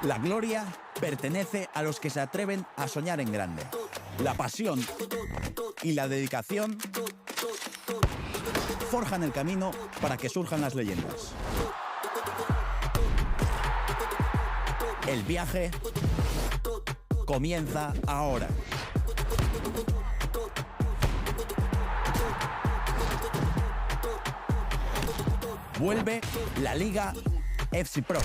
La gloria pertenece a los que se atreven a soñar en grande. La pasión y la dedicación forjan el camino para que surjan las leyendas. El viaje comienza ahora. Vuelve la Liga FC Pro.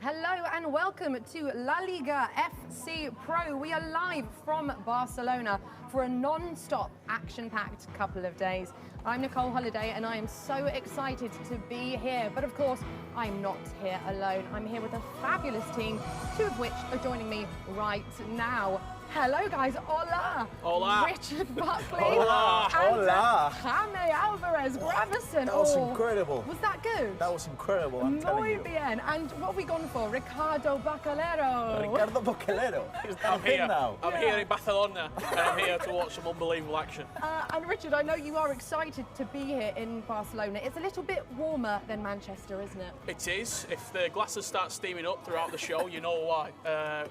Hello and welcome to La Liga FC Pro. We are live from Barcelona for a non-stop, action-packed couple of days. I'm Nicole Holiday and I am so excited to be here. But of course, I'm not here alone. I'm here with a fabulous team, two of which are joining me right now. Hello guys, hola! Hola! Richard Buckley Hola! and Hola! Jaime Alvarez, Gravison. That was incredible. Was that good? That was incredible, I'm telling Muy you. bien. And what have we gone for? Ricardo Bacalero. Ricardo Bocalero. He's that big now. I'm here in Barcelona and I'm here to watch some unbelievable action. And Richard, I know you are excited to be here in Barcelona. It's a little bit warmer than Manchester, isn't it? It is. If the glasses start steaming up throughout the show, you know why.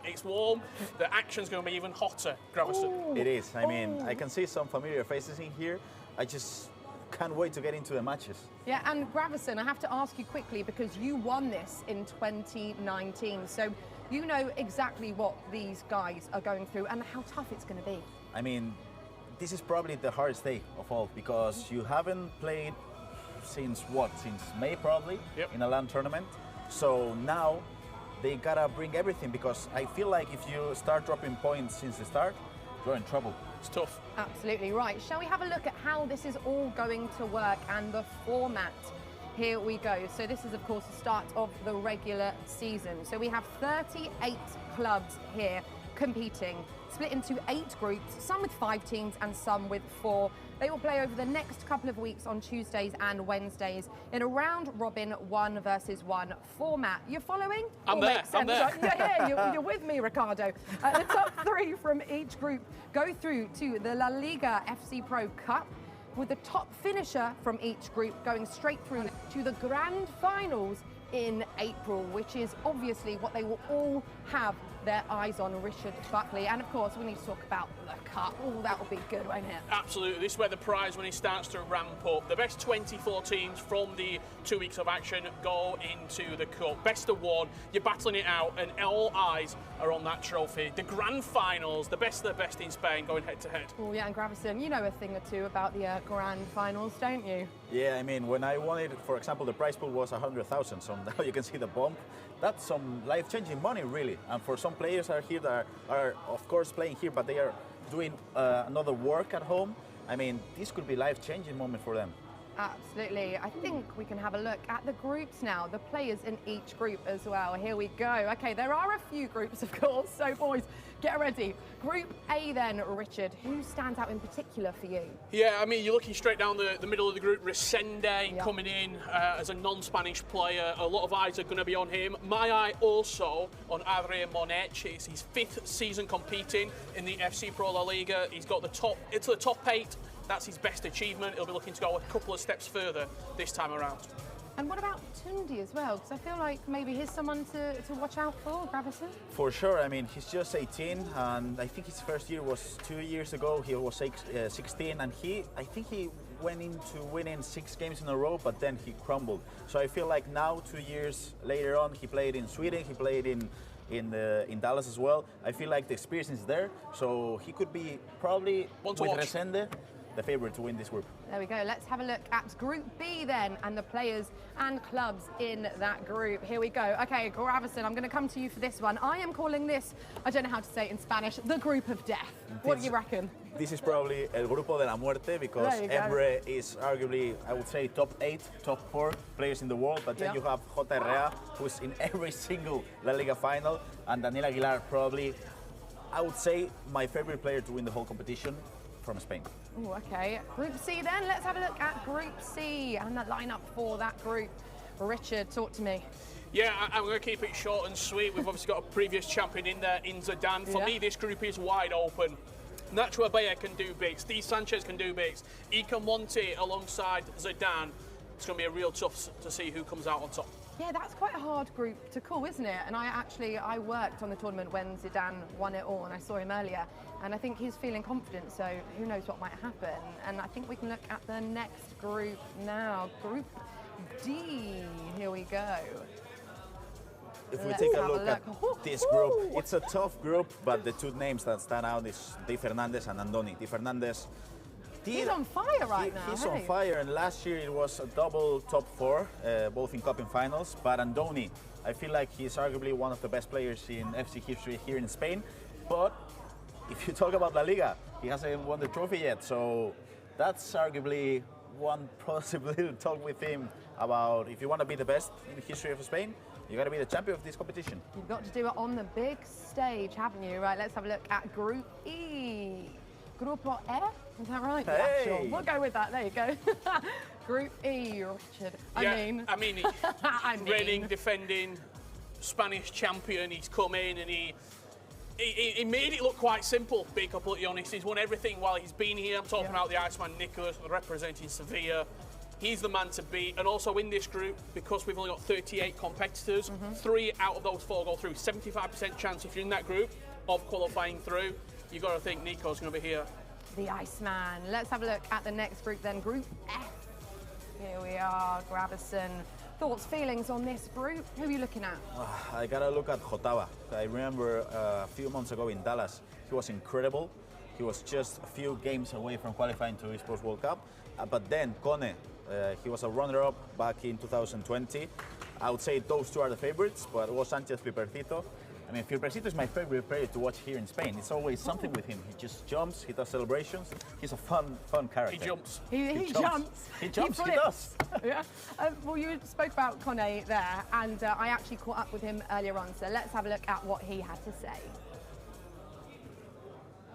It's warm. The action's going to be even hotter, Gravison. It is. I mean, I can see some familiar faces in here. I just can't wait to get into the matches. Yeah, and Gravison, I have to ask you quickly because you won this in 2019. So you know exactly what these guys are going through and how tough it's going to be. I mean, this is probably the hardest day of all because you haven't played since what? Since May probably in a LAN tournament. So now they gotta bring everything because I feel like if you start dropping points since the start, you're in trouble. It's tough. Absolutely right. Shall we have a look at how this is all going to work and the format? Here we go. So this is of course the start of the regular season. So we have 38 clubs here competing, split into 8 groups, some with 5 teams and some with 4. They will play over the next couple of weeks on Tuesdays and Wednesdays in a round-robin 1 versus 1 format. You're following? I'm there. I'm there. Yeah, you're with me, Ricardo. The top 3 from each group go through to the La Liga FC Pro Cup, with the top finisher from each group going straight through to the grand finals in April, which is obviously what they will all have their eyes on, Richard Buckley. And of course, we need to talk about the cup. Oh, that will be good, won't it? Absolutely. This is where the prize money starts to ramp up. The best 24 teams from the 2 weeks of action go into the cup. Best of 1, you're battling it out, and all eyes are on that trophy. The grand finals, the best of the best in Spain, going head to head. Oh yeah, and Gravison, you know a thing or two about the grand finals, don't you? Yeah, I mean, when I won it, for example, the prize pool was 100,000. So now you can see the bump. That's some life-changing money, really. And for some players are here that are of course playing here, but they are doing another work at home. I mean, this could be life-changing moment for them. Absolutely. I think we can have a look at the groups now, the players in each group as well. Here we go. Okay, there are a few groups, of course, so boys, get ready. Group A then, Richard. Who stands out in particular for you? Yeah, I mean, you're looking straight down the middle of the group. Resende coming in as a non-Spanish player. A lot of eyes are going to be on him. My eye also on Adrian Monech. It's his 5th season competing in the FC Pro La Liga. He's got the top 8. That's his best achievement. He'll be looking to go a couple of steps further this time around. And what about Tundi as well? Because I feel like maybe he's someone to watch out for, Gravison. For sure. I mean, he's just 18, and I think his first year was 2 years ago. He was 16, and I think he went into winning 6 games in a row, but then he crumbled. So I feel like now, 2 years later on, he played in Sweden, he played in Dallas as well. I feel like the experience is there, so he could be probably with Resende the favorite to win this group. There we go. Let's have a look at Group B then, and the players and clubs in that group. Here we go. Okay, Gravison, I'm going to come to you for this one. I am calling this, I don't know how to say it in Spanish, the group of death. What do you reckon? This is probably El Grupo de la Muerte because Emre is arguably, I would say, top 8, top 4 players in the world. But then you have JRA, who's in every single La Liga final, and Daniel Aguilar, probably, I would say, my favorite player to win the whole competition from Spain. Oh, okay. Group C then. Let's have a look at Group C and the lineup for that group. Richard, talk to me. Yeah, I'm going to keep it short and sweet. We've obviously got a previous champion in there in Zidane. For me, this group is wide open. Nacho Abella can do big. Steve Sanchez can do big. Iker Monti alongside Zidane. It's going to be a real tough to see who comes out on top. Yeah, that's quite a hard group to call, isn't it? And I worked on the tournament when Zidane won it all, and I saw him earlier. And I think he's feeling confident, so who knows what might happen. And I think we can look at the next group now. Group D. Here we go. If we take a look at this group, it's a tough group, but the 2 names that stand out is Di Fernandez and Andoni. Di Fernandez, He's on fire right now. He's on fire, and last year it was a double top four, both in Cup and finals. But Andoni, I feel like he's arguably one of the best players in FC history here in Spain. But if you talk about La Liga, he hasn't won the trophy yet. So that's arguably one possible talk with him about if you want to be the best in the history of Spain, you got to be the champion of this competition. You've got to do it on the big stage, haven't you? Right, let's have a look at Group E. Grupo E? Is that right? Hey. Yeah, sure. We'll go with that. There you go. Group E, Richard. I mean, reigning, defending Spanish champion. He's come in and he made it look quite simple, being completely honest. He's won everything while he's been here. I'm talking about the Iceman Nicholas, representing Sevilla. He's the man to beat. And also in this group, because we've only got 38 competitors, 3 out of those 4 go through. 75% chance if you're in that group of qualifying through. You've got to think Nico's going to be here. The Iceman. Let's have a look at the next group then, Group F. Here we are, Gravison. Thoughts, feelings on this group? Who are you looking at? I gotta look at Jotava. I remember a few months ago in Dallas, he was incredible. He was just a few games away from qualifying to Esports World Cup. But then Kone, he was a runner-up back in 2020. I would say those two are the favorites, but Los Sanchez, Filpercito. I mean, Filpercito is my favorite player to watch here in Spain. It's always something with him. He just jumps, he does celebrations. He's a fun character. He jumps. He jumps. He jumps, he does. Yeah. Well, you spoke about Kone there, and I actually caught up with him earlier on, so let's have a look at what he had to say.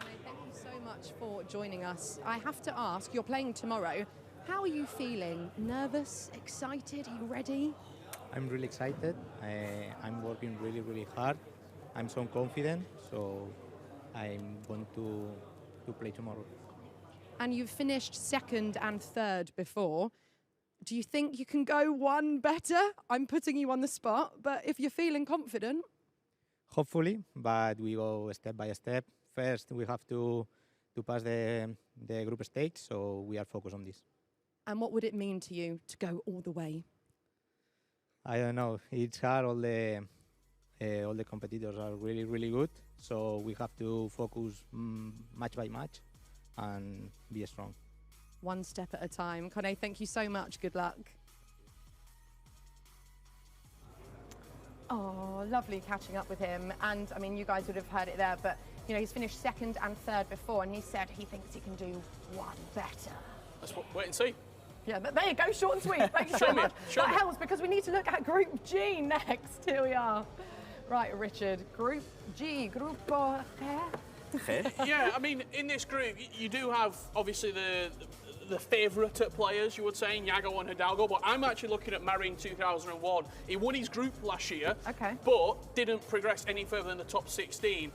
Thank you so much for joining us. I have to ask, you're playing tomorrow. How are you feeling? Nervous? Excited? Are you ready? I'm really excited. I'm working really hard. I'm so confident, so I'm going to play tomorrow. And you've finished second and third before. Do you think you can go one better? I'm putting you on the spot, but if you're feeling confident. Hopefully, but we go step by step. First, we have to pass the group stage, so we are focused on this. And what would it mean to you to go all the way? I don't know. It's hard. All the competitors are really good. So we have to focus match by match and be strong. One step at a time. Kone, thank you so much. Good luck. Oh, lovely catching up with him. And I mean, you guys would have heard it there, but you know, he's finished second and third before, and he said he thinks he can do one better. Let's wait and see. Yeah, but there you go, short and sweet. Thank you so much. That helps because we need to look at Group G next. Here we are. Right, Richard. Group G, Grupo G. Yeah, I mean, in this group, you do have obviously the favourite players, you would say, Yago and Hidalgo, but I'm actually looking at Marin 2001. He won his group last year, but didn't progress any further than the top 16.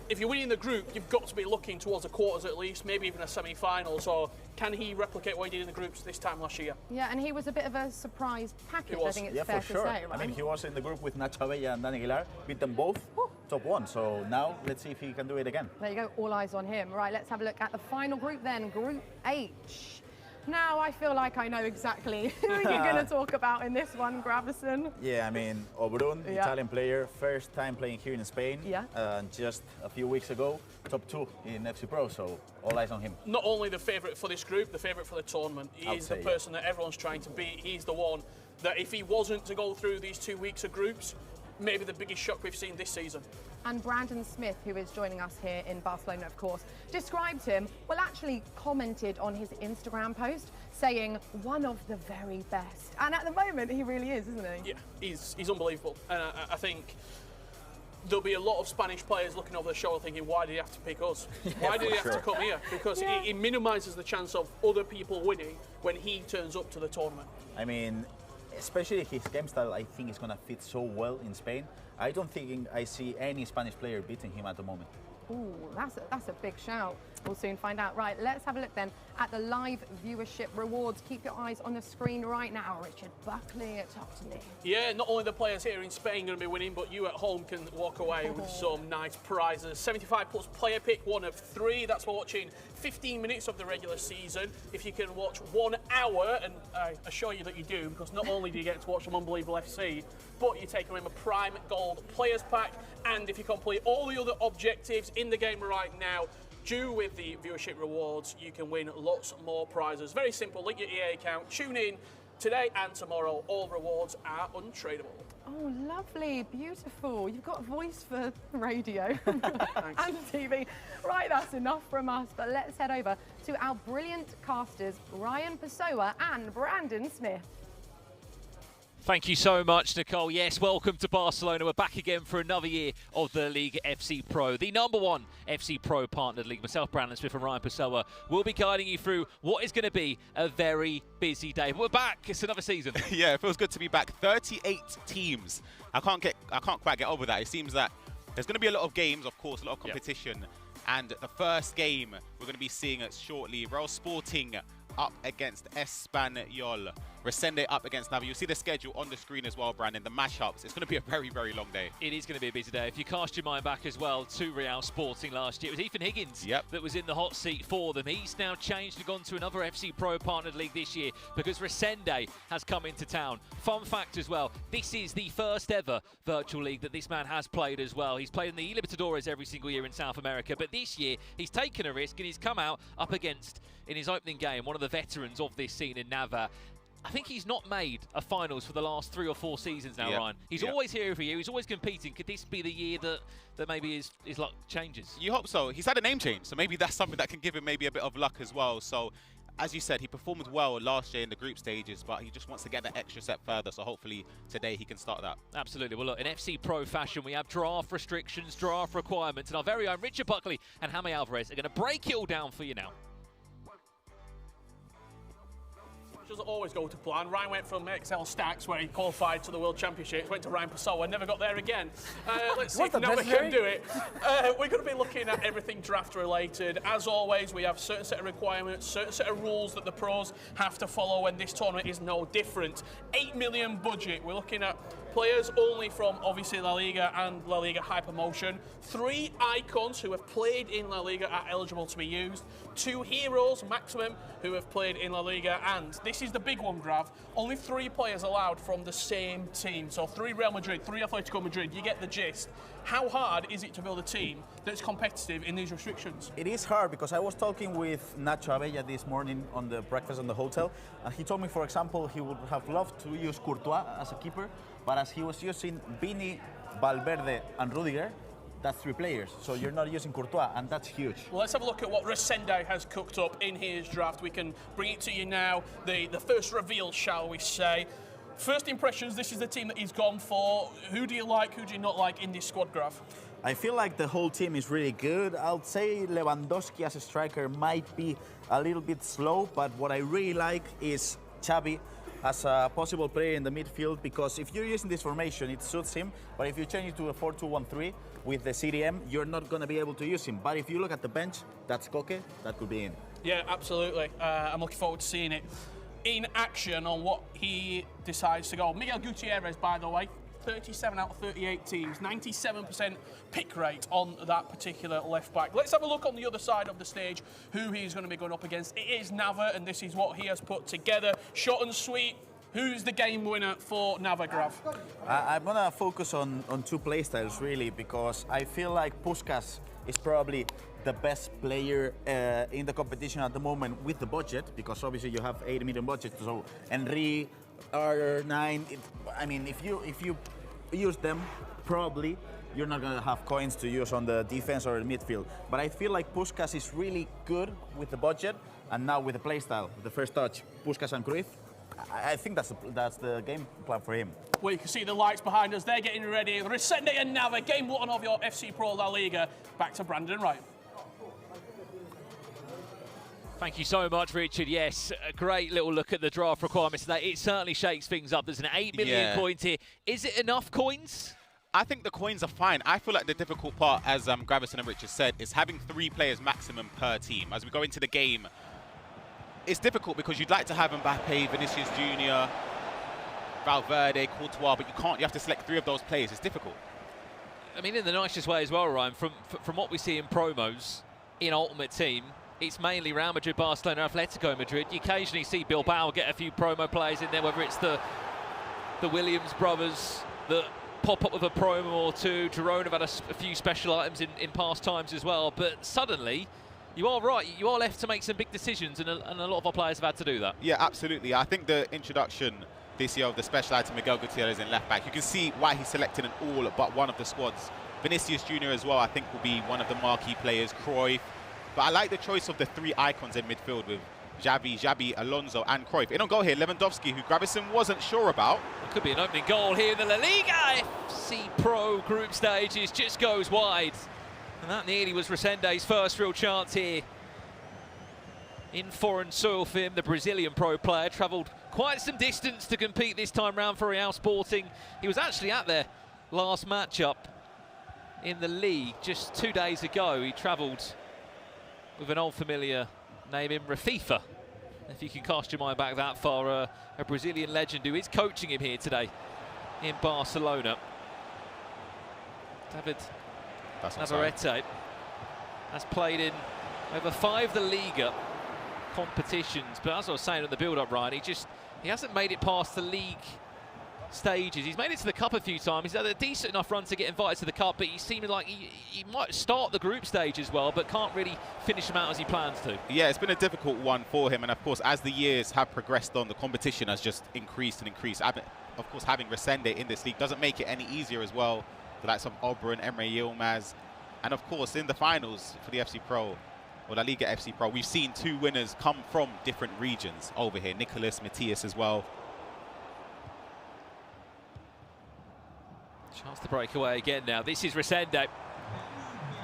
If you're winning the group, you've got to be looking towards the quarters at least, maybe even a semi-final. So can he replicate what he did in the groups this time last year? Yeah, and he was a bit of a surprise package, I think it's fair to say, right? I mean, he was in the group with Nacho Abella and Dan Aguilar, beat them both, top 1. So now let's see if he can do it again. There you go, all eyes on him. Right, let's have a look at the final group then, Group H. Now I feel like I know exactly who you're going to talk about in this one, Gravison. Yeah, I mean, Obrun, Italian player, first time playing here in Spain. Yeah. Just a few weeks ago, top 2 in FC Pro, so all eyes on him. Not only the favourite for this group, the favourite for the tournament. He is the person that everyone's trying to beat. He's the one that if he wasn't to go through these 2 weeks of groups, maybe the biggest shock we've seen this season. And Brandon Smith, who is joining us here in Barcelona, of course, described him, well, actually commented on his Instagram post, saying one of the very best. And at the moment, he really is, isn't he? Yeah, he's unbelievable. And I think there'll be a lot of Spanish players looking over the shoulder thinking, why did he have to pick us? Why did he have to come here? Because it minimises the chance of other people winning when he turns up to the tournament. I mean, especially his game style, I think is going to fit so well in Spain. I don't think I see any Spanish player beating him at the moment. Ooh, that's a big shout. We'll soon find out. Right, let's have a look then at the live viewership rewards. Keep your eyes on the screen right now. Richard Buckley, talk to me. Yeah, not only the players here in Spain going to be winning, but you at home can walk away with some nice prizes. 75 plus player pick, 1 of 3. That's for watching 15 minutes of the regular season. If you can watch 1 hour, and I assure you that you do, because not only do you get to watch some unbelievable FC, but you take home a Prime Gold Players Pack. And if you complete all the other objectives in the game right now, Due with the viewership rewards, you can win lots more prizes. Very simple, link your EA account, tune in today and tomorrow. All rewards are untradeable. Oh, lovely, beautiful. You've got a voice for radio and TV. Right, that's enough from us, but let's head over to our brilliant casters, Ryan Pessoa and Brandon Smith. Thank you so much, Nicole. Yes, welcome to Barcelona. We're back again for another year of the LALIGA FC Pro, the #1 FC Pro partnered league. Myself, Brandon Smith, and Ryan Pessoa will be guiding you through what is going to be a very busy day. But we're back. It's another season. Yeah, it feels good to be back. 38 teams. I can't quite get over that. It seems that there's going to be a lot of games, of course, a lot of competition. Yep. And the first game we're going to be seeing it shortly. Real Sporting up against Espanol. Resende up against Nava. You'll see the schedule on the screen as well, Brandon. The mashups. It's going to be a very, very long day. It is going to be a busy day. If you cast your mind back as well to Real Sporting last year, it was Ethan Higgins that was in the hot seat for them. He's now changed and gone to another FC Pro partnered league this year because Resende has come into town. Fun fact as well, this is the first ever virtual league that this man has played as well. He's played in the Libertadores every single year in South America, but this year he's taken a risk and he's come out up against, in his opening game, one of the veterans of this scene in Nava. I think he's not made a finals for the last 3 or 4 seasons now, Ryan. He's always here every year. He's always competing. Could this be the year that maybe his luck changes? You hope so. He's had a name change, so maybe that's something that can give him maybe a bit of luck as well. So, as you said, he performed well last year in the group stages, but he just wants to get that extra step further. So hopefully today he can start that. Absolutely. Well, look, in FC Pro fashion, we have draft restrictions, draft requirements, and our very own Richard Buckley and Jaime Alvarez are going to break it all down for you now. Doesn't always go to plan. Ryan went from Excel Stacks, where he qualified to the World Championships, went to Ryan Pessoa, never got there again. Let's see if now we can do it. We're going to be looking at everything draft related. As always, we have a certain set of requirements, certain set of rules that the pros have to follow, and this tournament is no different. 8 million budget. We're looking at players only from obviously La Liga and La Liga Hypermotion. 3 icons who have played in La Liga are eligible to be used. 2 heroes maximum who have played in La Liga, and this is the big one, Grav. Only 3 players allowed from the same team. So 3 Real Madrid, 3 Atletico Madrid. You get the gist. How hard is it to build a team that's competitive in these restrictions? It is hard because I was talking with Nacho Abella this morning on the breakfast in the hotel, and he told me, for example, he would have loved to use Courtois as a keeper, but as he was using Vini, Valverde, and Rudiger, that's 3 players, so you're not using Courtois, and that's huge. Well, let's have a look at what Resende has cooked up in his draft. We can bring it to you now, the first reveal, shall we say. First impressions, this is the team that he's gone for. Who do you like, who do you not like in this squad, Graf? I feel like the whole team is really good. I'll say Lewandowski as a striker might be a little bit slow, but what I really like is Xavi as a possible player in the midfield, because if you're using this formation, it suits him, but if you change it to a 4-2-1-3 with the CDM, you're not going to be able to use him. But if you look at the bench, that's Koke, that could be in. Yeah, absolutely. I'm looking forward to seeing it in action on what he decides to go. Miguel Gutierrez, by the way, 37 out of 38 teams, 97% pick rate on that particular left back. Let's have a look on the other side of the stage who he's going to be going up against. It is Nava, and this is what he has put together. Short and sweet. Who's the game winner for Nava, Grav? I'm going to focus on 2 playstyles, really, because I feel like Puskás is probably the best player in the competition at the moment with the budget, because obviously you have 80 million budget. So Henry, R9, I mean, if you use them, probably you're not going to have coins to use on the defense or the midfield. But I feel like Puskás is really good with the budget, and now with the playstyle, the first touch, Puskás and Cruyff, I think that's the game plan for him. Well, you can see the lights behind us. They're getting ready. Resende and Nava, game 1 of your FC Pro La Liga. Back to Brandon Wright. Thank you so much, Richard. Yes, a great little look at the draft requirements today. It certainly shakes things up. There's an 8 million coins here. Is it enough coins? I think the coins are fine. I feel like the difficult part, as Gravison and Richard said, is having 3 players maximum per team. As we go into the game, it's difficult because you'd like to have Mbappe, Vinicius Jr., Valverde, Courtois, but you can't. You have to select 3 of those players. It's difficult. I mean, in the nicest way as well, Ryan, from what we see in promos, in Ultimate Team, it's mainly Real Madrid, Barcelona, Atletico Madrid. You occasionally see Bilbao get a few promo players in there, whether it's the Williams brothers that pop up with a promo or 2. Girona have had a few special items in past times as well. But suddenly, You are right. You are left to make some big decisions, and a lot of our players have had to do that. Yeah, absolutely. I think the introduction this year of the special item Miguel Gutierrez in left back, you can see why he selected in all but one of the squads. Vinicius Jr. as well, I think, will be one of the marquee players. Cruyff. But I like the choice of the 3 icons in midfield with Xavi, Alonso and Cruyff. In on goal here, Lewandowski, who Gravison wasn't sure about. It could be an opening goal here in the LALIGA FC Pro group stages. Just goes wide. And that nearly was Resende's first real chance here. In foreign soil for him, the Brazilian pro player travelled quite some distance to compete this time round for Real Sporting. He was actually at their last matchup in the league just 2 days ago. He travelled with an old familiar name in Rafifa, if you can cast your mind back that far, a Brazilian legend who is coaching him here today in Barcelona. David Navarrete has played in over 5 La Liga competitions, but as I was saying in the build-up, Ryan, he hasn't made it past the league stages. He's made it to the Cup a few times. He's had a decent enough run to get invited to the Cup, but he seemed like he might start the group stage as well, but can't really finish them out as he plans to. Yeah, it's been a difficult one for him, and of course, as the years have progressed on, the competition has just increased and increased. Of course, having Resende in this league doesn't make it any easier as well. The likes of Oberon, Emre Yilmaz, and of course, in the finals for the FC Pro, or La Liga FC Pro, we've seen 2 winners come from different regions over here. Nicolas, Matthias as well. Chance to break away again now. This is Resende.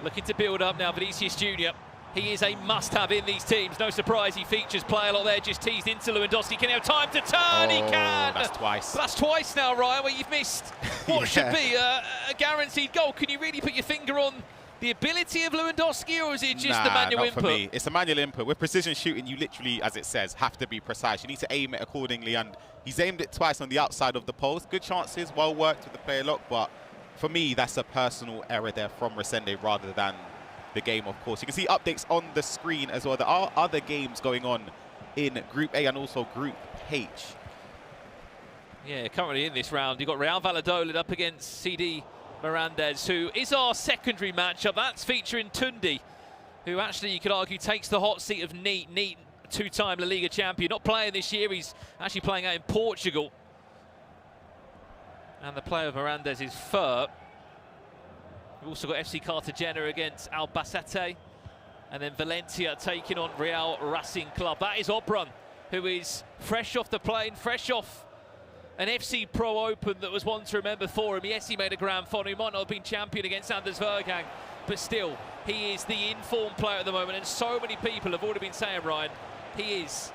Looking to build up now, Vinicius Jr. He is a must-have in these teams. No surprise he features play a lot there, just teased into Lewandowski. Can he have time to turn? He can! That's twice. That's twice now, Ryan, where you've missed what should be a guaranteed goal. Can you really put your finger on the ability of Lewandowski, or is it just the manual input? For me. It's a manual input. With precision shooting, you literally, as it says, have to be precise. You need to aim it accordingly, and he's aimed it twice on the outside of the post. Good chances, well worked with the player lock, but for me, that's a personal error there from Resende rather than the game, of course. You can see updates on the screen as well. There are other games going on in Group A and also Group H. Yeah, currently in this round, you've got Real Valladolid up against CD Mirandez, who is our secondary matchup. That's featuring Tundi, who actually, you could argue, takes the hot seat of Neat. Neat, 2-time La Liga champion. Not playing this year, he's actually playing out in Portugal. And the player of Mirandez is Fur. We've also got FC Cartagena against Albacete. And then Valencia taking on Real Racing Club. That is Oberon, who is fresh off the plane, fresh off an FC Pro Open that was one to remember for him. Yes, he made a grand final. He might not have been champion against Anders Vergang, but still, he is the informed player at the moment. And so many people have already been saying, Ryan, he is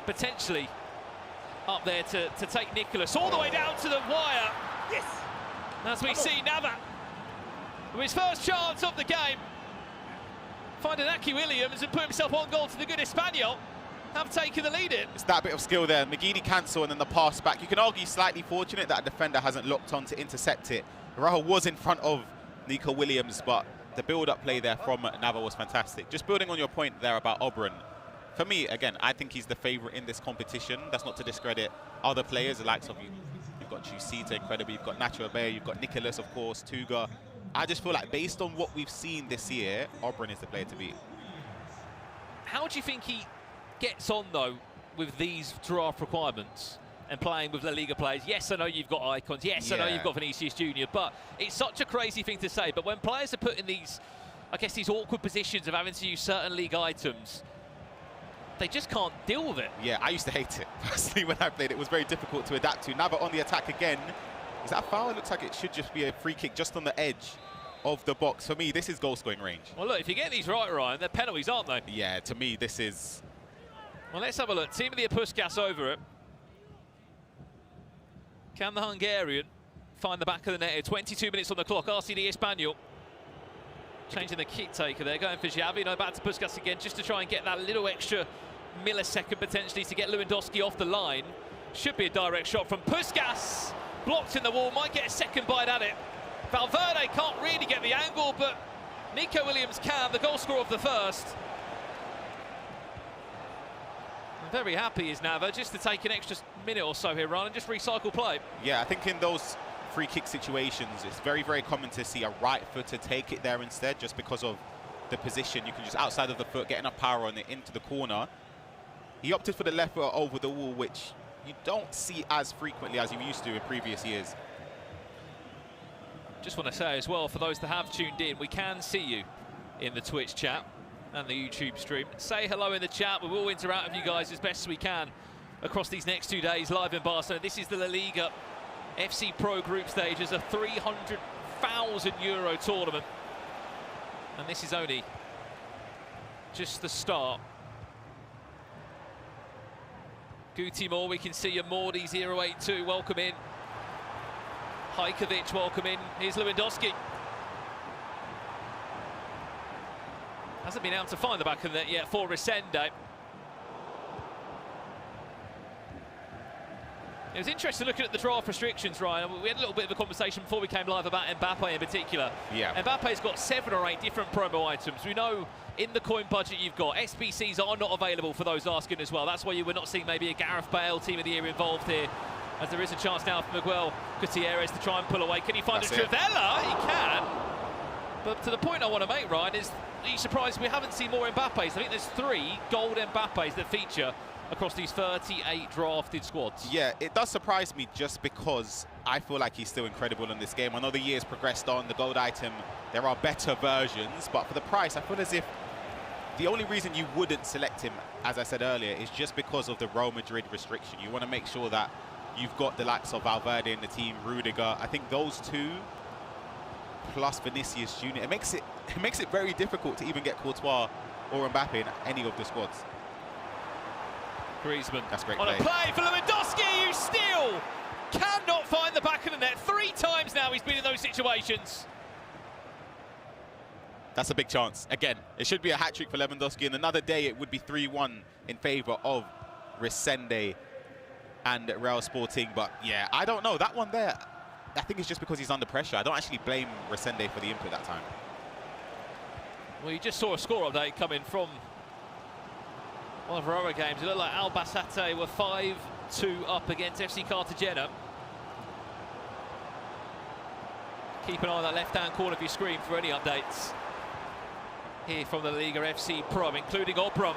potentially up there to take Nicolas all the way down to the wire. Yes! As we see Nava, with his first chance of the game, finding Aki Williams and put himself on goal to the good Espanol, have taken the lead in. It's that bit of skill there. McGeady cancel and then the pass back. You can argue slightly fortunate that a defender hasn't locked on to intercept it. Rahul was in front of Nico Williams, but the build-up play there from Nava was fantastic. Just building on your point there about Oberon, for me, again, I think he's the favourite in this competition. That's not to discredit other players, the likes of you. You've got Chusita, incredible. You've got Nacho Abe, you've got Nicolas, of course, Tuga. I just feel like based on what we've seen this year, Oberon is the player to beat. How do you think he gets on, though, with these draft requirements and playing with La Liga players? Yes, I know you've got icons. Yes, I know you've got Vinicius Jr., but it's such a crazy thing to say. But when players are put in these, I guess, these awkward positions of having to use certain league items, they just can't deal with it. Yeah, I used to hate it. Personally, when I played, it was very difficult to adapt to. Nava on the attack again. Is that a foul? It looks like it should just be a free kick just on the edge of the box. For me, this is goal-scoring range. Well, look, if you get these right, Ryan, they're penalties, aren't they? Yeah, to me, this is... Well, let's have a look. Team of the Puskas over it. Can the Hungarian find the back of the net here? 22 minutes on the clock. RCD Espanol changing the kick taker there, going for Xavi. No, back to Puskas again, just to try and get that little extra millisecond potentially to get Lewandowski off the line. Should be a direct shot from Puskas. Blocked in the wall, might get a second bite at it. Valverde can't really get the angle, but Nico Williams can, the goal scorer of the first. I'm very happy is Nava, just to take an extra minute or so here, Ron, and just recycle play. Yeah, I think in those free kick situations, it's very, very common to see a right footer take it there instead, just because of the position. You can just outside of the foot, get enough power on it into the corner. He opted for the left foot over the wall, which you don't see as frequently as you used to in previous years. Just want to say as well, for those that have tuned in, we can see you in the Twitch chat and the YouTube stream. Say hello in the chat. We will interact with you guys as best as we can across these next 2 days live in Barcelona. This is the La Liga FC Pro group stage as a €300,000 tournament. And this is only just the start. Guti Moore, we can see you. Mordi 082, welcome in. Hajkovic, welcome in. Here's Lewandowski. Hasn't been able to find the back of the net yet for Resende. It was interesting looking at the draft restrictions, Ryan. We had a little bit of a conversation before we came live about Mbappe in particular. Yeah. Mbappe's got 7 or 8 different promo items. We know in the coin budget you've got SBCs are not available for those asking as well. That's why you were not seeing maybe a Gareth Bale Team of the Year involved here, as there is a chance now for Miguel Gutierrez to try and pull away. Can he find a Trivella? He can. But to the point I want to make, Ryan, is are you surprised we haven't seen more Mbappes? I think there's 3 gold Mbappes that feature across these 38 drafted squads. Yeah, it does surprise me just because I feel like he's still incredible in this game. I know the years progressed on, the gold item, there are better versions, but for the price, I feel as if the only reason you wouldn't select him, as I said earlier, is just because of the Real Madrid restriction. You want to make sure that you've got the likes of Valverde in the team, Rudiger. I think those 2 plus Vinicius Jr. It makes it very difficult to even get Courtois or Mbappe in any of the squads. Griezmann. That's great on play. A play for Lewandowski, who still cannot find the back of the net. 3 times now he's been in those situations. That's a big chance. Again, it should be a hat-trick for Lewandowski, and another day it would be 3-1 in favour of Resende and Real Sporting. But yeah, I don't know. That one there, I think it's just because he's under pressure. I don't actually blame Resende for the input that time. Well, you just saw a score update coming from one of our other games. It looked like Albacete were 5-2 up against FC Cartagena. Keep an eye on that left-hand corner of your screen for any updates here from the Liga FC Pro, including Obram,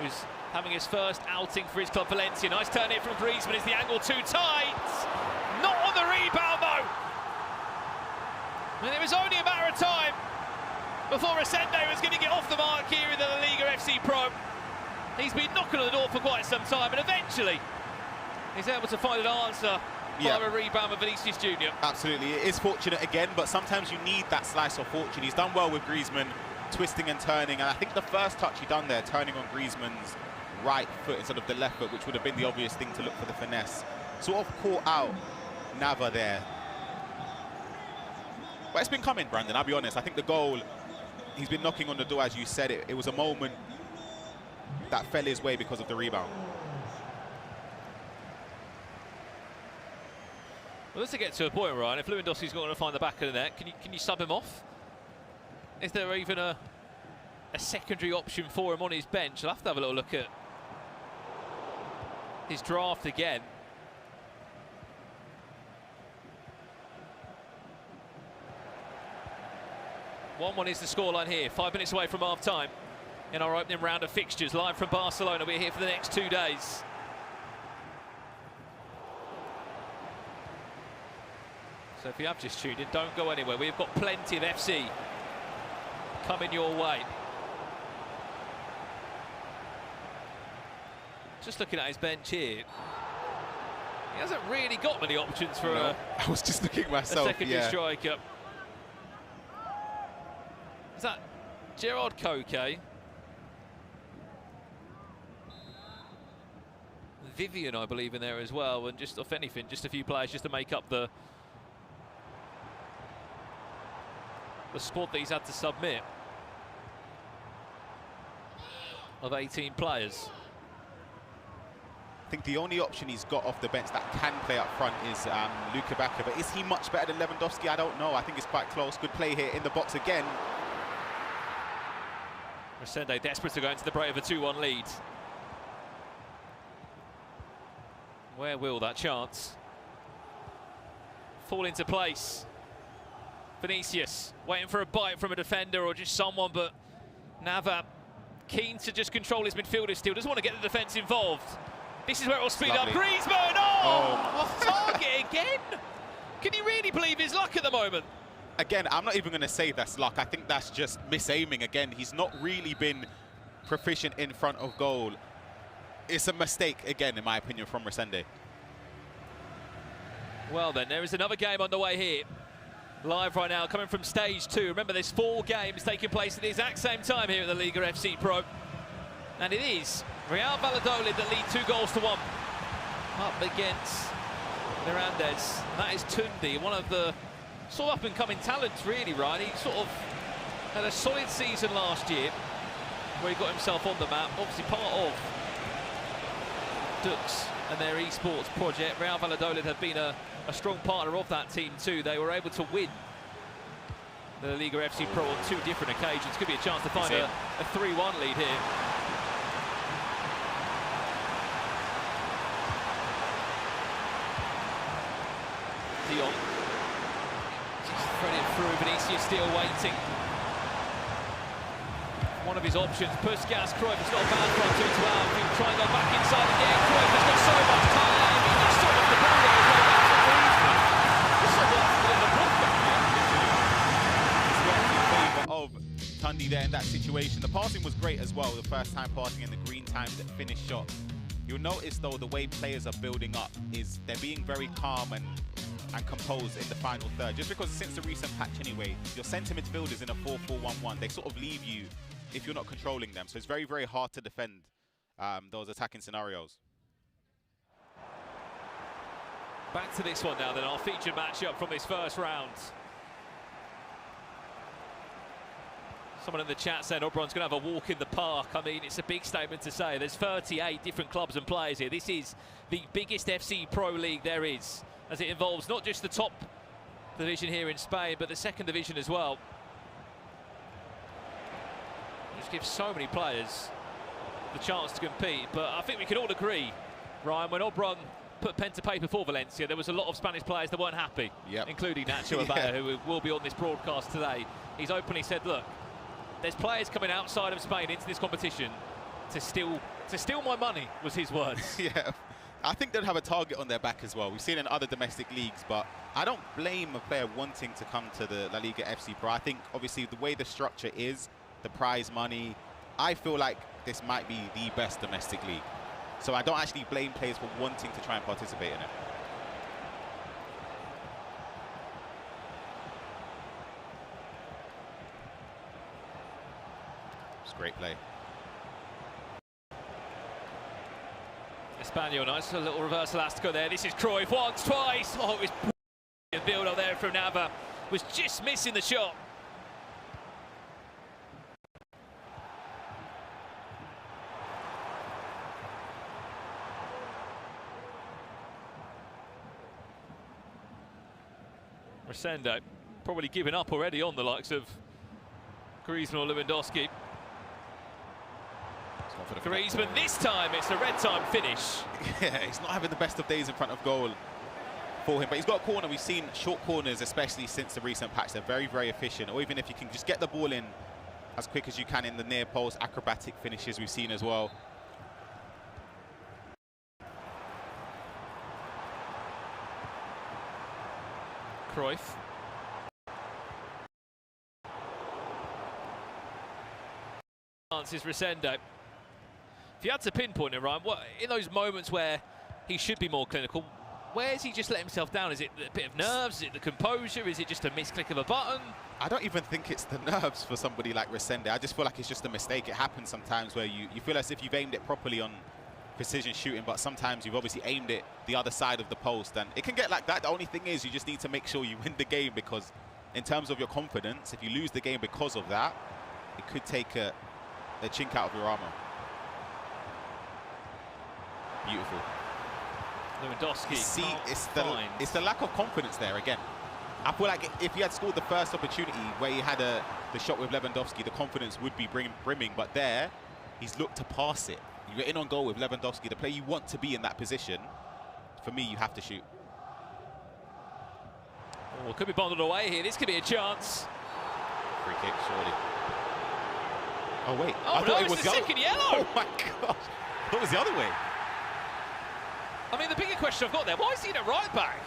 who's having his first outing for his club Valencia. Nice turn in from Griezmann. Is the angle too tight? Not on the rebound, though. And it was only a matter of time before Resende was going to get off the mark here in the La Liga FC Pro. He's been knocking on the door for quite some time, and eventually he's able to find an answer via a rebound with Vinicius Jr. Absolutely, it is fortunate again, but sometimes you need that slice of fortune. He's done well with Griezmann, twisting and turning, and I think the first touch he done there, turning on Griezmann's right foot instead of the left foot, which would have been the obvious thing to look for the finesse, sort of caught out Nava there. But it's been coming, Brandon, I'll be honest. I think the goal, he's been knocking on the door, as you said. It was a moment that fell his way because of the rebound. Well, let's get to a point, Ryan. If Lewandowski's going to find the back of the net, can you sub him off? Is there even a secondary option for him on his bench? I'll have to have a little look at his draft again. One is the scoreline here. 5 minutes away from half-time in our opening round of fixtures. Live from Barcelona, we're here for the next 2 days. So if you have just tuned in, don't go anywhere. We've got plenty of FC coming your way. Just looking at his bench here, he hasn't really got many options for I was just looking myself, a secondary striker. Is that Gerard Koke? Vivian, I believe, in there as well, and just, if anything, just a few players just to make up the squad that he's had to submit of 18 players. I think the only option he's got off the bench that can play up front is Luka Bacca, but is he much better than Lewandowski? I don't know. I think it's quite close. Good play here in the box again. Resende desperate to go into the break of a 2-1 lead. Where will that chance fall into place? Vinicius waiting for a bite from a defender or just someone, but Nava keen to just control his midfielders still, doesn't want to get the defence involved. This is where it will speed up. Griezmann! Oh! Target again! Can you really believe his luck at the moment? Again, I'm not even going to say that's luck. I think that's just misaiming again. He's not really been proficient in front of goal. It's a mistake, again, in my opinion, from Resende. Well then, there is another game on the way here. Live right now, coming from stage 2. Remember, there's 4 games taking place at the exact same time here at the LALIGA FC Pro. And it is Real Valladolid that lead 2-1 up against Mirandes. That is Tundi, one of the sort of up-and-coming talents, really, right? He sort of had a solid season last year where he got himself on the map. Obviously part of Dux and their esports project. Real Valladolid have been a strong partner of that team too. They were able to win the LALIGA FC Pro on 2 different occasions. Could be a chance to find a 3-1 lead here. Dion. Threaded through, Vinicius still waiting. One of his options, Puskas, Cruyff has got a bad front to out. He'll try and go back inside again. Cruyff has got so much time. He just sort of the ball there as well. Of Tundi there in that situation. The passing was great as well, the first time passing and the green time that finished shot. You'll notice though the way players are building up is they're being very calm and composed in the final third. Just because since the recent patch anyway, your centre midfielders in a 4-4-1-1, they sort of leave you if you're not controlling them. So it's very, very hard to defend those attacking scenarios. Back to this one now then, our featured matchup from this first round. Someone in the chat said Obron's going to have a walk in the park. I mean, it's a big statement to say. There's 38 different clubs and players here. This is the biggest FC Pro League there is, as it involves not just the top division here in Spain, but the second division as well. Just gives so many players the chance to compete. But I think we can all agree, Ryan, when Obron put pen to paper for Valencia, there was a lot of Spanish players that weren't happy, including Nacho Abaya, who will be on this broadcast today. He's openly said, look, there's players coming outside of Spain into this competition to steal my money, was his words. Yeah, I think they'd have a target on their back as well. We've seen it in other domestic leagues, but I don't blame a player wanting to come to the LALIGA FC Pro. I think, obviously, the way the structure is, the prize money, I feel like this might be the best domestic league. So I don't actually blame players for wanting to try and participate in it. It's great play. Espanol, nice little reverse elastico there. This is Cruyff once, twice. Oh, it was brilliant build up there from Nava. Was just missing the shot. Resende probably giving up already on the likes of Griezmann or Lewandowski. Griezmann, this time it's a red time finish. Yeah, he's not having the best of days in front of goal for him, but he's got a corner. We've seen short corners, especially since the recent patch. They're very, very efficient, or even if you can just get the ball in as quick as you can in the near post, acrobatic finishes we've seen as well. Cruyff. Is Resende. If you had to pinpoint it, Ryan, what in those moments where he should be more clinical, where has he just let himself down? Is it a bit of nerves? Is it the composure? Is it just a misclick of a button? I don't even think it's the nerves for somebody like Resende. I just feel like it's just a mistake. It happens sometimes where you feel as if you've aimed it properly on precision shooting, but sometimes you've obviously aimed it the other side of the post, and it can get like that. The only thing is you just need to make sure you win the game, because in terms of your confidence, if you lose the game because of that, it could take a chink out of your armor. Beautiful. Lewandowski. See, it's the lack of confidence there again. I feel like if he had scored the first opportunity where he had the shot with Lewandowski, the confidence would be brimming, but there, he's looked to pass it. You're in on goal with Lewandowski, the player you want to be in that position. For me, you have to shoot. Oh, could be bundled away here. This could be a chance. Free kick, surely. Oh, wait. Oh, I no, thought it's the second yellow. Oh, my gosh. I thought it was the other way. I mean, the bigger question I've got there, why is he in a right back?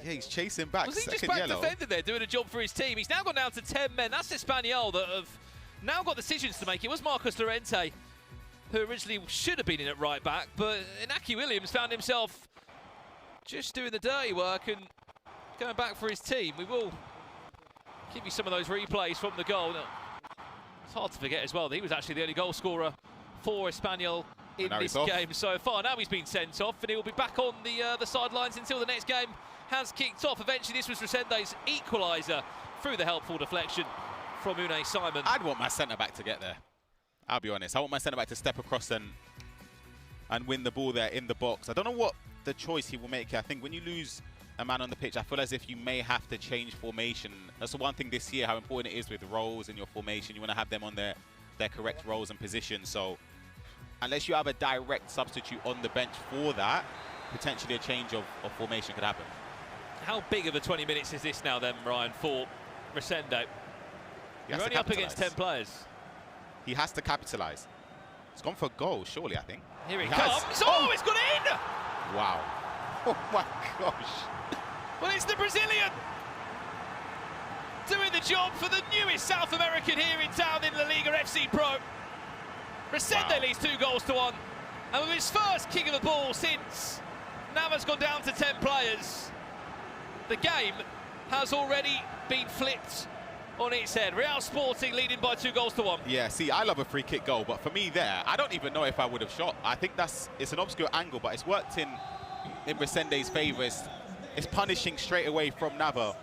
Yeah, he's chasing back. Was he second just back yellow. defender there, doing a job for his team? He's now gone down to 10 men. That's Espanol that have now got decisions to make. It was Marcus Llorente who originally should have been in at right back, but Inaki Williams found himself just doing the dirty work and going back for his team. We will give you some of those replays from the goal. Now, it's hard to forget as well that he was actually the only goal scorer for Espanol in this game so far. Now he's been sent off and he will be back on the sidelines until the next game has kicked off. Eventually this was Resende's equaliser through the helpful deflection from Unai Simon. I'd want my centre-back to get there. I'll be honest. I want my centre-back to step across and win the ball there in the box. I don't know what the choice he will make here. I think when you lose a man on the pitch, I feel as if you may have to change formation. That's the one thing this year, how important it is with roles in your formation. You want to have them on their correct roles and positions. So unless you have a direct substitute on the bench for that, potentially a change of formation could happen. How big of a 20 minutes is this now then, Ryan, for Resende? You're only up against 10 players. He has to capitalise. He's gone for a goal, surely, I think. Here he comes. Oh, it's gone in! Wow. Oh, my gosh. Well, it's the Brazilian doing the job for the newest South American here in town in LALIGA FC Pro. Resende leads 2-1. And with his first kick of the ball since Nava's gone down to 10 players, the game has already been flipped on its head. Real Sporting leading by 2-1. Yeah, see, I love a free kick goal, but for me there, I don't even know if I would have shot. I think it's an obscure angle, but it's worked in Resende's favour. It's punishing straight away from Nava.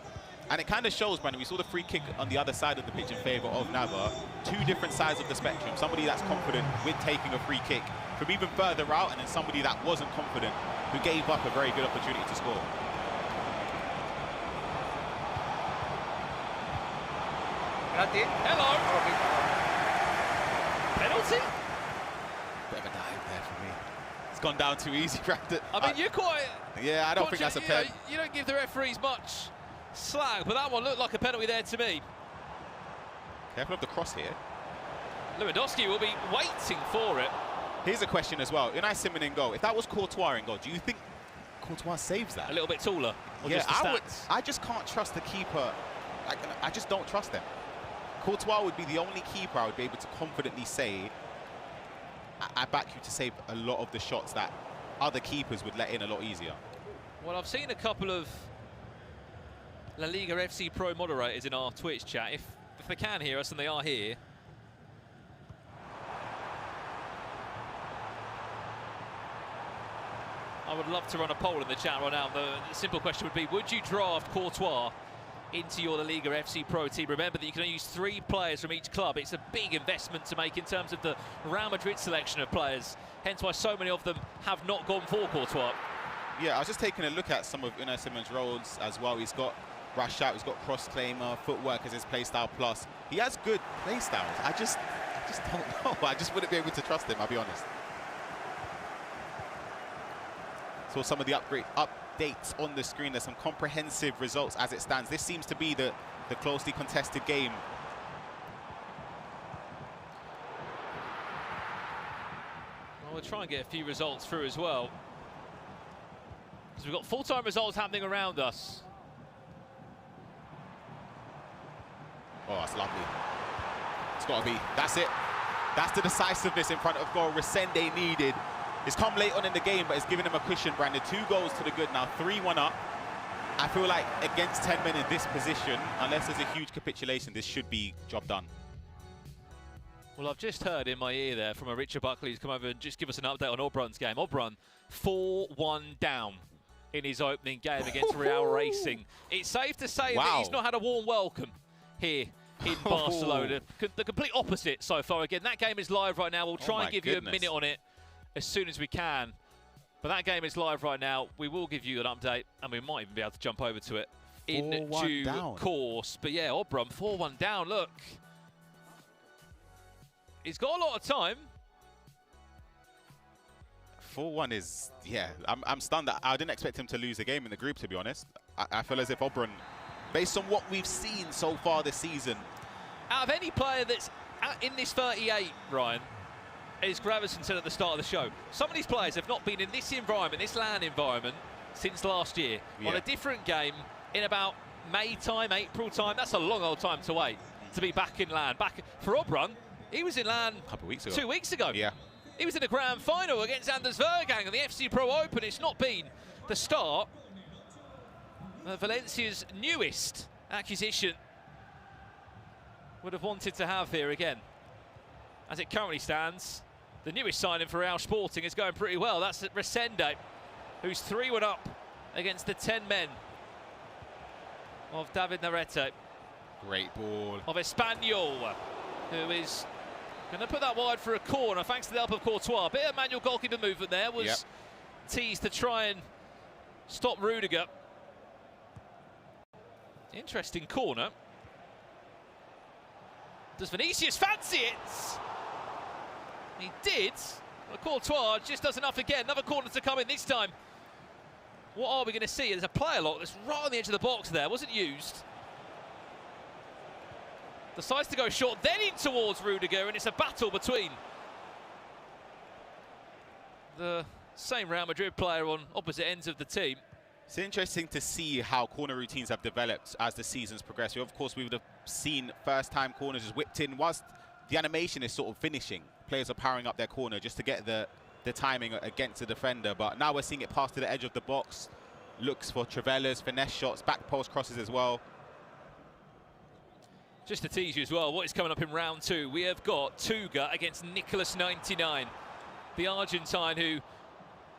And it kind of shows, Brandon, we saw the free kick on the other side of the pitch in favour of Nava. Two different sides of the spectrum. Somebody that's confident with taking a free kick from even further out, and then somebody that wasn't confident who gave up a very good opportunity to score. Hello. Penalty? Bit of a dive there for me. It's gone down too easy, Brandon. I mean, you're quite... Yeah, I don't think that's a pen. You don't give the referees much slack, but that one looked like a penalty there to me. Careful of the cross here. Lewandowski will be waiting for it. Here's a question as well. Unai Simon in goal. If that was Courtois in goal, do you think Courtois saves that? A little bit taller. Or Yeah, just the stats? I just can't trust the keeper. I just don't trust them. Courtois would be the only keeper I would be able to confidently say, I back you to save a lot of the shots that other keepers would let in a lot easier. Well, I've seen a couple of LALIGA FC Pro moderators in our Twitch chat. If they can hear us, and they are here, I would love to run a poll in the chat right now. The simple question would be, would you draft Courtois into your LALIGA FC Pro team? Remember that you can only use 3 players from each club. It's a big investment to make in terms of the Real Madrid selection of players, hence why so many of them have not gone for Courtois. Yeah, I was just taking a look at some of Unai Simon's roles as well. He's got rush out, he's got cross-claimer, footwork as his play style plus. He has good play styles. I just don't know. I just wouldn't be able to trust him, I'll be honest. So some of the updates on the screen. There's some comprehensive results as it stands. This seems to be the closely contested game. Well, we'll try and get a few results through as well, because we've got full-time results happening around us. Oh, that's lovely. It's got to be. That's it. That's the decisiveness in front of goal Resende needed. It's come late on in the game, but it's given him a cushion, Brandon. 2 goals to the good now, 3-1 up. I feel like against 10 men in this position, unless there's a huge capitulation, this should be job done. Well, I've just heard in my ear there from a Richard Buckley who's come over and just give us an update on Obrun's game. Obrun 4-1 down in his opening game against Real Racing. It's safe to say that he's not had a warm welcome here in Barcelona. The complete opposite so far. Again, that game is live right now. We'll try and give you a minute on it as soon as we can. But that game is live right now. We will give you an update, and we might even be able to jump over to it in due course. But yeah, Obrun 4-1 down. Look, he's got a lot of time. 4-1 is, yeah, I'm stunned. I didn't expect him to lose the game in the group, to be honest. I feel as if Obrun, based on what we've seen so far this season, out of any player that's in this 38, Ryan, as Gravison said at the start of the show, some of these players have not been in this environment, this LAN environment, since last year. On a different game in about May time, April time. That's a long old time to wait to be back in LAN. Back for Obrun, he was in LAN a couple of weeks ago. 2 weeks ago. Yeah. He was in the grand final against Anders Vergang in the FC Pro Open. It's not been the start of Valencia's newest acquisition would have wanted to have here again. As it currently stands, the newest signing for Real Sporting is going pretty well. That's Resende, who's 3-1 up against the 10 men of David Narete. Great ball. Of Espanol, who is going to put that wide for a corner, thanks to the help of Courtois. Bit of manual goalkeeper movement there, was teased to try and stop Rudiger. Interesting corner. Does Vinicius fancy it? He did. But Courtois just does enough again. Another corner to come in this time. What are we going to see? There's a player lock that's right on the edge of the box there. Wasn't used. Decides to go short, then in towards Rudiger, and it's a battle between the same Real Madrid player on opposite ends of the team. It's interesting to see how corner routines have developed as the seasons progress. Of course, we would have seen first-time corners just whipped in whilst the animation is sort of finishing. Players are powering up their corner just to get the timing against the defender. But now we're seeing it pass to the edge of the box. Looks for Travellas, finesse shots, back post crosses as well. Just to tease you as well, what is coming up in round 2? We have got Tuga against Nicholas 99, the Argentine who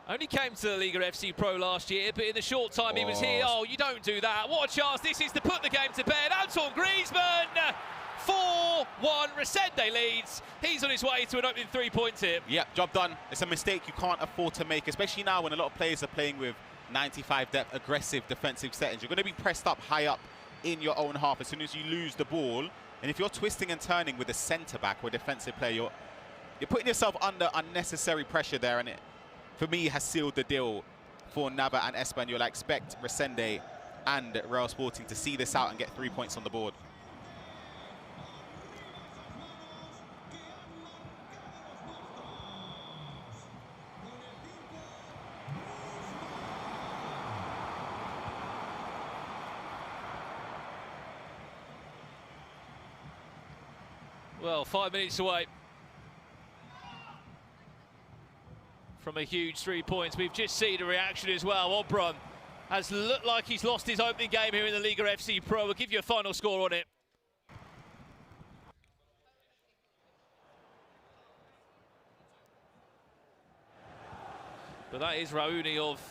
only came to the Liga FC Pro last year, but in the short time he was here, you don't do that. What a chance this is to put the game to bed. Antoine Griezmann, 4-1, Resende leads. He's on his way to an opening 3 points here. Yeah, job done. It's a mistake you can't afford to make, especially now when a lot of players are playing with 95 depth, aggressive defensive settings. You're going to be pressed up, high up in your own half as soon as you lose the ball. And if you're twisting and turning with a centre-back or a defensive player, you're putting yourself under unnecessary pressure there, and it, for me, has sealed the deal for Nava and Espanol. I expect Resende and Real Sporting to see this out and get 3 points on the board. Well, 5 minutes away from a huge 3 points. We've just seen a reaction as well. Obrun has looked like he's lost his opening game here in the Liga FC Pro. We'll give you a final score on it. But that is Raoni of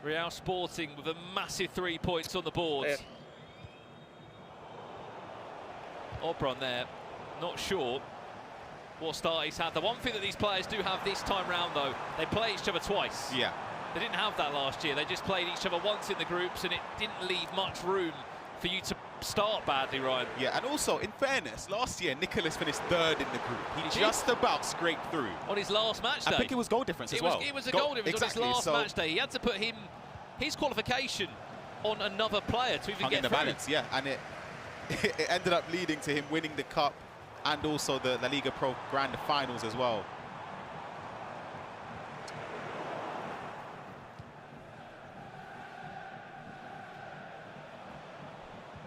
Real Sporting with a massive 3 points on the board. Obrun there. Not sure what start he's had. The one thing that these players do have this time round, though, they play each other twice. Yeah. They didn't have that last year. They just played each other once in the groups, and it didn't leave much room for you to start badly, Ryan. Yeah, and also, in fairness, last year, Nicholas finished 3rd in the group. He just about scraped through. On his last match day. I think it was goal difference as well. It was a goal difference exactly, on his last match day. He had to put his qualification on another player to even get the through. balance, yeah, and it ended up leading to him winning the cup and also the LALIGA Pro Grand Finals as well.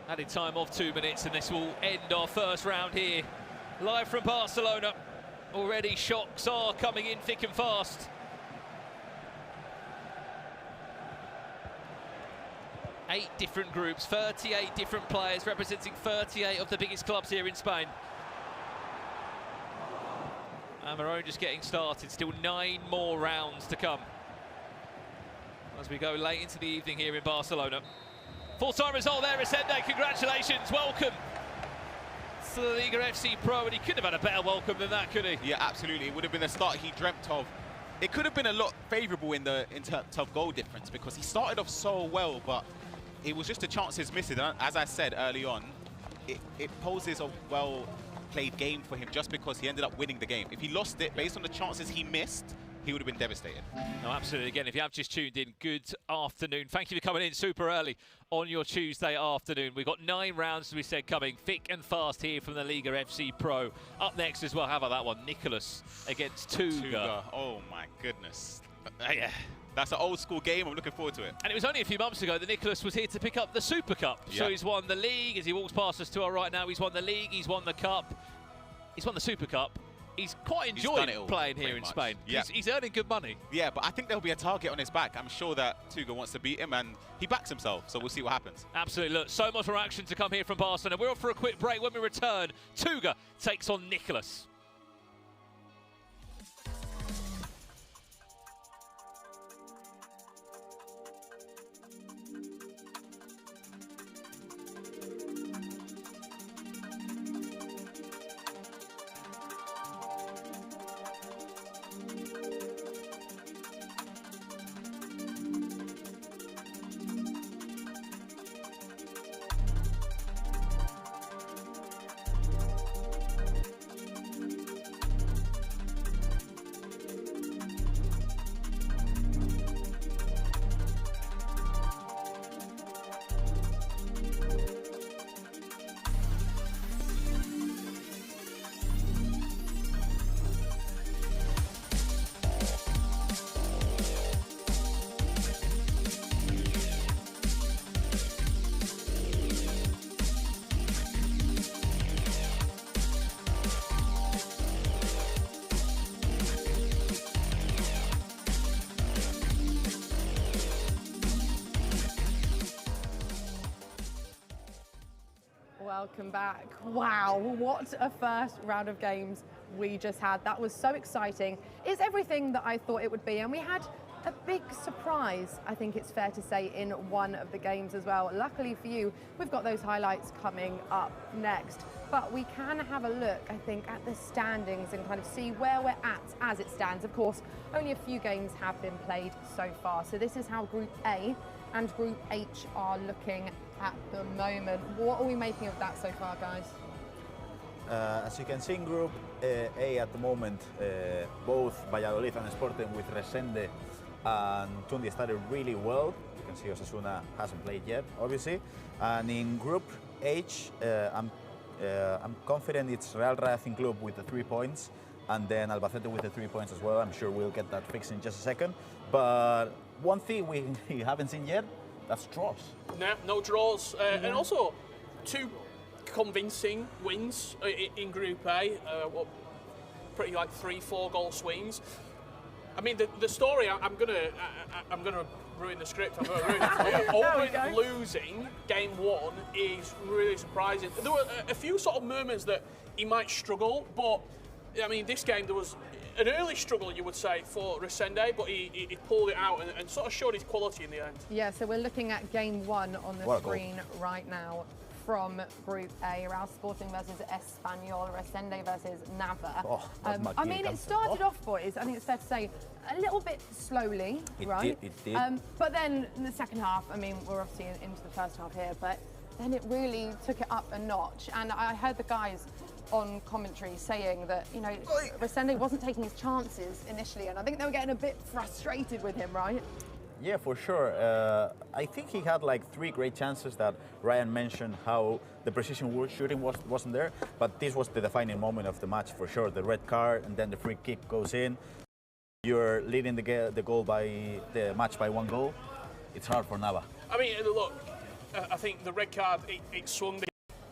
Added time of 2 minutes, and this will end our first round here. Live from Barcelona. Already shocks are coming in thick and fast. 8 different groups, 38 different players representing 38 of the biggest clubs here in Spain. And we're only just getting started, still 9 more rounds to come as we go late into the evening here in Barcelona. Full-time result there, Resende, congratulations, welcome to the Liga FC Pro, and he couldn't have had a better welcome than that, could he? Yeah, absolutely, it would have been a start he dreamt of. It could have been a lot favourable in terms of goal difference, because he started off so well, but it was just the chances missed. And as I said early on, it poses a well-played game for him just because he ended up winning the game. If he lost it based on the chances he missed, he would have been devastated. No, absolutely. Again, if you have just tuned in, good afternoon. Thank you for coming in super early on your Tuesday afternoon. We've got 9 rounds, as we said, coming thick and fast here from the LALIGA FC Pro. Up next as well, how about that one? Nicholas against Tuga. Oh my goodness. Yeah. That's an old school game. I'm looking forward to it. And it was only a few months ago that Nicholas was here to pick up the Super Cup. Yep. So he's won the league. As he walks past us to our right now, he's won the league, he's won the cup, he's won the Super Cup. He's quite enjoyed playing here in Spain. Yeah. He's earning good money. Yeah, but I think there'll be a target on his back. I'm sure that Tuga wants to beat him, and he backs himself, so we'll see what happens. Absolutely. Look, so much more action to come here from Barcelona. We're off for a quick break. When we return, Tuga takes on Nicholas. Welcome back. Wow, what a first round of games we just had. That was so exciting. It's everything that I thought it would be, and we had a big surprise, I think it's fair to say, in one of the games as well. Luckily for you, we've got those highlights coming up next. But we can have a look, I think, at the standings and kind of see where we're at as it stands. Of course, only a few games have been played so far. So this is how Group A and Group H are looking at the moment. What are we making of that so far, guys? As you can see in Group A at the moment, both Valladolid and Sporting with Resende and Tundi started really well. You can see Osasuna hasn't played yet, obviously. And in Group H, I'm confident it's Real Racing Club with the 3 points, and then Albacete with the 3 points as well. I'm sure we'll get that fixed in just a second. But one thing we haven't seen yet, that's draws. No draws. And also 2 convincing wins in Group A. Pretty like 3-4 goal swings. I mean, the story, I'm gonna ruin the script. I'm gonna ruin it. Owen losing game 1 is really surprising. There were a few sort of moments that he might struggle, but I mean, this game there was an early struggle, you would say, for Resende, but he pulled it out and sort of showed his quality in the end. Yeah, so we're looking at game 1 on the screen right now from Group A. Real Sporting versus Espanol, Resende versus Nava. Oh, I mean, it started off, boys, I think it's fair to say, a little bit slowly, right? It did. But then in the second half, I mean, we're obviously into the first half here, but then it really took it up a notch. And I heard the guys on commentary saying that, you know, Resende wasn't taking his chances initially, and I think they were getting a bit frustrated with him, right? Yeah, for sure. I think he had like 3 great chances that Ryan mentioned, how the precision shooting wasn't there, but this was the defining moment of the match for sure. The red card and then the free kick goes in. You're leading the goal by the match by 1 goal. It's hard for Nava. I mean, look, I think the red card, it swung.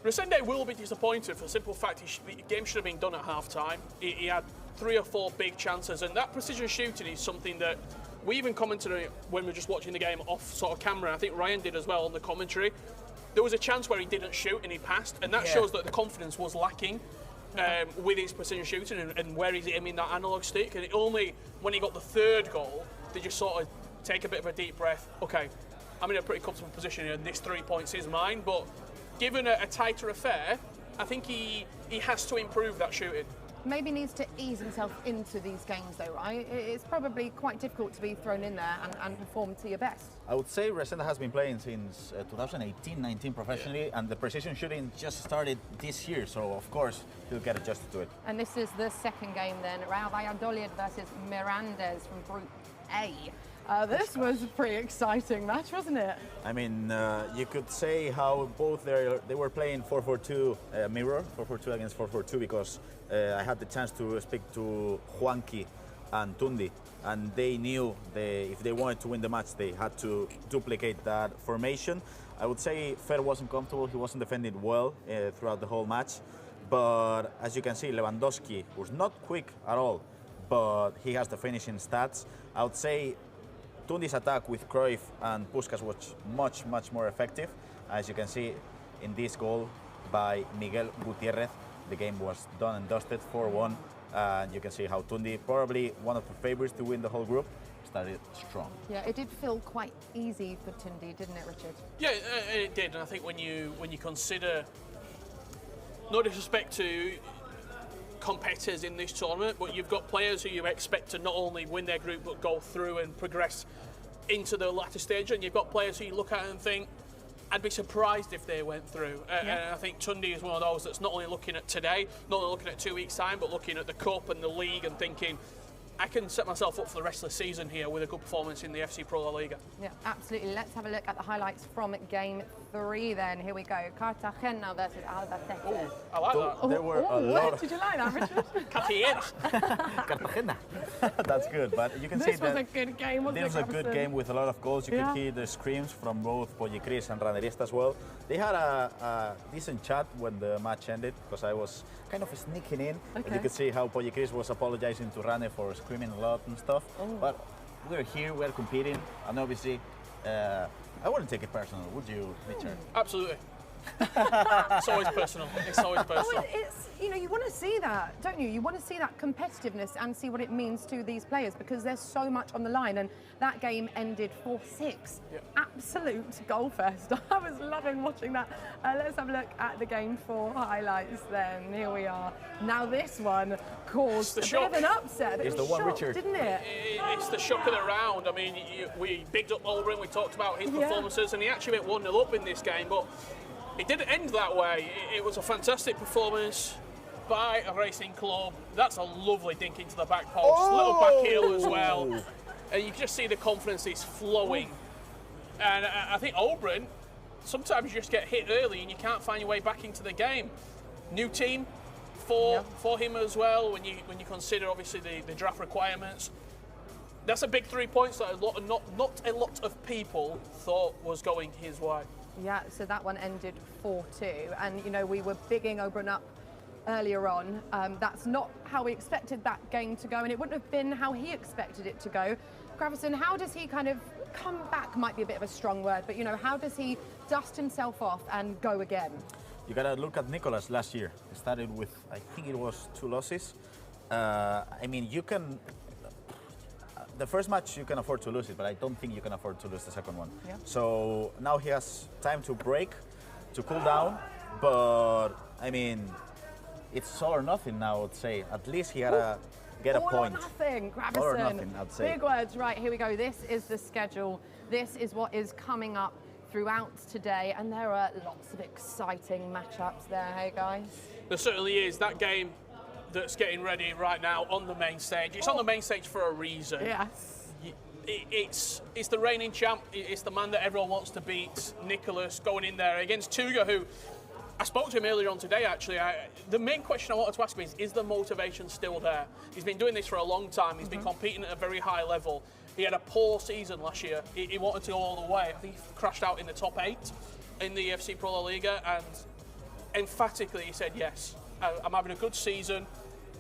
Resende will be disappointed for the simple fact the game should have been done at half-time. He had 3 or 4 big chances, and that precision shooting is something that we even commented on it when we were just watching the game off sort of camera. I think Ryan did as well on the commentary. There was a chance where he didn't shoot and he passed, and that shows that the confidence was lacking with his precision shooting and where he's aiming that analog stick. And it only when he got the 3rd goal did you sort of take a bit of a deep breath. Okay, I'm in a pretty comfortable position here, and this 3 points is mine. But given a tighter affair, I think he has to improve that shooting. maybe needs to ease himself into these games though, right? It's probably quite difficult to be thrown in there and perform to your best. I would say Resende has been playing since 2018-19 professionally, and the precision shooting just started this year, so of course he'll get adjusted to it. And this is the second game then, Real Valladolid versus Mirandes from Group A. This was a pretty exciting match, wasn't it? I mean, you could say how both they were playing 4-4-2 mirror, 4-4-2 against 4-4-2, because I had the chance to speak to Juanqui and Tundi, and they knew if they wanted to win the match, they had to duplicate that formation. I would say Fer wasn't comfortable, he wasn't defending well throughout the whole match, but as you can see, Lewandowski was not quick at all, but he has the finishing stats. I would say Tundi's attack with Cruyff and Puskás was much more effective. As you can see in this goal by Miguel Gutiérrez, the game was done and dusted, 4-1. And you can see how Tundi, probably one of the favorites to win the whole group, started strong. Yeah, it did feel quite easy for Tundi, didn't it, Richard? Yeah, it did. And I think when you consider, no disrespect to competitors in this tournament, but you've got players who you expect to not only win their group but go through and progress into the latter stage, and you've got players who you look at and think, I'd be surprised if they went through. And I think Tundi is one of those that's not only looking at today, not only looking at 2 weeks' time, but looking at the Cup and the League and thinking, I can set myself up for the rest of the season here with a good performance in the FC Pro LALIGA. Yeah, absolutely. Let's have a look at the highlights from Game 3 then. Here we go. Cartagena versus Albacete. Oh, I like that. There were a lot. Did you like that, Richard? Cartagena. That's good, but you can see This was a good game, wasn't it, This was a good game with a lot of goals. You could hear the screams from both Pollicris and Ranerista as well. They had a decent chat when the match ended, because I was kind of sneaking in. And you could see how Pollicris was apologizing to Rane for screaming a lot and stuff. But we're here, we're competing, and obviously, I wouldn't take it personal, would you, Richard? Absolutely. It's always personal. It's always personal. It's, you know, you want to see that, don't you? You want to see that competitiveness and see what it means to these players, because there's so much on the line, and that game ended 4-6. Absolute goal fest. I was loving watching that. Let's have a look at the Game 4 highlights then. Here we are. Now this one caused a bit of an upset. It's the one, Richard. Didn't it? It's the shock of the round. I mean, we bigged up Olbrin, we talked about his performances, and he actually went 1-0 up in this game, but it didn't end that way. It was a fantastic performance by a Racing Club. That's a lovely dink into the back post. Little back heel as well. And you can just see the confidence is flowing. And I think Olbrin, sometimes you just get hit early and you can't find your way back into the game. New team for him as well, when you consider obviously the draft requirements. That's a big 3 points that not a lot of people thought was going his way. Yeah, so that one ended 4-2, and you know, we were bigging Oberon up earlier on. That's not how we expected that game to go, and it wouldn't have been how he expected it to go. Gravison, how does he kind of come back? Might be a bit of a strong word, but you know, how does he dust himself off and go again? You gotta look at Nicolas last year. He started with, I think it was 2 losses. I mean, you can. The first match you can afford to lose it, but I don't think you can afford to lose the second one. So now he has time to break, to cool down, but I mean, it's all or nothing now, I would say. At least he gotta get a point. All or nothing, Gravison. All or nothing, I'd say. Big words, right, here we go. This is the schedule. This is what is coming up throughout today, and there are lots of exciting matchups there, hey guys? There certainly is. That game that's getting ready right now on the main stage. It's on the main stage for a reason. Yes. It's the reigning champ. It's the man that everyone wants to beat, Nicolas, going in there against Tuga, who I spoke to him earlier on today, actually. The main question I wanted to ask him is the motivation still there? He's been doing this for a long time. He's been competing at a very high level. He had a poor season last year. He wanted to go all the way. I think he crashed out in the top 8 in the FC Pro LALIGA, and emphatically he said, yes, I'm having a good season.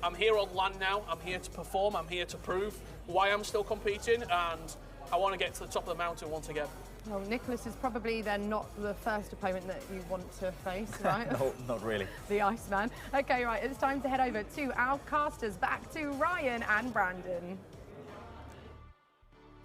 I'm here on land now. I'm here to perform. I'm here to prove why I'm still competing, and I want to get to the top of the mountain once again. Well, Nicolas is probably then not the first opponent that you want to face, right? No, not really. The Iceman. Okay, right, it's time to head over to our casters, back to Ryan and Brandon.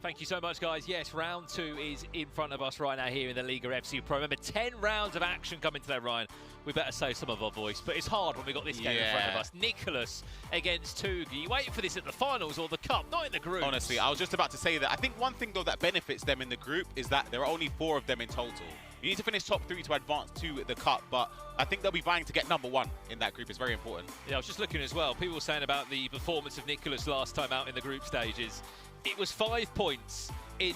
Thank you so much, guys. Yes, round 2 is in front of us right now here in the LALIGA FC Pro. Remember, 10 rounds of action coming today, Ryan. We better save some of our voice, but it's hard when we got this game in front of us. Nicholas against Tundi. You waiting for this at the finals or the cup, not in the group. Honestly, I was just about to say that. I think one thing, though, that benefits them in the group is that there are only 4 of them in total. You need to finish top 3 to advance to the cup, but I think they'll be vying to get #1 in that group. It's very important. Yeah, I was just looking as well. People were saying about the performance of Nicholas last time out in the group stages. It was 5 points in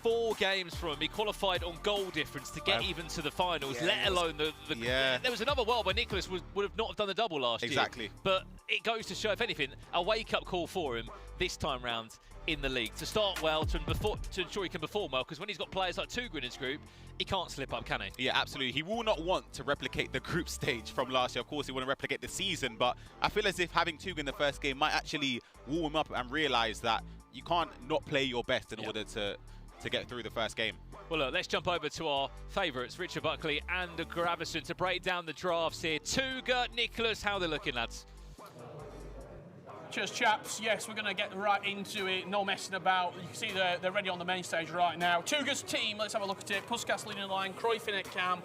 4 games from him. He qualified on goal difference to get even to the finals, let alone the There was another world where Nicholas would have not done the double last year. Exactly. But it goes to show, if anything, a wake-up call for him this time round in the league. To start well, to ensure he can perform well, because when he's got players like Tugu in his group, he can't slip up, can he? Yeah, absolutely. He will not want to replicate the group stage from last year. Of course, he want to replicate the season, but I feel as if having Tugu in the first game might actually warm him up and realise that you can't not play your best in order to get through the first game. Well, look, let's jump over to our favourites, Richard Buckley and Gravison, to break down the drafts here. Tuga, Nicholas, how they're looking, lads? Cheers, chaps. Yes, we're going to get right into it. No messing about. You can see they're ready on the main stage right now. Tuga's team, let's have a look at it. Puskas leading the line, Cruyff in at cam.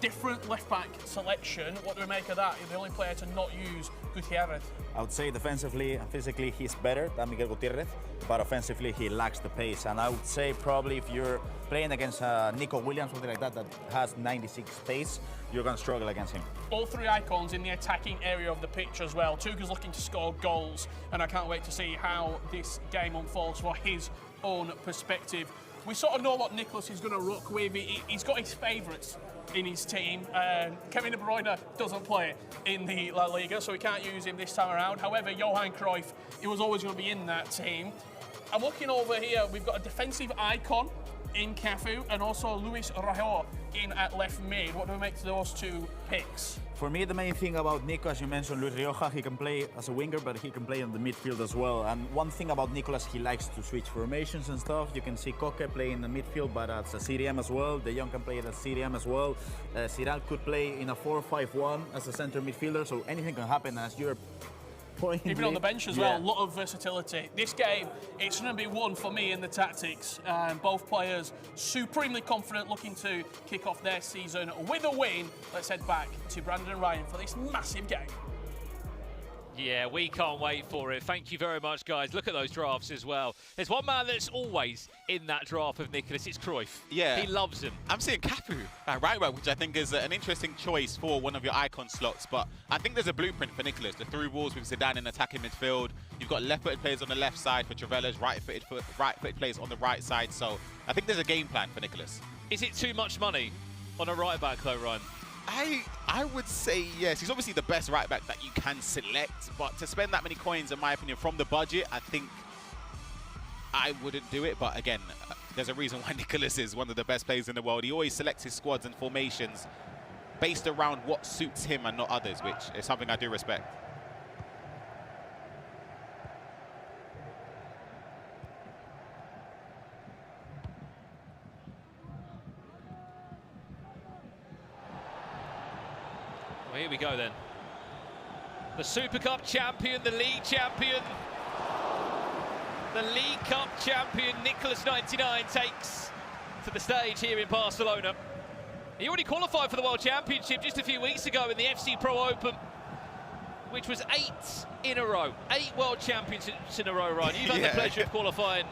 Different left-back selection. What do we make of that? You're the only player to not use Gutierrez. I would say defensively and physically he's better than Miguel Gutierrez, but offensively he lacks the pace. And I would say probably if you're playing against Nico Williams, something like that, that has 96 pace, you're going to struggle against him. All 3 icons in the attacking area of the pitch as well. Tuga's looking to score goals, and I can't wait to see how this game unfolds for his own perspective. We sort of know what Nicholas is going to rock with. He's got his favourites in his team. Kevin De Bruyne doesn't play in the La Liga, so we can't use him this time around. However, Johan Cruyff, he was always going to be in that team. I'm looking over here, we've got a defensive icon in Cafu and also Luis Rajo in at left mid. What do we make to those 2 picks? For me, the main thing about Nico, as you mentioned, Luis Rioja, he can play as a winger, but he can play on the midfield as well. And one thing about Nicolas, he likes to switch formations and stuff. You can see Koke play in the midfield, but as a CDM as well. De Jong can play as a CDM as well. Siral could play in a 4-5-1 as a center midfielder, so anything can happen as you're even on the bench as well, a lot of versatility. This game, it's going to be won for me in the tactics. Both players supremely confident, looking to kick off their season with a win. Let's head back to Brandon and Ryan for this massive game. Yeah, we can't wait for it. Thank you very much, guys. Look at those drafts as well. There's one man that's always in that draft of Nicholas. It's Cruyff. Yeah. He loves him. I'm seeing Cafu at right back, which I think is an interesting choice for one of your icon slots. But I think there's a blueprint for Nicholas. The through balls with Zidane in attacking midfield. You've got left-footed players on the left side for Travella's, right-footed players on the right side. So I think there's a game plan for Nicholas. Is it too much money on a right back, though, Ryan? I would say yes. He's obviously the best right back that you can select, but to spend that many coins, in my opinion, from the budget, I think I wouldn't do it. But again, there's a reason why Nicholas is one of the best players in the world. He always selects his squads and formations based around what suits him and not others, which is something I do respect. Well, here we go then. The Super Cup champion, the league champion, the League Cup champion, Nicholas 99 takes to the stage here in Barcelona. He already qualified for the World Championship just a few weeks ago in the FC Pro Open, which was 8 in a row. 8 World Championships in a row, Ryan. You've had the pleasure of qualifying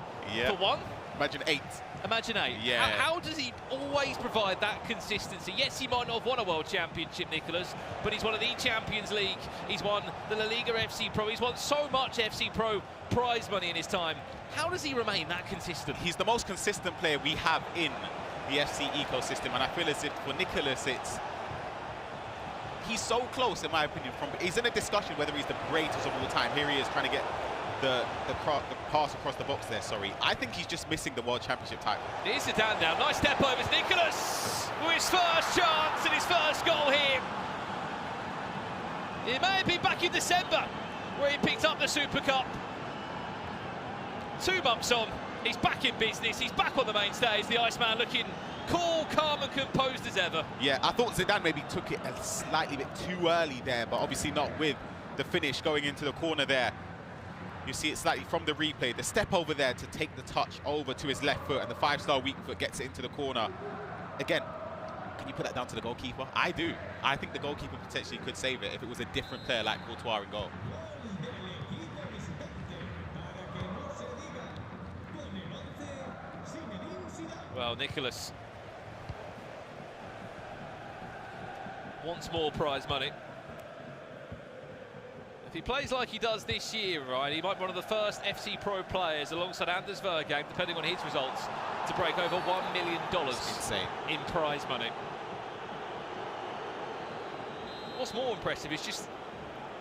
for 1. Imagine 8. Imagine 8. Yeah. How does he always provide that consistency? Yes, he might not have won a World Championship, Nicholas, but he's won the Champions League. He's won the LALIGA FC Pro. He's won so much FC Pro prize money in his time. How does he remain that consistent? He's the most consistent player we have in the FC ecosystem, and I feel as if for Nicholas, he's so close, in my opinion. He's in a discussion whether he's the greatest of all time. Here he is trying to get the pass across the box there, sorry. I think he's just missing the World Championship title. Here's Zidane now. Nice step over. It's Nicholas with his first chance and his first goal here. It may have been back in December where he picked up the Super Cup. 2 months on, he's back in business. He's back on the main stage. The Iceman looking cool, calm and composed as ever. Yeah, I thought Zidane maybe took it a slightly bit too early there, but obviously not with the finish going into the corner there. You see it slightly from the replay. The step over there to take the touch over to his left foot, and the 5-star weak foot gets it into the corner. Again, can you put that down to the goalkeeper? I do. I think the goalkeeper potentially could save it if it was a different player like Courtois in goal. Well, Nicholas wants more prize money. If he plays like he does this year, right, he might be one of the first FC Pro players alongside Anders Vergang, depending on his results, to break over $1 million in prize money. What's more impressive is just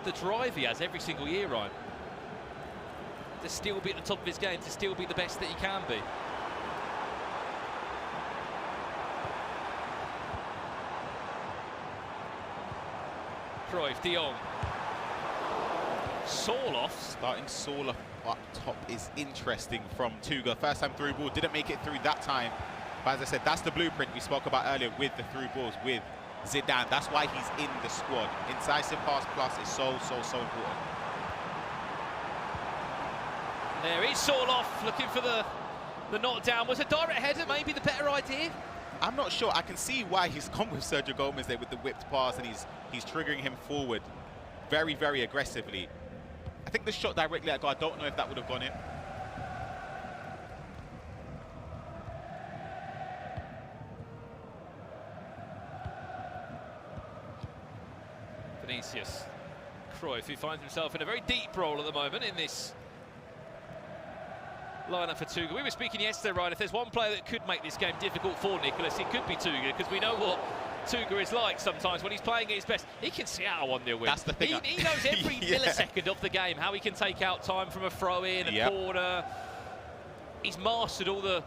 the drive he has every single year, Ryan. To still be at the top of his game, to still be the best that he can be. Cruyff, De Jong. Sorloth. Starting Sorloth up top is interesting from Tuga. First time through ball, didn't make it through that time. But as I said, that's the blueprint we spoke about earlier with the through balls with Zidane. That's why he's in the squad. Incisive pass plus is so important. There is Sorloth looking for the knockdown. Was a direct header maybe the better idea? I'm not sure. I can see why he's gone with Sergio Gomez there with the whipped pass, and he's triggering him forward very, very aggressively. I think the shot directly at goal, I don't know if that would have gone in. Vinicius. Cruyff, who finds himself in a very deep role at the moment in this lineup for Tuga. We were speaking yesterday, Ryan, if there's one player that could make this game difficult for Nicholas, it could be Tuga, because we know what Tuga is like sometimes when he's playing at his best. He can see out a 1-0 win. That's the thing. He knows every millisecond of the game, how he can take out time from a throw-in, a corner. He's mastered all the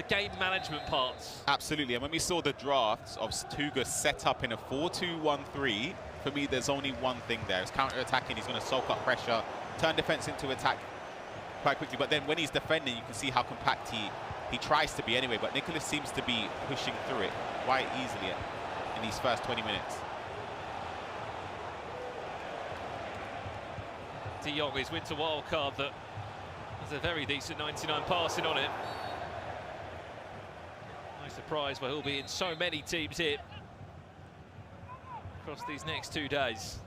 game management parts. Absolutely, and when we saw the drafts of Tuga set up in a 4-2-1-3, for me, there's only one thing there. It's counter-attacking. He's going to soak up pressure, turn defense into attack quite quickly. But then when he's defending, you can see how compact he tries to be anyway. But Nicholas seems to be pushing through it quite easily in these first 20 minutes. De Jong, his winter wild card, that has a very decent 99 passing on it. No surprise why he'll be in so many teams here across these next 2 days.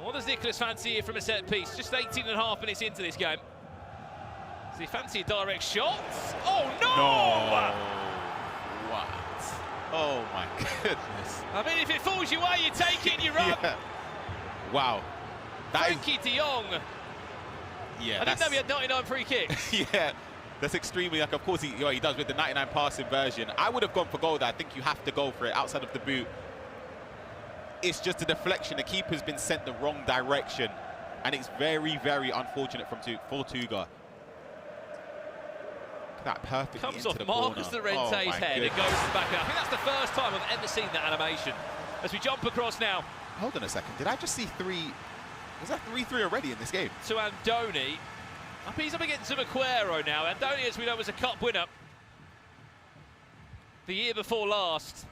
What does Nicholas fancy here from a set piece? Just 18.5 minutes into this game. Does he fancy a direct shot? Oh no! No! What? Oh my goodness. I mean, if it falls your way, you take it and you run. Wow. Frankie De Jong. Yeah, I didn't know he had 99 free kicks. Yeah, that's extremely, like, of course he does with the 99 passing version. I would have gone for goal there. I think you have to go for it outside of the boot. It's just a deflection. The keeper's been sent the wrong direction, and it's very, very unfortunate for Tuga. That perfectly comes into off the Marcus corner. Llorente's head. It goes back out. I think that's the first time I've ever seen that animation. As we jump across now. Hold on a second. Did I just see 3? Was that 3-3 already in this game? To Andoni. He's up against Zumaquero now. Andoni, as we know, was a cup winner the year before last.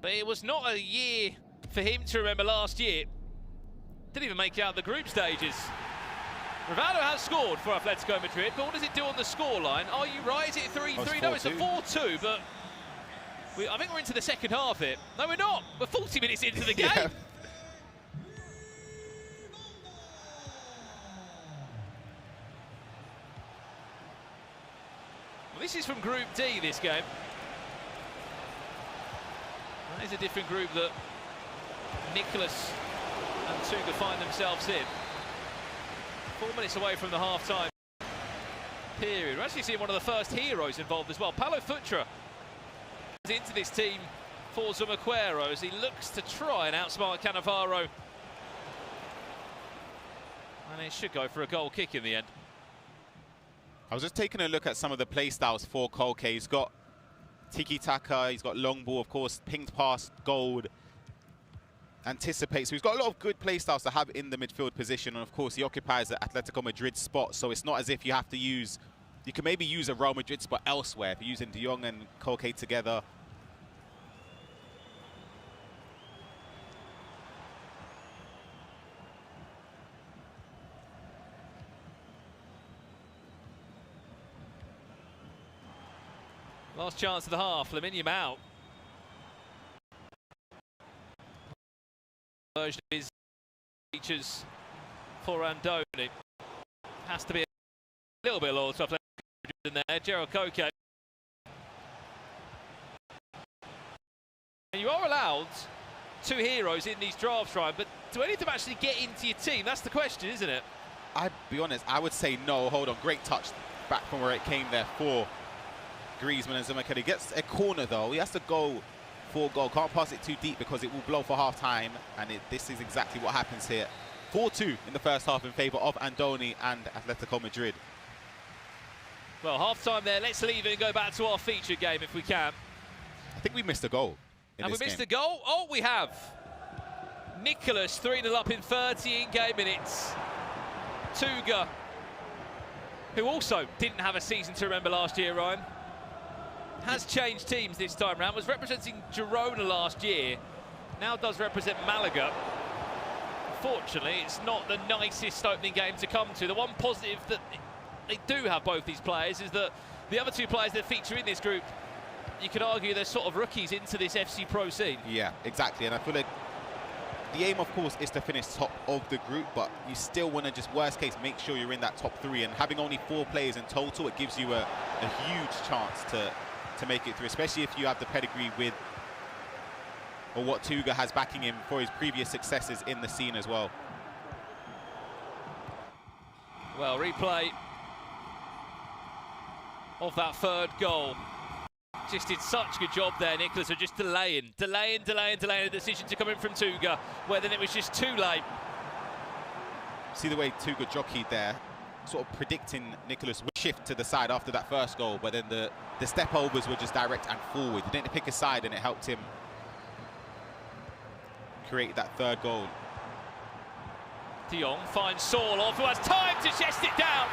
But it was not a year for him to remember last year. Didn't even make it out the group stages. Rivaldo has scored for Atletico Madrid, but what does it do on the scoreline? Are you right? Is it 3-3? No, it's a 4-2, but I think we're into the second half here. No, we're not. We're 40 minutes into the game. Yeah. Well, this is from Group D, this game. That is a different group that Nicholas and Tuga find themselves in. 4 minutes away from the half-time period. We're actually seeing one of the first heroes involved as well. Paulo Futre is into this team for Zumaquero as he looks to try and outsmart Cannavaro. And it should go for a goal kick in the end. I was just taking a look at some of the play styles for Koke. He's got tiki-taka, he's got long ball, of course, pinged pass, gold, anticipate. So he's got a lot of good play styles to have in the midfield position. And of course, he occupies the Atletico Madrid spot. So it's not as if you have to use, you can maybe use a Real Madrid spot elsewhere. If you're using De Jong and Koke together. Last chance of the half, Laminium out. Version of his features for Andoni. Has to be a little bit loyal stuff in there. Gerald Koke. And you are allowed 2 heroes in these drafts, Ryan, but do any of them actually get into your team? That's the question, isn't it? I'd be honest, I would say no. Hold on, great touch back from where it came there for Griezmann and Zamakeli. He gets a corner though. He has to go for a goal. Can't pass it too deep because it will blow for half time. And this is exactly what happens here. 4-2 in the first half in favour of Andoni and Atletico Madrid. Well, half time there. Let's leave it and go back to our feature game if we can. I think we missed a goal. And we missed a goal? Oh, we have. Nicholas 3-0 up in 30 in-game minutes. Tuga, who also didn't have a season to remember last year, Ryan, has changed teams this time round. Was representing Girona last year, now does represent Malaga. Unfortunately, it's not the nicest opening game to come to. The one positive that they do have, both these players, is that the other 2 players that feature in this group, you could argue they're sort of rookies into this FC Pro scene. Yeah, exactly. And I feel like the aim, of course, is to finish top of the group, but you still want to just, worst case, make sure you're in that top 3. And having only 4 players in total, it gives you a huge chance to make it through, especially if you have the pedigree with, or what Tuga has backing him for his previous successes in the scene as well. Well, replay of that 3rd goal. Just did such a good job there, Nicholas, of just delaying the decision to come in from Tuga, where then it was just too late. See the way Tuga jockeyed there, sort of predicting Nicholas would shift to the side after that first goal, but then the step overs were just direct and forward. He didn't pick a side, and it helped him create that 3rd goal. De Jong finds Sorloth, who has time to chest it down.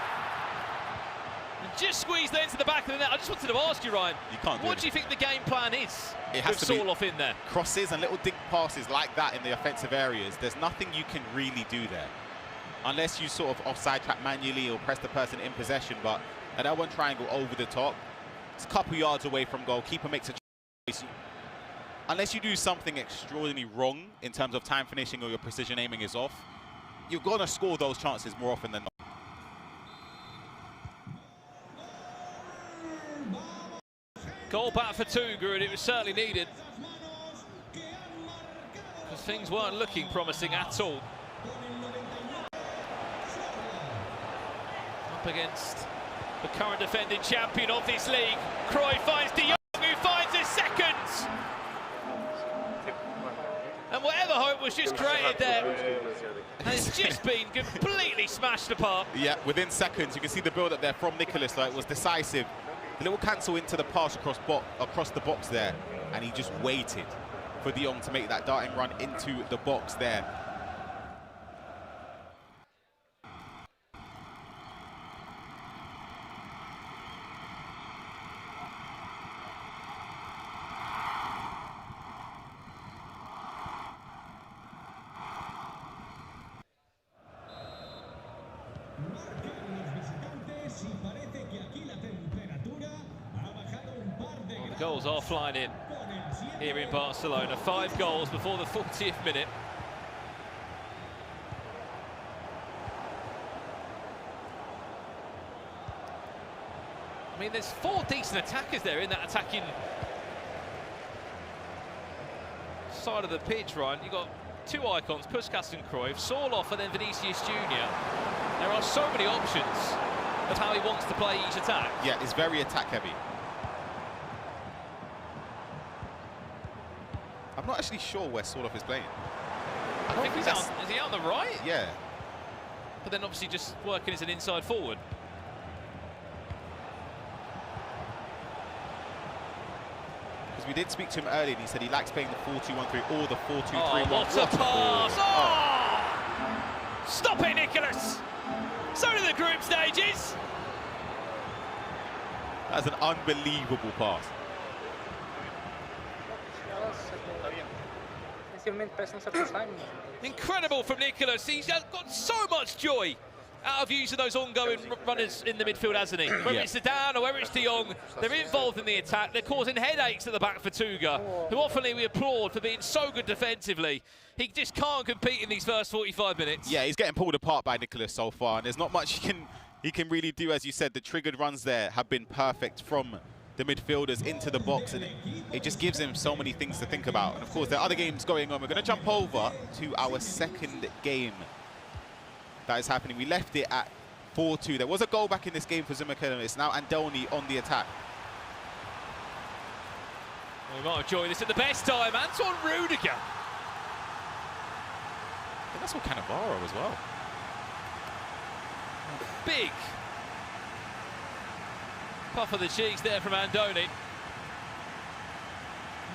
And just squeeze that into the back of the net. I just wanted to ask you, Ryan, what do you think the game plan is with Sorloth in there? Crosses and little dink passes like that in the offensive areas. There's nothing you can really do there, unless you sort of offside trap manually or press the person in possession. But at that one triangle over the top, it's a couple yards away from goal. Keeper makes a choice. Unless you do something extraordinarily wrong in terms of time finishing or your precision aiming is off, you're going to score those chances more often than not. Goal back for Tuga, and it was certainly needed, because things weren't looking promising at all. Up against the current defending champion of this league. Cruyff finds De Jong, who finds his 2nd. And whatever hope was just created there has just been completely smashed apart. Yeah, within seconds, you can see the build-up there from Nicholas, so it was decisive. A little cancel into the pass across the box there, and he just waited for De Jong to make that darting run into the box there. Goals are flying in here in Barcelona. 5 goals before the 40th minute. I mean, there's 4 decent attackers there in that attacking side of the pitch, Ryan. You've got 2 icons, Puskas and Cruyff, Sorloth and then Vinicius Jr. There are so many options of how he wants to play each attack. Yeah, it's very attack heavy. I'm not actually sure where Sorloth is playing. I think he's out. Is he out on the right? Yeah. But then obviously just working as an inside forward. Because we did speak to him earlier, and he said he likes playing the 4-2-1-3 or the 4-2-3-1. Oh, what a pass! Oh! Stop it, Nicholas! So do the group stages. That's an unbelievable pass. Incredible from Nicholas. He's got so much joy out of use of those ongoing runners in the midfield, hasn't he? Whether it's Zidane or whether it's De Jong, they're involved in the attack. They're causing headaches at the back for Tuga, who often we applaud for being so good defensively. He just can't compete in these first 45 minutes. Yeah, he's getting pulled apart by Nicholas so far, and there's not much he can really do. As you said, the triggered runs there have been perfect from the midfielders into the box, and it just gives him so many things to think about. And of course, there are other games going on. We're going to jump over to our second game that is happening. We left it at 4-2. There was a goal back in this game for Zimmerkelm. It's now Andoni on the attack. We might have joined this at the best time. Anton Rudiger. I think that's all Cannavaro as well. Big puff of the cheeks there from Andoni.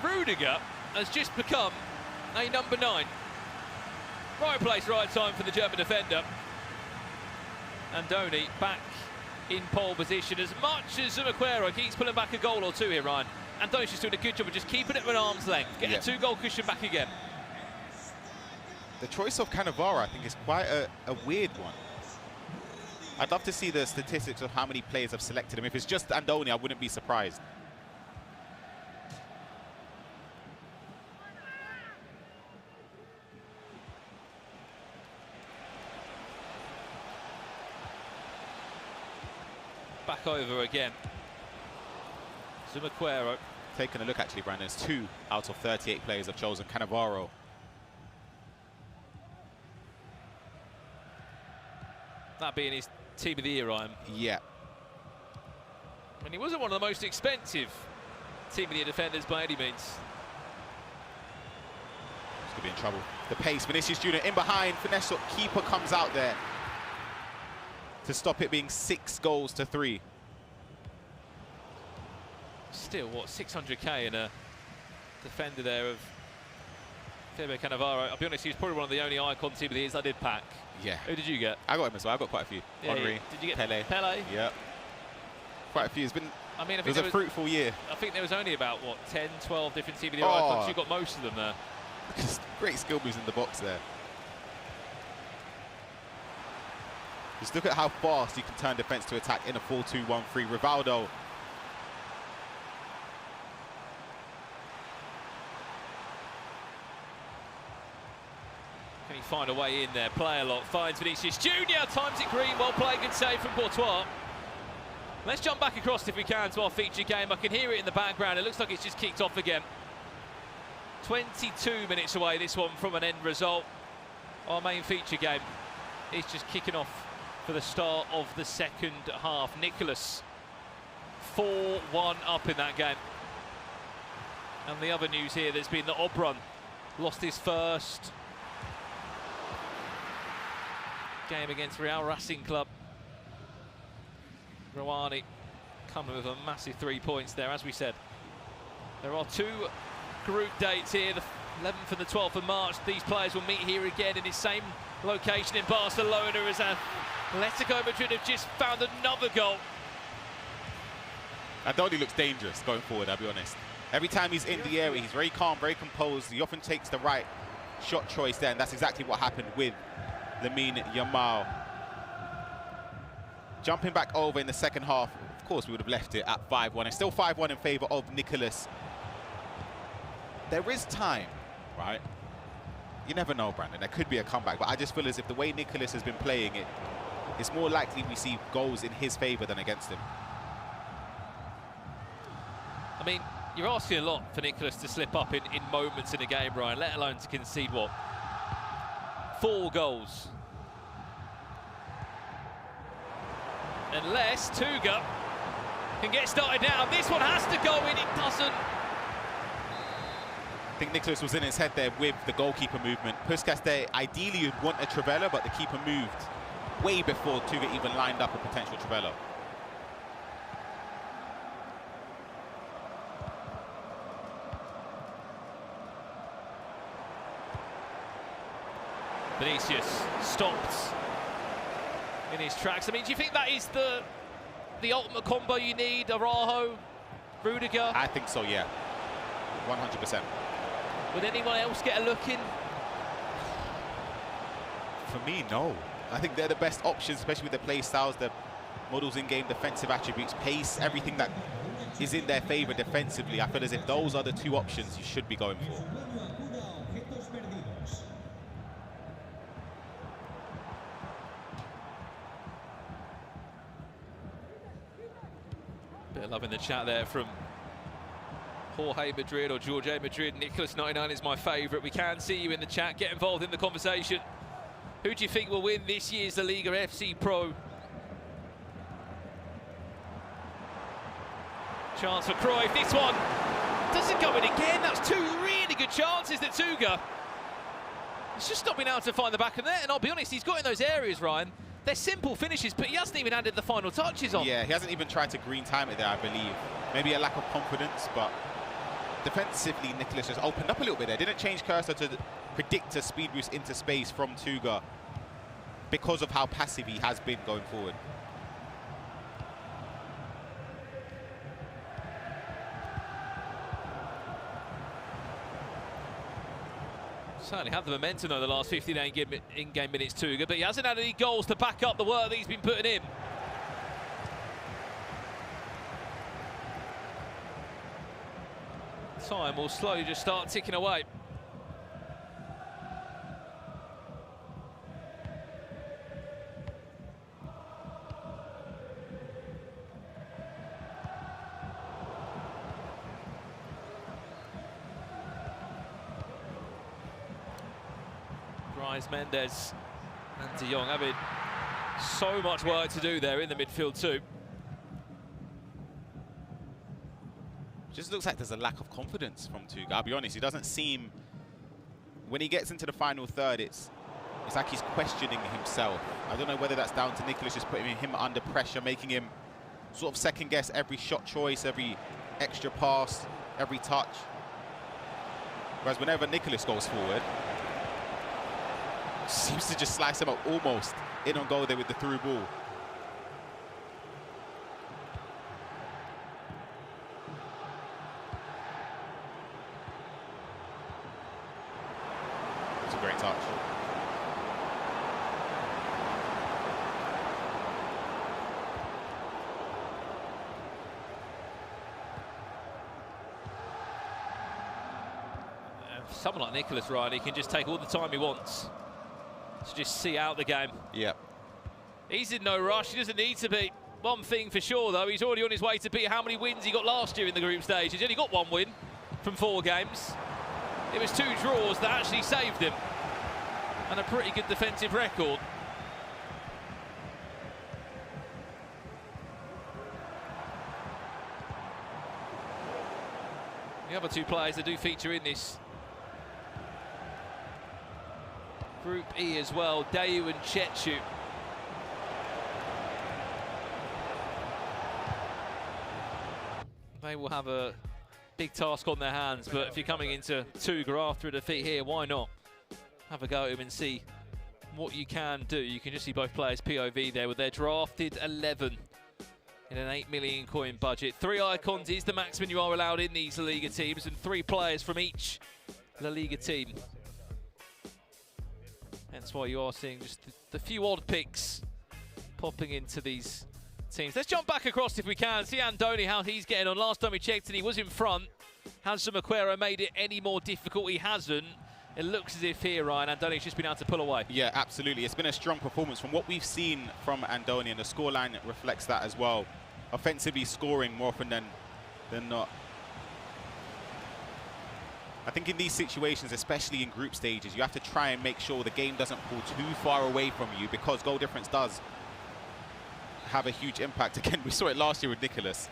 Rudiger has just become a number 9. Right place, right time for the German defender. Andoni back in pole position. As much as Zumaquero keeps pulling back a goal or two here, Ryan, Andoni's just doing a good job of just keeping it at an arm's length, getting a 2-goal cushion back again. The choice of Cannavaro, I think, is quite a weird one. I'd love to see the statistics of how many players have selected him. If it's just Andoni, I wouldn't be surprised. Back over again. Zumaquero. Taking a look, actually, Brandon, it's 2 out of 38 players have chosen Cannavaro. That being his team of the year, Ryan. Yeah. I mean, he wasn't one of the most expensive team of the year defenders by any means. He's going to be in trouble. The pace, Vinicius Jr. in behind, finesse up, keeper comes out there to stop it being 6-3. Still, what, 600k in a defender there of Fabio Cannavaro. I'll be honest, he was probably one of the only icon team of the years I did pack. Yeah. Who did you get? I got him as well. I got quite a few. Yeah, Henry, did you get Pele? Pele? Yep. Quite a few. It's been. I mean, it was a fruitful year. I think there was only about, what, 10, 12 different team of the year Oh. icons. You got most of them there. Great skill moves in the box there. Just look at how fast you can turn defense to attack in a 4-2-1-3. Rivaldo. Can he find a way in there? Play a lot. Finds Vinicius Jr. Times it green. Well played. Good save from Courtois. Let's jump back across if we can to our feature game. I can hear it in the background. It looks like it's just kicked off again. 22 minutes away, this one, from an end result. Our main feature game is just kicking off for the start of the second half. Nicholas 4-1 up in that game. And the other news here, there's been that Obron lost his first game against Real Racing Club. Rouhani coming with a massive 3 points there. As we said, there are 2 group dates here, the 11th and the 12th of March. These players will meet here again in the same location in Barcelona, as Atletico Madrid have just found another goal. Andoni looks dangerous going forward, I'll be honest. Every time he's in the area, he's very calm, very composed. He often takes the right shot choice there, and that's exactly what happened with Lamine Yamal. Jumping back over in the second half, of course we would have left it at 5-1. It's still 5-1 in favour of Nicholas. There is time, right? You never know, Brandon. There could be a comeback, but I just feel as if the way Nicholas has been playing it, it's more likely we see goals in his favour than against him. I mean, you're asking a lot for Nicholas to slip up in moments in a game, Ryan, let alone to concede, what, 4 goals. Unless Tuga can get started now. This one has to go in, it doesn't. I think Nicholas was in his head there with the goalkeeper movement. Puskas there, ideally you'd want a Trivela, but the keeper moved way before Tuga even lined up a potential Trivela. Vinicius stopped in his tracks. I mean, do you think that is the ultimate combo you need? Araujo, Rudiger? I think so, yeah. 100%. Would anyone else get a look in? For me, no. I think they're the best options, especially with the play styles, the models in-game, defensive attributes, pace, everything that is in their favour defensively. I feel as if those are the two options you should be going for. Bit of love in the chat there from Jorge Madrid or George Madrid. Nicholas99 is my favourite. We can see you in the chat. Get involved in the conversation. Who do you think will win this year's LALIGA FC Pro? Chance for Cruyff. This one doesn't go in again. That's two really good chances that Tuga. He's just not been able to find the back of the net. And I'll be honest, he's got in those areas, Ryan. They're simple finishes, but he hasn't even added the final touches on. Yeah, he hasn't even tried to green time it there, I believe. Maybe a lack of confidence, but defensively, Nicholas just opened up a little bit there. Didn't change cursor to predict a speed boost into space from Tuga because of how passive he has been going forward. Certainly had the momentum though the last 15 in-game minutes, Tuga, but he hasn't had any goals to back up the work that he's been putting in. Time will slowly just start ticking away. Mendes and De Jong having so much work to do there in the midfield too. Just looks like there's a lack of confidence from Tuga. I'll be honest, he doesn't seem, when he gets into the final third, it's like he's questioning himself. I don't know whether that's down to Nicholas just putting him under pressure, making him sort of second guess every shot choice, every extra pass, every touch. Whereas whenever Nicholas goes forward, seems to just slice him up almost in on goal there with the through ball. It's a great touch. Someone like Nicholas, Ryan, he can just take all the time he wants to just see out the game. Yeah. He's in no rush. He doesn't need to be. One thing for sure, though, he's already on his way to beat how many wins he got last year in the group stage. He's only got one win from 4 games. It was 2 draws that actually saved him. And a pretty good defensive record. The other 2 players that do feature in this Group E as well, Dayu and Chechu. They will have a big task on their hands, but if you're coming into Tuga after a defeat here, why not have a go at him and see what you can do? You can just see both players POV there with their drafted 11 in an 8 million coin budget. 3 icons is the maximum you are allowed in these LALIGA teams, and 3 players from each LALIGA team. That's why you are seeing just the few odd picks popping into these teams. Let's jump back across if we can. See Andoni, how he's getting on. Last time we checked and he was in front. Has Maquero made it any more difficult? He hasn't. It looks as if here, Ryan, Andoni's just been able to pull away. Yeah, absolutely. It's been a strong performance from what we've seen from Andoni, and the scoreline reflects that as well. Offensively scoring more often than not. I think in these situations, especially in group stages, you have to try and make sure the game doesn't pull too far away from you, because goal difference does have a huge impact. Again, we saw it last year with Nicholas.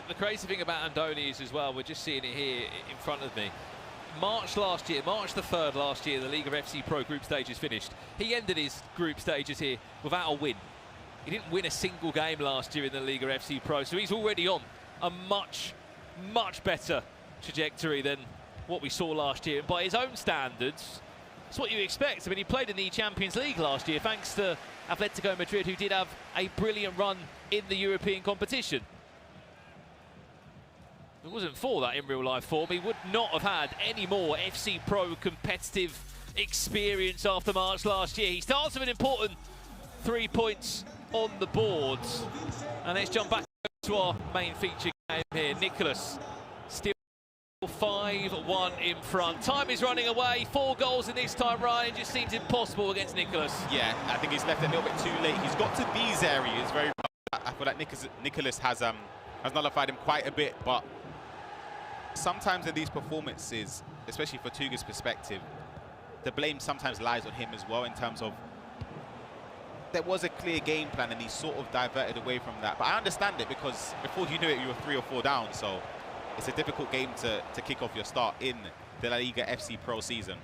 The crazy thing about Andoni is as well, we're just seeing it here in front of me. March last year, March the 3rd last year, the LALIGA FC Pro group stages finished. He ended his group stages here without a win. He didn't win a single game last year in the LALIGA FC Pro, so he's already on a much, much better trajectory than what we saw last year. And by his own standards, it's what you expect. I mean, he played in the Champions League last year, thanks to Atletico Madrid, who did have a brilliant run in the European competition. If it wasn't for that in real life form, he would not have had any more FC Pro competitive experience after March last year. He starts with an important 3 points on the boards. And let's jump back to our main feature game here. Nicholas still 5-1 in front. Time is running away. 4 goals in this time, Ryan. It just seems impossible against Nicholas. Yeah, I think he's left it a little bit too late. He's got to these areas very much. I feel like Nicholas has nullified him quite a bit, but sometimes in these performances, especially for Tuga's perspective, the blame sometimes lies on him as well, in terms of there was a clear game plan and he sort of diverted away from that. But I understand it, because before you knew it, you were 3 or 4 down, so it's a difficult game to kick off your start in the La Liga FC Pro season.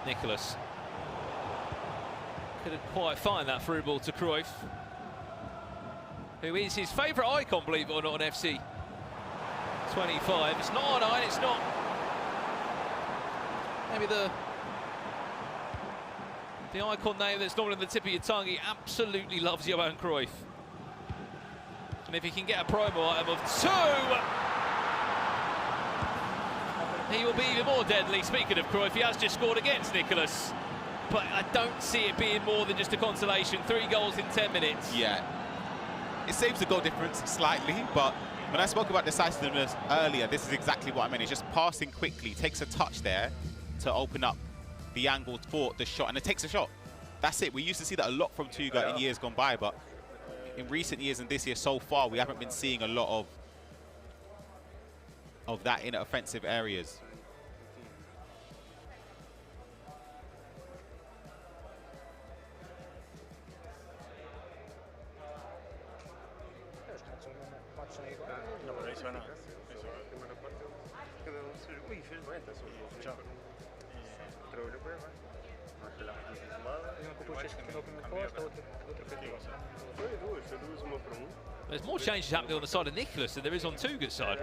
Nicholas couldn't quite find that through ball to Cruyff, who is his favourite icon, believe it or not, on FC 25. It's not on 9, it's not maybe the icon name that's normally on the tip of your tongue. He absolutely loves Johan Cruyff. And if he can get a promo item of 2, he will be even more deadly. Speaking of Cruyff, he has just scored against Nicholas, but I don't see it being more than just a consolation. 3 goals in 10 minutes. Yeah, it saves the goal difference slightly, but when I spoke about decisiveness earlier, this is exactly what I meant. It's just passing quickly, takes a touch there to open up the angle for the shot, and it takes a shot. That's it. We used to see that a lot from Tuga in years gone by, but in recent years and this year so far, we haven't been seeing a lot of that in offensive areas. There's more changes happening on the side of Nicholas than there is on Tuga's side.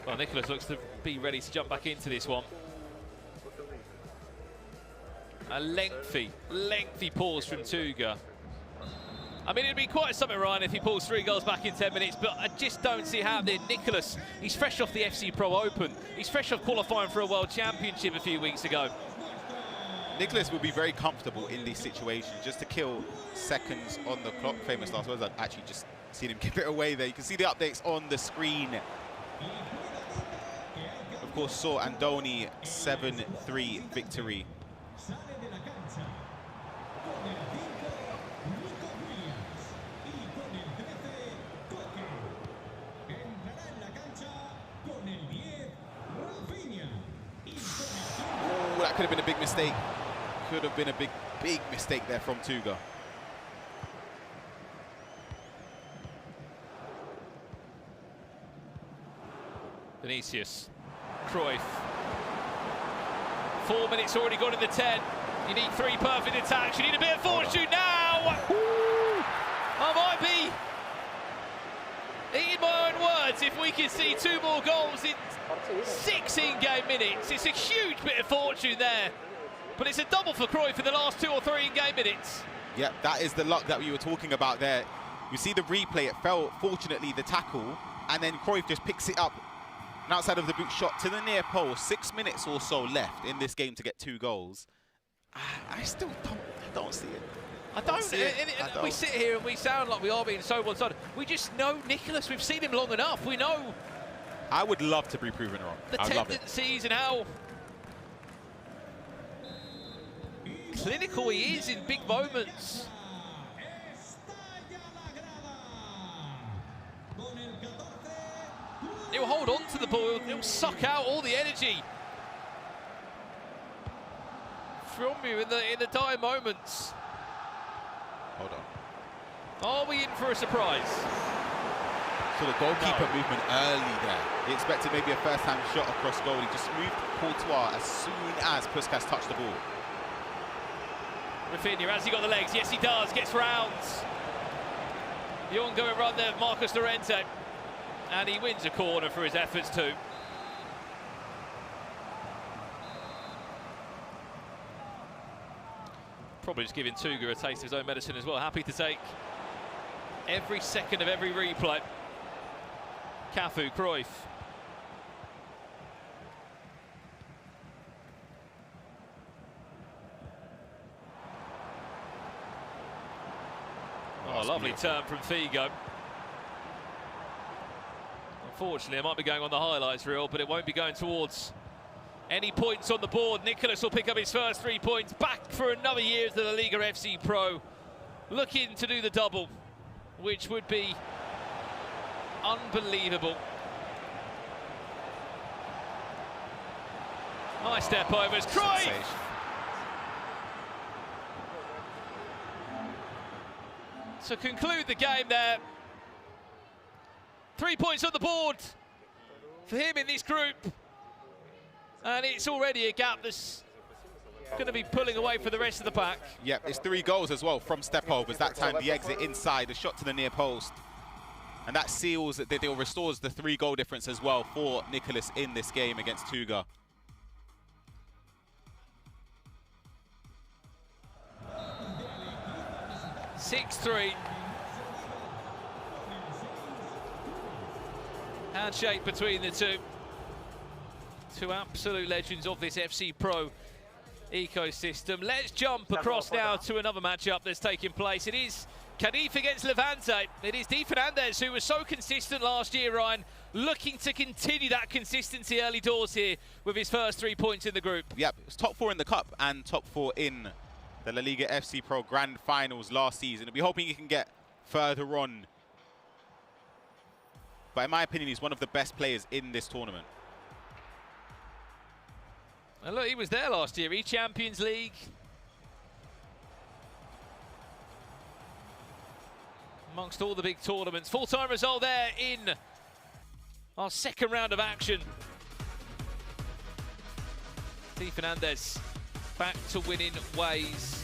Well, Nicholas looks to be ready to jump back into this one. A lengthy pause from Tuga. I mean, it'd be quite something, Ryan, if he pulls 3 goals back in 10 minutes, but I just don't see how there. Nicholas, he's fresh off the FC Pro Open. He's fresh off qualifying for a World Championship a few weeks ago. Nicholas will be very comfortable in these situations, just to kill seconds on the clock. Famous last words. I've actually just seen him give it away there. You can see the updates on the screen. Of course, saw Andoni 7-3 victory. Ooh, that could have been a big mistake. Could have been a big mistake there from Tuga. Vinicius, Cruyff. 4 minutes already gone in the 10. You need 3 perfect attacks. You need a bit of fortune now. I might be eating my own words if we can see 2 more goals in 6 in-game minutes. It's a huge bit of fortune there. But it's a double for Cruyff in the last 2 or 3 in-game minutes. Yeah, that is the luck that we were talking about there. You see the replay, it fell, fortunately, the tackle, and then Cruyff just picks it up. And outside of the boot shot to the near post. 6 minutes or so left in this game to get 2 goals. I still don't see it. I don't see it. We sit here and we sound like we are being so one-sided. We just know Nicholas. We've seen him long enough. We know. I would love to be proven wrong. The tendencies and how clinical he is in big moments. He'll hold on to the ball, he'll suck out all the energy from you in the dying moments. Hold on. Are we in for a surprise? So the goalkeeper movement early there. He expected maybe a first-time shot across goal. He just moved Courtois as soon as Puskas touched the ball. Rafinha, has he got the legs? Yes, he does. Gets round. The ongoing run there of Marcos Llorente. And he wins a corner for his efforts too. Probably just giving Tuga a taste of his own medicine as well. Happy to take every second of every replay. Cafu, Cruyff. Oh, lovely turn from Figo. Unfortunately, it might be going on the highlights reel, but it won't be going towards any points on the board. Nicholas will pick up his first 3 points, back for another year as the LALIGA FC Pro, looking to do the double, which would be unbelievable. Nice step overs, Cruyff! To conclude the game there, 3 points on the board for him in this group. And it's already a gap that's going to be pulling away for the rest of the pack. Yep, it's 3 goals as well from step overs. That time the exit inside, the shot to the near post. And that seals, that deal restores the 3-goal difference as well for Nicholas in this game against Tuga. (6-3). Handshake between the two. Two absolute legends of this FC Pro ecosystem. Let's jump across now to another matchup that's taking place. It is Cadiz against Levante. It is Di Fernandez, who was so consistent last year, Ryan, looking to continue that consistency early doors here with his first 3 points in the group. Yep, it's top 4 in the Cup and top 4 in the LALIGA FC Pro Grand Finals last season. We're hoping he can get further on. But in my opinion, he's one of the best players in this tournament. And look, he was there last year, Champions League. Amongst all the big tournaments. Full-time result there in our second round of action. Di Fernandez back to winning ways.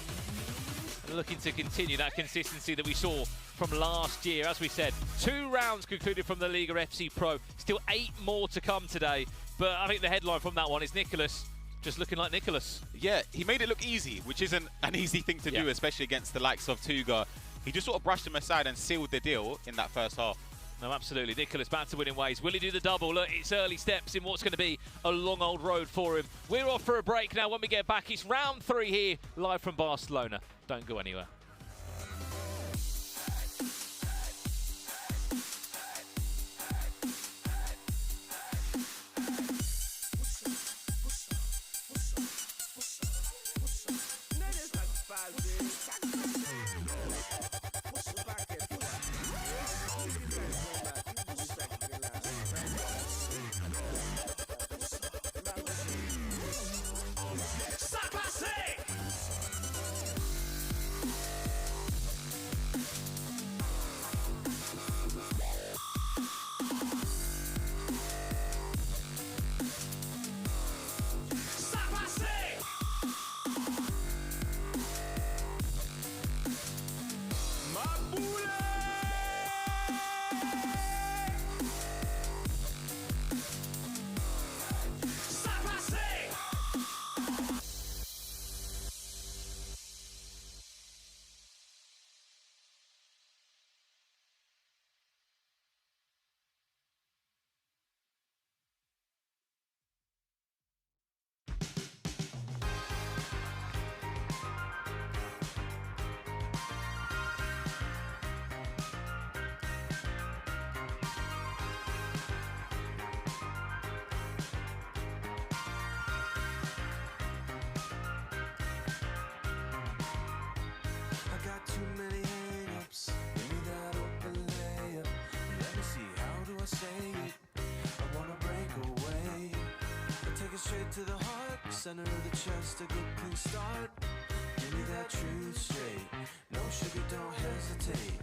And looking to continue that consistency that we saw from last year. As we said, 2 rounds concluded from the LALIGA FC Pro. Still 8 more to come today. But I think the headline from that one is Nicholas just looking like Nicholas. Yeah, he made it look easy, which isn't an easy thing to do, especially against the likes of Tuga. He just sort of brushed him aside and sealed the deal in that first half. No, absolutely. Nicholas back to winning ways. Will he do the double? Look, it's early steps in what's going to be a long old road for him. We're off for a break now. When we get back, it's round 3 here, live from Barcelona. Don't go anywhere. Straight to the heart, center of the chest, a good clean start. Give me that truth straight, no sugar, don't hesitate.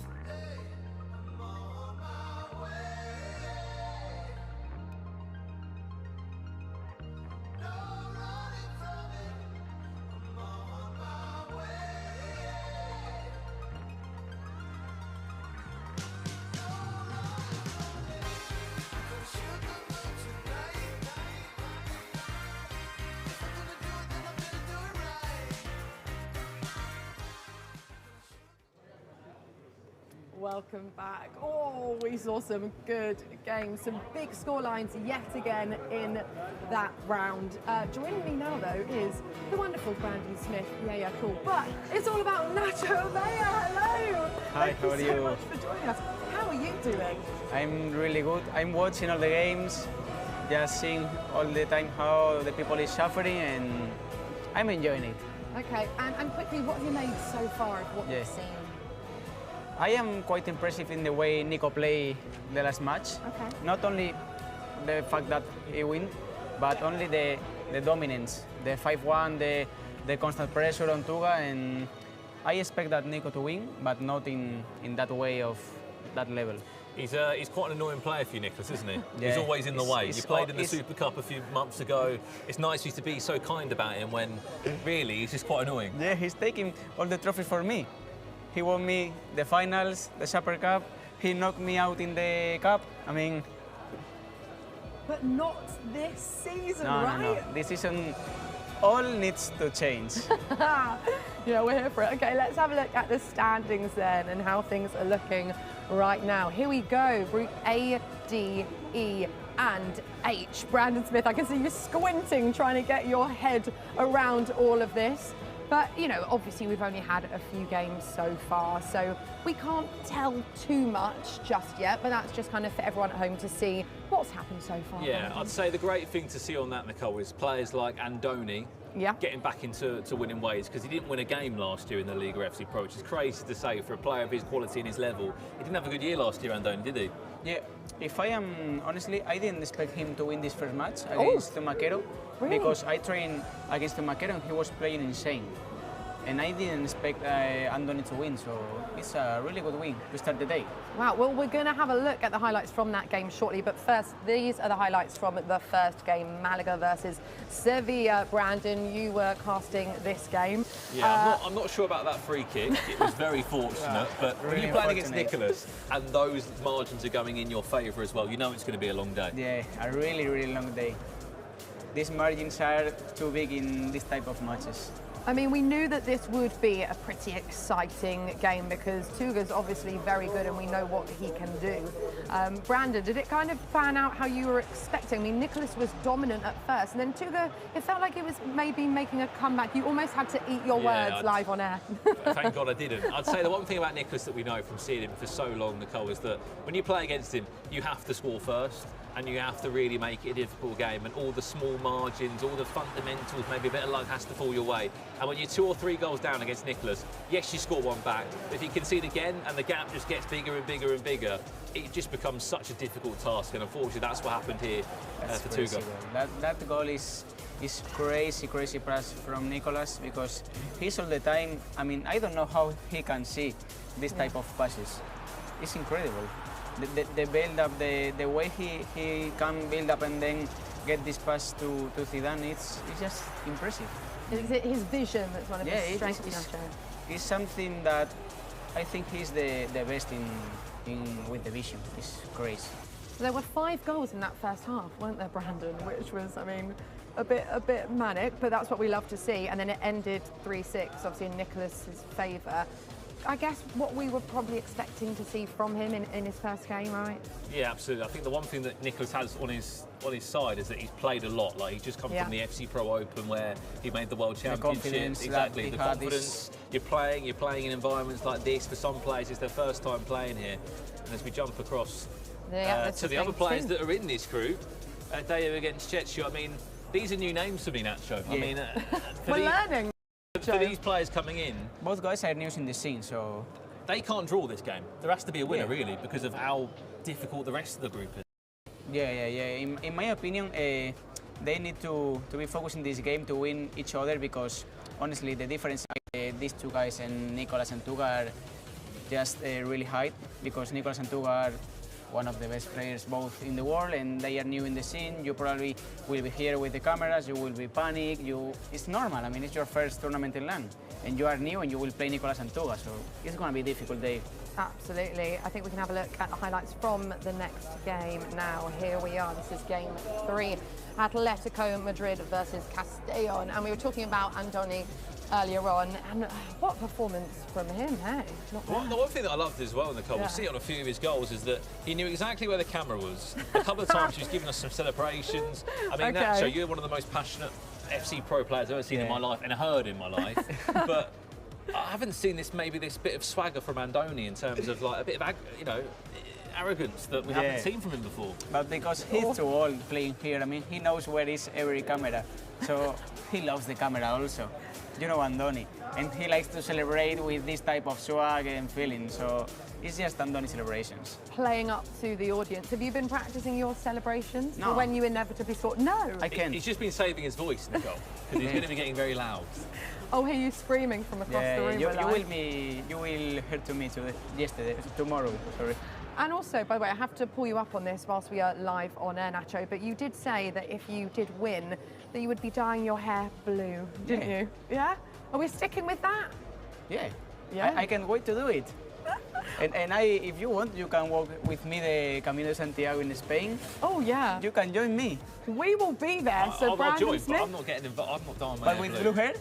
Welcome back. Oh, we saw some good games, some big scorelines yet again in that round. Joining me now, though, is the wonderful Brandon Smith. Yeah, cool. But it's all about Nacho Maya. Hello. Hi, how are Thank you so you? much for joining us. How are you doing? I'm really good. I'm watching all the games, just seeing all the time how the people is suffering, and I'm enjoying it. Okay, and quickly, what have you made so far of what you've seen? I am quite impressive in the way Nico played the last match. Okay. Not only the fact that he win, but only the dominance, the 5-1, the constant pressure on Tuga, and I expect that Nico to win, but not in that way of that level. He's quite an annoying player for you, Nicholas, isn't he? Yeah, he's always in the way. You played in the it's- Super Cup a few months ago. It's nice for you to be so kind about him when really he's just quite annoying. Yeah, he's taking all the trophies for me. He won me the finals, the Super Cup. He knocked me out in the cup. I mean, But not this season, no, right? no. This season, all needs to change. Yeah, we're here for it. Okay, let's have a look at the standings then and how things are looking right now. Here we go, Group A, D, E and H. Brandon Smith, I can see you squinting trying to get your head around all of this. But, you know, obviously we've only had a few games so far, so we can't tell too much just yet, but that's just kind of for everyone at home to see what's happened so far. Yeah, Brandon. I'd say the great thing to see on that, Nicole, is players like Andoni getting back into winning ways, because he didn't win a game last year in the LALIGA FC Pro, which is crazy to say for a player of his quality and his level. He didn't have a good year last year, Andoni, did he? Yeah, if I am honestly, I didn't expect him to win this first match against Tumaquero, Really? because I trained against Tumaquero and he was playing insane. And I didn't expect Andoni to win, so it's a really good win to start the day. Wow, well, we're going to have a look at the highlights from that game shortly, but first, these are the highlights from the first game, Malaga versus Sevilla. Brandon, you were casting this game. Yeah, I'm not sure about that free kick. It was very fortunate, but when really you're playing against unfortunate. Nicholas and those margins are going in your favour as well, you know it's going to be a long day. Yeah, a really, really long day. These margins are too big in this type of matches. I mean, we knew that this would be a pretty exciting game because Tuga's obviously very good and we know what he can do. Brandon, did it kind of pan out how you were expecting? I mean, Nicholas was dominant at first, and then Tuga, it felt like he was maybe making a comeback. You almost had to eat your words live on air. Thank God I didn't. I'd say the one thing about Nicholas that we know from seeing him for so long, Nicole, is that when you play against him, you have to score first. And you have to really make it a difficult game, and all the small margins, all the fundamentals, maybe a bit of luck has to fall your way. And when you're 2 or 3 goals down against Nicholas, yes, you score one back, but if you concede again and the gap just gets bigger and bigger and bigger, it just becomes such a difficult task. And unfortunately, that's what happened here for Tuga. That goal is crazy pass from Nicolas, because he's all the time. I mean, I don't know how he can see this type of passes. It's incredible. The build-up, the way he can build up and then get this pass to Zidane, it's just impressive. Is it his vision that's one of his strengths? It's something that I think he's the best with the vision. It's crazy. So there were 5 goals in that first half, weren't there, Brandon? Which was, I mean, a bit manic, but that's what we love to see. And then it ended 3-6, obviously in Nicholas's favour. I guess what we were probably expecting to see from him in his first game, right? Yeah, absolutely. I think the one thing that Nicholas has on his side is that he's played a lot. Like, he's just come from the FC Pro Open where he made the World Championship. Exactly, the confidence. You're playing in environments like this. For some players, it's their first time playing here. And as we jump across to the other players that are in this group, Deo against Cecchio, I mean, these are new names for me, Nacho. Yeah. I mean, we're learning. For these players coming in, both guys are new in the scene, so they can't draw this game. There has to be a winner, really, because of how difficult the rest of the group is. Yeah. In my opinion, they need to be focused in this game to win each other, because honestly, the difference between these 2 guys and Nicolas and Tuga are just really high, because Nicolas and Tuga are one of the best players both in the world, and they are new in the scene. You probably will be here with the cameras, you will be panicked, it's normal. I mean, it's your first tournament in LAN, and you are new and you will play Nicolas and Tuga, so it's going to be a difficult day. Absolutely. I think we can have a look at the highlights from the next game now. Here we are. This is game 3. Atletico Madrid versus Castellón. And we were talking about Andoni earlier on, and what performance from him, hey? Not Well, bad. the one thing that I loved as well, Nicole, we see it on a few of his goals, is that he knew exactly where the camera was. A couple of times he was giving us some celebrations. I mean, Okay. Nacho, you're one of the most passionate FC Pro players I've ever seen in my life and heard in my life. But I haven't seen this bit of swagger from Andoni in terms of like a bit of arrogance that we haven't seen from him before. But because he's too old playing here, I mean, he knows where is every camera. So he loves the camera also. You know Andoni. And he likes to celebrate with this type of swag and feeling. So it's just Andoni celebrations. Playing up to the audience. Have you been practicing your celebrations? No. For when you inevitably score? No. I can't. He's just been saving his voice, Nicole, because he's going to be getting very loud. Oh, hear you screaming from across the room. you will hear to me tomorrow, sorry. And also, by the way, I have to pull you up on this whilst we are live on air, Nacho, but you did say that if you did win, that you would be dyeing your hair blue, didn't you? Yeah? Are we sticking with that? Yeah. Yeah. I can't wait to do it. and if you want, you can walk with me the Camino de Santiago in Spain. Oh, yeah. You can join me. We will be there, so I'll Brandon join, Smith. but I'm not getting involved. I'm not dyeing my But hair with blue. blue hair?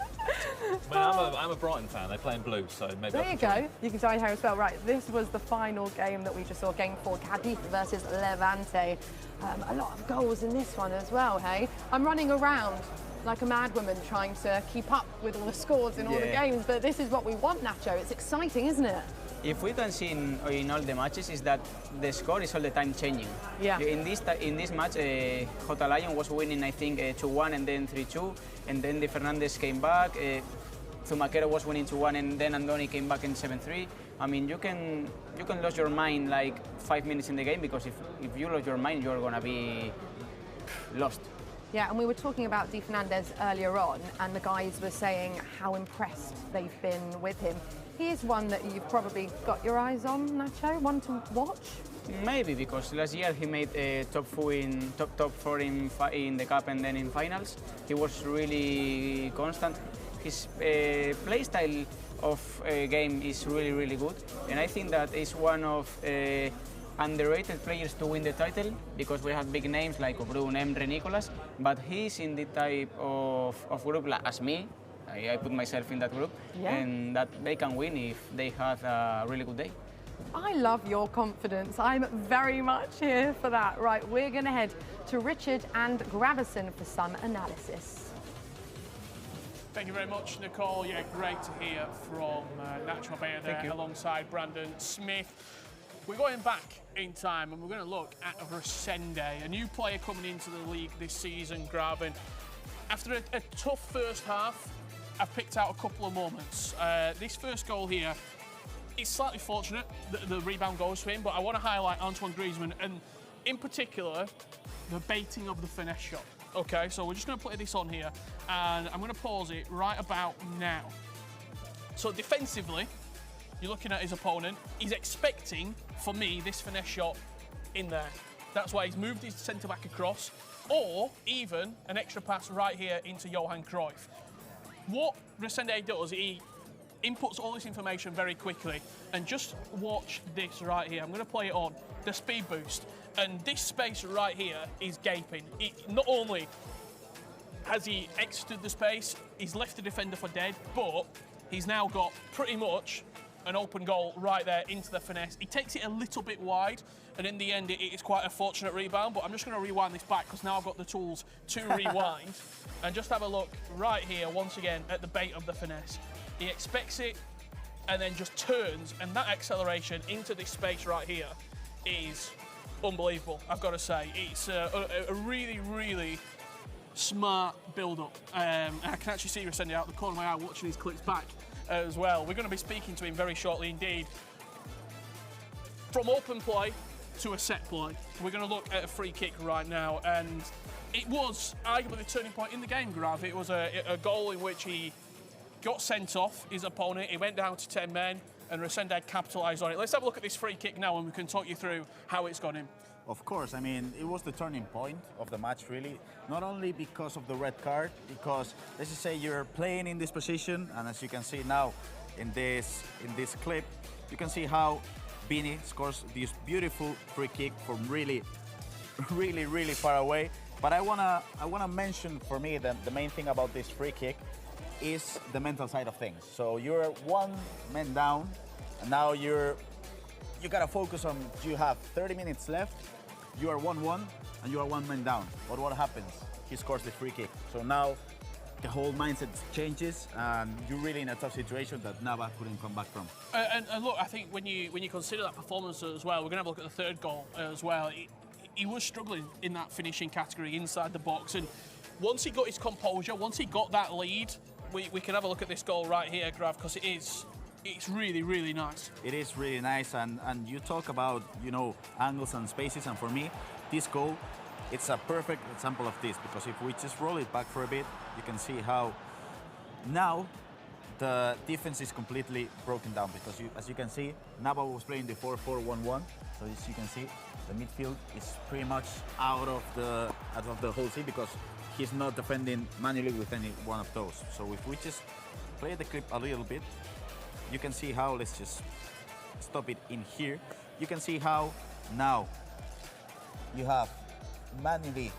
I mean, I'm a Brighton fan. They play in blue, so maybe. There you go. You can dye your hair as well. Right, this was the final game that we just saw, game 4, Cadiz versus Levante. A lot of goals in this one as well, hey? I'm running around like a madwoman trying to keep up with all the scores in all the games, but this is what we want, Nacho. It's exciting, isn't it? If we can see in all the matches is that the score is all the time changing. Yeah. In this match, J Lion was winning, I think, 2-1 and then 3-2, and then the Fernandez came back. Zumaquero was winning 2-1 and then Andoni came back in 7-3. I mean, you can lose your mind like 5 minutes in the game, because if you lose your mind, you're gonna be lost. Yeah, and we were talking about Di Fernandez earlier on, and the guys were saying how impressed they've been with him. He is one that you've probably got your eyes on, Nacho, one to watch? Maybe, because last year he made top 4 in the cup and then in finals. He was really constant. His play style of game is really, really good, and I think that is one of underrated players to win the title, because we have big names like Obrun, Emre, Nicolas, but he's in the type of group like as me. I put myself in that group, and that they can win if they have a really good day. I love your confidence. I'm very much here for that. Right, we're going to head to Richard and Gravison for some analysis. Thank you very much, Nicole. Yeah, great to hear from Nacho Abella there alongside Brandon Smith. We're going back in time and we're going to look at Resende, a new player coming into the league this season, Graven. After a tough first half, I've picked out a couple of moments. This first goal here, it's slightly fortunate that the rebound goes to him, but I want to highlight Antoine Griezmann and, in particular, the baiting of the finesse shot. Okay, so we're just going to play this on here, and I'm going to pause it right about now. So defensively, you're looking at his opponent. He's expecting, for me, this finesse shot in there. That's why he's moved his centre-back across, or even an extra pass right here into Johan Cruyff. What Resende does, he inputs all this information very quickly, and just watch this right here. I'm going to play it on, the speed boost. And this space right here is gaping. Not only has he exited the space, he's left the defender for dead, but he's now got pretty much an open goal right there into the finesse. He takes it a little bit wide, and in the end, it's quite a fortunate rebound, but I'm just going to rewind this back because now I've got the tools to rewind. And just have a look right here, once again, at the bait of the finesse. He expects it and then just turns, and that acceleration into this space right here is unbelievable, I've got to say. It's a really, really smart build-up. I can actually see Resende out the corner of my eye watching these clips back as well. We're going to be speaking to him very shortly indeed. From open play to a set play, we're going to look at a free kick right now, and it was arguably the turning point in the game, Grav. It was a goal in which he got sent off his opponent, he went down to 10 men, and Resende capitalised on it. Let's have a look at this free kick now and we can talk you through how it's gone in. Of course, I mean, it was the turning point of the match, really. Not only because of the red card, because let's just say you're playing in this position, and as you can see now in this clip, you can see how Bini scores this beautiful free kick from really, really, really far away. But I wanna mention, for me, the main thing about this free kick is the mental side of things. So you're one man down, and now you gotta focus on, you have 30 minutes left, you are 1-1, and you are one man down. But what happens? He scores the free kick. So now the whole mindset changes, and you're really in a tough situation that Nava couldn't come back from. And look, I think when you consider that performance as well, we're going to have a look at the third goal as well. He was struggling in that finishing category inside the box, and once he got his composure, once he got that lead, we can have a look at this goal right here, Grav, because it's really, really nice. It is really nice, and you talk about, you know, angles and spaces, and for me, this goal, it's a perfect example of this, because if we just roll it back for a bit, you can see how now the defense is completely broken down, because as you can see, Nava was playing the 4-4-1-1, so as you can see, the midfield is pretty much out of the whole scene, because he's not defending manually with any one of those. So if we just play the clip a little bit, you can see how, let's just stop it in here, you can see how now you have manually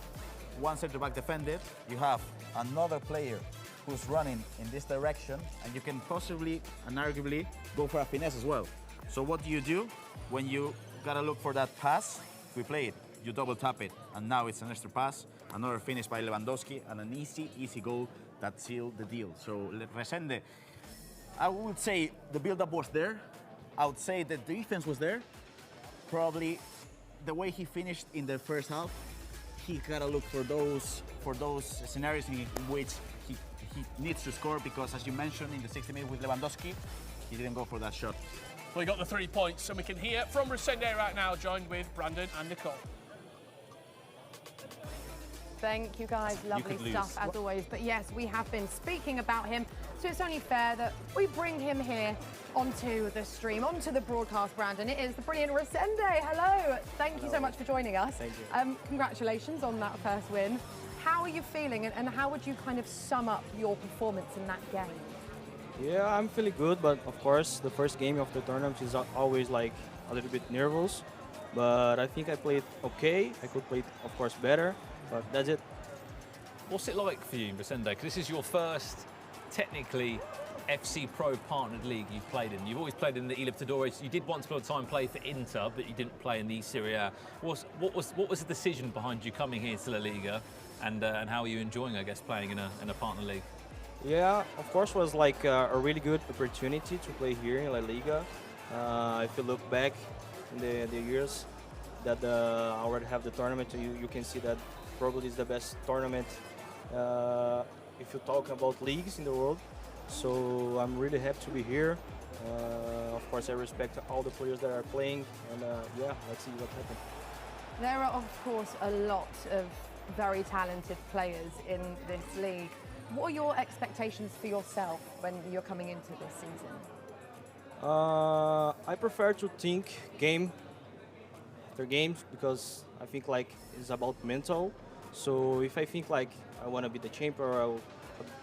one center back defended, you have another player who's running in this direction, and you can possibly and arguably go for a finesse as well. So what do when you gotta look for that pass? We play it, you double tap it, and now it's an extra pass, another finish by Lewandowski, and an easy goal that sealed the deal. So Resende, I would say the build-up was there, I would say the defense was there, probably the way he finished in the first half, he gotta look for those scenarios in which he needs to score, because as you mentioned in the 60 minutes with Lewandowski, he didn't go for that shot. Well, he got the 3 points, and we can hear from Resende right now, joined with Brandon and Nicole. Thank you guys, lovely stuff as always. But yes, we have been speaking about him, so it's only fair that we bring him here onto the stream, onto the broadcast, Brandon. It is the brilliant Resende. Hello, thank you so much for joining us. Thank you. Congratulations on that first win. How are you feeling, and how would you kind of sum up your performance in that game? Yeah, I'm feeling good, but of course the first game of the tournament is always like a little bit nervous, but I think I played okay. I could play, of course, better, but that's it. What's it like for you, Resende? Because this is your first, technically, FC Pro partnered league you've played in. You've always played in the Libertadores. You did once upon a time play for Inter, but you didn't play in the Serie A. What was the decision behind you coming here to La Liga, and how are you enjoying, I guess, playing in a partner league? Yeah, of course, was like a really good opportunity to play here in La Liga. If you look back in the years that I already have the tournament, you can see that probably is the best tournament if you talk about leagues in the world. So I'm really happy to be here. Of course, I respect all the players that are playing, and yeah, let's see what happens. There are, of course, a lot of very talented players in this league. What are your expectations for yourself when you're coming into this season? I prefer to think game after game, because I think like it's about mental. So if I think like I want to be the champion or I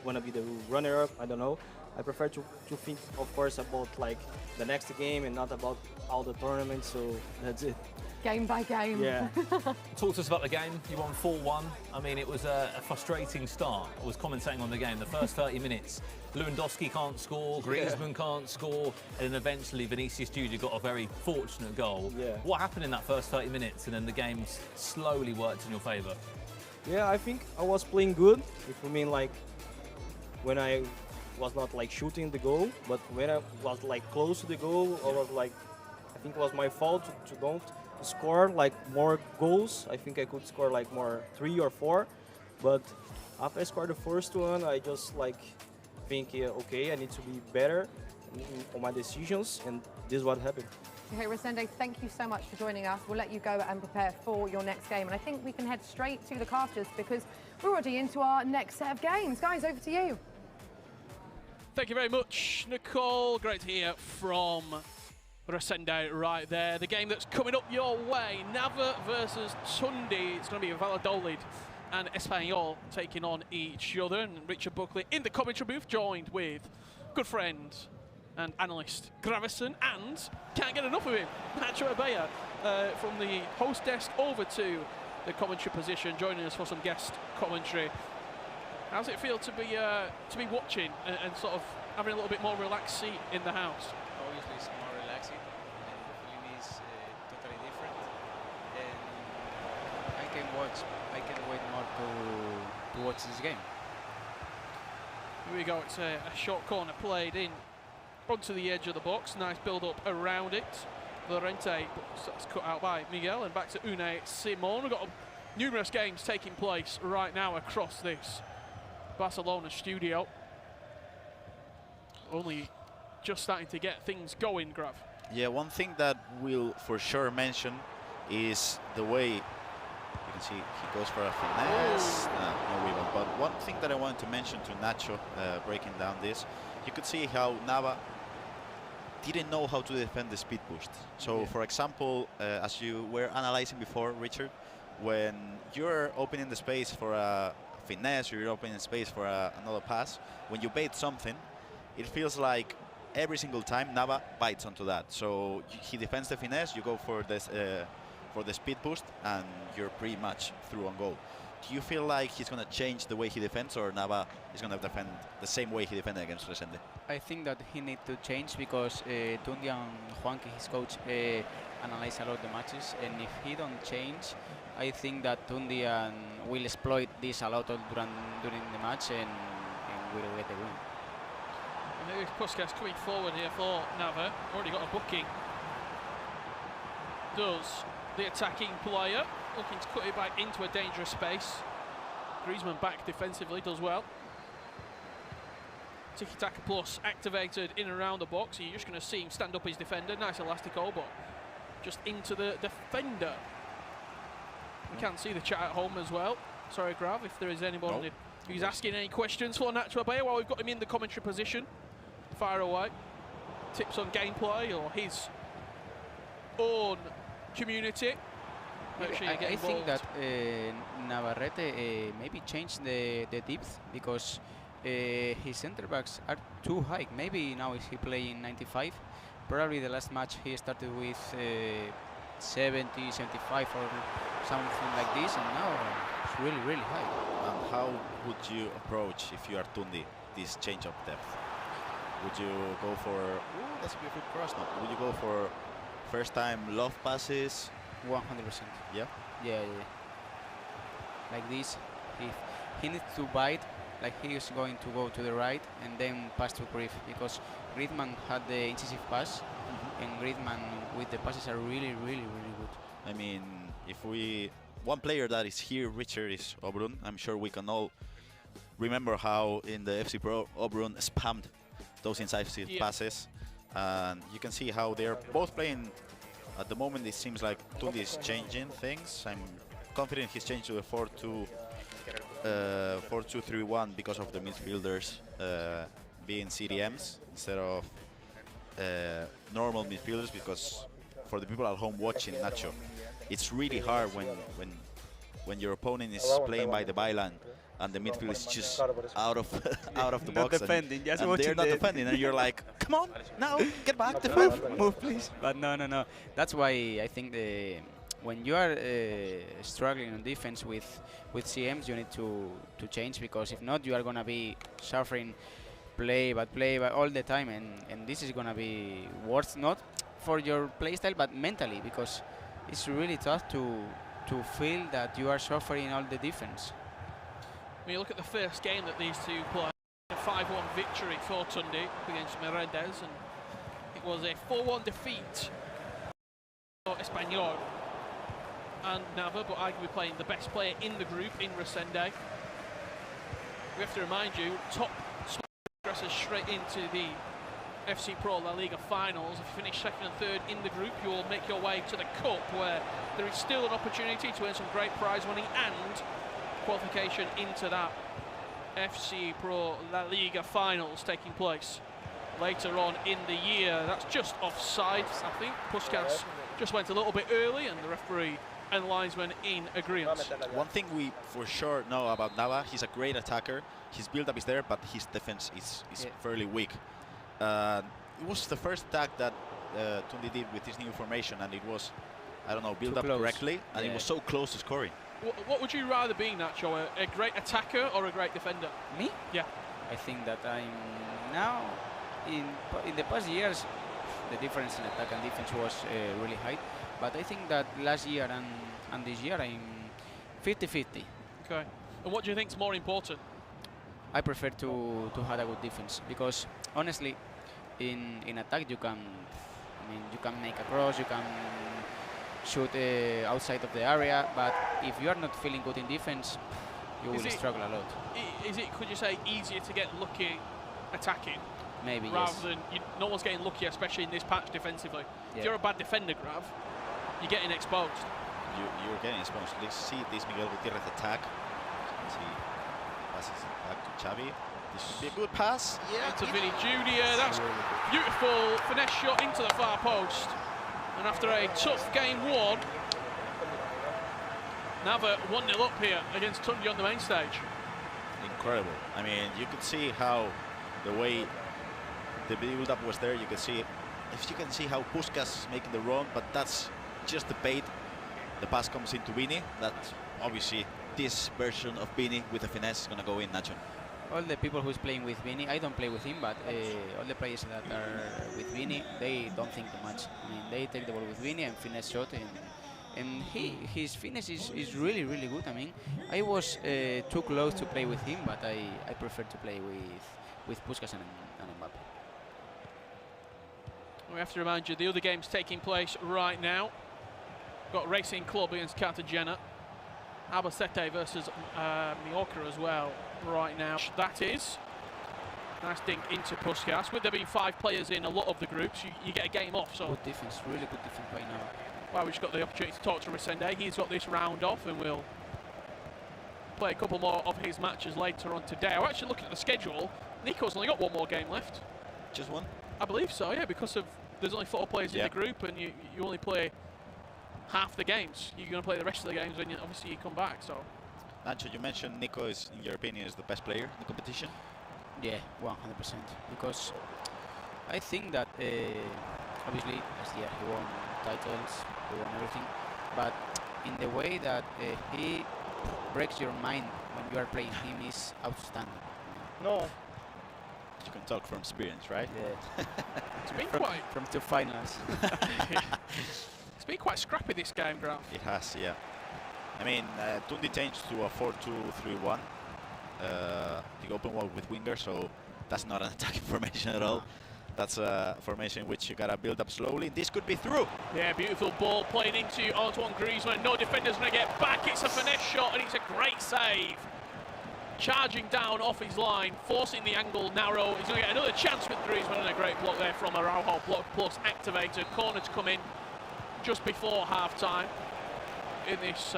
want to be the runner-up, I don't know. I prefer to think, of course, about like the next game and not about all the tournaments. So that's it. Game by game. Yeah. Talk to us about the game. You won 4-1. I mean, it was a frustrating start. I was commentating on the game. The first 30 minutes, Lewandowski can't score, Griezmann can't score, and then eventually Vinicius Junior got a very fortunate goal. Yeah. What happened in that first 30 minutes, and then the game slowly worked in your favour? Yeah, I think I was playing good. If you mean like when I was not like shooting the goal, but when I was like close to the goal, I was like, I think it was my fault to don't score like more goals. I think I could score like more 3 or 4, but after I scored the first one, I just like think, okay, I need to be better on my decisions, and this is what happened. Okay, Resende, thank you so much for joining us. We'll let you go and prepare for your next game, and I think we can head straight to the casters because we're already into our next set of games. Guys, over to you. Thank you very much, Nicole. Great to hear from Resende right there. The game that's coming up your way, Nava versus Tundi. It's going to be Valladolid and Espanol taking on each other. And Richard Buckley in the commentary booth, joined with good friend and analyst Gravison, and can't get enough of him, Nacho Abella, from the host desk over to the commentary position, joining us for some guest commentary. How's it feel to be watching and sort of having a little bit more relaxed seat in the house? Obviously, it's more relaxing, and the feeling is totally different. And I can wait more to watch this game. Here we go. It's a short corner played in onto the edge of the box. Nice build up around it. Llorente, that's cut out by Miguel, and back to Unai Simon. We've got numerous games taking place right now across this Barcelona studio. Only just starting to get things going, Grav. Yeah, one thing that we'll for sure mention is the way you can see he goes for a finesse. No rebound. But one thing that I wanted to mention to Nacho, breaking down this, you could see how Nava didn't know how to defend the speed boost. So, for example, as you were analyzing before, Richard, when you're opening the space for a finesse, or you're opening space for another pass, when you bait something, it feels like every single time Nava bites onto that. So he defends the finesse, you go for this for the speed boost, and you're pretty much through on goal. Do you feel like he's going to change the way he defends, or Nava is going to defend the same way he defended against Resende? I think that he needs to change because Tundi and Juanqui, his coach, analyze a lot of the matches, and if he don't change, I think that Tundi will exploit this a lot during the match and will get the win. And here's Puskas coming forward here for Nava. Already got a booking. Does the attacking player, looking to cut it back into a dangerous space. Griezmann back defensively, does well. Tiki-taka plus activated in and around the box. You're just going to see him stand up his defender. Nice elastico, but just into the defender. We can see the chat at home as well. Sorry, Grav, if there is anybody who's asking any questions for Nacho Abella while we've got him in the commentary position. Fire away. Tips on gameplay or his own community. I think that Navarrete maybe changed the depth because his center backs are too high. Maybe now is he playing 95? Probably the last match he started with 70, 75 or something like this, and now it's really, really high. And how would you approach, if you are Tundi, this change of depth? Would you go for, ooh, that's a beautiful cross now. Would you go for first time love passes? 100%. Yeah? Yeah. Like this, if he needs to bite, like he is going to go to the right and then pass to Griff, because Griezmann had the incisive pass, and Griezmann with the passes are really, really, really good. I mean, if one player that is here, Richard, is Obrun. I'm sure we can all remember how in the FC Pro, Obrun spammed those incisive passes. And you can see how they're both playing. At the moment, it seems like Tundi is changing things. I'm confident he's changed to a 4-2-3-1 because of the midfielders being CDMs instead of normal midfielders, because for the people at home watching Nacho, it's really hard when your opponent is playing by the byline and the midfield is just out of the box. Not defending, just and watching. They're not defending, and you're like, come on, now get back, move, please. But no. That's why I think when you are struggling on defense with CMs, you need to change, because if not, you are gonna be suffering play by all the time, and this is gonna be worse, not for your playstyle but mentally, because it's really tough to feel that you are suffering all the defense. When you look at the first game that these two played, a 5-1 victory for Tundi against Merendes, and it was a 4-1 defeat for Espanol and Nava, but arguably playing the best player in the group in Resende. We have to remind you, top progresses straight into the FC Pro La Liga finals. If you finish second and third in the group, you will make your way to the Cup, where there is still an opportunity to earn some great prize money and qualification into that FC Pro La Liga finals taking place later on in the year. That's just offside, I think. Puskas just went a little bit early, and the referee and linesman in agreement. One thing we for sure know about Nava, he's a great attacker. His build-up is there, but his defense is fairly weak. It was the first attack that Tundi did with this new formation, and it was, I don't know, built up correctly, and it was so close to scoring. What would you rather be, Nacho? A great attacker or a great defender? Me? Yeah. I think that I'm now, in the past years, the difference in attack and defense was really high. But I think that last year and this year I'm 50-50. Okay. And what do you think is more important? I prefer to have a good defense because honestly, in attack you can make a cross, you can shoot outside of the area, but if you are not feeling good in defense, you will struggle a lot. Is it, could you say, easier to get lucky attacking? Maybe, rather yes. than no one's getting lucky, especially in this patch defensively. Yeah. If you're a bad defender, Grav, you're getting exposed. You're getting exposed. Let's see this Miguel Gutierrez attack. Let's see, passes it back to Xavi. This should be a good pass. Yeah, Into Vinny Jr. That's beautiful finesse shot into the far post. And after a tough game one, Nava 1-0 up here against Tundi on the main stage. Incredible. I mean, you could see how the way the build-up was there. You can see, if you can see how Puskas is making the run, but that's just the bait. The pass comes into Vini. That obviously this version of Vini with the finesse is gonna go in, Nacho. All the people who's playing with Vini, I don't play with him, but all the players that are with Vini, they don't think too much. I mean, they take the ball with Vini and finesse shot, and his finish is really, really good. I mean, I was too close to play with him, but I prefer to play with Puskas and Mbappe. We have to remind you, the other game's taking place right now. Got Racing Club against Cartagena. Albacete versus Mallorca as well right now. That is. Nice dink into Puskas. With there being 5 players in a lot of the groups, you get a game off. So good defense, really good defense right now. Well, we've just got the opportunity to talk to Resende. He's got this round off and we'll play a couple more of his matches later on today. I'm actually looking at the schedule. Nico's only got one more game left. Just one? I believe so, yeah, because of there's only 4 players in the group and you only play half the games. You're going to play the rest of the games when obviously you come back. So, Nacho, you mentioned Nico is, in your opinion, is the best player in the competition. Yeah, 100%. Because I think that obviously last year he won titles, he won everything, but in the way that he breaks your mind when you are playing him is outstanding. No. You can talk from experience, right? Yeah. It's been from 2 finals. It's been quite scrappy this game, Graf. It has, yeah. I mean, Tundi changed to a 4-2-3-1. The open wall with wingers, so that's not an attacking formation at all. That's a formation in which you gotta build up slowly. This could be through. Yeah, beautiful ball playing into Antoine Griezmann. No defender's gonna get back. It's a finesse shot and it's a great save. Charging down off his line, forcing the angle narrow. He's gonna get another chance with Griezmann and a great block there from Araujo. Block plus activated. Corner to come in just before half time in this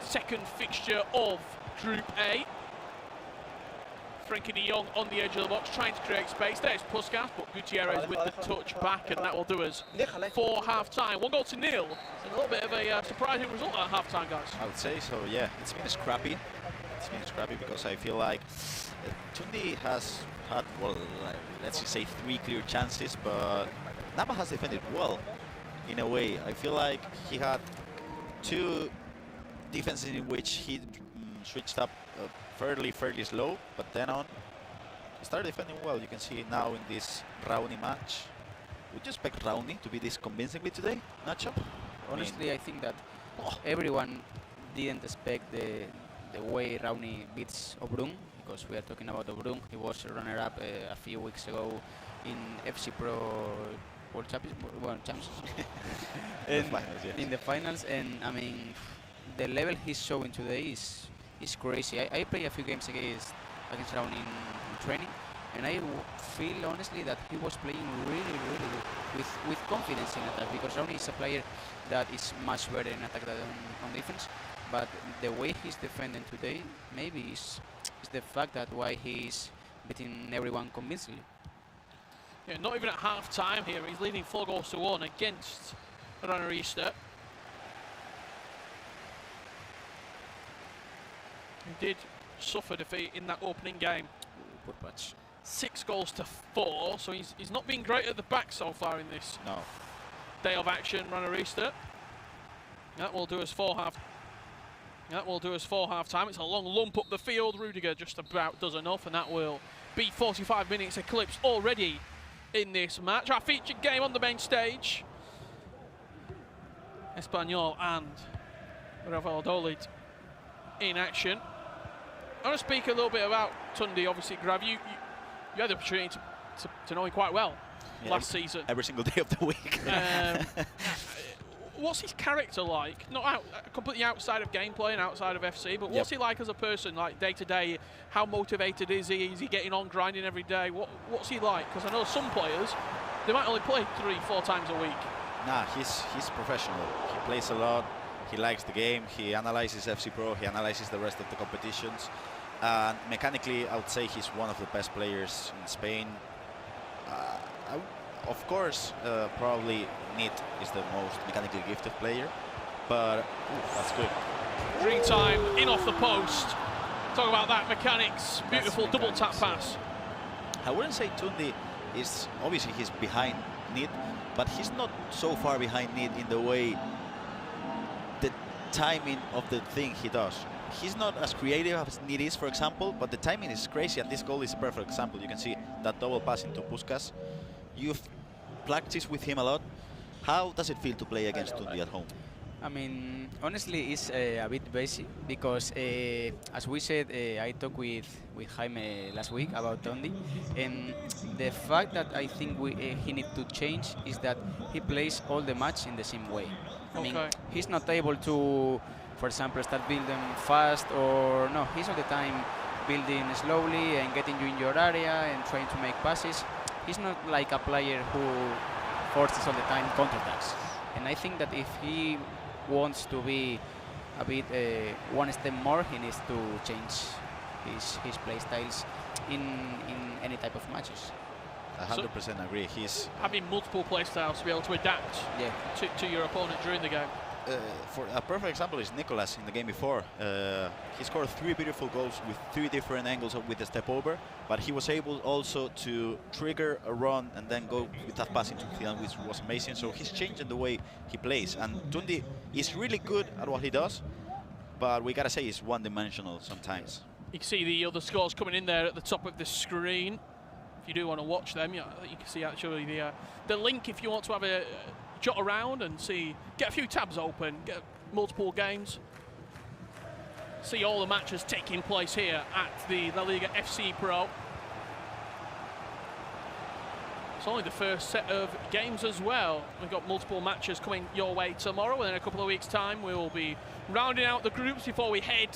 second fixture of Group A. Frenkie de Jong on the edge of the box, trying to create space. There's Puskas, but Gutierrez with the touch back, and that will do us for half-time. 1-0. It's a little bit of a surprising result at half-time, guys. I would say so, yeah. It's been scrappy. It's been scrappy because I feel like Tundi has had, well, let's just say 3 clear chances, but Nava has defended well, in a way. I feel like he had 2 defenses in which he switched up fairly slow, but then on he started defending well. You can see now in this Raoni match. Would you expect Raoni to be this convincingly today, Nacho? Honestly, I think that everyone didn't expect the way Raoni beats Obrun, because we are talking about Obrun. He was a runner-up a few weeks ago in FC Pro World Champions. In the finals, and I mean, the level he's showing today is crazy. I play a few games against Raoni in training, and I feel honestly that he was playing really good with confidence in attack, because Raoni is a player that is much better in attack than on defense. But the way he's defending today, maybe is the fact that why he's beating everyone convincingly. Yeah, not even at half-time here. He's leading 4-1 against Ranarista. He did suffer defeat in that opening game. Good match. 6-4, so he's not been great at the back so far in this day of action, Ranarista. That will do us for half. That will do us for half-time. It's a long lump up the field. Rudiger just about does enough, and that will be 45 minutes eclipsed already in this match. Our featured game on the main stage. Espanol and Rafael Dolid in action. I want to speak a little bit about Tundi. Obviously, Grav, you had the opportunity to know him quite well last season. Every single day of the week. What's his character like? Not completely outside of gameplay and outside of FC, but what's he like as a person, like day to day? How motivated is he? Is he getting on, grinding every day? What's he like? Because I know some players, they might only play 3-4 times a week. Nah, he's professional. He plays a lot. He likes the game. He analyzes FC Pro. He analyzes the rest of the competitions. And mechanically, I would say he's one of the best players in Spain. Of course, probably Nid is the most mechanically gifted player, but that's good. Green time, in off the post. Talk about that, mechanics, beautiful double tap pass. I wouldn't say Tundi is, obviously he's behind Nid, but he's not so far behind Nid in the way the timing of the thing he does. He's not as creative as Nid is, for example, but the timing is crazy, and this goal is a perfect example. You can see that double pass into Puskas. You've practiced with him a lot. How does it feel to play against Tundi at home? I mean, honestly, it's a bit basic because, as we said, I talked with Jaime last week about Tundi, and the fact that I think he needs to change is that he plays all the match in the same way. I mean, he's not able to, for example, start building fast, or no, he's all the time building slowly and getting you in your area and trying to make passes. He's not like a player who forces all the time counterattacks. And I think that if he wants to be a bit one step more, he needs to change his play styles in any type of matches. 100% agree. He's having multiple play styles to be able to adapt to your opponent during the game. For a perfect example is Nicolas in the game before. He scored 3 beautiful goals with 3 different angles with the step over, but he was able also to trigger a run and then go with that pass into the end, which was amazing. So he's changing the way he plays, and Tundi is really good at what he does, but we gotta say he's one-dimensional sometimes. You can see the other scores coming in there at the top of the screen. If you do want to watch them, you can see actually the link if you want to have a jot around and get a few tabs open, get multiple games, see all the matches taking place here at the LALIGA FC Pro. It's only the first set of games as well. We've got multiple matches coming your way tomorrow, and in a couple of weeks' time we will be rounding out the groups before we head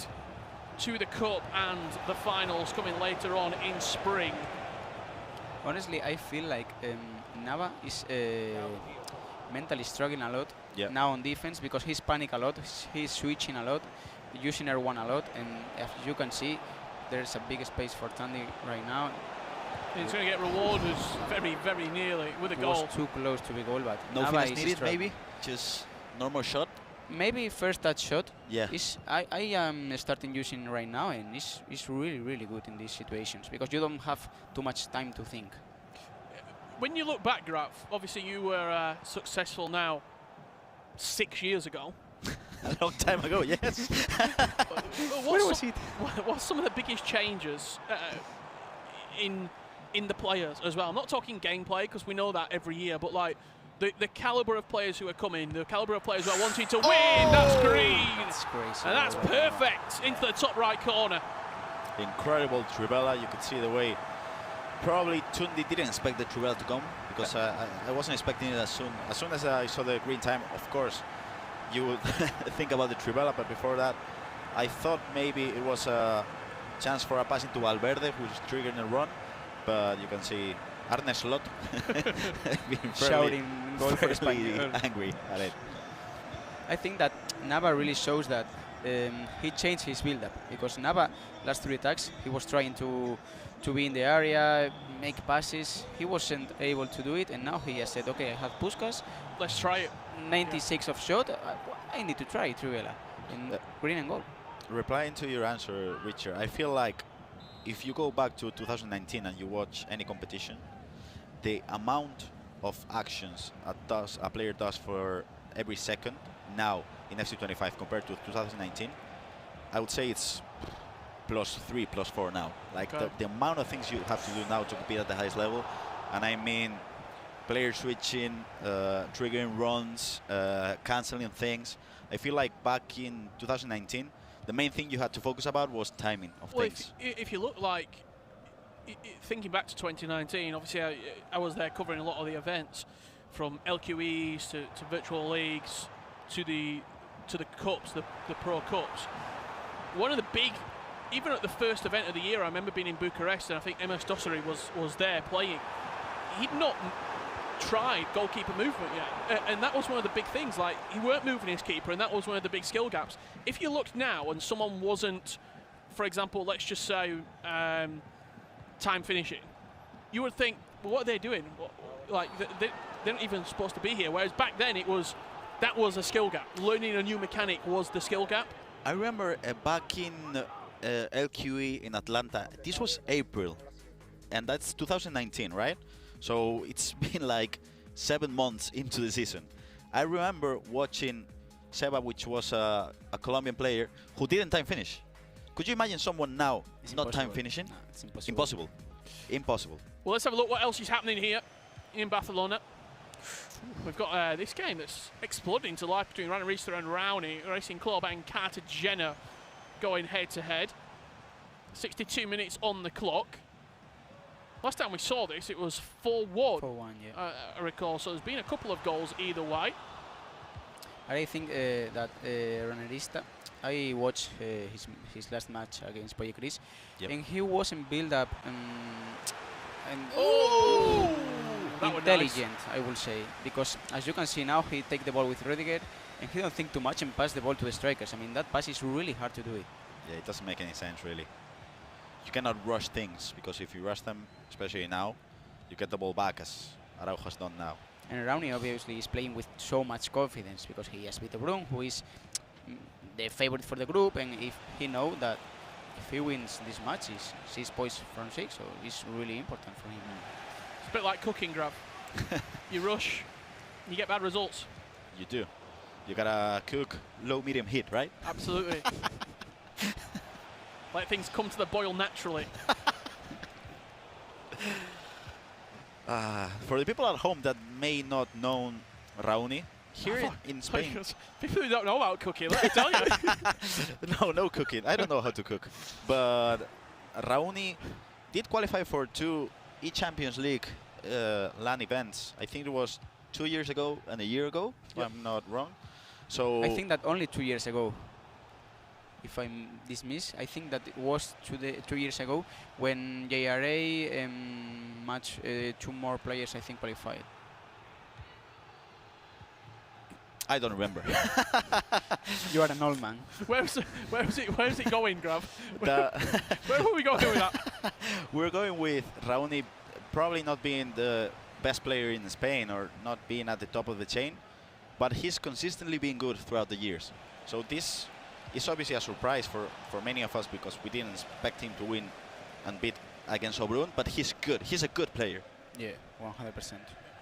to the Cup and the finals coming later on in spring. Honestly, I feel like Nava is mentally struggling a lot now on defense because he's panic a lot, he's switching a lot, using R1 a lot, and as you can see, there's a big space for Tundi right now. He's going to get rewarded very, very nearly with a goal. He was too close to be goal, but no Nava finish needed, maybe? Just normal shot? Maybe first touch shot. Yeah. I am starting using right now, and it's really, really good in these situations because you don't have too much time to think. When you look back, Graf, obviously you were successful now 6 years ago. A long time ago, yes. What's some of the biggest changes in the players as well? I'm not talking gameplay because we know that every year, but like the caliber of players who are coming, the caliber of players who are wanting to win. That's green. That's crazy. And that's perfect into the top right corner. Incredible Trivela. You could see the way. Probably Tundi didn't expect the Trivela to come because I wasn't expecting it as soon. As soon as I saw the green time, of course, you would think about the Trivela, but before that, I thought maybe it was a chance for a pass into Valverde, who's triggering a run, but you can see Arne Slot being shouting goal for Espanol. Angry at it. I think that Nava really shows that he changed his build-up because Nava, last 3 attacks, he was trying to be in the area, make passes. He wasn't able to do it, and now he has said, okay, I have Puskas. Let's try it. 96 of shot. I need to try Trivela in green and goal. Replying to your answer, Richard, I feel like if you go back to 2019 and you watch any competition, the amount of actions a player does for every second now in FC25 compared to 2019 I would say it's +3, +4 now. Like Okay. the amount of things you have to do now to compete at the highest level, and I mean player switching, triggering runs, canceling things. I feel like back in 2019, the main thing you had to focus about was timing of things. If you look like, thinking back to 2019, obviously I was there covering a lot of the events, from LQEs to virtual leagues to the cups, the pro cups. One of the big, even at the first event of the year, I remember being in Bucharest, and I think MS Dossary was there playing. He'd not tried goalkeeper movement yet, and that was one of the big things. Like, he weren't moving his keeper, and that was one of the big skill gaps. If you looked now and someone wasn't, for example, let's just say time finishing, you would think, well, what are they doing? Like, they're not even supposed to be here. Whereas back then that was a skill gap. Learning a new mechanic was the skill gap. I remember back in LQE in Atlanta, this was April, and that's 2019, right? So it's been like 7 months into the season. I remember watching Seba, which was a Colombian player, who didn't time finish. Could you imagine someone now not time finishing? No, it's impossible. Impossible. Impossible. Well, let's have a look what else is happening here in Barcelona. We've got this game that's exploding to life between Ranarista and Rowney Racing Club and Cartagena going head-to-head. 62 minutes on the clock. Last time we saw this, it was 4-1. 4-1, yeah. I recall. So there's been a couple of goals either way. I think that Ranarista, I watched his last match against Project Gris, and he was in build-up and intelligent, nice. I will say, because as you can see now, he take the ball with Rüdiger, and he don't think too much and pass the ball to the strikers. I mean, that pass is really hard to do it. Yeah, it doesn't make any sense, really. You cannot rush things, because if you rush them, especially now, you get the ball back, as Araujo has done now. And Rowney obviously is playing with so much confidence, because he has Vito Brun, who is the favorite for the group, and if he knows that if he wins this match, it's 6 points from 6, so it's really important for him. It's a bit like cooking, Grav. You rush, you get bad results. You do. You gotta cook low, medium heat, right? Absolutely. Let things come to the boil naturally. For the people at home that may not know Rowney, here in Spain... People who don't know about cooking, let me tell you. No cooking. I don't know how to cook. But Rowney did qualify for 2 E-Champions League LAN events. I think it was 2 years ago and a year ago, if I'm not wrong. So I think that only 2 years ago, if I'm dismissed, I think that it was 2 years ago when JRA matched 2 more players, I think, qualified. I don't remember. You are an old man. Where's it going, Grav? Where are we going with that? We're going with Rowney probably not being the best player in Spain or not being at the top of the chain, but he's consistently been good throughout the years. So this is obviously a surprise for many of us, because we didn't expect him to win and beat against Obrun, but he's good. He's a good player. Yeah, 100%.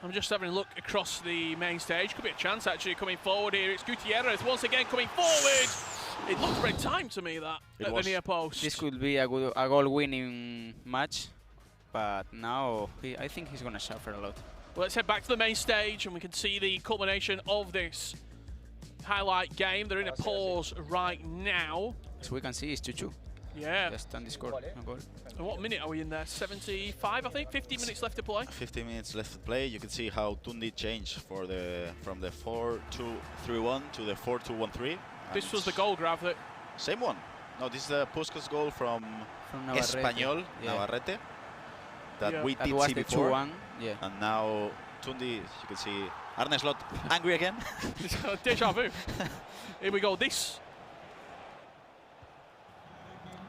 I'm just having a look across the main stage. Could be a chance actually coming forward here. It's Gutierrez once again coming forward. It looked very timed to me, that at the near post. This could be a goal-winning match, but now I think he's going to suffer a lot. Well, let's head back to the main stage and we can see the culmination of this highlight game. They're in a pause right now. As we can see, it's 2-2. Yeah. Just on the score. And what minute are we in there? 75, I think? 50 minutes left to play? 50 minutes left to play. You can see how Tundi changed from the 4-2-3-1 to the 4-2-1-3. This was the goal, Grav. Same one. No, this is the Puskas goal from Espanol, Navarrete. That we did see before. 2-1. Yeah. And now Tundi, you can see Arne Slot angry again. Deja vu. Here we go.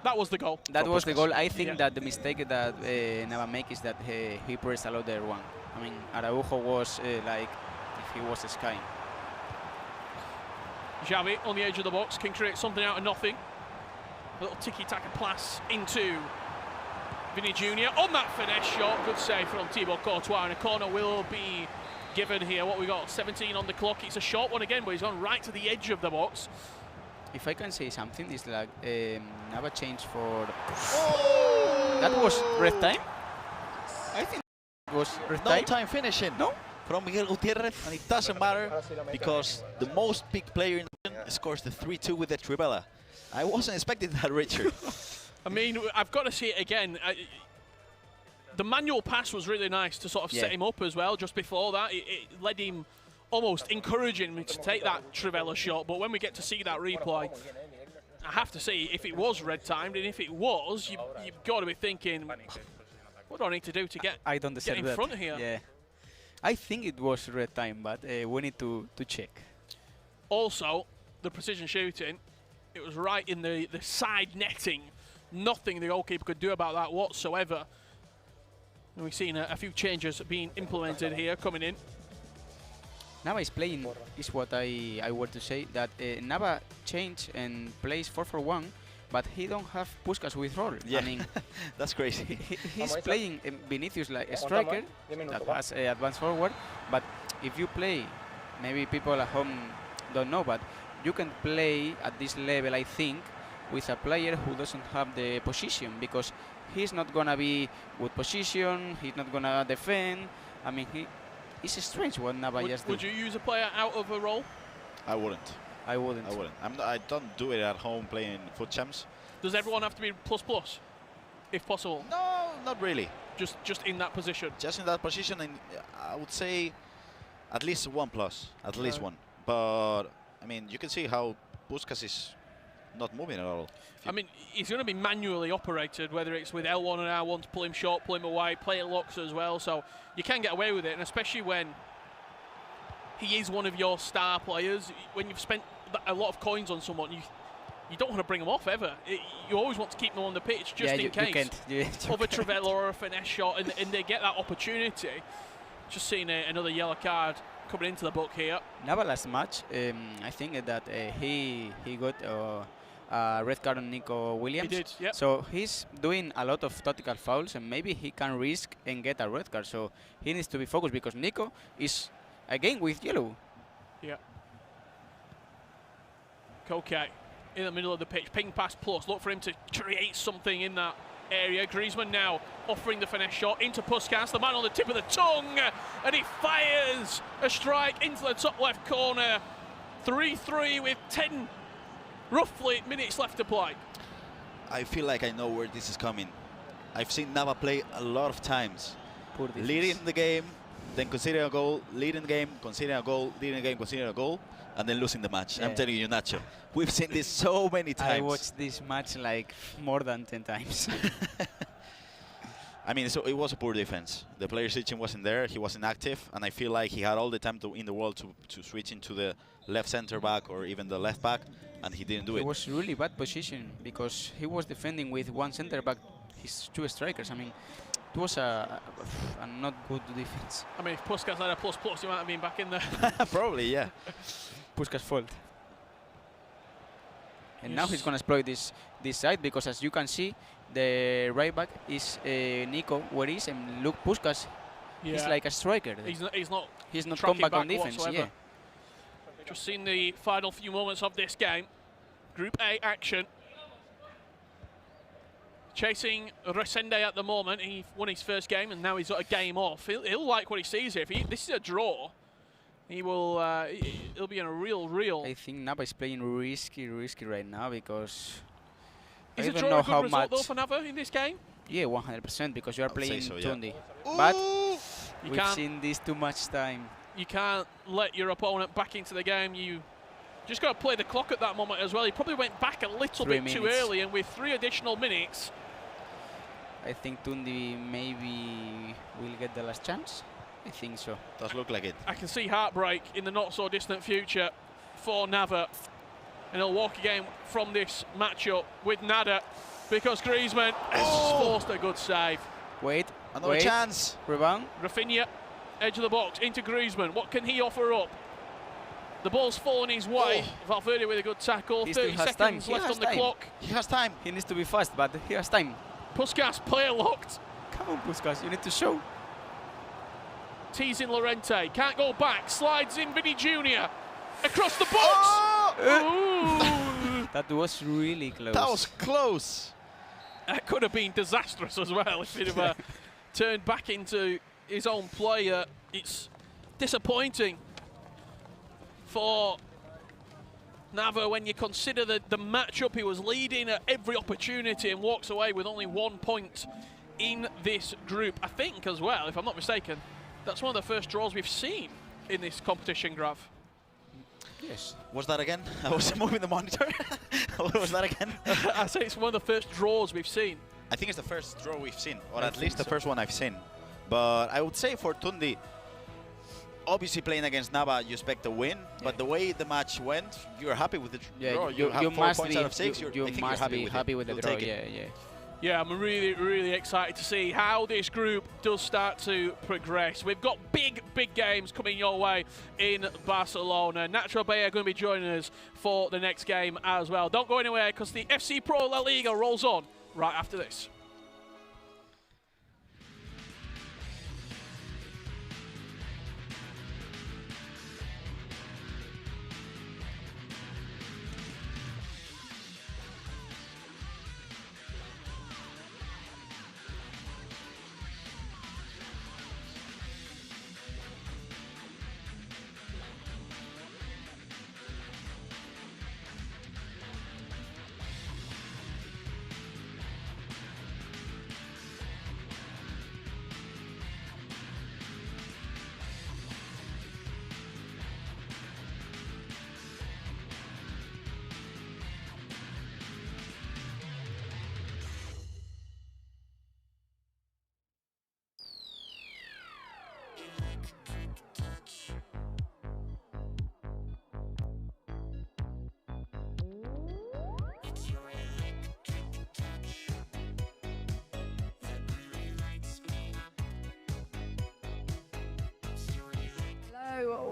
That was the goal. That was the goal. I think that the mistake that Nava make is that he pressed a lot there one. I mean, Araujo was like if he was skying. Xavi on the edge of the box can create something out of nothing. A little tiki-taka pass into Vinny Jr. on that finesse shot. Good save from Thibaut Courtois, and a corner will be given here. What we got? 17 on the clock. It's a short one again, but he's gone right to the edge of the box. if I can say something, it's like Nava changed for. That was red time. I think it was red time. No time finishing. No. From Miguel Gutierrez, and it doesn't matter because the most picked player in the game scores the 3-2 with the Trivela. I wasn't expecting that, Richard. I mean, I've got to see it again. The manual pass was really nice to sort of set him up as well. Just before that, it led him, almost encouraging him to take that Trivela shot. But when we get to see that replay, I have to see if it was red timed, and if it was, you've got to be thinking, what do I need to do to get in front here? Yeah. I think it was red time, but we need to check. Also, the precision shooting, it was right in the side netting. Nothing the goalkeeper could do about that whatsoever. And we've seen a few changes being implemented here, coming in. Nava is playing, is what I want to say, that Nava changed and plays 4-4-1, but he don't have Puskás with role. Yeah, I mean, that's crazy. He's playing Vinicius like a striker that has advanced forward, but if you play, maybe people at home don't know, but you can play at this level, I think, with a player who doesn't have the position, because he's not gonna be with position, he's not gonna defend. I mean, it's strange what Nava just did. Would you use a player out of a role? I wouldn't. I wouldn't. I don't do it at home playing foot champs. Does everyone have to be ++, if possible? No, not really. Just in that position? Just in that position, and I would say at least 1+, at least one. But, I mean, you can see how Puskás is not moving at all. I mean, he's going to be manually operated, whether it's with L1 and R1 to pull him short, pull him away, player locks as well, so you can get away with it, and especially when he is one of your star players, when you've spent a lot of coins on someone, you don't want to bring them off ever. You always want to keep them on the pitch just in case of a Trivela or a finesse shot, and they get that opportunity. Just seeing another yellow card coming into the book here. Nava last match, I think that he got a red card on Nico Williams. He did, yep. So he's doing a lot of tactical fouls, and maybe he can risk and get a red card. So he needs to be focused, because Nico is again with yellow. Yeah. Okay, in the middle of the pitch, ping pass plus, look for him to create something in that area. Griezmann now offering the finesse shot into Puskás, the man on the tip of the tongue, and he fires a strike into the top left corner. 3-3 with 10 roughly minutes left to play. I feel like I know where this is coming. I've seen Nava play a lot of times. Leading the game, then conceding a goal, leading the game, conceding a goal, leading the game, conceding a goal, and then losing the match. I'm telling you, Nacho, we've seen this so many times. I watched this match like more than 10 times. I mean, so it was a poor defense. The player switching wasn't there, he wasn't active, and I feel like he had all the time in the world to switch into the left center back or even the left back, and he didn't do it. It was really bad position, because he was defending with one center back, his two strikers. I mean, it was a not good defense. I mean, if Puskás had a ++, he might have been back in there. Probably, yeah. Puskás' fault. And now he's going to exploit this side, because as you can see, the right back is Nico, where is, and look, Puskás, he's like a striker. He's not come back on defense. Yeah. Just seen the final few moments of this game. Group A action. Chasing Resende at the moment. He won his first game, and now he's got a game off. He'll like what he sees here. If this is a draw, he will. He'll be in a real. I think Nava is playing risky right now, because is I a don't draw know a good how result much though for Nava in this game? Yeah, 100%, because you are playing Tundi. Yeah. But You we've seen this too much time. You can't let your opponent back into the game. You just got to play the clock at that moment as well. He probably went back a little bit too early, and with 3 additional minutes, I think Tundi maybe will get the last chance. I think so. Does look like it. I can see heartbreak in the not-so-distant future for Nava. And he'll walk again from this matchup with Nada, because Griezmann has forced a good save. Wait. Another chance. Rebound. Rafinha, edge of the box, into Griezmann. What can he offer up? The ball's fallen his way. Valverde with a good tackle. He 30 seconds left on the clock. He has time. He needs to be fast, but he has time. Puskás, player locked. Come on, Puskás, you need to show. Teasing Lorente, can't go back, slides in Vinny Jr. Across the box. Ooh. That was really close. That was close. That could have been disastrous as well if he'd have turned back into his own player. It's disappointing for Nava when you consider the matchup. He was leading at every opportunity and walks away with only 1 point in this group. I think as well, if I'm not mistaken, that's one of the first draws we've seen in this competition, Grav. Yes. Was that again? I was moving the monitor. What was that again? I say it's one of the first draws we've seen. I think it's the first draw we've seen, or at least the first one I've seen. But I would say for Tundi, obviously playing against Nava, you expect a win, but the way the match went, you're happy with the draw. You have 4 points out of 6. You must be happy with the draw. Yeah, I'm really, really excited to see how this group does start to progress. We've got big, big games coming your way in Barcelona. Nacho Bay are going to be joining us for the next game as well. Don't go anywhere because the FC Pro La Liga rolls on right after this.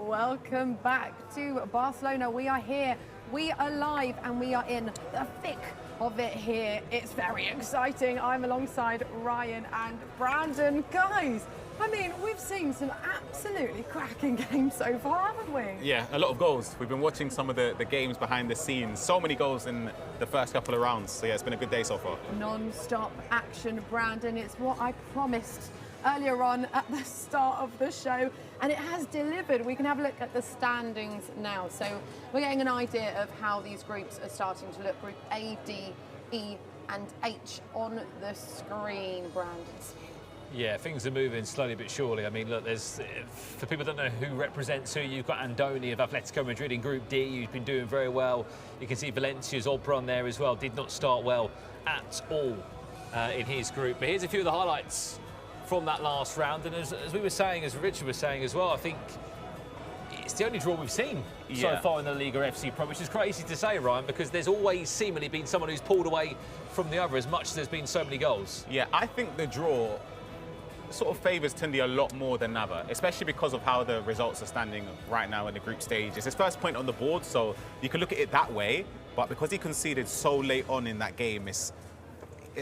Welcome back to Barcelona. We are here, we are live, and we are in the thick of it here. It's very exciting. I'm alongside Ryan and Brandon. Guys, I mean, we've seen some absolutely cracking games so far, haven't we? Yeah, a lot of goals. We've been watching some of the games behind the scenes. So many goals in the first couple of rounds. So yeah, it's been a good day so far. Non-stop action, Brandon. It's what I promised earlier on at the start of the show, and it has delivered. We can have a look at the standings now. So we're getting an idea of how these groups are starting to look. Group A, D, E and H on the screen, Brandon. Yeah, things are moving slowly but surely. I mean, look, there's, for people who don't know who represents who, you've got Andoni of Atletico Madrid in Group D, who's been doing very well. You can see Valencia's Obron there as well, did not start well at all in his group. But here's a few of the highlights from that last round, and as we were saying, as Richard was saying as well, I think it's the only draw we've seen so far in the LALIGA FC Pro, which is crazy to say, Ryan, because there's always seemingly been someone who's pulled away from the other as much as there's been so many goals. Yeah, I think the draw sort of favours Tundi a lot more than Nava, especially because of how the results are standing right now in the group stage. It's his first point on the board, so you can look at it that way, but because he conceded so late on in that game, it's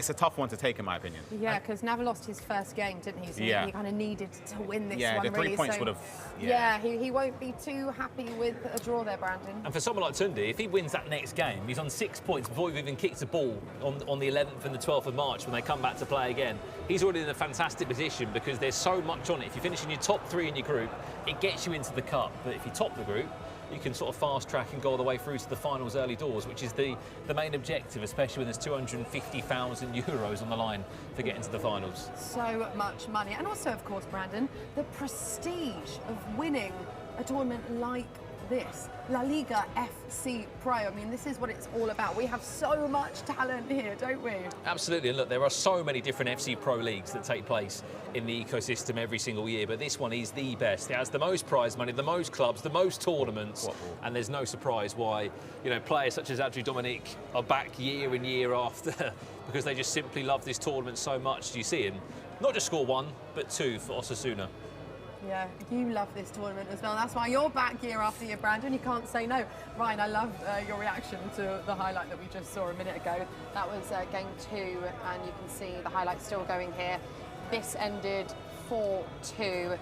a tough one to take, in my opinion. Yeah, because Nava lost his first game, didn't he? So he kind of needed to win this one, the 3 really. points would have... He won't be too happy with a draw there, Brandon. And for someone like Tundi, if he wins that next game, he's on 6 points before he even kicks the ball on the 11th and the 12th of March when they come back to play again. He's already in a fantastic position because there's so much on it. If you finish in your top 3 in your group, it gets you into the cup. But if you top the group, you can sort of fast track and go all the way through to the finals early doors, which is the main objective, especially when there's 250,000 euros on the line for getting to the finals. So much money. And also, of course, Brandon, the prestige of winning a tournament like this. LALIGA FC Pro. I mean, this is what it's all about. We have so much talent here, don't we? Absolutely. And look, there are so many different FC Pro leagues that take place in the ecosystem every single year, but this one is the best. It has the most prize money, the most clubs, the most tournaments, and there's no surprise why, you know, players such as Adri Dominic are back year in year after because they just simply love this tournament so much. You see him not just score 1, but 2 for Osasuna. Yeah, you love this tournament as well. That's why you're back year after year, Brandon. You can't say no. Ryan, I loved your reaction to the highlight that we just saw a minute ago. That was game 2, and you can see the highlight still going here. This ended 4-2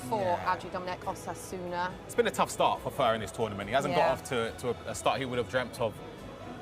for Adri Dominic Osasuna. It's been a tough start for Fer in this tournament. He hasn't got off to a start he would have dreamt of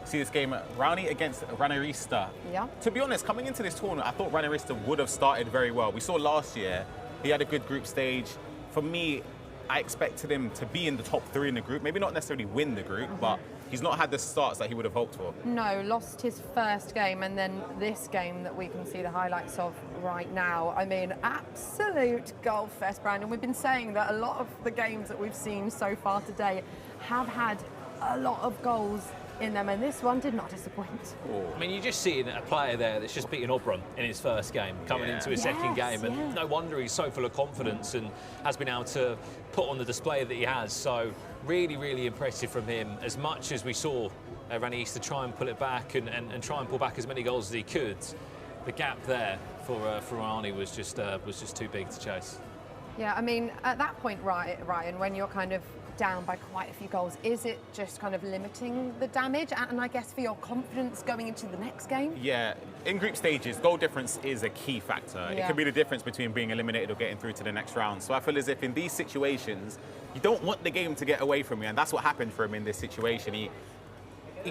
see this game, Rowney against Ranarista. Yeah. To be honest, coming into this tournament, I thought Ranarista would have started very well. We saw last year, he had a good group stage. For me, I expected him to be in the top 3 in the group. Maybe not necessarily win the group, but he's not had the starts that he would have hoped for. No, lost his first game, and then this game that we can see the highlights of right now. I mean, absolute goal fest, Brandon. We've been saying that a lot of the games that we've seen so far today have had a lot of goals in them, and this one did not disappoint. I mean, you're just seeing a player there that's just beaten Oberon in his first game, coming into his second game, and no wonder he's so full of confidence and has been able to put on the display that he has. So really, really impressive from him. As much as we saw Ranarista try and pull it back and try and pull back as many goals as he could, the gap there for Arnie was just too big to chase. Yeah, I mean, at that point, Ryan, when you're kind of down by quite a few goals, is it just kind of limiting the damage? And I guess for your confidence going into the next game? Yeah, in group stages, goal difference is a key factor. It could be the difference between being eliminated or getting through to the next round. So I feel as if in these situations, you don't want the game to get away from you, and that's what happened for him in this situation. He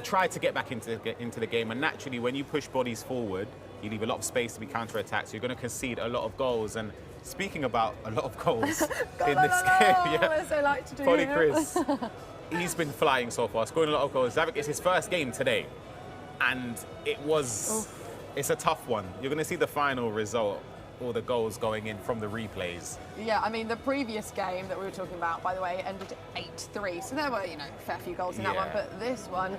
tried to get back into the game, and naturally, when you push bodies forward, you leave a lot of space to be counter-attacked, so you're going to concede a lot of goals. And speaking about a lot of goals in this game, as I like to do. Polly Chris, he's been flying so far, scoring a lot of goals. Zavik, it's his first game today, and it's a tough one. You're going to see the final result, all the goals going in from the replays. Yeah, I mean, the previous game that we were talking about, by the way, ended 8-3. So there were, you know, a fair few goals in that one. But this one,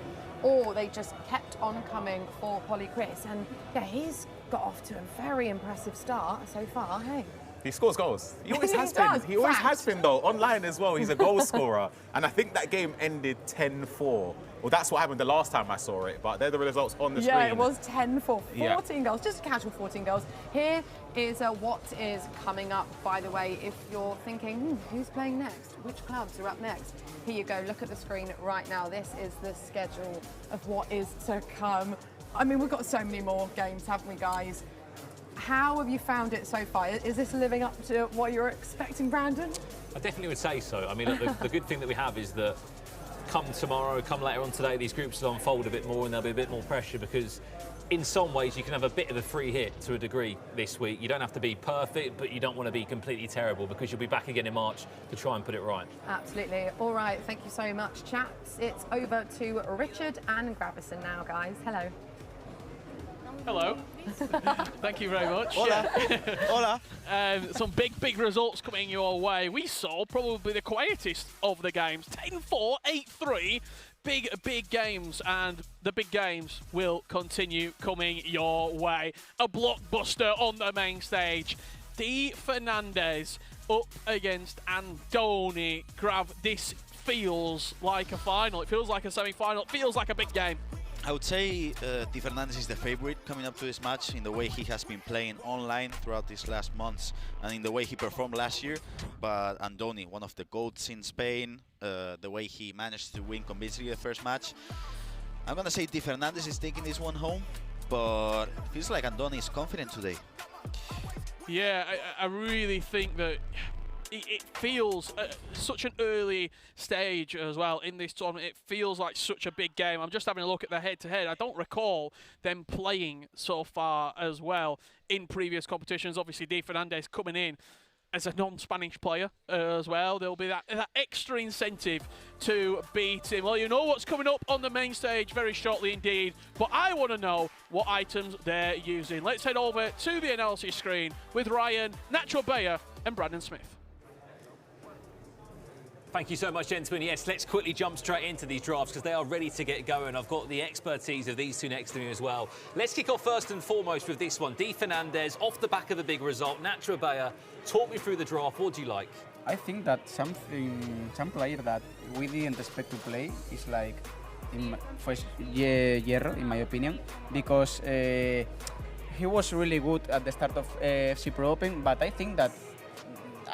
they just kept on coming for Polly Chris. And yeah, he's got off to a very impressive start so far, hey? He scores goals. He always has been. He always has been, though. Online as well, he's a goal scorer. And I think that game ended 10-4. Well, that's what happened the last time I saw it, but they're the results on the screen. Yeah, it was 10-4. 14 goals, just a casual 14 goals. Here is what is coming up, by the way, if you're thinking, who's playing next? Which clubs are up next? Here you go, look at the screen right now. This is the schedule of what is to come. I mean, we've got so many more games, haven't we, guys? How have you found it so far? Is this living up to what you were expecting, Brandon? I definitely would say so. I mean, look, the good thing that we have is that come tomorrow, come later on today, these groups will unfold a bit more and there'll be a bit more pressure, because in some ways you can have a bit of a free hit to a degree this week. You don't have to be perfect, but you don't want to be completely terrible, because you'll be back again in March to try and put it right. Absolutely. All right, thank you so much, chaps. It's over to Richard and Gravison now, guys. Hello. Hello. Thank you very much. Hola. Hola. Some big results coming your way. We saw probably the quietest of the games. 10-4, 8-3. Big games, and the big games will continue coming your way. A blockbuster on the main stage. Fernandez up against Andoni. Grav, this feels like a final. It feels like a semi-final. It feels like a big game. I would say Fernandez is the favorite coming up to this match in the way he has been playing online throughout these last months and in the way he performed last year. But Andoni, one of the GOATs in Spain, the way he managed to win convincingly the first match. I'm going to say Fernandez is taking this one home, but it feels like Andoni is confident today. Yeah, I really think that it feels such an early stage as well in this tournament. It feels like such a big game. I'm just having a look at the head-to-head. I don't recall them playing so far as well in previous competitions. Obviously, Fernandez coming in as a non-Spanish player as well. There'll be that extra incentive to beat him. Well, you know what's coming up on the main stage very shortly indeed, but I want to know what items they're using. Let's head over to the analysis screen with Ryan, Nacho Bayer and Brandon Smith. Thank you so much, gentlemen. Yes, let's quickly jump straight into these drafts because they are ready to get going. I've got the expertise of these two next to me as well. Let's kick off first and foremost with this one. Fernandez, off the back of a big result. Nacho Bayer, talk me through the draft. What do you like? I think that some player that we didn't expect to play is like Hierro, in my opinion, because he was really good at the start of FC Pro Open, but I think that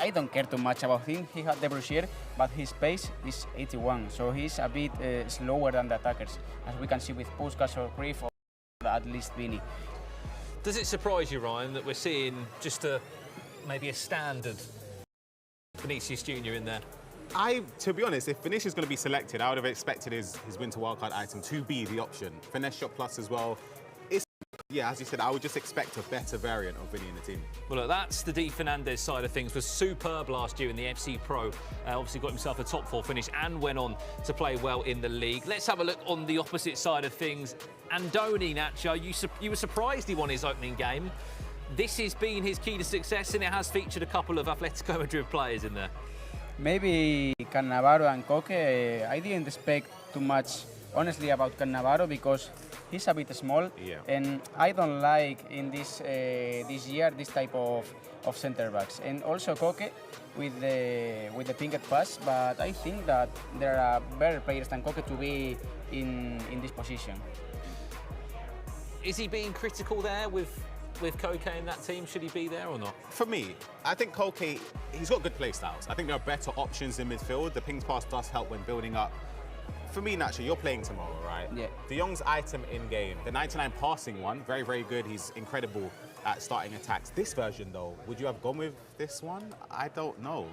I don't care too much about him. He had the brochure, but his pace is 81, so he's a bit slower than the attackers, as we can see with Puskas or Cruyff, or at least Vini. Does it surprise you, Ryan, that we're seeing just maybe a standard Vinicius Junior in there? To be honest, if Vinicius is going to be selected, I would have expected his Winter Wildcard item to be the option. Finesse Shot Plus as well. Yeah, as you said, I would just expect a better variant of Vinny in the team. Well, look, that's the Di Fernandez side of things. Was superb last year in the FC Pro. Obviously got himself a top 4 finish and went on to play well in the league. Let's have a look on the opposite side of things. Andoni, Nacho, you were surprised he won his opening game. This has been his key to success, and it has featured a couple of Atletico Madrid players in there. Maybe Cannavaro and Coque, I didn't expect too much, honestly, about Cannavaro because he's a bit small, and I don't like in this year this type of centre backs. And also Coque with the pinked pass, but I think that there are better players than Coque to be in this position. Is he being critical there with Coque in that team? Should he be there or not? For me, I think Coque, he's got good play styles. I think there are better options in midfield. The ping pass does help when building up. For me, Nacho, you're playing tomorrow, right? Yeah. De Jong's item in-game, the 99 passing one, very, very good. He's incredible at starting attacks. This version, though, would you have gone with this one? I don't know.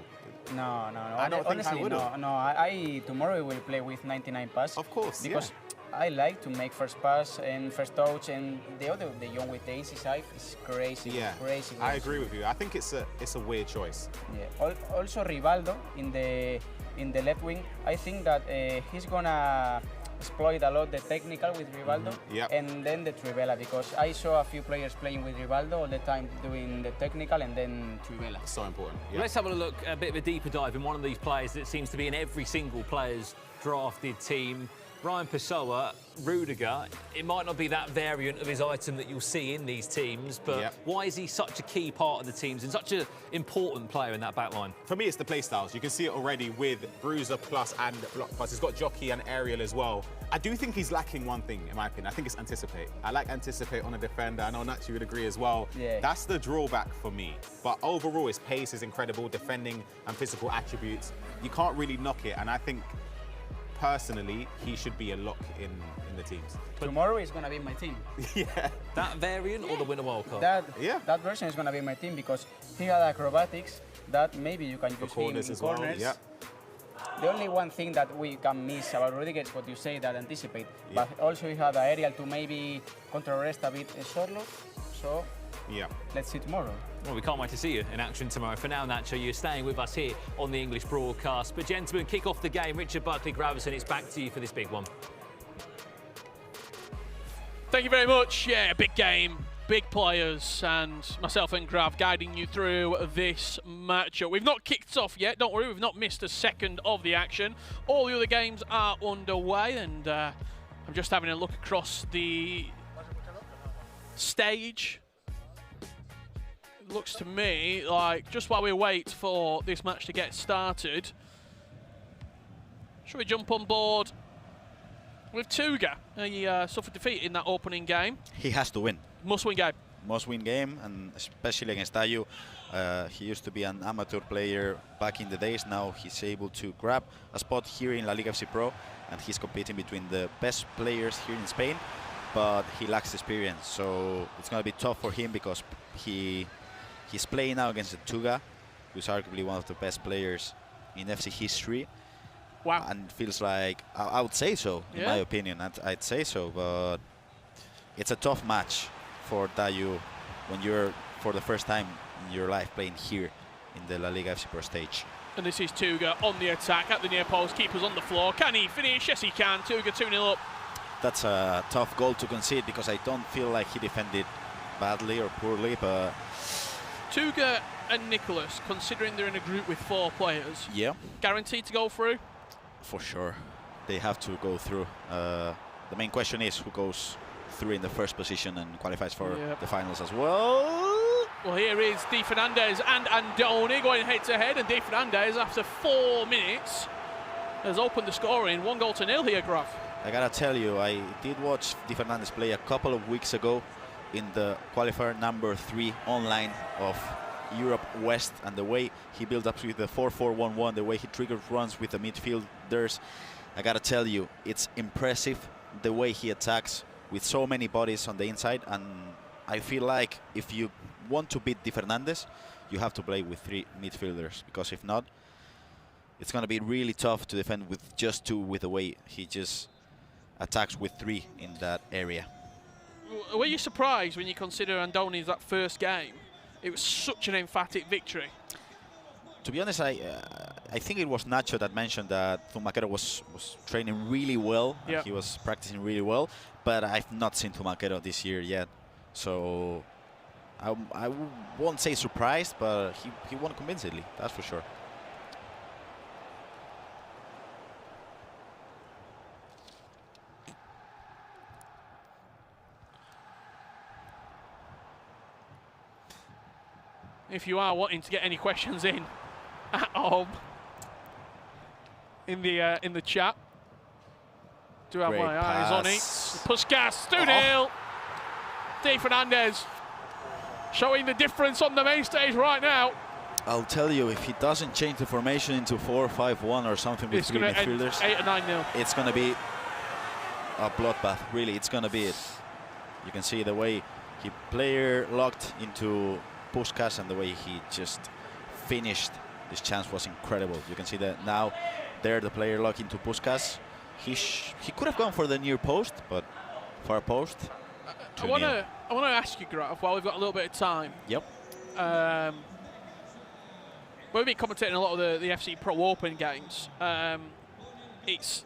No. I don't honestly, think I would have. No. I tomorrow will play with 99 pass. Of course, because I like to make first pass and first touch, and the other, De Jong with the easy side is crazy. Yeah, crazy. I agree with you. I think it's a weird choice. Yeah. Also, Rivaldo in the left wing. I think that he's gonna exploit a lot the technical with Rivaldo, and then the Trivela, because I saw a few players playing with Rivaldo all the time doing the technical and then Trivela. So important. Well, let's have a look, a bit of a deeper dive in one of these players that seems to be in every single player's drafted team. Ryan Pessoa, Rudiger, it might not be that variant of his item that you'll see in these teams, but why is he such a key part of the teams and such an important player in that back line? For me, it's the play styles. You can see it already with Bruiser Plus and Block Plus. He's got Jockey and Aerial as well. I do think he's lacking one thing, in my opinion. I think it's Anticipate. I like Anticipate on a defender. I know Nacho would agree as well. Yeah. That's the drawback for me. But overall, his pace is incredible, defending and physical attributes. You can't really knock it, and I think personally, he should be a lock in the teams. Tomorrow is going to be my team. That variant or the winner wildcard? That version is going to be my team because he had acrobatics that maybe you can use corners in as corners. well. The only one thing that we can miss about Rudiger is what you say, that Anticipate. But also he had the aerial to maybe counter-arrest a bit Sorlo. So let's see tomorrow. Well, we can't wait to see you in action tomorrow. For now, Nacho, you're staying with us here on the English broadcast. But gentlemen, kick off the game. Richard Buckley-Gravison, it's back to you for this big one. Thank you very much. Yeah, big game, big players, and myself and Grav guiding you through this matchup. We've not kicked off yet, don't worry, we've not missed a second of the action. All the other games are underway, and I'm just having a look across the stage. Looks to me like just while we wait for this match to get started, should we jump on board with Tuga? He suffered defeat in that opening game. He has to win. Must-win game. Must-win game, and especially against Tayu. He used to be an amateur player back in the days. Now he's able to grab a spot here in LALIGA FC Pro, and he's competing between the best players here in Spain, but he lacks experience. So it's going to be tough for him because he's playing now against Tuga, who's arguably one of the best players in FC history. Wow. And feels like, I would say so, in my opinion. I'd say so, but it's a tough match for Tayu when you're, for the first time in your life, playing here in the LALIGA FC Pro stage. And this is Tuga on the attack at the near post. Keeper's on the floor. Can he finish? Yes, he can. Tuga 2-0 up. That's a tough goal to concede because I don't feel like he defended badly or poorly, but Tuga and Nicholas, considering they're in a group with 4 players, guaranteed to go through? For sure. They have to go through. The main question is who goes through in the first position and qualifies for the finals as well. Well, here is Di Fernandez and Andoni going head-to-head, and Di Fernandez, after 4 minutes, has opened the scoring. 1-0 here, Graf. I gotta tell you, I did watch Di Fernandez play a couple of weeks ago in the qualifier number 3 online of Europe West, and the way he built up with the 4-4-1-1, the way he triggered runs with the midfielders, I gotta tell you, it's impressive the way he attacks with so many bodies on the inside, and I feel like if you want to beat Di Fernandez, you have to play with 3 midfielders, because if not, it's going to be really tough to defend with just 2 with the way he just attacks with 3 in that area. Were you surprised when you consider Andoni's that first game? It was such an emphatic victory. To be honest, I think it was Nacho that mentioned that Zumaquero was training really well. Yep. He was practicing really well, but I've not seen Zumaquero this year yet. So I won't say surprised, but he won convincingly, that's for sure. If you are wanting to get any questions in at home in the chat, do have Great my eyes on it. Puskas, 2-0. Di Fernandez showing the difference on the main stage right now. I'll tell you, if he doesn't change the formation into 4-5-1 or something with 3 midfielders, 8 or 9-0. It's going to be a bloodbath. Really, it's going to be it. You can see the way he player locked into Puskas and the way he just finished this chance was incredible. You can see that now there the player locked into Puskas. He could have gone for the near post, but far post. I want to ask you, Graf, while we've got a little bit of time. Yep. We've been commentating a lot of the FC Pro Open games. It's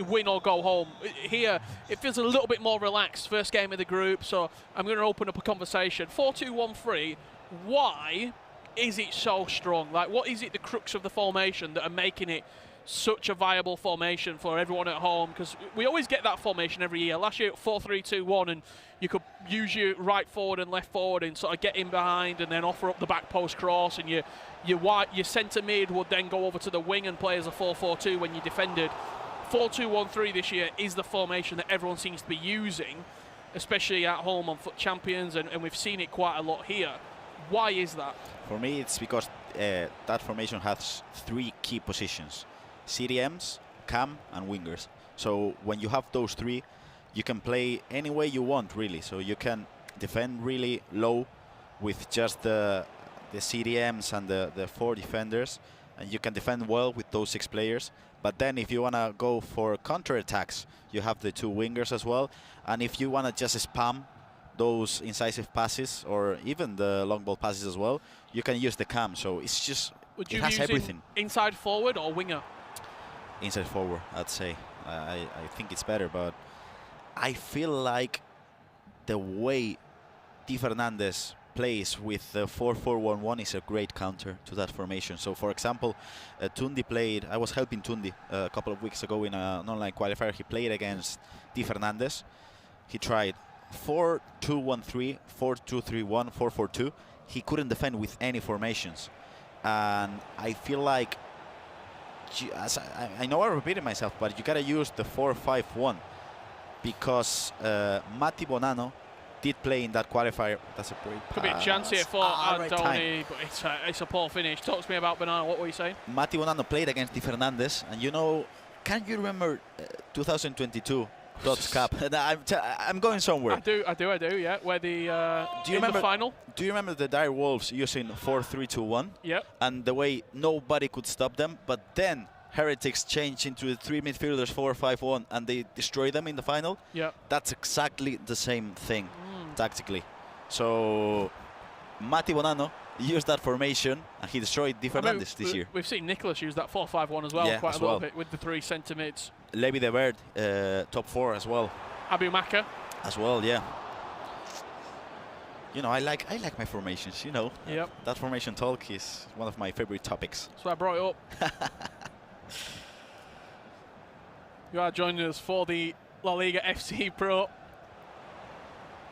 win or go home. Here, it feels a little bit more relaxed. First game of the group, so I'm going to open up a conversation. 4-2-1-3, why is it so strong? Like, what is it, the crux of the formation that are making it such a viable formation for everyone at home? Because we always get that formation every year. Last year, 4-3-2-1, and you could use your right forward and left forward and sort of get in behind and then offer up the back post cross, and your centre mid would then go over to the wing and play as a 4-4-2 when you defended. 4-2-1-3 this year is the formation that everyone seems to be using, especially at home on Foot Champions, and we've seen it quite a lot here. Why is that? For me, it's because that formation has 3 key positions: CDMs, cam, and wingers. So when you have those 3, you can play any way you want, really. So you can defend really low with just the CDMs and the 4 defenders, and you can defend well with those 6 players. But then if you want to go for counter-attacks, you have the 2 wingers as well. And if you want to just spam those incisive passes or even the long ball passes as well, you can use the cam. So it's just, Would it you has use everything. Inside forward or winger? Inside forward, I'd say. I think it's better, but I feel like the way Di Fernandez plays with the 4-4-1-1 is a great counter to that formation. So, for example, Tundi played, I was helping Tundi a couple of weeks ago in an online qualifier. He played against Di Fernandez. He tried 4-2-1-3, 4-2-3-1, 4-4-2. He couldn't defend with any formations. And I feel like, I know I'm repeating myself, but you gotta use the 4-5-1 because Matti Bonanno did play in that qualifier. That's a great Could be a chance here for Andoni, but it's a poor finish. Talk to me about Bonanno. What were you saying? Matti Bonanno played against Di Fernandez, and you know, can you remember 2022 Dodge Cup? I'm going somewhere. I do, yeah. Where the do you remember the final? Do you remember the Dire Wolves using 4-3-2-1? Yep. And the way nobody could stop them, but then Heretics changed into the 3 midfielders 4-5-1 and they destroyed them in the final. Yep. That's exactly the same thing tactically. So Matti Bonanno used that formation and he destroyed Di Fernandez this year. We've seen Nicholas use that 4-5-1 as well, yeah, quite a little bit with the 3 centre mids. Levy de Verd, top 4 as well. Abu Maka as well, yeah. You know, I like my formations, you know. Yep. That formation talk is one of my favorite topics. So I brought it up. You are joining us for the La Liga FC Pro.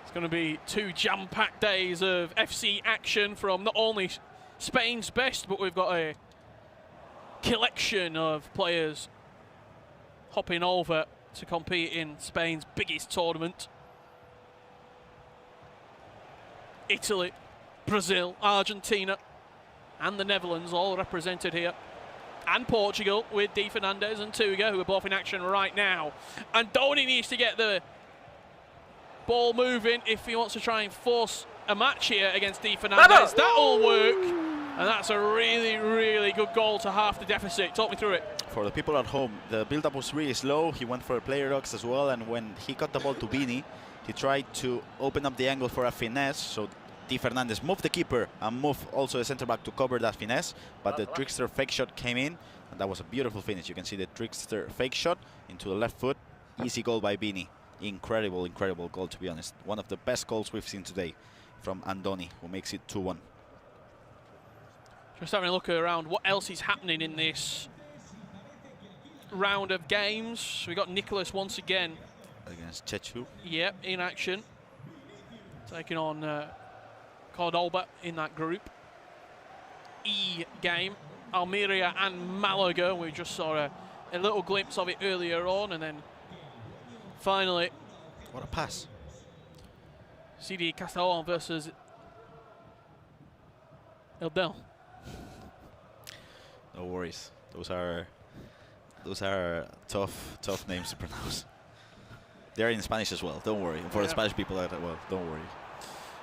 It's going to be 2 jam-packed days of FC action from not only Spain's best, but we've got a collection of players hopping over to compete in Spain's biggest tournament. Italy, Brazil, Argentina, and the Netherlands all represented here. And Portugal with Di Fernandez and Tuga, who are both in action right now. And Andoni needs to get the ball moving if he wants to try and force a match here against Di Fernandez. That'll work. And that's a really, really good goal to half the deficit. Talk me through it. For the people at home, the build-up was really slow. He went for a player rocks as well, and when he got the ball to Vini, he tried to open up the angle for a finesse. So Di Fernandez moved the keeper and moved also the centre-back to cover that finesse, but the trickster fake shot came in, and that was a beautiful finish. You can see the trickster fake shot into the left foot. Easy goal by Vini. Incredible, incredible goal, to be honest. One of the best goals we've seen today from Andoni, who makes it 2-1. Just having a look around what else is happening in this round of games. We got Nicholas once again against Chechu. Yep, in action, taking on Cordoba in that Group E game. Almeria and Malaga. We just saw a little glimpse of it earlier on, and then finally, what a pass! CD Castellon versus Eldel. No worries. Those are tough names to pronounce. They're in Spanish as well. Don't worry. For the Spanish people, well, don't worry.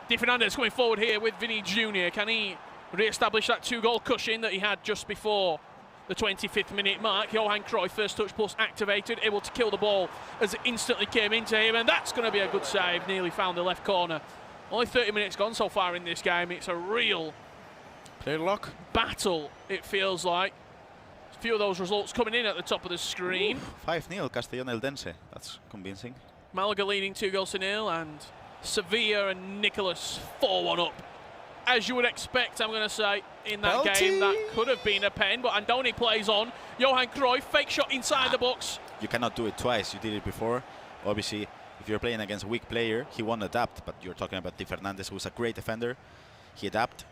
Di Fernandez coming forward here with Vini Jr. Can he re-establish that 2-goal cushion that he had just before the 25th minute mark? Johan Cruyff, first touch pulse activated, able to kill the ball as it instantly came into him, and that's going to be a good save. Nearly found the left corner. Only 30 minutes gone so far in this game. It's a real player lock battle, it feels like. A few of those results coming in at the top of the screen. 5-0 Castellón Eldense. That's convincing. Malaga leading 2-0, and Sevilla and Nicholas 4-1 up. As you would expect, I'm going to say, in that game, that could have been a pen, but Andoni plays on. Johan Cruyff, fake shot inside the box. You cannot do it twice. You did it before. Obviously, if you're playing against a weak player, he won't adapt, but you're talking about Di Fernandez, who's a great defender. He adapted,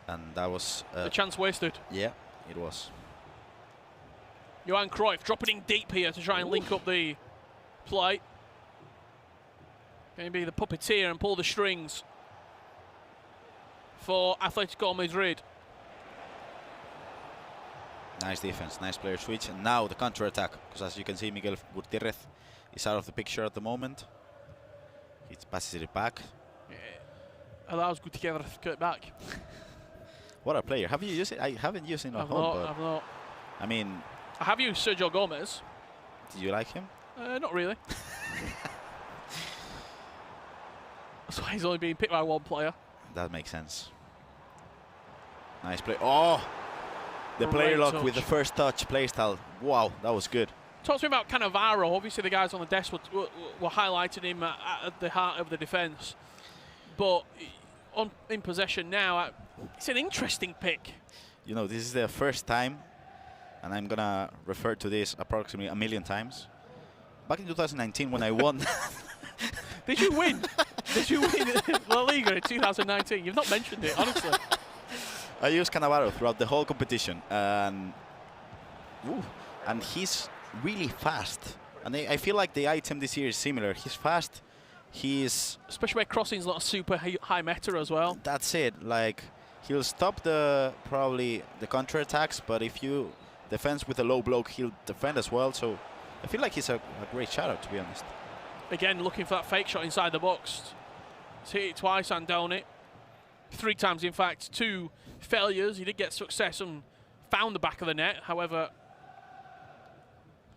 and that was... a chance wasted. Yeah, it was. Johan Cruyff dropping in deep here to try and link up the play. Going to be the puppeteer and pull the strings for Atletico Madrid. Nice defense, nice player switch, and now the counter-attack, because as you can see, Miguel Gutierrez is out of the picture at the moment. He passes it back. Yeah. Allows Gutierrez to cut back. What a player. Have you used it? I haven't used it at home. I've not. I mean... I have used Sergio Gomez. Did you like him? Not really. That's why he's only being picked by one player. That makes sense. Nice play. Oh! The player lock with the first touch play style. Wow, that was good. Talk to me about Cannavaro. Obviously, the guys on the desk were highlighting him at the heart of the defence. But in possession now, it's an interesting pick. You know, this is the first time, and I'm going to refer to this approximately a million times. Back in 2019 when I won... Did you win? Did you win La Liga in 2019? You've not mentioned it, honestly. I used Cannavaro throughout the whole competition, and he's really fast. And I feel like the item this year is similar. He's fast. He's... Especially where crossing's not a super high meta as well. That's it. Like, he'll stop probably the counter-attacks, but if you defend with a low block, he'll defend as well. So I feel like he's a great shout-out, to be honest. Again, looking for that fake shot inside the box. He's hit it twice, Andoni. 3 times, in fact. 2 failures. He did get success and found the back of the net. However,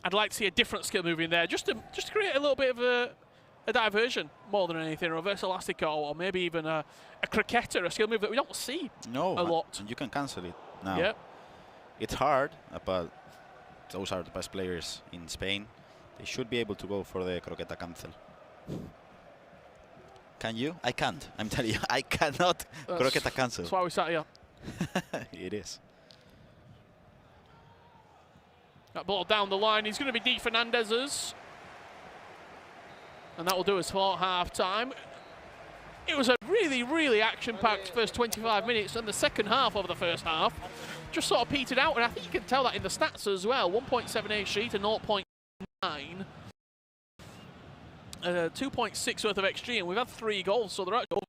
I'd like to see a different skill move in there, just to create a little bit of a diversion more than anything. A reverse elastico, or maybe even a croqueta, a skill move that we don't see a lot. You can cancel it now. Yep. It's hard, but those are the best players in Spain. They should be able to go for the croqueta cancel. Can you? I can't. I'm telling you, I cannot croqueta cancel. That's why we sat here. It is. That ball down the line is going to be Di Fernandez's. And that will do us for half-time. It was a really, really action-packed first 25 minutes, and the second half of the first half just sort of petered out, and I think you can tell that in the stats as well. 1.78 sheet and 0.9. 2.6 worth of XG, and we've had 3 goals, so they're actually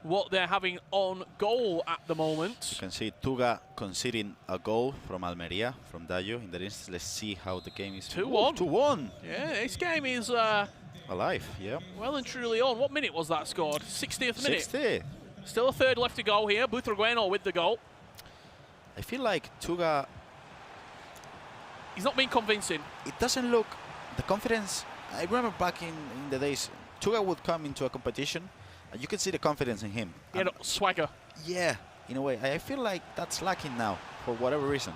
what they're having on goal at the moment. You can see Tuga conceding a goal from Almeria, from Dayo in the instance. Let's see how the game is. 2-1. 2-1. Yeah, this game is alive, yeah. Well and truly on. What minute was that scored? 60th minute. 60. Still a third left to go here. Butragueno with the goal. I feel like Tuga, he's not being convincing. It doesn't look, the confidence, I remember back in the days, Tuga would come into a competition and you could see the confidence in him. He had a swagger. Yeah, in a way. I feel like that's lacking now for whatever reason.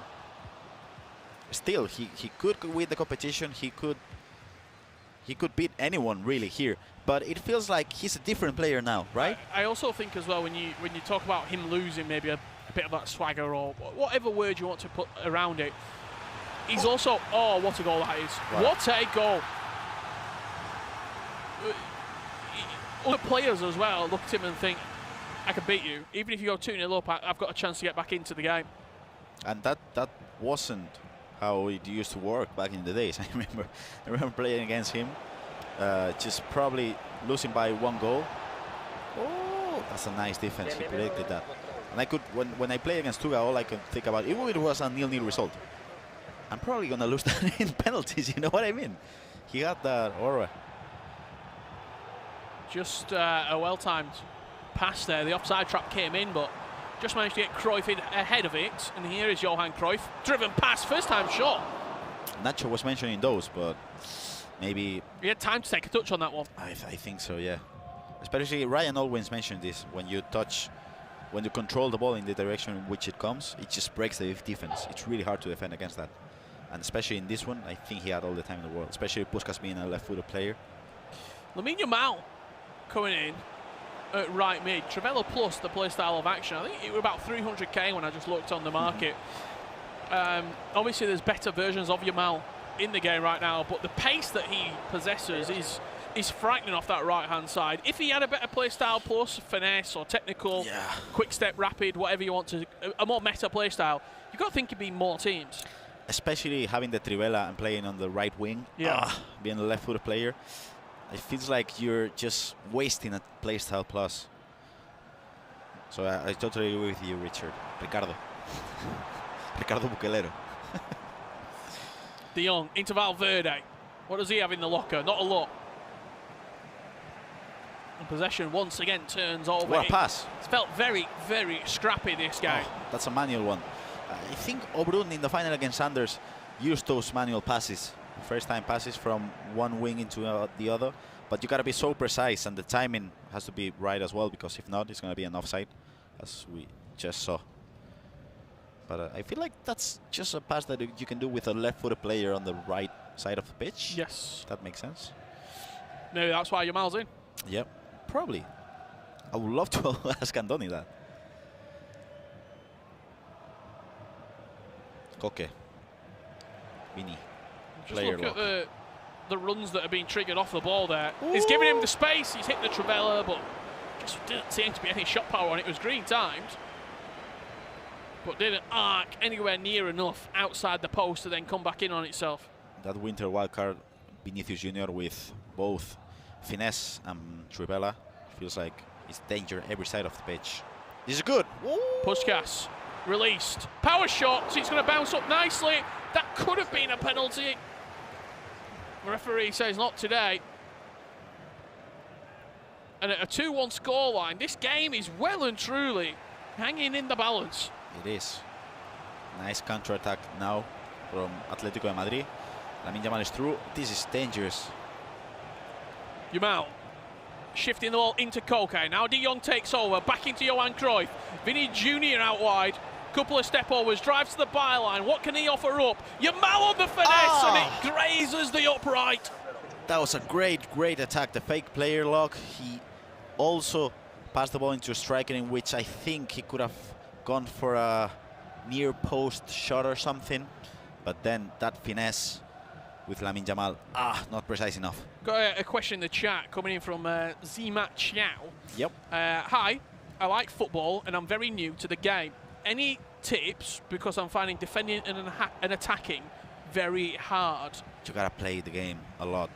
Still, he could win the competition, he could beat anyone really here, but it feels like he's a different player now, right? I also think as well when you talk about him losing maybe a bit of that swagger or whatever word you want to put around it, he's also, oh, what a goal that is. Wow. What a goal. Other players as well look at him and think, I can beat you. Even if you go 2-0 up, I've got a chance to get back into the game. And that wasn't how it used to work back in the days. I remember playing against him, just probably losing by 1 goal. Oh, that's a nice defense. He predicted that. And I could, when I play against Tuga, all I could think about, even if it was a 0-0 result, I'm probably gonna lose that in penalties. You know what I mean? He got that aura. Just a well-timed pass there. The offside trap came in, but just managed to get Cruyff in ahead of it. And here is Johan Cruyff. Driven past, first-time shot. Nacho was mentioning those, but maybe... He had time to take a touch on that one. I think so, yeah. Especially Ryan always mentioned this. When you control the ball in the direction in which it comes, it just breaks the defense. It's really hard to defend against that. And especially in this one, I think he had all the time in the world. Especially Puskás being a left-footed player. Lamine Yamal coming in at right mid. Trivela plus the play style of action. I think it was about 300k when I just looked on the market. Obviously, there's better versions of Yamal in the game right now, but the pace that he possesses is frightening off that right-hand side. If he had a better play style plus, finesse or technical, quick step, rapid, whatever you want to, a more meta play style, you've got to think it'd be more teams. Especially having the Trivela and playing on the right wing, being a left-footed player, it feels like you're just wasting a playstyle plus. So I totally agree with you, Richard. Ricardo Bukelero. De Jong into Valverde. What does he have in the locker? Not a lot. And possession once again turns over. What a pass. It's felt very, very scrappy this game. Oh, that's a manual one. I think Obrun in the final against Sanders used those manual passes, first-time passes from one wing into the other. But you got to be so precise, and the timing has to be right as well, because if not, it's going to be an offside, as we just saw. But I feel like that's just a pass that you can do with a left-footed player on the right side of the pitch. Yes. That makes sense. Maybe that's why Yamal's in. Yep, probably. I would love to ask Andoni that. Koke. Vini. Just look at the runs that are being triggered off the ball there. Ooh. He's giving him the space. He's hit the Trivela, but just didn't seem to be any shot power on it. It was green timed, but didn't arc anywhere near enough outside the post to then come back in on itself. That winter wildcard, Vinicius Junior with both finesse and Trivela, feels like it's danger every side of the pitch. This is good. Puskás released. Power shot. It's going to bounce up nicely. That could have been a penalty. The referee says not today. And at a 2-1 scoreline, this game is well and truly hanging in the balance. It is. Nice counter-attack now from Atlético de Madrid. Lamine Yamal is through. This is dangerous. Yamal shifting the ball into Koke. Now De Jong takes over. Back into Johan Cruyff. Vinny Jr. out wide. Couple of step overs, drives to the byline. What can he offer up? Yamal on the finesse, and it grazes the upright. That was a great attack. The fake player lock. He also passed the ball into a striker, in which I think he could have gone for a near post shot or something. But then that finesse with Lamine Yamal, not precise enough. Got a question in the chat coming in from Zima Chiao. Yep. Hi, I like football and I'm very new to the game. Any tips, because I'm finding defending and attacking very hard? You gotta play the game a lot.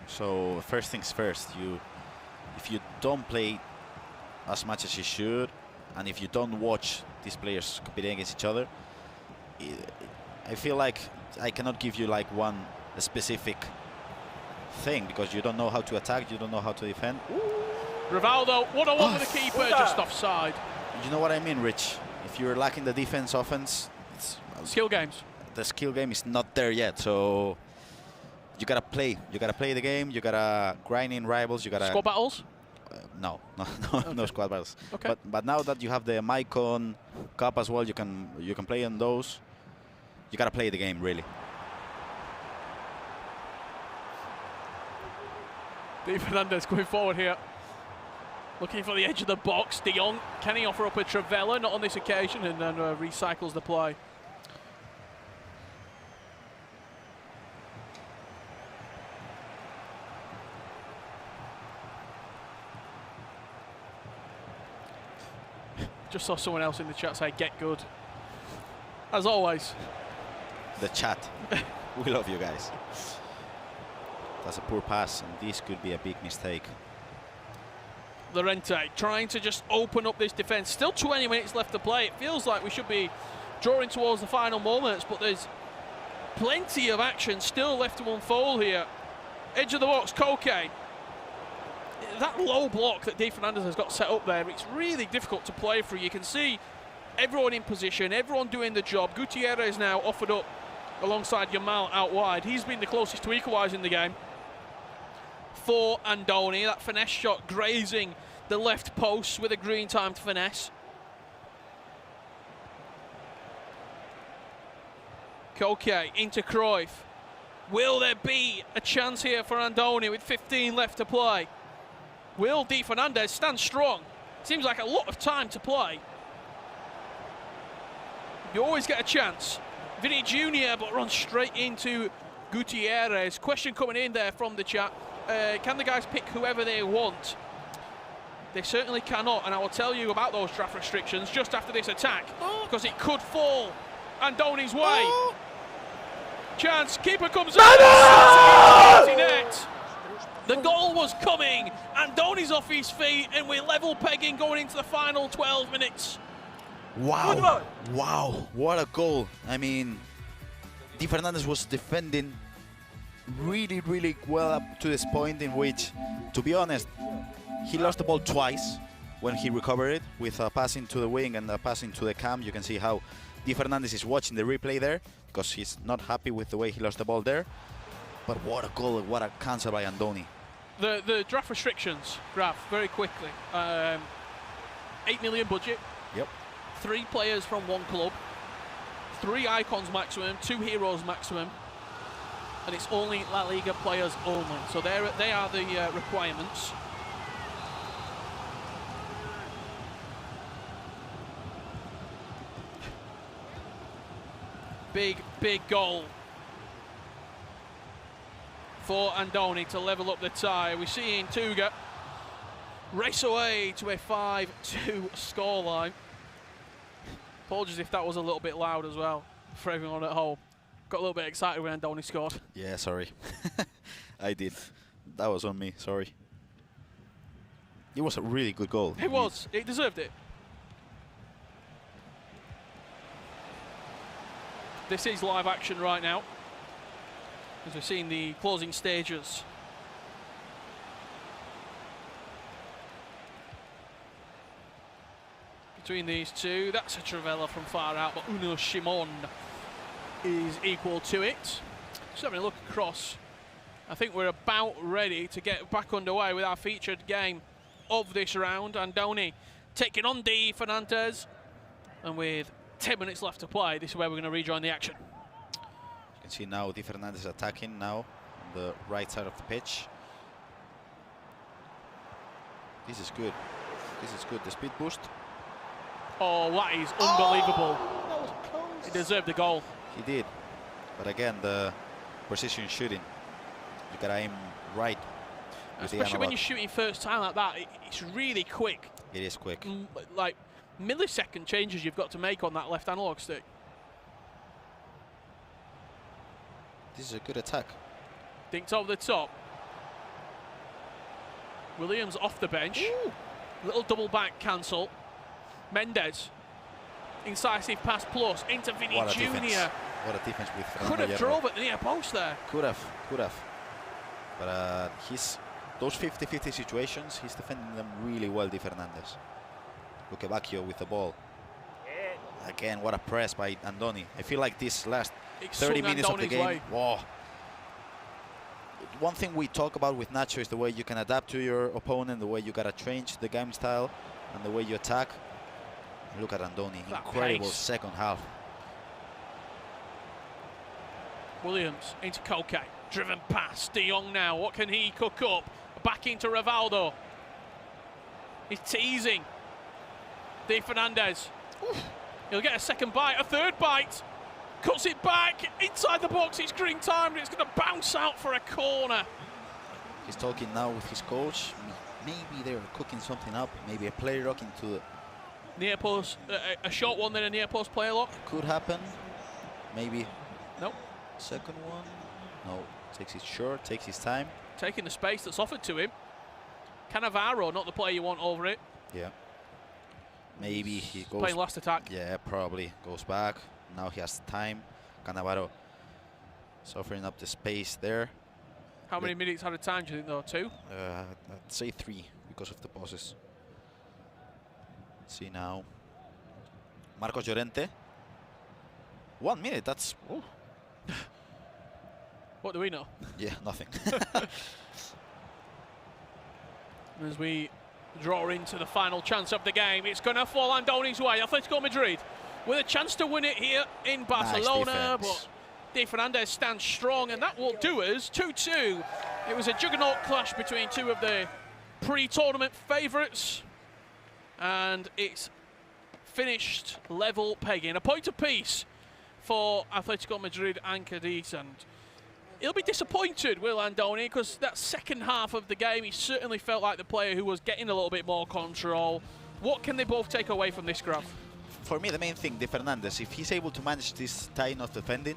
So first things first, if you don't play as much as you should, and if you don't watch these players competing against each other, I feel like I cannot give you like one specific thing, because you don't know how to attack, you don't know how to defend. Rivaldo, 1-on-1 with the keeper, just offside. You know what I mean, Rich? if you're lacking the defense, offense, skill games. The skill game is not there yet. So you gotta play. You gotta play the game. You gotta grind in rivals. You gotta squad battles. No, Okay. no squad battles. Okay. But now that you have the Mycon Cup as well, you can play on those. You gotta play the game really. Di Fernandez going forward here. Looking for the edge of the box. De Jong, can he offer up a Travella? Not on this occasion, and then recycles the play. Just saw someone else in the chat say, get good. As always. The chat. We love you guys. That's a poor pass, and this could be a big mistake. Llorente trying to just open up this defence. Still 20 minutes left to play. It feels like we should be drawing towards the final moments, but there's plenty of action still left to unfold here. Edge of the box, Koke. That low block that Di Fernandez has got set up there, it's really difficult to play through. You can see everyone in position, everyone doing the job. Gutierrez now offered up alongside Yamal out wide. He's been the closest to equalising the game for Andoni. That finesse shot grazing the left post with a green timed finesse. Koke into Cruyff. Will there be a chance here for Andoni with 15 left to play? Will Di Fernandez stand strong? Seems like a lot of time to play. You always get a chance. Vinny Jr. but runs straight into Gutierrez. Question coming in there from the chat. Can the guys pick whoever they want? They certainly cannot, and I will tell you about those draft restrictions just after this attack, because it could fall Andoni's way. Chance, keeper comes up. Net. The goal was coming. Andoni's off his feet, and we're level pegging going into the final 12 minutes. Wow. Wow, what a goal. I mean, Di Fernandez was defending really, really well up to this point in which, to be honest, he lost the ball twice when he recovered it with a pass into the wing and a pass into the cam. You can see how Di Fernandez is watching the replay there because he's not happy with the way he lost the ball there. But what a goal, what a cancel by Andoni. The draft restrictions, Graf, very quickly. 8 million budget. Yep. 3 players from 1 club. 3 icons maximum, 2 heroes maximum. And it's only La Liga players only. So they are the requirements. Big, big goal for Andoni to level up the tie. We're seeing Tuga race away to a 5-2 scoreline. Apologies if that was a little bit loud as well for everyone at home. Got a little bit excited when Andoni scored. Yeah, sorry. I did. That was on me, sorry. It was a really good goal. It was. It deserved it. This is live action right now, as we're seeing the closing stages. Between these two, that's a Travella from far out, but Uno Shimon is equal to it. Just having a look across. I think we're about ready to get back underway with our featured game of this round. Andoni taking on Di Fernandez, and with 10 minutes left to play, this is where we're going to rejoin the action. You can see now Di Fernandez attacking now on the right side of the pitch. This is good. This is good. The speed boost. Oh, that is unbelievable. That was close. He deserved the goal. He did. But again, the precision shooting. You gotta aim right. Especially when you're shooting first time like that, it's really quick. It is quick. Like millisecond changes you've got to make on that left analog stick. This is a good attack. Dinked over the top. Williams off the bench. Ooh. Little double back cancel. Mendes. Incisive pass plus into Vinny Jr. Defense. What a defense with Fernando. Could have drove at the near post there. Could have. But those 50-50 situations, he's defending them really well, Di Fernandez. Luque Bacchio with the ball. Again, what a press by Andoni. I feel like this last It's 30 minutes of the Andoni's game. way. Whoa. One thing we talk about with Nacho is the way you can adapt to your opponent, the way you gotta change the game style, and the way you attack. Look at Andoni, That incredible pace. second half. Williams into Koke, driven past De Jong now. What can he cook up? Back into Rivaldo. He's teasing. De Fernandez. Oof. He'll get a second bite, a third bite. Cuts it back inside the box. It's green time, and it's going to bounce out for a corner. He's talking now with his coach. Maybe they're cooking something up. Maybe a play lock into the... Near post, a short one, then a near post play lock. Could happen. Maybe. Nope. Second one. No. Takes it short, takes his time. Taking the space that's offered to him. Cannavaro, not the player you want over it. Yeah. Maybe he goes... Playing last attack. Yeah, probably. Goes back. Now he has time. Cannavaro suffering up the space there. How many minutes out of time do you think, though? 2? I'd say 3 because of the pauses. See now. Marcos Llorente. 1 minute, that's... Oh. What do we know? Yeah, nothing. As we draw into the final chance of the game, it's going to fall Andoni's way. Atletico Madrid with a chance to win it here in Barcelona, but De Fernandez stands strong, and that will do us 2-2. It was a juggernaut clash between two of the pre-tournament favourites, and it's finished level pegging. A point apiece for Atletico Madrid and Cadiz, and he'll be disappointed, will Andoni, because that second half of the game, he certainly felt like the player who was getting a little bit more control. What can they both take away from this, Graf? For me, the main thing, De Fernandez, if he's able to manage this style of defending,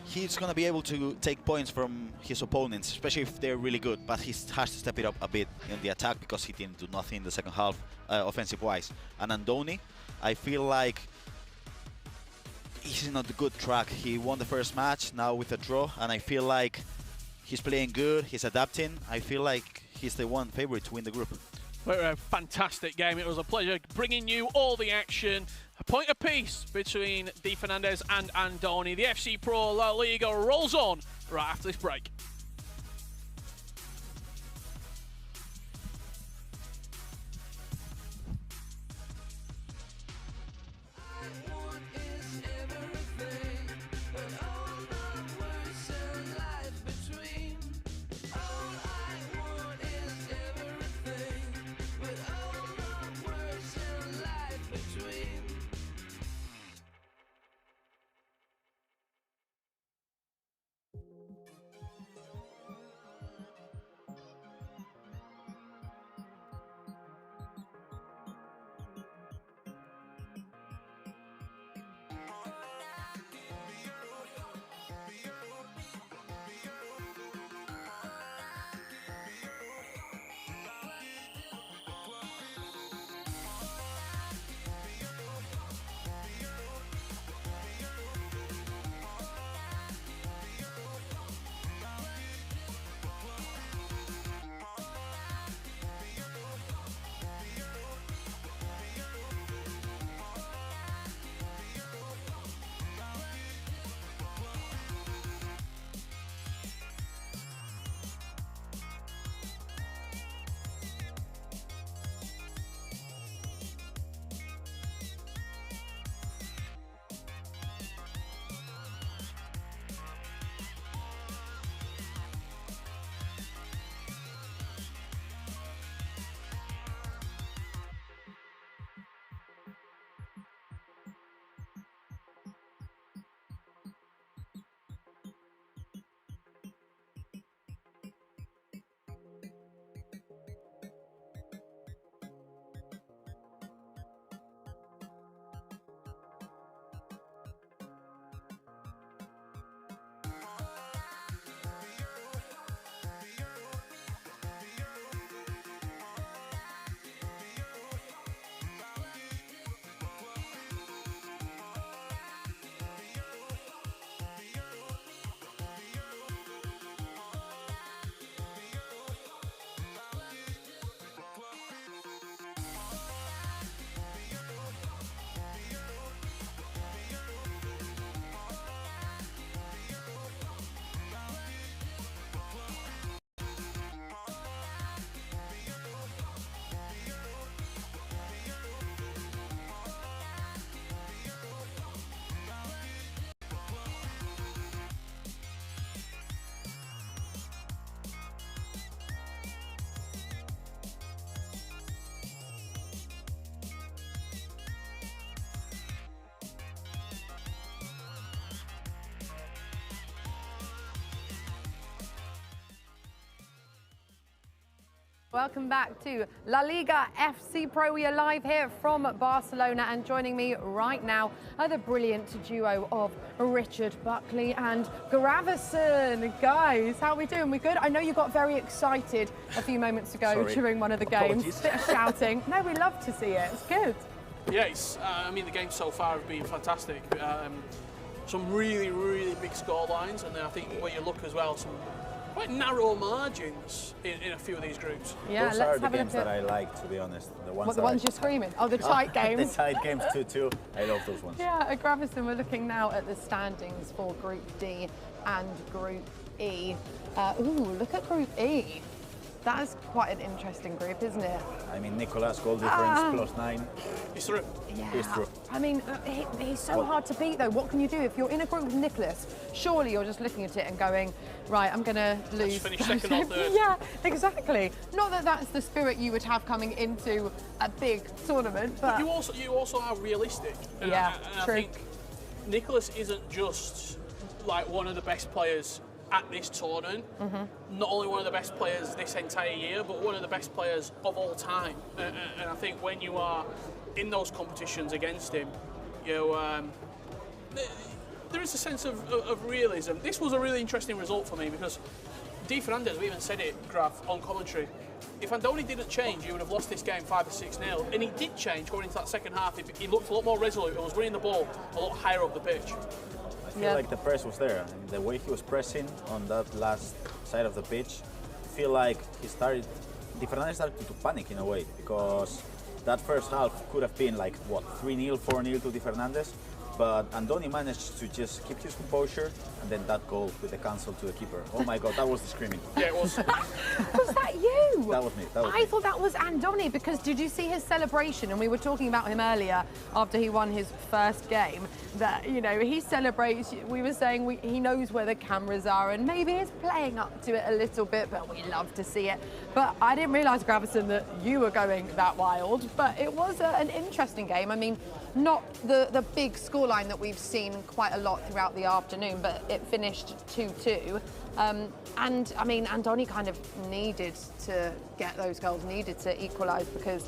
he's going to be able to take points from his opponents, especially if they're really good, but he has to step it up a bit in the attack because he didn't do nothing in the second half, offensive-wise. And Andoni, I feel like he's on a good track. He won the first match, now with a draw, and I feel like he's playing good, he's adapting. I feel like he's the one favorite to win the group. Well, a fantastic game. It was a pleasure bringing you all the action. A point apiece between De Fernandez and Andoni. The FC Pro La Liga rolls on right after this break. Welcome back to La Liga FC Pro. We are live here from Barcelona, and joining me right now are the brilliant duo of Richard Buckley and Gravison. Guys, how are we doing? We good? I know you got very excited a few moments ago during one of the games. Bit of shouting. No, we love to see it. It's good. Yeah, I mean, the games so far have been fantastic. Some really, really big score lines, and I think when you look as well, some quite narrow margins in a few of these groups. Yeah, those are the games that I like, to be honest. The ones, you're screaming? Oh, the tight games. The tight games too. I love those ones. Yeah, at Gravison, we're looking now at the standings for Group D and Group E. Ooh, look at Group E. That is quite an interesting group, isn't it? I mean, Nicolas, goal difference +9. He's through. Yeah. He's through. I mean, he's so hard to beat, though. What can you do? If you're in a group with Nicolas, surely you're just looking at it and going, right, I'm going to lose. Finish second or third. Yeah, exactly. Not that that's the spirit you would have coming into a big tournament, but you also are realistic. Yeah, and true. I think Nicolas isn't just like one of the best players at this tournament, not only one of the best players this entire year, but one of the best players of all time. And I think when you are in those competitions against him, you know, there is a sense of realism. This was a really interesting result for me because Di Fernandez, we even said it, Grav, on commentary. If Andoni didn't change, you would have lost this game 5 or 6-0. And he did change going into that second half. He looked a lot more resolute and was winning the ball a lot higher up the pitch. I feel like the press was there. I mean, the way he was pressing on that last side of the pitch, I feel like Di Fernandez started to panic in a way, because that first half could have been like, what, 3-0, 4-0 to Di Fernandez, but Andoni managed to just keep his composure, and then that goal with the cancel to the keeper. Oh my God, that was the screaming. Yeah, it was. Was that you? That was me. I thought that was Andoni, because did you see his celebration? And we were talking about him earlier after he won his first game, that, you know, he celebrates. We were saying he knows where the cameras are, and maybe he's playing up to it a little bit, but we love to see it. But I didn't realise, Gravison, that you were going that wild, but it was an interesting game. I mean, not the big scoreline that we've seen quite a lot throughout the afternoon, but it finished 2-2. And I mean, Andoni kind of needed to get those goals, needed to equalise, because,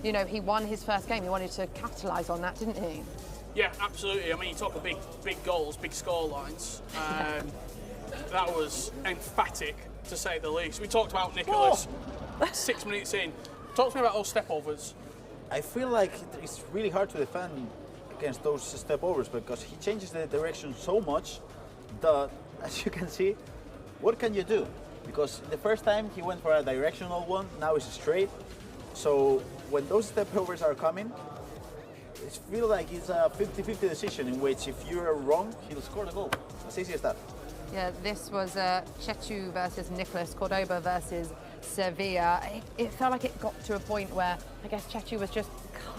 you know, he won his first game. He wanted to capitalise on that, didn't he? Yeah, absolutely. I mean, you talk of big goals, big score lines. That was emphatic, to say the least. We talked about Nicolas 6 minutes in. Talk to me about those step-overs. I feel like it's really hard to defend against those step-overs, because he changes the direction so much that, as you can see, what can you do? Because the first time he went for a directional one, now it's straight. So when those step-overs are coming, it feels like it's a 50-50 decision in which if you're wrong, he'll score the goal. As easy as that. Yeah, this was Chechu versus Nicolas, Cordoba versus Sevilla. It felt like it got to a point where I guess Chechu was just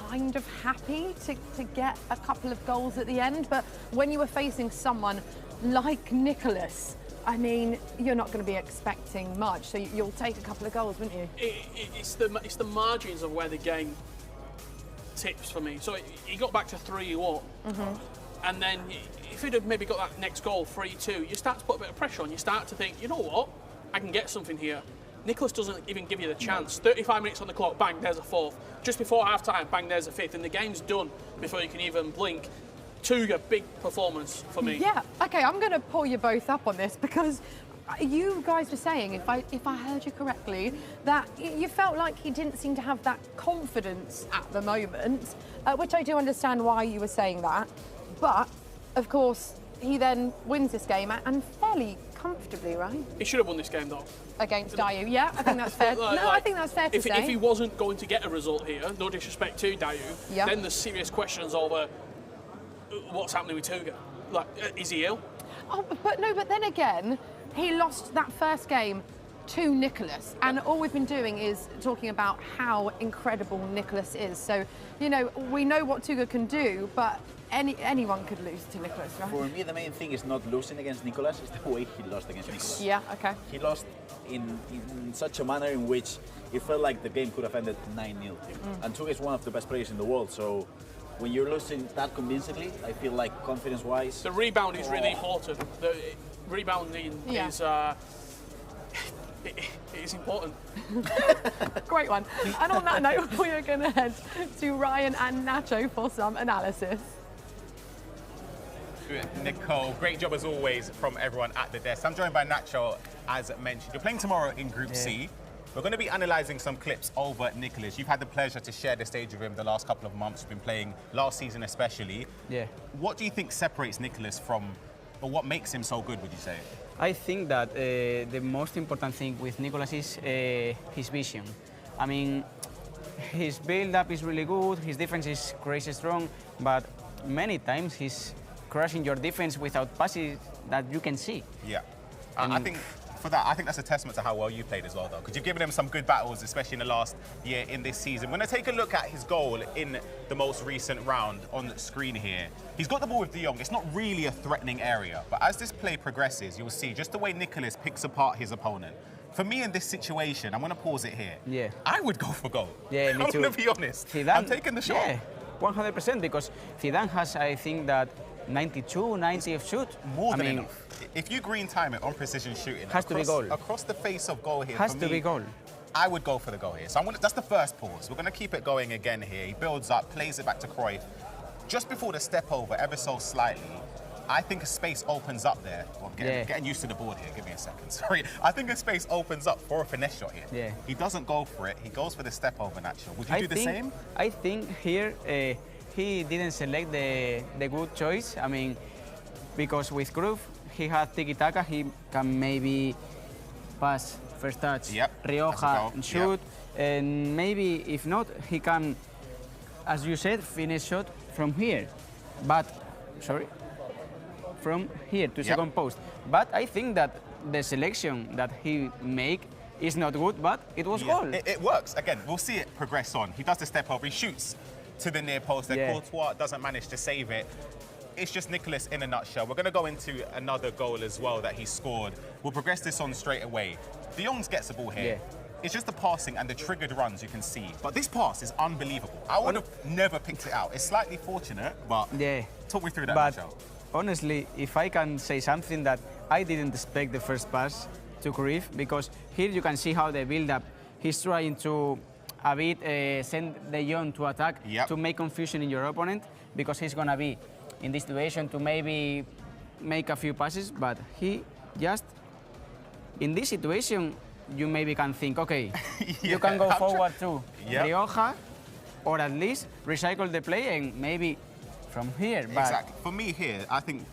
kind of happy to get a couple of goals at the end. But when you were facing someone like Nicolas, I mean, you're not going to be expecting much, so you'll take a couple of goals, wouldn't you? It's the margins of where the game tips for me. So he got back to 3-1, and then if he'd have maybe got that next goal 3-2, you start to put a bit of pressure on. You start to think, you know what, I can get something here. Nicolas doesn't even give you the chance. 35 minutes on the clock, bang, there's a fourth. Just before half-time, bang, there's a fifth, and the game's done before you can even blink. Tuga, big performance for me. Yeah, okay, I'm going to pull you both up on this, because you guys were saying, if I heard you correctly, that you felt like he didn't seem to have that confidence at the moment, which I do understand why you were saying that. But, of course, he then wins this game, and fairly comfortably, right? He should have won this game, though. Against Dayu, yeah, I think that's fair. I think that's fair to say. If he wasn't going to get a result here, no disrespect to Dayu, then there's serious questions over what's happening with Tuga. Like, is he ill? Oh, but then again, he lost that first game to Nicolas, and all we've been doing is talking about how incredible Nicolas is. So, you know, we know what Tuga can do, but anyone could lose to Nicolas, right? For me, the main thing is not losing against Nicolas, it's the way he lost against Nicolas. Yeah, okay. He lost in such a manner in which it felt like the game could have ended 9-0. And Tuga is one of the best players in the world, so when you're losing that convincingly, I feel like confidence-wise... The rebound is really important. The rebounding is... it is important. Great one. And on that note, we are going to head to Ryan and Nacho for some analysis. Nicole, great job as always from everyone at the desk. I'm joined by Nacho, as mentioned. You're playing tomorrow in Group C. We're going to be analysing some clips over Nicholas. You've had the pleasure to share the stage with him the last couple of months. You've been playing last season especially. Yeah. What do you think separates Nicholas from, or what makes him so good, would you say? I think that the most important thing with Nicolas is his vision. I mean, his build-up is really good, his defense is crazy strong, but many times he's crushing your defense without passes that you can see. Yeah. I think for that, I think that's a testament to how well you played as well, though, because you've given him some good battles, especially in the last year in this season. We're going to take a look at his goal in the most recent round on the screen here. He's got the ball with De Jong. It's not really a threatening area, but as this play progresses, you'll see just the way Nicholas picks apart his opponent. For me in this situation, I'm going to pause it here. Yeah. I would go for goal. Yeah, me too. I'm going to be honest. Zidane, I'm taking the shot. Yeah, 100%, because Zidane has, I think, that 92, 90 of shoot. More than enough. If you green time it on precision shooting, has to be goal. Across the face of goal here, has to be goal. I would go for the goal here. So that's the first pause. We're going to keep it going again here. He builds up, plays it back to Cruyff. Just before the step over, ever so slightly, I think a space opens up there. Well, getting used to the board here. Give me a second. Sorry. I think a space opens up for a finesse shot here. Yeah. He doesn't go for it. He goes for the step over natural. Would you do the same? I think here he didn't select the good choice. I mean, because with Cruyff, he had tiki-taka. He can maybe pass first touch, Rioja and shoot. And maybe, if not, he can, as you said, finish shot from here. But, sorry, from here to second post. But I think that the selection that he make is not good, but it was goal. It works. Again, we'll see it progress on. He does the step over, he shoots to the near post, and Courtois doesn't manage to save it. It's just Nicholas in a nutshell. We're going to go into another goal as well that he scored. We'll progress this on straight away. De Jong gets the ball here. It's just the passing and the triggered runs you can see. But this pass is unbelievable. I would have never picked it out. It's slightly fortunate, but talk me through that nutshell. Honestly, if I can say something that I didn't expect the first pass to Cruyff, because here you can see how they build up. He's trying to a bit send De Jong to attack to make confusion in your opponent, because he's going to be in this situation to maybe make a few passes, but he just, in this situation, you maybe can think, okay, you can go forward to Rioja, or at least recycle the play and maybe from here. But exactly. For me here, I think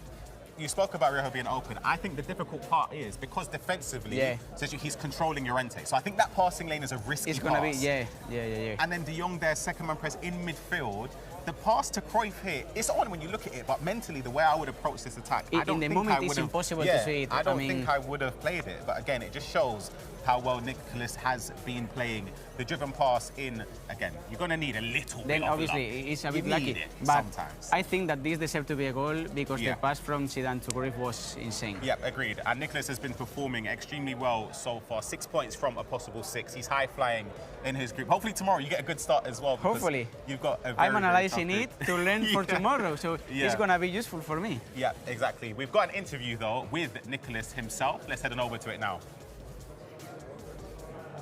you spoke about Rioja being open. I think the difficult part is because defensively, he's controlling Llorente. So I think that passing lane is a risky pass. It's going to be, And then De Jong there, second man press in midfield. The pass to Cruyff here, it's on when you look at it, but mentally, the way I would approach this attack, I don't think I would have... it's impossible to see it. I don't think I would have played it. But again, it just shows how well Nicholas has been playing the driven pass in. Again, you're going to need a little bit of obviously, luck. It's a bit lucky. But sometimes. I think that this deserved to be a goal because the pass from Zidane to Cruyff was insane. Yeah, agreed. And Nicholas has been performing extremely well so far. 6 points from a possible 6. He's high-flying in his group. Hopefully tomorrow you get a good start as well. Hopefully. You've got a very, I'm analysing it to learn for tomorrow, so it's going to be useful for me. Yeah, exactly. We've got an interview, though, with Nicholas himself. Let's head on over to it now.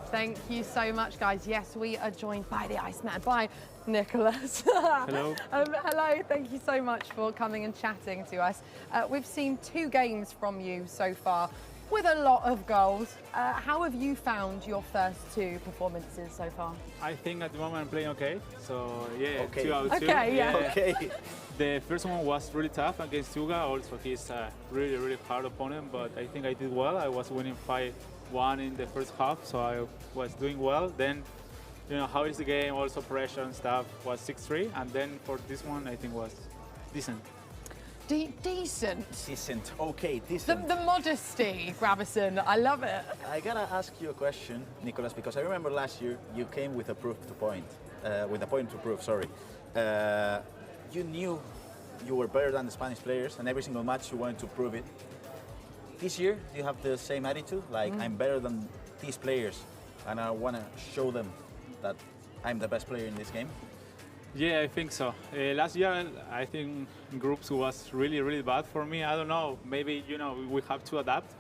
Thank you so much, guys. Yes, we are joined by the Iceman, by Nicholas. Hello. Hello, thank you so much for coming and chatting to us. We've seen 2 games from you so far with a lot of goals. How have you found your first 2 performances so far? I think at the moment I'm playing okay. So, 2 out of 2. Okay, The first one was really tough against Tuga. Also, he's a really, really hard opponent, but I think I did well. I was winning 5-1 in the first half, so I was doing well. Then, you know, how is the game, also pressure and stuff, was 6-3. And then for this one, I think was decent. Decent? Decent, okay, decent. The modesty, Gravison, I love it. I gotta ask you a question, Nicholas, because I remember last year you came with a point to prove, sorry. You knew you were better than the Spanish players, and every single match you wanted to prove it. This year, do you have the same attitude? Like, I'm better than these players, and I want to show them that I'm the best player in this game? Yeah, I think so. Last year, I think groups was really, really bad for me. I don't know, maybe, you know, we have to adapt.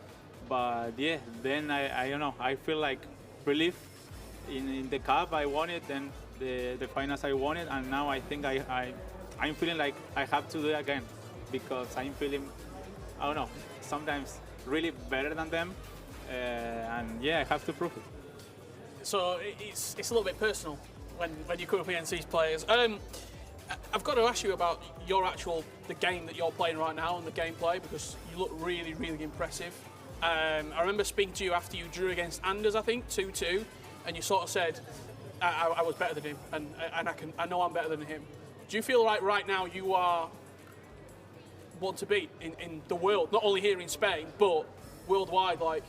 But yeah, then I don't know. I feel like relief in the cup. I won it, and the finals I won it, and now I think I'm feeling like I have to do it again because I'm feeling, I don't know, sometimes really better than them, and yeah, I have to prove it. So it's a little bit personal when you come up against these players. I've got to ask you about the game that you're playing right now and the gameplay, because you look really, really impressive. I remember speaking to you after you drew against Anders, I think, 2-2, and you sort of said, I was better than him, and I know I'm better than him. Do you feel like right now you are one to beat in the world, not only here in Spain, but worldwide? Like,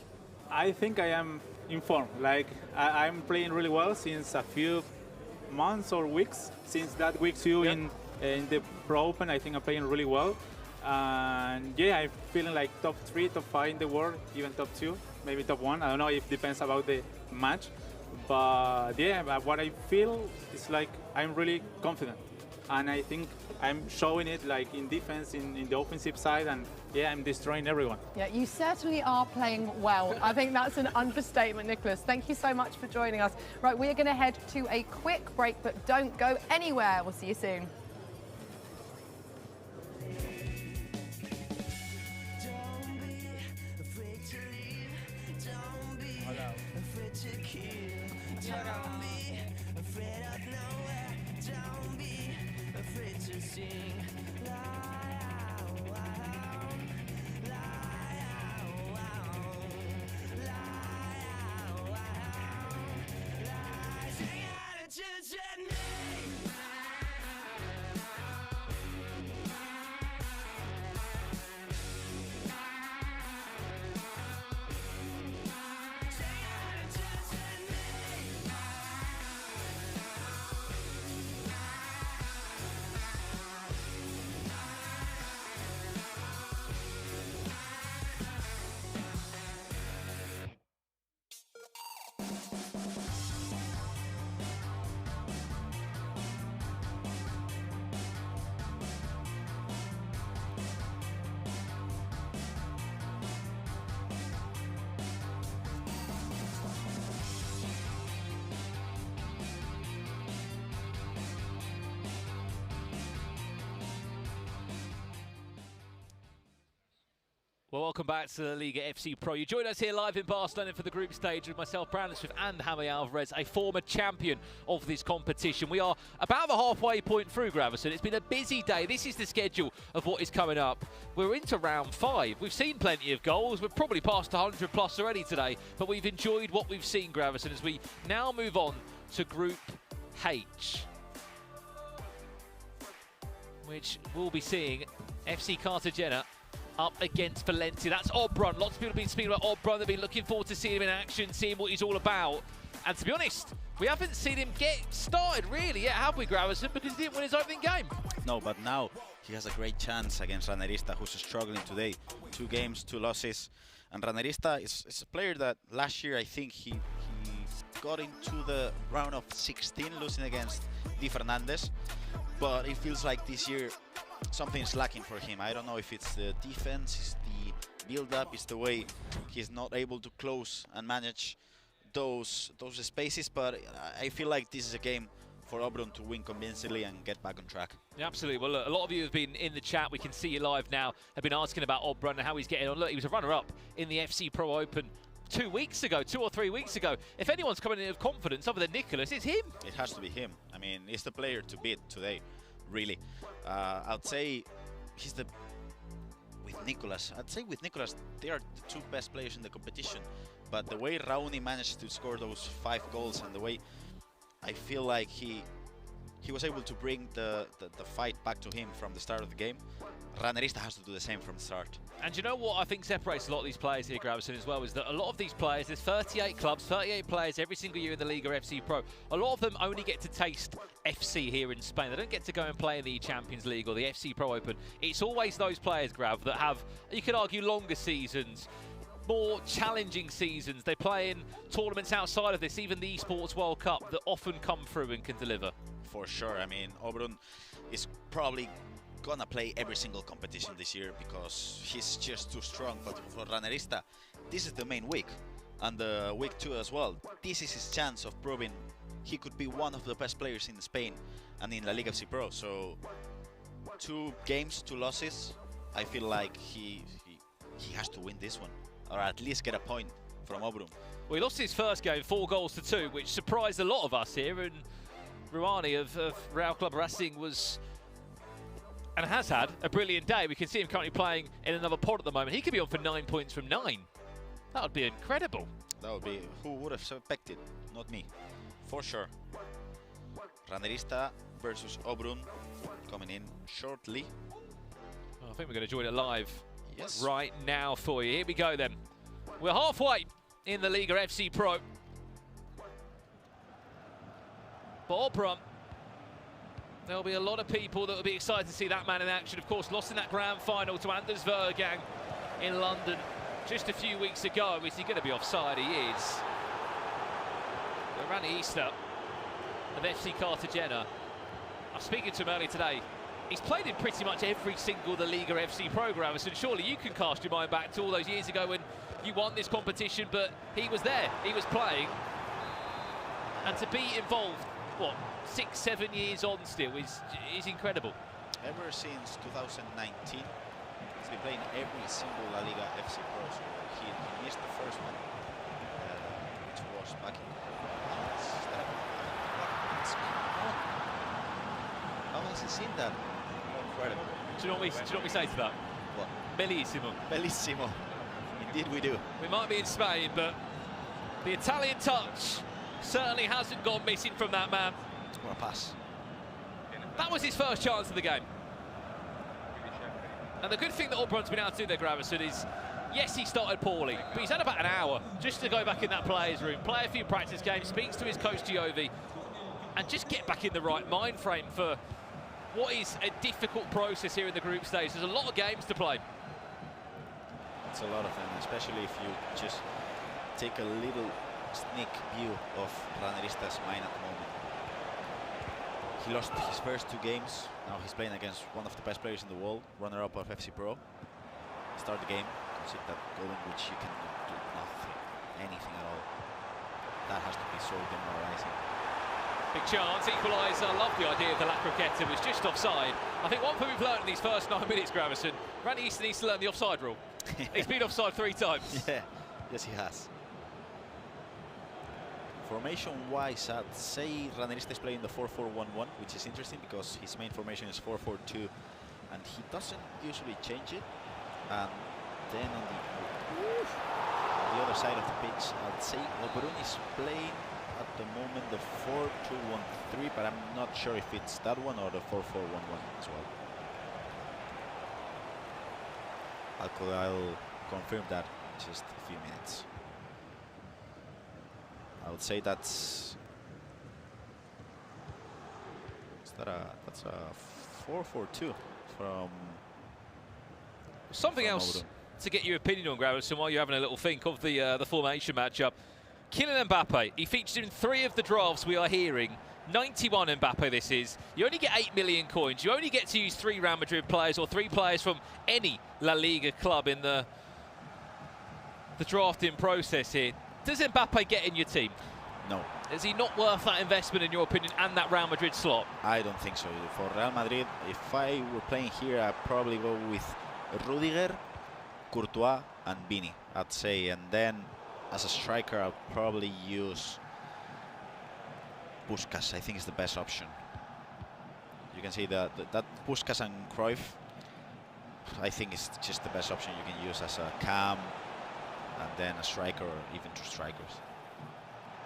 I think I am in form. Like, I'm playing really well since a few months or weeks. Since that week 2 in the Pro Open, I think I'm playing really well. And yeah, I'm feeling like top 3, top 5 in the world, even top 2, maybe top 1. I don't know, it depends about the match. But yeah, what I feel is like I'm really confident. And I think I'm showing it like in defense, in the offensive side, and yeah, I'm destroying everyone. Yeah, you certainly are playing well. I think that's an understatement, Nicholas. Thank you so much for joining us. Right, we're going to head to a quick break, but don't go anywhere. We'll see you soon. Well, welcome back to the LALIGA FC Pro. You join us here live in Barcelona for the group stage with myself, Brandon Swift, and Jaime Alvarez, a former champion of this competition. We are about the halfway point through, Gravison. It's been a busy day. This is the schedule of what is coming up. We're into round 5. We've seen plenty of goals. We've probably passed 100 plus already today, but we've enjoyed what we've seen, Gravison, as we now move on to Group H, which we'll be seeing FC Cartagena up against Valencia. That's Obrun. Lots of people have been speaking about Obrun. They've been looking forward to seeing him in action, seeing what he's all about. And to be honest, we haven't seen him get started really yet, have we, Gravison? Because he didn't win his opening game. No, but now he has a great chance against Ranerista, who's struggling today. 2 games, 2 losses. And Ranerista is a player that last year I think he got into the round of 16, losing against Di Fernandez. But it feels like this year something's lacking for him. I don't know if it's the defense, it's the build-up, it's the way he's not able to close and manage those spaces. But I feel like this is a game for Obrun to win convincingly and get back on track. Yeah, absolutely. Well, look, a lot of you have been in the chat. We can see you live now. Have been asking about Obrun and how he's getting on. Look, he was a runner-up in the FC Pro Open 2 or 3 weeks ago. If anyone's coming in with confidence other than Nicholas, it's him. It has to be him. I mean, he's the player to beat today, really. I'd say he's with Nicholas, they are the 2 best players in the competition. But the way Raoni managed to score those 5 goals and the way I feel like he was able to bring the fight back to him from the start of the game, Ranerista has to do the same from the start. And you know what I think separates a lot of these players here, Gravison, as well, is that a lot of these players, there's 38 clubs, 38 players every single year in the LALIGA FC Pro. A lot of them only get to taste FC here in Spain. They don't get to go and play in the Champions League or the FC Pro Open. It's always those players, Grav, that have, you could argue, longer seasons, more challenging seasons. They play in tournaments outside of this, even the Esports World Cup, that often come through and can deliver. For sure. I mean, Obrun is probably gonna play every single competition this year because he's just too strong. But for Ranerista, this is the main week, and the week 2 as well. This is his chance of proving he could be one of the best players in Spain and in LALIGA FC Pro. So 2 games, 2 losses. I feel like he has to win this one, or at least get a point from Obrum. Well, he lost his first game 4-2, which surprised a lot of us here. And Rouhani of Real Club Racing was, and has had, a brilliant day. We can see him currently playing in another pod at the moment. He could be on for 9 points from 9. That would be incredible. That would be, who would have suspected? Not me, for sure. Randerista versus Obrum coming in shortly. I think we're going to join it live Yes. right now for you. Here we go then. We're halfway in the LALIGA FC Pro. But Obrum, there'll be a lot of people that will be excited to see that man in action. Of course, lost in that grand final to Anders Vergang in London just a few weeks ago. Is he going to be offside? He is. But Randy Easter of FC Cartagena, I was speaking to him earlier today. He's played in pretty much every single LALIGA FC program, so surely you can cast your mind back to all those years ago when you won this competition, but he was there, he was playing. And to be involved, what, 6-7 years on still is incredible. Ever since 2019, he's been playing every single LALIGA FC Pro, so he missed the first one, which was back in... How has he seen that? Incredible. Do you know what we say to that? What? Bellissimo. Bellissimo. Indeed we do. We might be in Spain, but the Italian touch certainly hasn't gone missing from that man. What a pass. That was his first chance of the game. And the good thing that Obrum's been able to do there, Gravison, is yes, he started poorly, but he's had about an hour just to go back in that players' room, play a few practice games, speaks to his coach Giovi, and just get back in the right mind frame for what is a difficult process here in the group stage. There's a lot of games to play. It's a lot of them, especially if you just take a little sneak view of Ranerista's mind at the moment. He lost his first 2 games. Now he's playing against one of the best players in the world, runner-up of FC Pro. Start the game, concede that goal in which you can do nothing, anything at all. That has to be so demoralizing. Big chance, equaliser. I love the idea of the La Croqueta, was just offside. I think one thing we've learned in these first 9 minutes, Gravison, Randy Easton needs to learn the offside rule. He's been offside 3 times. Yeah, yes he has. Formation-wise, I'd say Randerista is playing the 4-4-1-1, which is interesting because his main formation is 4-4-2, and he doesn't usually change it. And then on the other side of the pitch, I'd say Obrum is playing at the moment the 4-2-1-3, but I'm not sure if it's that one or the 4-4-1-1 as well. I'll confirm that in just a few minutes. I would say that's a 4-4-2 from something else Obrum. To get your opinion on, Gravison, while you're having a little think of the formation matchup. Kylian Mbappe, he featured in 3 of the drafts we are hearing. 91 Mbappe this is. You only get 8 million coins. You only get to use 3 Real Madrid players or 3 players from any La Liga club in the drafting process here. Does Mbappe get in your team? No. Is he not worth that investment in your opinion and that Real Madrid slot? I don't think so. For Real Madrid, if I were playing here, I'd probably go with Rudiger, Courtois and Vini, I'd say. And then as a striker, I'll probably use Puskas. I think is the best option. You can see that Puskas and Cruyff, I think is just the best option you can use as a cam and then a striker or even 2 strikers.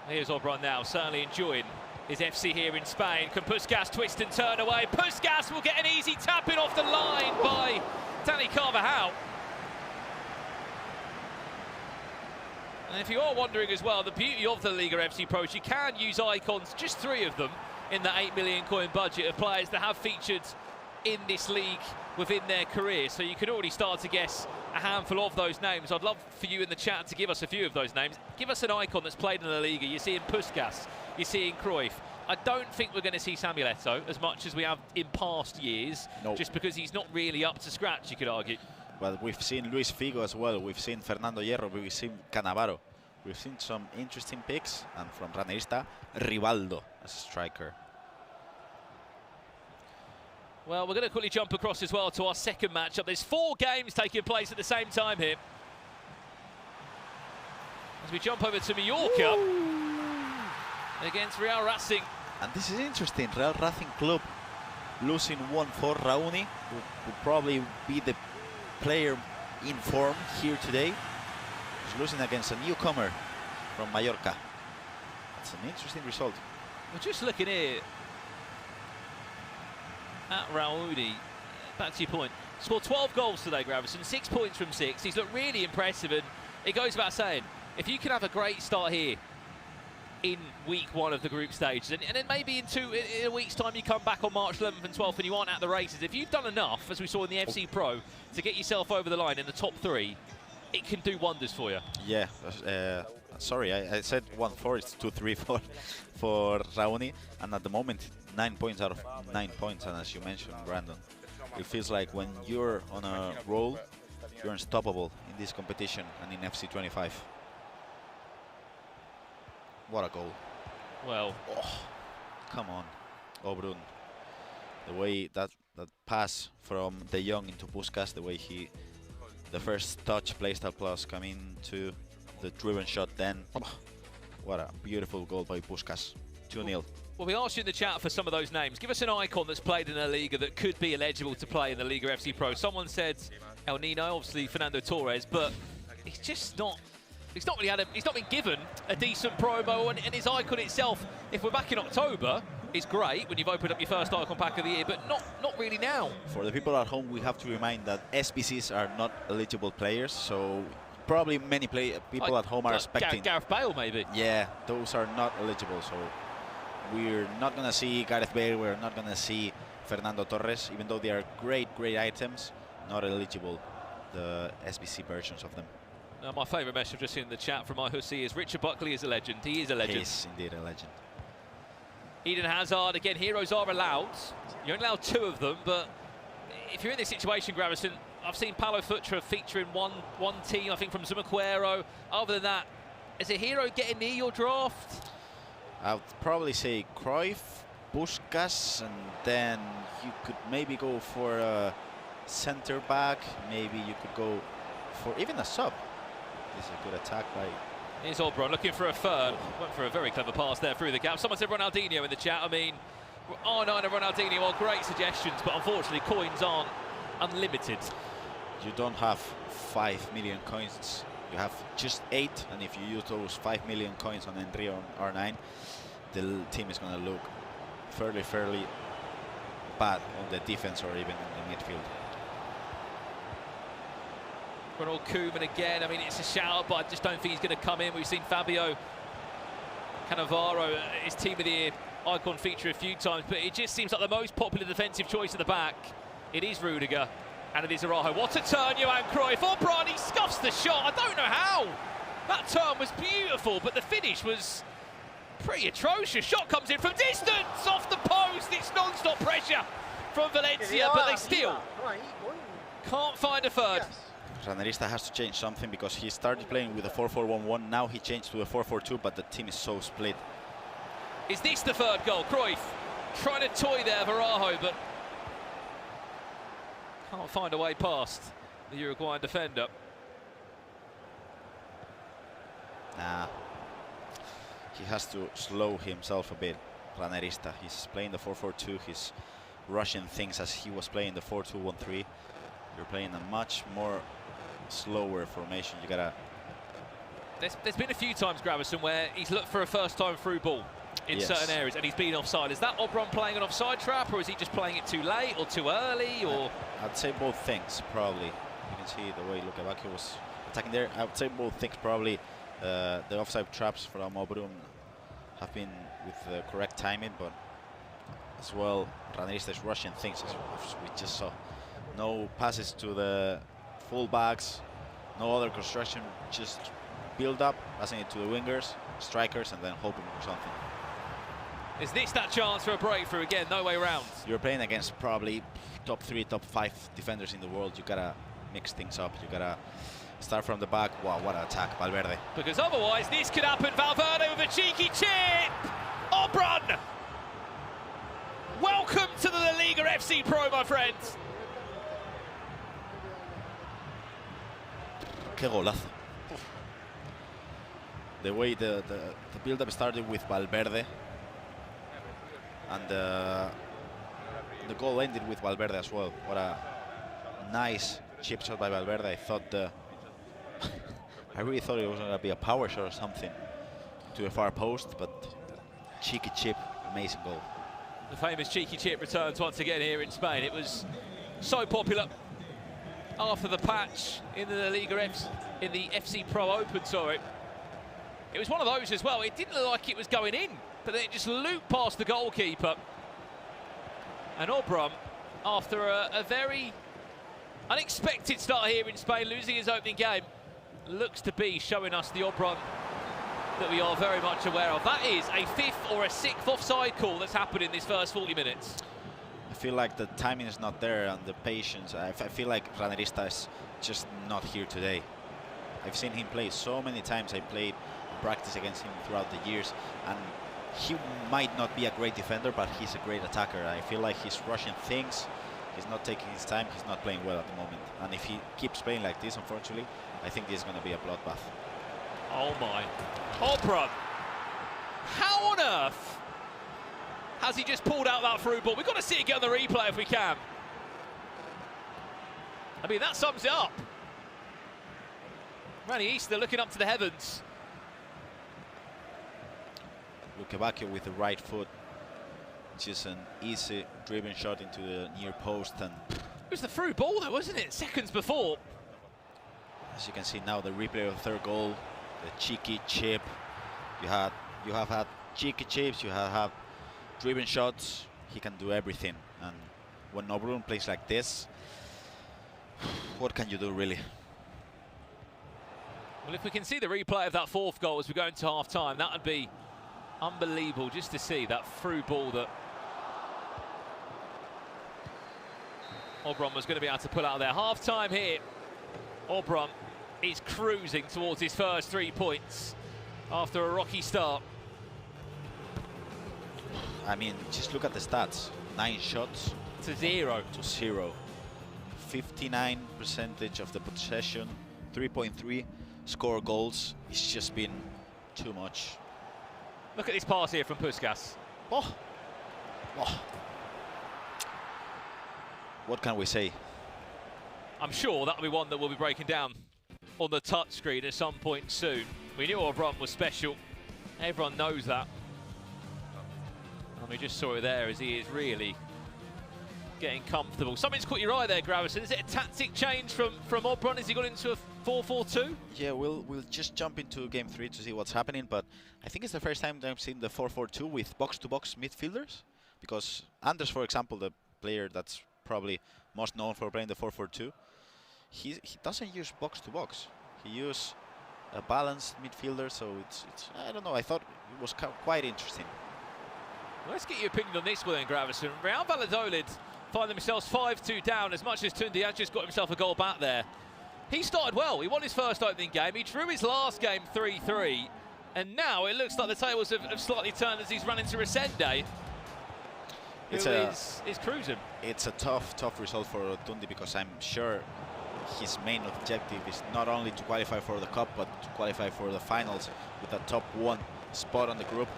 Here's Obrum now, certainly enjoying his FC here in Spain. Can Puskas twist and turn away? Puskas will get an easy tap-in off the line by Dani Carvajal. And if you are wondering as well, the beauty of the LALIGA FC Pro, you can use icons, just 3 of them, in the 8 million coin budget of players that have featured in this league within their career. So you can already start to guess a handful of those names. I'd love for you in the chat to give us a few of those names. Give us an icon that's played in the Liga. You're seeing Puskas, you're seeing Cruyff. I don't think we're going to see Samuel Eto'o as much as we have in past years, just because he's not really up to scratch, you could argue. But we've seen Luis Figo as well. We've seen Fernando Hierro. We've seen Cannavaro. We've seen some interesting picks. And from Ranerista, Rivaldo as a striker. Well, we're going to quickly jump across as well to our second matchup. There's 4 games taking place at the same time here. As we jump over to Mallorca against Real Racing. And this is interesting. Real Racing Club losing 1-4. Raoni will probably be the player in form here today. He's losing against a newcomer from Mallorca. That's an interesting result. We're just looking here at Raoni. Back to your point. Scored 12 goals today, Gravison. 6 points from 6. He's looked really impressive, and it goes without saying, if you can have a great start here in week 1 of the group stages, and then maybe in a week's time you come back on March 11th and 12th and you aren't at the races, if you've done enough, as we saw in the FC Pro, to get yourself over the line in the top 3, it can do wonders for you. Yeah, sorry, I said 1-4, it's 2-3 for Raoni, and at the moment 9 points out of 9 points, and as you mentioned, Brandon, it feels like when you're on a roll, you're unstoppable in this competition and in FC 25. What a goal. Well, come on, Obrun. The way that pass from De Jong into Puskas, the way the first touch, playstyle plus, coming to the driven shot, then what a beautiful goal by Puskas. 2-0. Well, we asked you in the chat for some of those names. Give us an icon that's played in La Liga that could be eligible to play in the Liga FC Pro. Someone said El Nino, obviously Fernando Torres, but he's just not. He's not been given a decent promo, and his icon itself, if we're back in October, is great when you've opened up your first icon pack of the year, but not really now. For the people at home, we have to remind that SBCs are not eligible players, so probably many people at home are expecting Gareth Bale, maybe. Yeah, those are not eligible, so we're not going to see Gareth Bale, we're not going to see Fernando Torres, even though they are great items, not eligible, the SBC versions of them. My favourite message just in the chat from my hussy is Richard Buckley is a legend. He is a legend. He is indeed a legend. Eden Hazard, again, heroes are allowed. You're only allowed 2 of them, but if you're in this situation, Gravison, I've seen Paulo Futre feature in one team, I think from Zumaquero. Other than that, is a hero getting near your draft? I would probably say Cruyff, Puskas, and then you could maybe go for a centre back. Maybe you could go for even a sub. This is a good attack by... Here's Oberon looking for a third. Went for a very clever pass there through the gap. Someone said Ronaldinho in the chat. I mean, R9 and Ronaldinho are great suggestions, but unfortunately coins aren't unlimited. You don't have 5 million coins. You have just 8, and if you use those 5 million coins on Henry on R9, the team is going to look fairly bad on the defense or even in the midfield. Ronald Koeman again. I mean, it's a shout, but I just don't think he's going to come in. We've seen Fabio Cannavaro, his team of the year icon, feature a few times, but it just seems like the most popular defensive choice at the back. It is Rudiger, and it is Araujo. What a turn, Johan Cruyff. O'Brien, he scuffs the shot. I don't know how. That turn was beautiful, but the finish was pretty atrocious. Shot comes in from distance, off the post. It's non-stop pressure from Valencia, but they still can't find a third. Ranerista has to change something because he started playing with a 4-4-1-1. Now he changed to a 4-4-2, but the team is so split. Is this the third goal? Cruyff trying to toy there of Araujo, but can't find a way past the Uruguayan defender. Nah, he has to slow himself a bit, Ranerista. He's playing the 4-4-2. He's rushing things as he was playing the 4-2-1-3. You're playing a much more slower formation. You gotta... There's been a few times, Gravison, where he's looked for a first-time through ball in certain areas, and he's been offside. Is that Oberon playing an offside trap, or is he just playing it too late or too early? Or I'd say both things, probably. You can see the way Lukebaki was attacking there. I would say both things, probably. The offside traps from Oberon have been with the correct timing, but as well, Ranerista is rushing things, as we just saw. No passes to the full-backs, no other construction, just build up, passing it to the wingers, strikers, and then hoping for something. Is this that chance for a breakthrough again? No way around. You're playing against probably top 3, top 5 defenders in the world. You gotta mix things up. You gotta start from the back. Wow, what an attack, Valverde. Because otherwise this could happen. Valverde with a cheeky chip. Obron! Welcome to the LALIGA FC Pro, my friends. Qué golazo. The way the build-up started with Valverde, and the goal ended with Valverde as well. What a nice chip shot by Valverde. I thought I really thought it was going to be a power shot or something to a far post, but cheeky chip, amazing goal. The famous cheeky chip returns once again here in Spain. It was so popular after the patch in the LALIGA in the FC Pro Open, sorry. It was one of those as well. It didn't look like it was going in, but then it just looped past the goalkeeper. And Obron, after a very unexpected start here in Spain, losing his opening game, looks to be showing us the Obron that we are very much aware of. That is a 5th or a 6th offside call that's happened in this first 40 minutes. I feel like the timing is not there and the patience. I feel like Ranerista is just not here today. I've seen him play so many times. I played practice against him throughout the years, and he might not be a great defender, but he's a great attacker. I feel like he's rushing things. He's not taking his time. He's not playing well at the moment. And if he keeps playing like this, unfortunately, I think this is going to be a bloodbath. Oh my. Obron. How on earth has he just pulled out that through ball? We've got to see it get on the replay if we can. I mean, that sums it up. Rani Easter looking up to the heavens. Luquevaquio with the right foot. Just an easy driven shot into the near post, and it was the through ball though, wasn't it? Seconds before. As you can see now, the replay of the third goal, the cheeky chip. You have had cheeky chips, you have had driven shots. He can do everything, and when Obron plays like this, what can you do really? Well, if we can see the replay of that 4th goal as we go into half-time, that would be unbelievable just to see that through ball that Obron was going to be able to pull out there. Half-time here. Obron is cruising towards his first 3 points after a rocky start. I mean, just look at the stats. 9 shots to 0. 59% of the possession, 3.3 score goals. It's just been too much. Look at this pass here from Puskas. Oh. What can we say? I'm sure that'll be one that we'll be breaking down on the touchscreen at some point soon. We knew Obron was special. Everyone knows that. And we just saw it there as he is really getting comfortable. Something's caught your eye there, Gravison. Is it a tactic change from Obron? Has he got into a 4-4-2? Yeah, we'll just jump into game 3 to see what's happening, but I think it's the first time that I've seen the 4-4-2 with box-to-box midfielders, because Anders, for example, the player that's probably most known for playing the 4-4-2, he doesn't use box-to-box. He uses a balanced midfielder, so it's I don't know, I thought it was quite interesting. Well, let's get your opinion on this one then, Gravison. Real Valladolid find themselves 5-2 down, as much as Tundi has just got himself a goal back there. He started well. He won his first opening game. He drew his last game 3-3. And now it looks like the tables have slightly turned as he's run into Resende, who is cruising. It's a tough result for Tundi, because I'm sure his main objective is not only to qualify for the Cup, but to qualify for the finals with a top 1 spot on the group.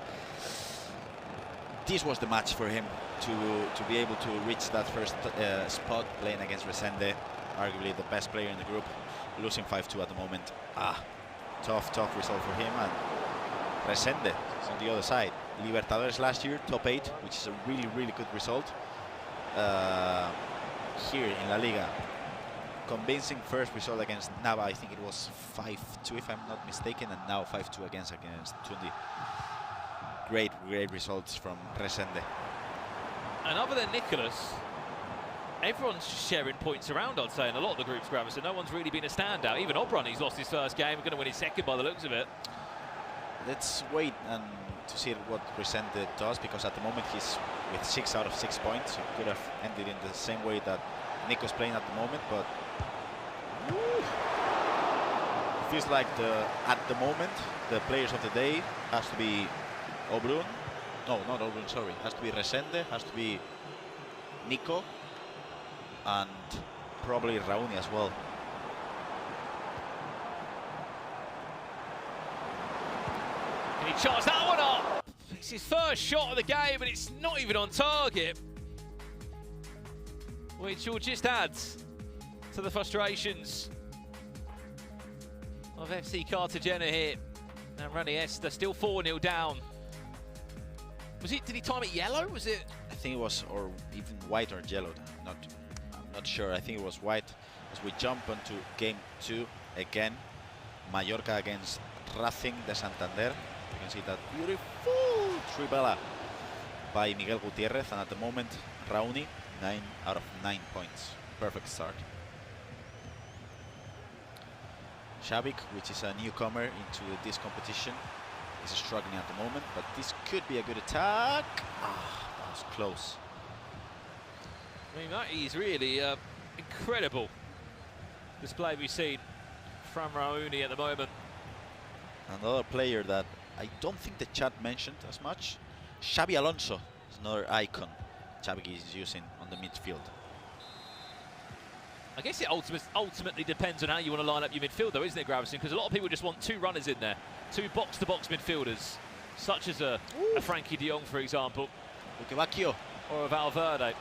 This was the match for him to be able to reach that first spot, playing against Resende, arguably the best player in the group, losing 5-2 at the moment. Tough result for him. And Resende on the other side, Libertadores last year, top 8, which is a really good result. Here in La Liga, convincing first result against Nava. I think it was 5-2 if I'm not mistaken, and now 5-2 against Tundi. Great results from Resende. And other than Nicholas, everyone's sharing points around, I'd say, in a lot of the groups, Gravis, so no one's really been a standout. Even Obron, he's lost his first game, going to win his second by the looks of it. Let's wait and to see what Resende does, because at the moment he's with 6 out of 6 points. He could have ended in the same way that Nico's playing at the moment, but feels like at the moment the players of the day has to be Obrun. No, not Obrun, sorry. Has to be Resende, has to be Nico, and probably Raoni as well. Can he charge that one up? It's his first shot of the game and it's not even on target. Which will just add to the frustrations of FC Cartagena here. And Raniesta still 4-0 down. Did he time it yellow? Was it? I think it was, or even white or yellow. I'm not sure. I think it was white. As we jump onto game 2 again, Mallorca against Racing de Santander. You can see that beautiful trivela by Miguel Gutierrez, and at the moment Raoni 9 out of 9 points. Perfect start. Shabik, which is a newcomer into this competition, is struggling at the moment, but this could be a good attack. That was close. I mean, that is really incredible display we've seen from Raoni at the moment. Another player that I don't think the chat mentioned as much, Xabi Alonso is another icon Xabi is using on the midfield. I guess it ultimately depends on how you want to line up your midfield, though, isn't it, Gravison? Because a lot of people just want 2 runners in there, 2 box-to-box midfielders, such as a Frankie de Jong, for example, or a Valverde.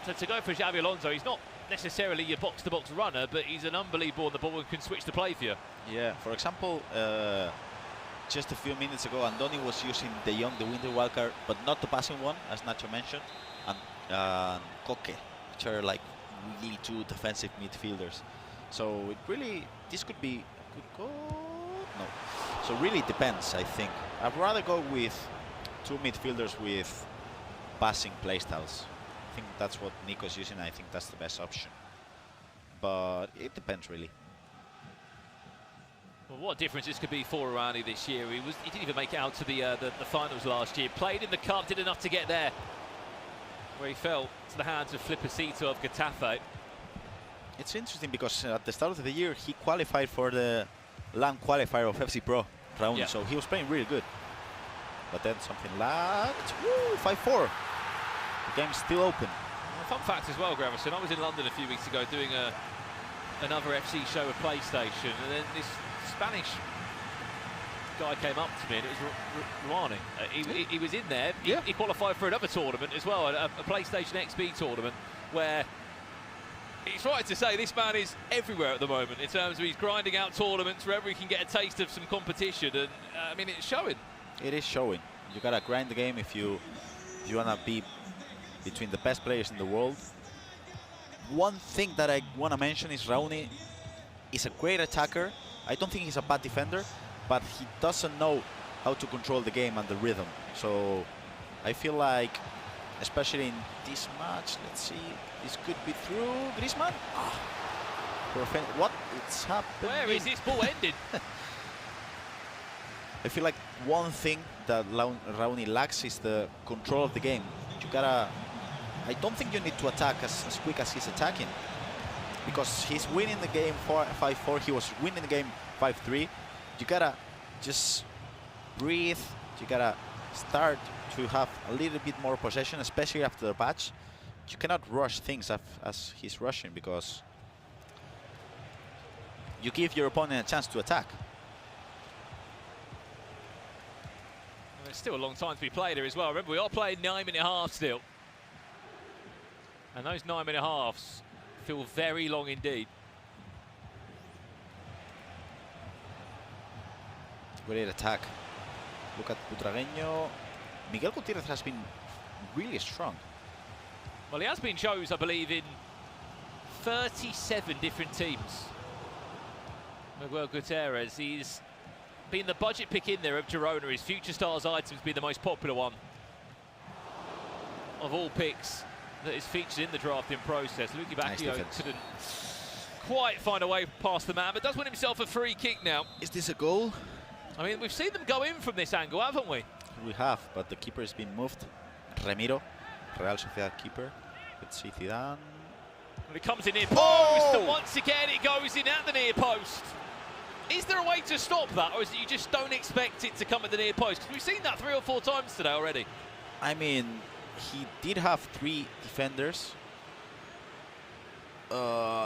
So to go for Xabi Alonso, he's not necessarily your box-to-box runner, but he's an unbelievable on the ball and can switch the play for you. Yeah, for example, just a few minutes ago, Andoni was using de Jong, the winter wildcard, but not the passing one, as Nacho mentioned, and Koke, which are like really 2 defensive midfielders. So it really, this could be a good goal. No. So really depends, I think. I'd rather go with 2 midfielders with passing playstyles. I think that's what Nico's using. I think that's the best option. But it depends really. Well, what a difference this could be for Arani this year. He didn't even make it out to the finals last year. Played in the cup, did enough to get there, where he fell to the hands of Flippercito of Getafe. It's interesting because at the start of the year he qualified for the LAN qualifier of FC Pro round, so he was playing really good. But then something lagged. Woo, 5-4. The game's still open. A fun fact as well, Gravison, I was in London a few weeks ago doing another FC show with PlayStation, and then this Spanish guy came up to me, and it was Ruani. He was in there. He qualified for another tournament as well, a PlayStation XB tournament, where it's right to say this man is everywhere at the moment in terms of he's grinding out tournaments wherever he can get a taste of some competition, and I mean, it's showing. It is showing. You gotta grind the game if you wanna be between the best players in the world. One thing that I wanna mention is Raoni is a great attacker. I don't think he's a bad defender, but he doesn't know how to control the game and the rhythm. So I feel like, especially in this match, let's see, this could be through Griezmann. What? It's happening. Where is this ball ended? I feel like one thing that Raoni lacks is the control of the game. You gotta, I don't think you need to attack as quick as he's attacking, because he's winning the game 5-4, he was winning the game 5-3. You gotta just breathe, you gotta start to have a little bit more possession, especially after the patch. You cannot rush things as he's rushing, because you give your opponent a chance to attack. There's still a long time to be played here as well. Remember, we are playing 9-minute halves still. And those 9-minute halves feel very long indeed. Great attack. Look at Butragueño. Miguel Gutierrez has been really strong. Well, he has been chose, I believe, in 37 different teams. Miguel Gutierrez, he's been the budget pick in there of Girona. His Future Stars item's been the most popular one of all picks that is featured in the drafting process. Luki Bacchio couldn't quite find a way past the man, but does win himself a free kick now. Is this a goal? I mean, we've seen them go in from this angle, haven't we? We have, but the keeper has been moved. Remiro, Real Sociedad keeper. Let's see Zidane. And it comes in near post, and once again it goes in at the near post. Is there a way to stop that, or is it you just don't expect it to come at the near post? Because we've seen that 3 or 4 times today already. I mean, he did have 3 defenders.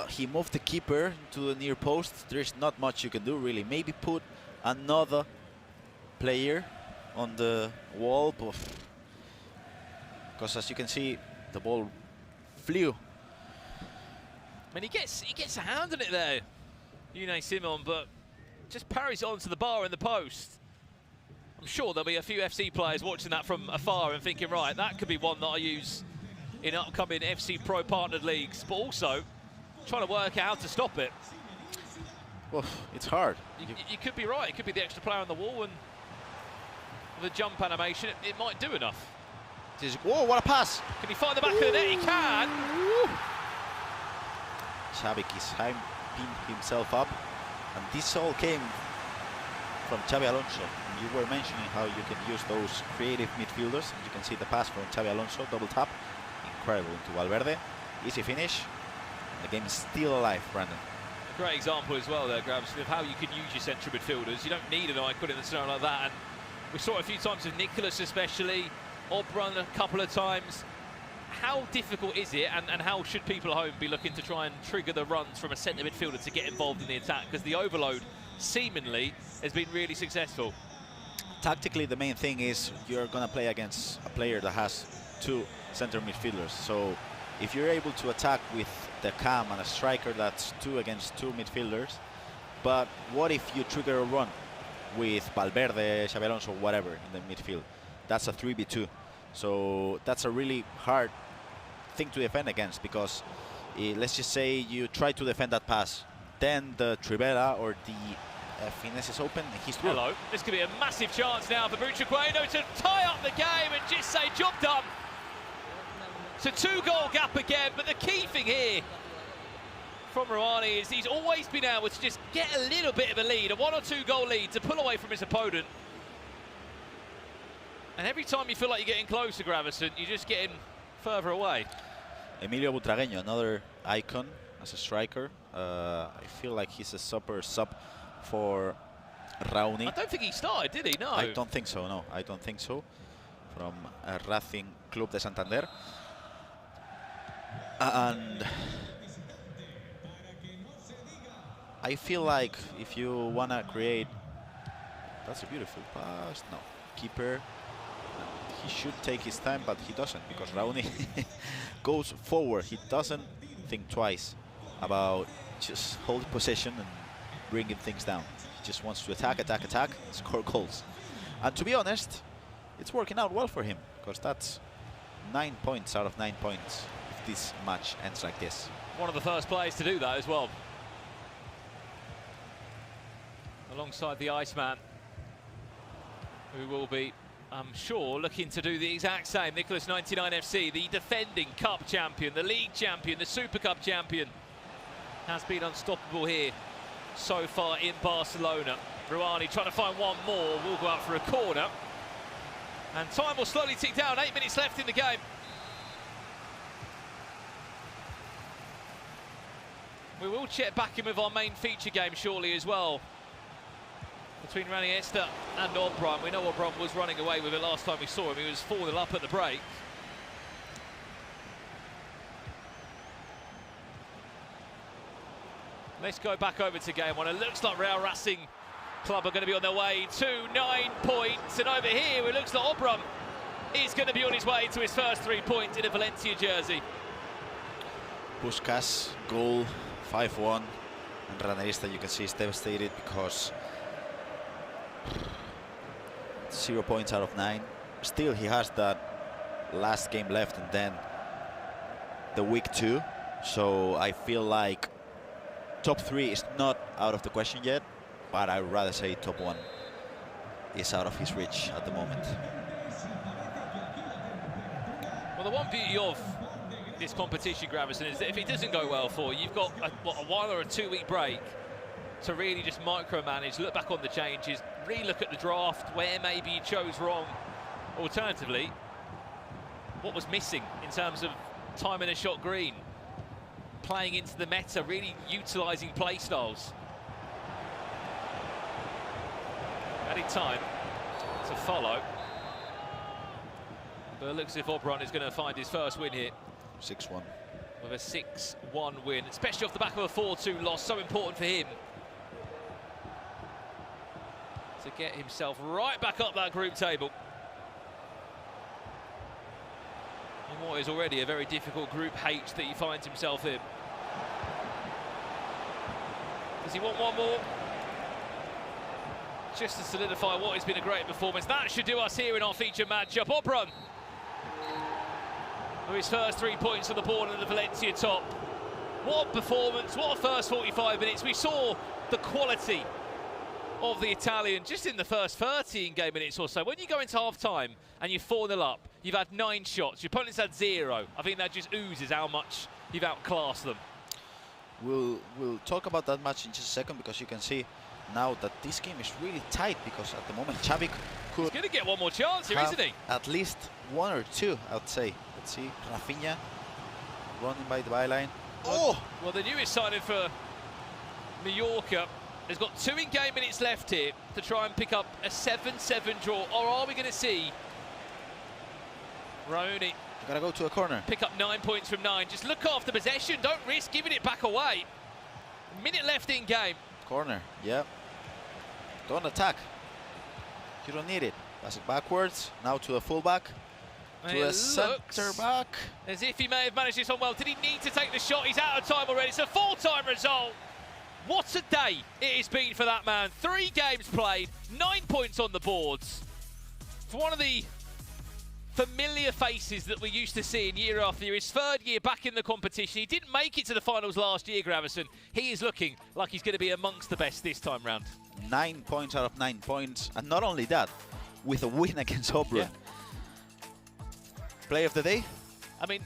He moved the keeper to the near post. There's not much you can do, really. Maybe put another player on the wall, because as you can see, the ball flew. I mean, he gets a hand on it there, Unai Simon, but just parries it onto the bar in the post. I'm sure there'll be a few FC players watching that from afar and thinking, right, that could be one that I use in upcoming FC Pro partnered leagues, but also trying to work out how to stop it. Well, it's hard. You could be right. It could be the extra player on the wall, and the jump animation, it might do enough. Whoa, what a pass! Can he find the back of the net? He can! Xavi pinned himself up, and this all came from Xavi Alonso. You were mentioning how you can use those creative midfielders. You can see the pass from Xavi Alonso, double tap, incredible into Valverde, easy finish. The game is still alive, Brandon. A great example as well there, Grabs, of how you can use your central midfielders. You don't need an icon in a scenario like that, and we saw it a few times with Nicholas especially, Obrun a couple of times. How difficult is it, and how should people at home be looking to try and trigger the runs from a centre midfielder to get involved in the attack? Because the overload seemingly has been really successful. Tactically, the main thing is you're going to play against a player that has 2 centre midfielders. So if you're able to attack with the cam and a striker that's 2 against 2 midfielders, but what if you trigger a run with Valverde, Xabi Alonso, whatever in the midfield? That's a 3v2. So that's a really hard thing to defend against, because let's just say you try to defend that pass, then the Trivela or the finesse is open and he's through. Hello, this could be a massive chance now for Buchaqueno to tie up the game and just say job done. It's a 2-goal gap again, but the key thing here from Rouhani is he's always been able to just get a little bit of a lead, a 1 or 2 goal lead, to pull away from his opponent. And every time you feel like you're getting closer, Gravison, you're just getting further away. Emilio Butragueño, another icon as a striker. I feel like he's a super sub for Raoni. I don't think he started, did he? No. I don't think so, no. I don't think so. From Racing Club de Santander. And I feel like if you want to create... That's a beautiful pass. No. Keeper. He should take his time, but he doesn't, because Raoni goes forward. He doesn't think twice about just holding possession and bringing things down. He just wants to attack, attack, attack, and score goals. And to be honest, it's working out well for him, because that's 9 points out of 9 points if this match ends like this. One of the first players to do that as well. Alongside the Iceman, who will be, I'm sure, looking to do the exact same. Nicholas 99 FC, the defending cup champion, the league champion, the Super Cup champion, has been unstoppable here so far in Barcelona. Rouhani trying to find one more, will go out for a corner. And time will slowly tick down, 8 minutes left in the game. We will check back in with our main feature game shortly as well, between Iniesta and Obrun. We know Obrun was running away with it last time we saw him. He was 4-0 up at the break. Let's go back over to game one. It looks like Real Racing Club are going to be on their way to 9 points. And over here, it looks like Obrun is going to be on his way to his first 3 points in a Valencia jersey. Puskás, goal, 5-1. And Iniesta, you can see, is devastated because 0 points out of 9. Still, he has that last game left and then the week 2. So I feel like top 3 is not out of the question yet, but I'd rather say top 1 is out of his reach at the moment. Well, the one beauty of this competition, Gravison, is that if it doesn't go well for you, you've got a 1 or a 2 week break to really just micromanage, look back on the changes, re-look at the draft, where maybe you chose wrong. Alternatively, what was missing in terms of time in a shot green, playing into the meta, really utilising play styles. plenty time to follow. But it looks as if Oberon is going to find his first win here. 6-1. With a 6-1 win, especially off the back of a 4-2 loss, so important for him to get himself right back up that group table. In what is already a very difficult Group H that he finds himself in. Does he want one more? Just to solidify what has been a great performance. That should do us here in our feature matchup. Oberon, with his first 3 points on the board in the Valencia top. What performance, what a first 45 minutes. We saw the quality of the Italian just in the first 13 game minutes or so. When you go into half-time and you're 4-0 up, you've had 9 shots, your opponent's had 0. I think that just oozes how much you've outclassed them. We'll talk about that match in just a second, because you can see now that this game is really tight, because at the moment Xavi could... He's going to get one more chance here, isn't he? At least 1 or 2, I'd say. Let's see, Rafinha running by the byline. Oh! Well, the newest signing for Mallorca has got 2 in-game minutes left here to try and pick up a 7-7 draw. Or are we going to see Raoni gotta go to a corner, pick up 9 points from 9? Just look after possession, don't risk giving it back away. A minute left in game. Corner, yeah. Don't attack. You don't need it. Pass it backwards, now to a fullback. To a centre back. As if he may have managed this on well. Did he need to take the shot? He's out of time already. It's a full-time result. What a day it has been for that man. 3 games played, 9 points on the boards. For one of the familiar faces that we're used to seeing year after year, his 3rd year back in the competition. He didn't make it to the finals last year, Gravison. He is looking like he's going to be amongst the best this time round. 9 points out of 9 points. And not only that, with a win against Oberon. Yeah. Play of the day? I mean,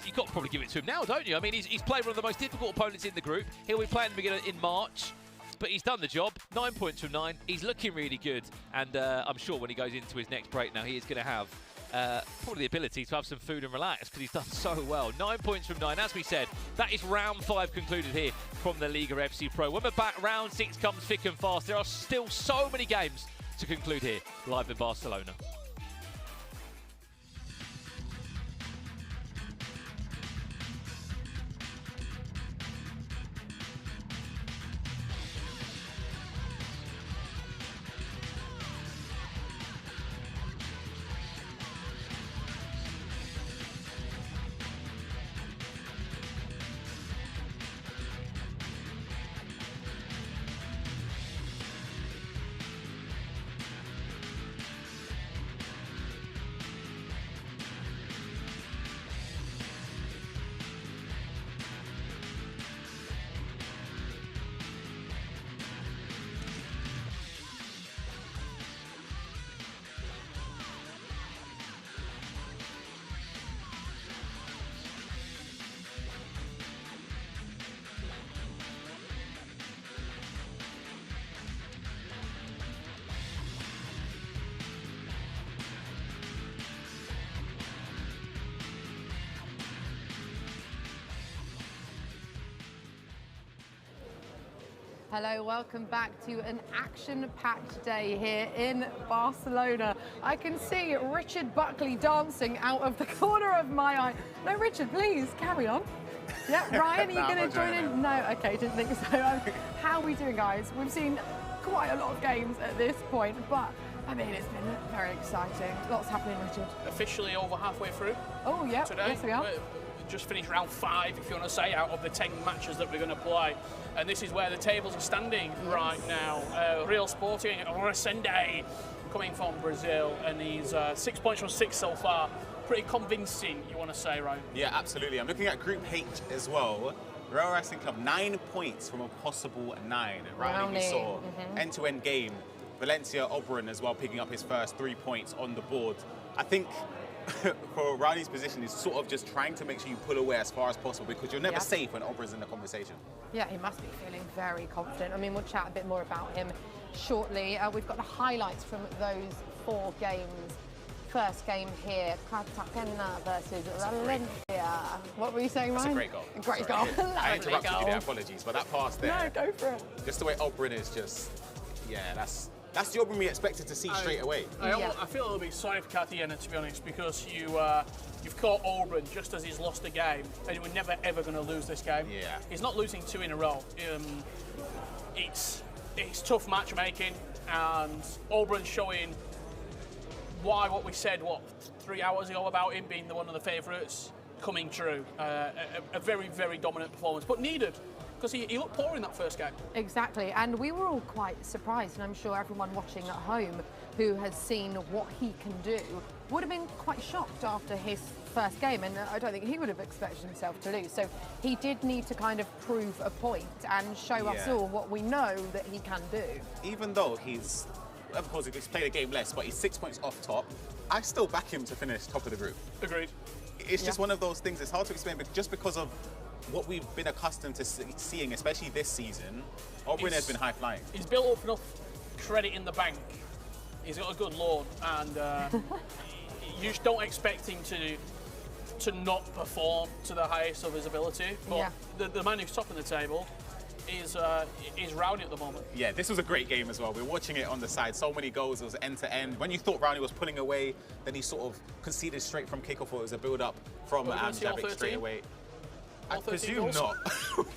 you've got to probably give it to him now, don't you? I mean, he's played one of the most difficult opponents in the group. He'll be playing in March, but he's done the job. 9 points from 9. He's looking really good, and I'm sure when he goes into his next break now, he is going to have probably the ability to have some food and relax, because he's done so well. 9 points from 9. As we said, that is round 5 concluded here from the LALIGA FC Pro. When we're back, round 6 comes thick and fast. There are still so many games to conclude here, live in Barcelona. Hello, welcome back to an action-packed day here in Barcelona. I can see Richard Buckley dancing out of the corner of my eye. No, Richard, please, carry on. Yeah, Ryan, are you going to join in? No, okay, didn't think so. How are we doing, guys? We've seen quite a lot of games at this point, but I mean, it's been very exciting. Lots happening, Richard. Officially over halfway through. Oh, yeah, today. Yes, we are. Just finished round 5, if you want to say, out of the 10 matches that we're going to play. And this is where the tables are standing right now. Real Sporting, Resende, coming from Brazil, and he's 6 points from 6 so far. Pretty convincing, you want to say, right? Yeah, absolutely. I'm looking at Group H as well. Real Racing Club, 9 points from a possible 9. Right, we saw end-to-end game. Valencia, Oberon as well, picking up his first 3 points on the board. I think for Riley's position is sort of just trying to make sure you pull away as far as possible, because you're never safe when Oberon's in the conversation. Yeah, he must be feeling very confident. I mean, we'll chat a bit more about him shortly. We've got the highlights from those 4 games. First game here, Cartagena versus Valencia. What were you saying, Ryan? It's a great goal. Great goal. I interrupted you there, apologies, but that pass there. No, go for it. Just the way Oberon is just, yeah, that's That's the Auburn we expected to see straight away. I feel a little bit sorry for Cartagena, to be honest, because you've caught Auburn just as he's lost a game, and we're never ever going to lose this game. Yeah. He's not losing 2 in a row. It's tough matchmaking, and Auburn showing why what we said 3 hours ago about him being one of the favourites coming true. A very, very dominant performance, but needed, because he looked poor in that first game. Exactly, and we were all quite surprised, and I'm sure everyone watching at home who has seen what he can do would have been quite shocked after his first game, and I don't think he would have expected himself to lose. So he did need to kind of prove a point and show us all what we know that he can do. Even though he's, of course, he's played a game less, but he's 6 points off top, I still back him to finish top of the group. Agreed. It's just one of those things, it's hard to explain, but just because of what we've been accustomed to seeing, especially this season, Auburn has been high-flying. He's built up enough credit in the bank. He's got a good loan, and you just don't expect him to not perform to the highest of his ability. But the man who's top of the table is Rowney at the moment. Yeah, this was a great game as well. We were watching it on the side. So many goals. It was end-to-end. When you thought Rowney was pulling away, then he sort of conceded straight from kickoff. It was a build-up from Javik straight away. I presume not.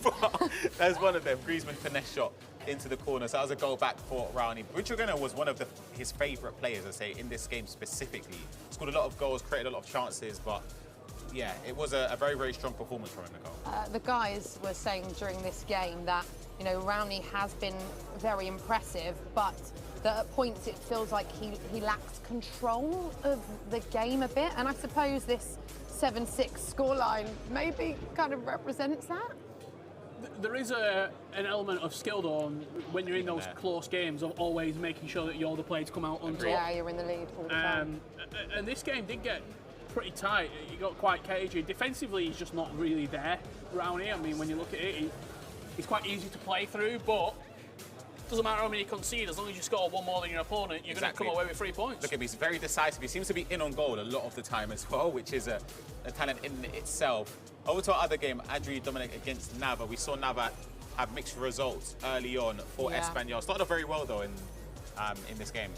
But there's one of them. Griezmann finesse shot into the corner. So that was a goal back for Rowney. Richard was one of his favourite players, I say, in this game specifically. Scored a lot of goals, created a lot of chances, but yeah, it was a very, very strong performance from him to go. The guys were saying during this game that, you know, Rowney has been very impressive, but that at points it feels like he lacks control of the game a bit, and I suppose this 7-6 scoreline maybe kind of represents that. There is an element of skill, though, when you're in those close games, of always making sure that you're the player to come out on top. Yeah, you're in the lead all the time. And this game did get pretty tight. He got quite cagey. Defensively, he's just not really there around here. I mean, when you look at it, he's quite easy to play through, but it doesn't matter how many you concede, as long as you score one more than your opponent, you're going to come away with 3 points. Look at him, he's very decisive. He seems to be in on goal a lot of the time as well, which is a talent in itself. Over to our other game, Adri Dominic against Nava. We saw Nava have mixed results early on for Espanol. Started off very well, though, in this game.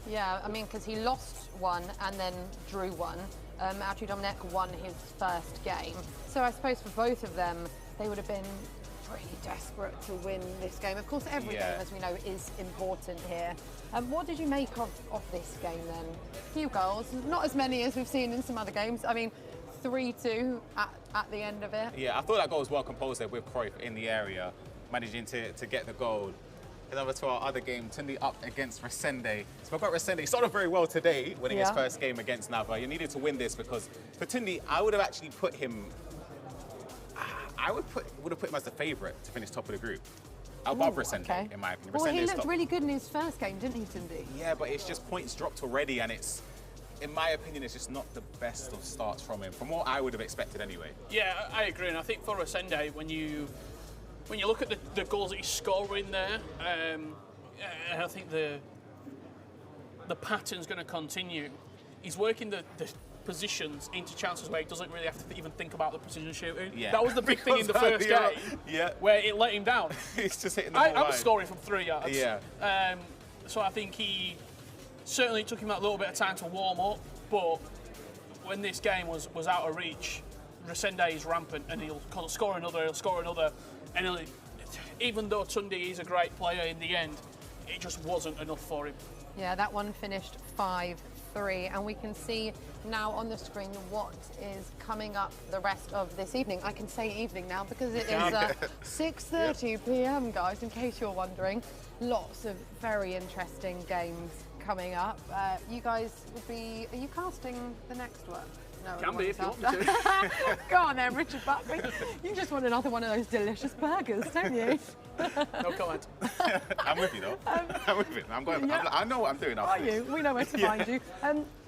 Yeah, I mean, because he lost one and then drew one. Adri Dominic won his first game. So I suppose for both of them, they would have been pretty desperate to win this game. Of course, every game, as we know, is important here. What did you make of this game then? A few goals, not as many as we've seen in some other games. I mean, 3-2 at the end of it. Yeah, I thought that goal was well composed there with Cruyff in the area, managing to get the goal. And over to our other game, Tundi up against Resende. Spoke about Resende. He started very well today, winning his first game against Nava. You needed to win this because for Tundi, I would have actually put him. I would have put him as the favourite to finish top of the group. Above Resende, in my opinion. Well, Resende he looked really good in his first game, didn't he, Tundi? Yeah, but it's just points dropped already, and it's, in my opinion, it's just not the best of starts from him, from what I would have expected anyway. Yeah, I agree, and I think for Resende, when you look at the goals that he's scoring there, I think the pattern's going to continue. He's working the positions into chances where he doesn't really have to even think about the precision shooting. Yeah. That was the big thing in the first game, where it let him down. He's just hitting the ball I was scoring from 3 yards. Yeah. So I think he certainly took him that little bit of time to warm up, but when this game was out of reach, Resende is rampant, and he'll score another, and even though Tundi is a great player in the end, it just wasn't enough for him. Yeah, that one finished 5-3, and we can see now on the screen what is coming up the rest of this evening. I can say evening now because it is 6:30 p.m, guys, in case you're wondering. Lots of very interesting games coming up. You guys are you casting the next one? No, can be if you want me to. Go on then, Richard Buckley. You just want another one of those delicious burgers, don't you? No comment. I'm with you though. I'm with you. I know what I'm doing after this. We know where to find you.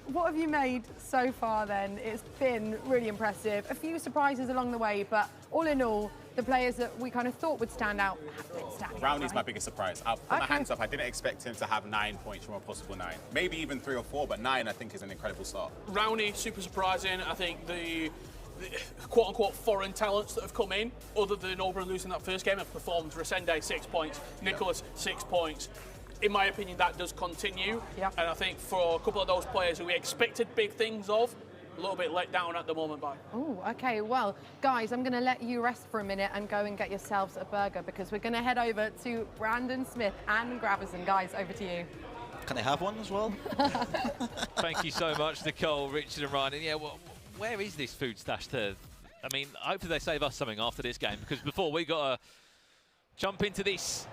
What have you made so far then? It's been really impressive. A few surprises along the way, but all in all, the players that we kind of thought would stand out have been standing out. Rowney's my biggest surprise. I'll put my hands up. I didn't expect him to have 9 points from a possible 9. Maybe even 3 or 4, but 9 I think is an incredible start. Rowney, super surprising. I think the quote-unquote foreign talents that have come in, other than Auburn losing that first game, have performed. Resende, 6 points. Nicholas, 6 points. in my opinion, that does continue. Yeah. And I think for a couple of those players who we expected big things of, a little bit let down at the moment by. Oh, okay. Well, guys, I'm going to let you rest for a minute and go and get yourselves a burger because we're going to head over to Brandon Smith and Gravison. Guys, over to you. Can I have one as well? Thank you so much, Nicole, Richard and Ryan. And yeah, well, where is this food stash to? I mean, hopefully they save us something after this game, because before we got to jump into this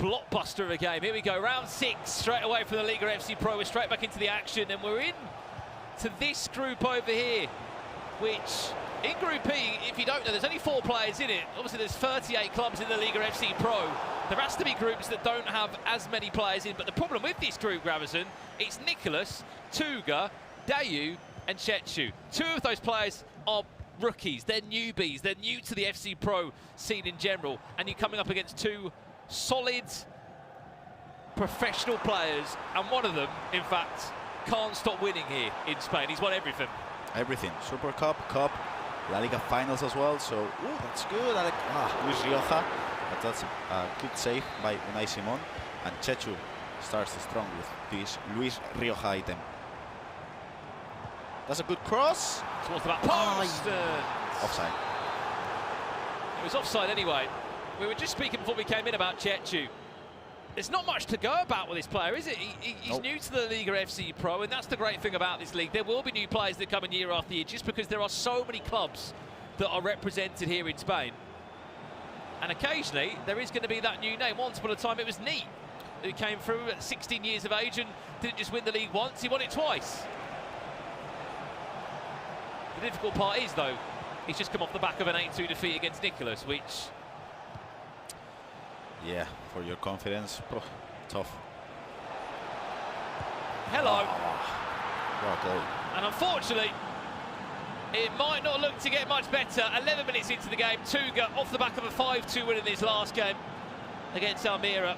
blockbuster of a game. Here we go, round 6, straight away from the LALIGA FC Pro. We're straight back into the action, and we're in to this group over here, which in Group E, if you don't know, there's only 4 players in it. Obviously, there's 38 clubs in the LALIGA FC Pro. There has to be groups that don't have as many players in, but the problem with this group, Gravison, it's Nicholas, Tuga, Dayu, and Chechu. 2 of those players are rookies, they're newbies, they're new to the FC Pro scene in general, and you're coming up against 2 solid professional players, and one of them, in fact, can't stop winning here in Spain. He's won everything. Everything. Super Cup, La Liga finals as well, so that's good. Luis Rioja, but that's a good save by Unai Simon, and Chechu starts strong with this Luis Rioja item. That's a good cross. Towards the back post. Offside. It was offside anyway. We were just speaking before we came in about Chechu. There's not much to go about with this player, is it? He's Nope. new to the LALIGA FC Pro, and that's the great thing about this league. There will be new players that come in year after year, just because there are so many clubs that are represented here in Spain. And occasionally, there is going to be that new name. Once upon a time, it was Neat, who came through at 16 years of age and didn't just win the league once, he won it twice. The difficult part is, though, he's just come off the back of an 8-2 defeat against Nicholas, which... Yeah, for your confidence, tough. Hello. What a goal. And unfortunately, it might not look to get much better. 11 minutes into the game, Tuga off the back of a 5-2 win in his last game against Almira.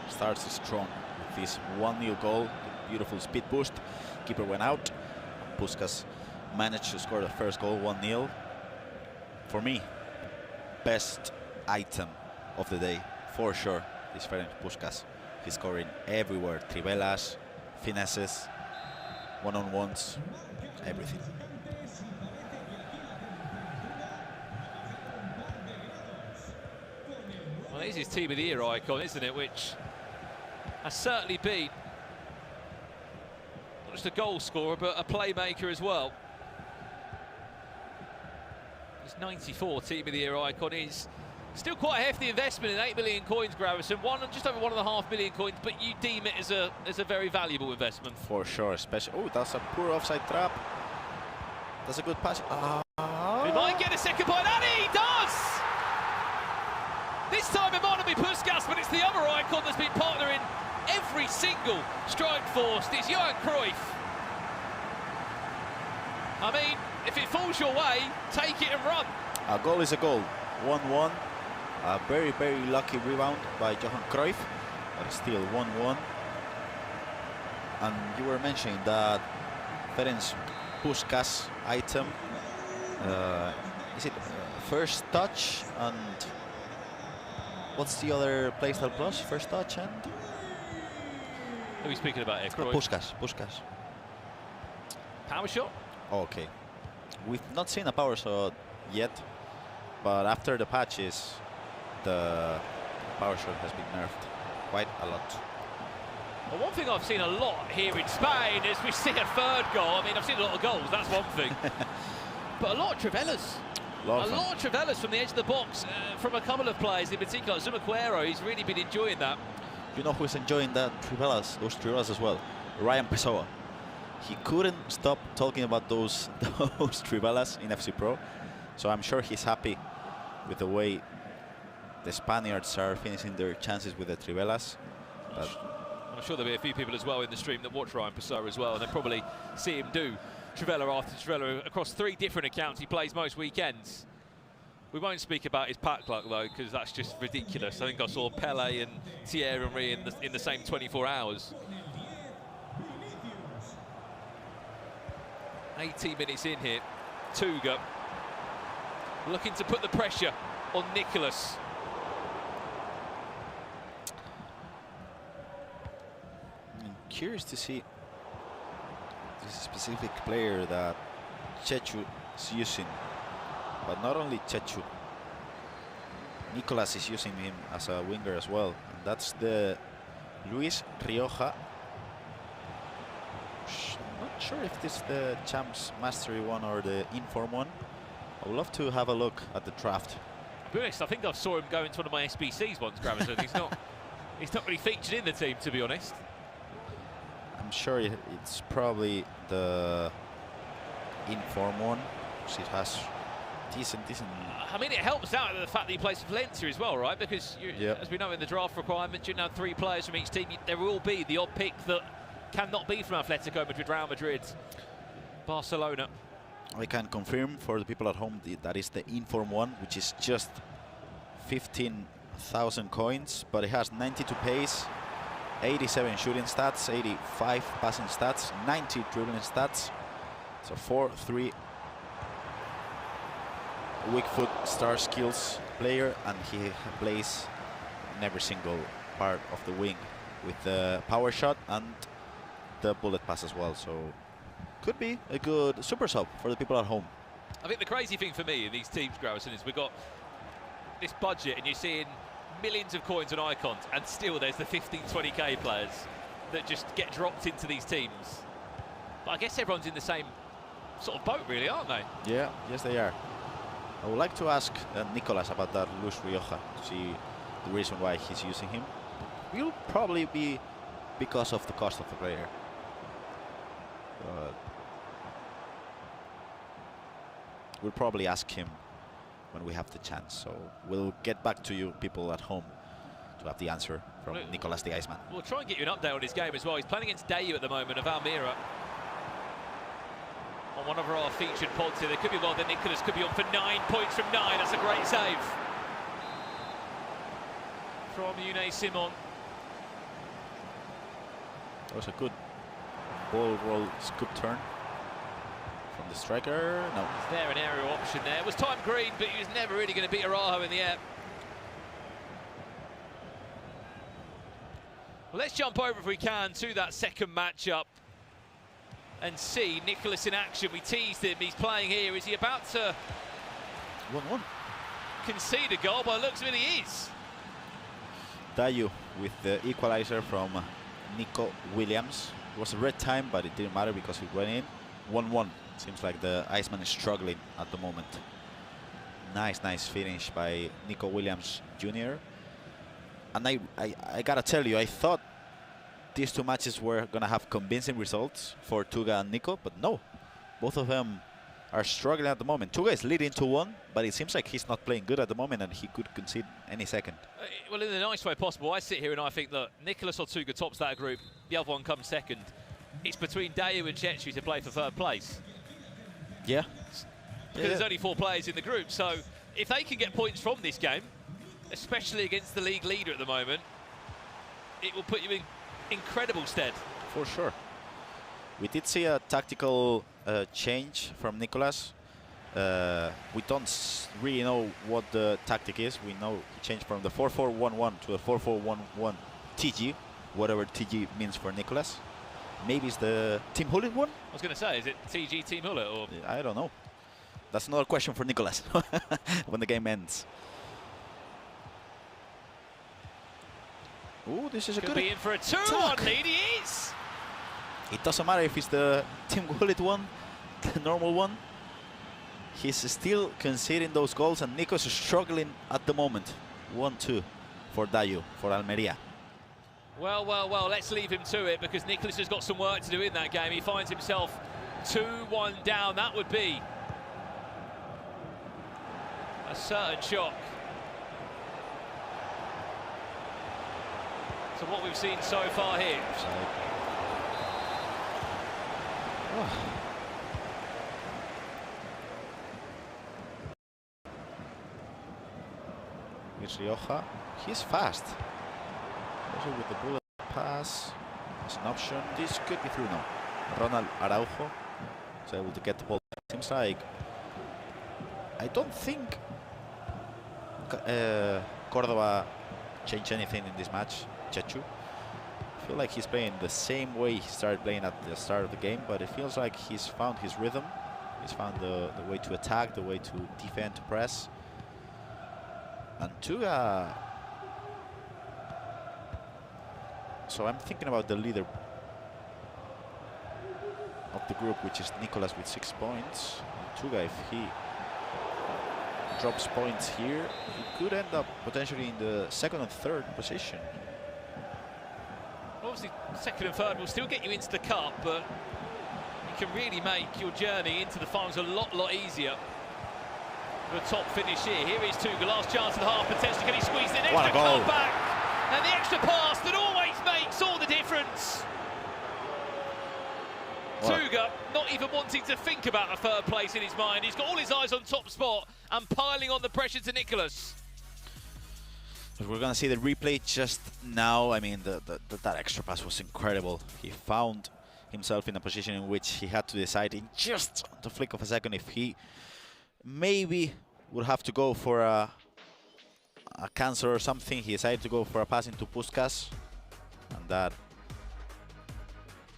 Starts strong with this 1-0 goal. Beautiful speed boost. Keeper went out. Puskas managed to score the first goal, 1-0. For me, best item of the day, for sure, is Ferenc Puskas. He's scoring everywhere. Trivelas, finesses, one-on-ones, everything. Well, he's his Team of the Year icon, isn't it? Which has certainly been not just a goal scorer, but a playmaker as well. His 94 Team of the Year icon is still quite a hefty investment in 8 million coins, Gravison. Just over 1.5 million coins, but you deem it as a very valuable investment. For sure, especially. Oh, that's a poor offside trap. That's a good pass. He might get a second point, and he does! This time it might not be Puskas, but it's the other icon that's been partnering every single strike force. It's Johan Cruyff. I mean, if it falls your way, take it and run. A goal is a goal. 1-1. A very, very lucky rebound by Johan Cruyff, but still 1-1. And you were mentioning that Ferenc Puskas item. Is it first touch and what's the other playstyle plus? First touch and? Who are we speaking about here? Puskas. Power shot? Okay. We've not seen a power shot yet, but after the patches, the power shot has been nerfed quite a lot. Well, one thing I've seen a lot here in Spain is we see a third goal. I mean, I've seen a lot of goals, that's one thing. But a lot of Trivelas. A lot of Trivelas from the edge of the box, from a couple of players in particular. Zumaquero, he's really been enjoying that. You know who's enjoying that? those Trivelas as well. Ryan Pessoa. He couldn't stop talking about those Trivelas in FC Pro. So I'm sure he's happy with the way the Spaniards are finishing their chances with the Trivelas. But I'm sure there'll be a few people as well in the stream that watch Ryan Pessoa as well, and they probably see him do Trivela after Trivela across 3 different accounts he plays most weekends. We won't speak about his pack luck though, because that's just ridiculous. I think I saw Pele and Thierry Henry in the same 24 hours. 18 minutes in here, Tuga looking to put the pressure on Nicholas. curious to see this specific player that Chechu is using, but not only Chechu. Nicolas is using him as a winger as well, and that's the Luis Rioja. I'm not sure if this is the Champs Mastery one or the Inform one. I would love to have a look at the draft. To be honest, I think I saw him go into one of my SBCs once, Gravison. He's not really featured in the team, to be honest. I'm sure it's probably the Inform one, because it has decent. I mean, it helps out the fact that he plays for Valencia as well, right? Because, as we know in the draft requirement, you know, 3 players from each team. There will be the odd pick that cannot be from Atletico Madrid, Real Madrid, Barcelona. I can confirm for the people at home that is the Inform one, which is just 15,000 coins, but it has 92 pace, 87 shooting stats, 85 passing stats, 90 dribbling stats. So 4-3 weak foot star skills player, and he plays in every single part of the wing with the power shot and the bullet pass as well. So could be a good super sub for the people at home. I think the crazy thing for me in these teams, Gravison, is we've got this budget and you're seeing millions of coins and icons, and still there's the 15, 20k players that just get dropped into these teams. But I guess everyone's in the same sort of boat, really, aren't they? Yeah, yes they are. I would like to ask Nicolas about that Luis Rioja, to see the reason why he's using him. Will probably be because of the cost of the player. We'll probably ask him when we have the chance. So we'll get back to you, people at home, to have the answer from Nicolas the Iceman. We'll try and get you an update on his game as well. He's playing against Dayu at the moment of Almira. On one of our featured pods here, there could be one that Nicolas could be on for 9 points from 9. That's a great save from Unai Simon. That was a good ball roll scoop turn from the striker. No. Is there an aerial option there? It was Time Green, but he was never really going to beat Araujo in the air. Well, let's jump over, if we can, to that second matchup and see Nicolas in action. We teased him. He's playing here. Is he about to 1-1 concede a goal? By the looks of it, he is. Dayu with the equalizer from Nico Williams. It was a red time, but it didn't matter because it went in. 1-1. Seems like the Iceman is struggling at the moment. Nice finish by Nico Williams Jr. And I gotta tell you, I thought these 2 matches were gonna have convincing results for Tuga and Nico, but no. Both of them are struggling at the moment. Tuga is leading 2-1, but it seems like he's not playing good at the moment and he could concede any second. Well, in the nice way possible. I sit here and I think that Nicolas or Tuga tops that group. The other one comes second. It's between Dayu and Chechu to play for 3rd place. Yeah. Because there's only 4 players in the group, so if they can get points from this game, especially against the league leader at the moment, it will put you in incredible stead. For sure. We did see a tactical change from Nicolas. We don't really know what the tactic is. We know he changed from the 4-4-1-1 to a 4-4-1-1 TG, whatever TG means for Nicolas. Maybe it's the Team Hullet one? I was going to say, is it TG Team Hullet or? I don't know. That's another question for Nicolas when the game ends. Oh, this is a good. Could be in for a 2-1 lead. He is. It doesn't matter if it's the Team Hullet one, the normal one. He's still conceding those goals, and Nico's struggling at the moment. 1-2 for Dayu, for Almeria. Well, let's leave him to it, because Nicolas has got some work to do in that game. He finds himself 2-1 down. That would be a certain shock. So what we've seen so far here. Here's Rioja. He's fast. Also with the bullet pass as an option. This could be through now. Ronald Araujo is able to get the ball. Seems like I don't think Córdoba changed anything in this match. Chechu. I feel like he's playing the same way he started playing at the start of the game, but it feels like he's found his rhythm. He's found the way to attack, the way to defend, to press. And Tuga... So I'm thinking about the leader of the group, which is Nicolas with 6 points. And Tuga, if he drops points here, he could end up potentially in the 2nd and 3rd position. Obviously, 2nd and 3rd will still get you into the cup, but you can really make your journey into the finals a lot easier. The top finish here. Here is Tuga, last chance of the half, potentially can he squeeze the extra cut back? And the extra pass that always makes all the difference. Tuga not even wanting to think about a 3rd place in his mind. He's got all his eyes on top spot and piling on the pressure to Nicolas. We're going to see the replay just now. I mean, that extra pass was incredible. He found himself in a position in which he had to decide in just the flick of a second if he maybe would have to go for a cancel or something. He decided to go for a pass into Puskás. And that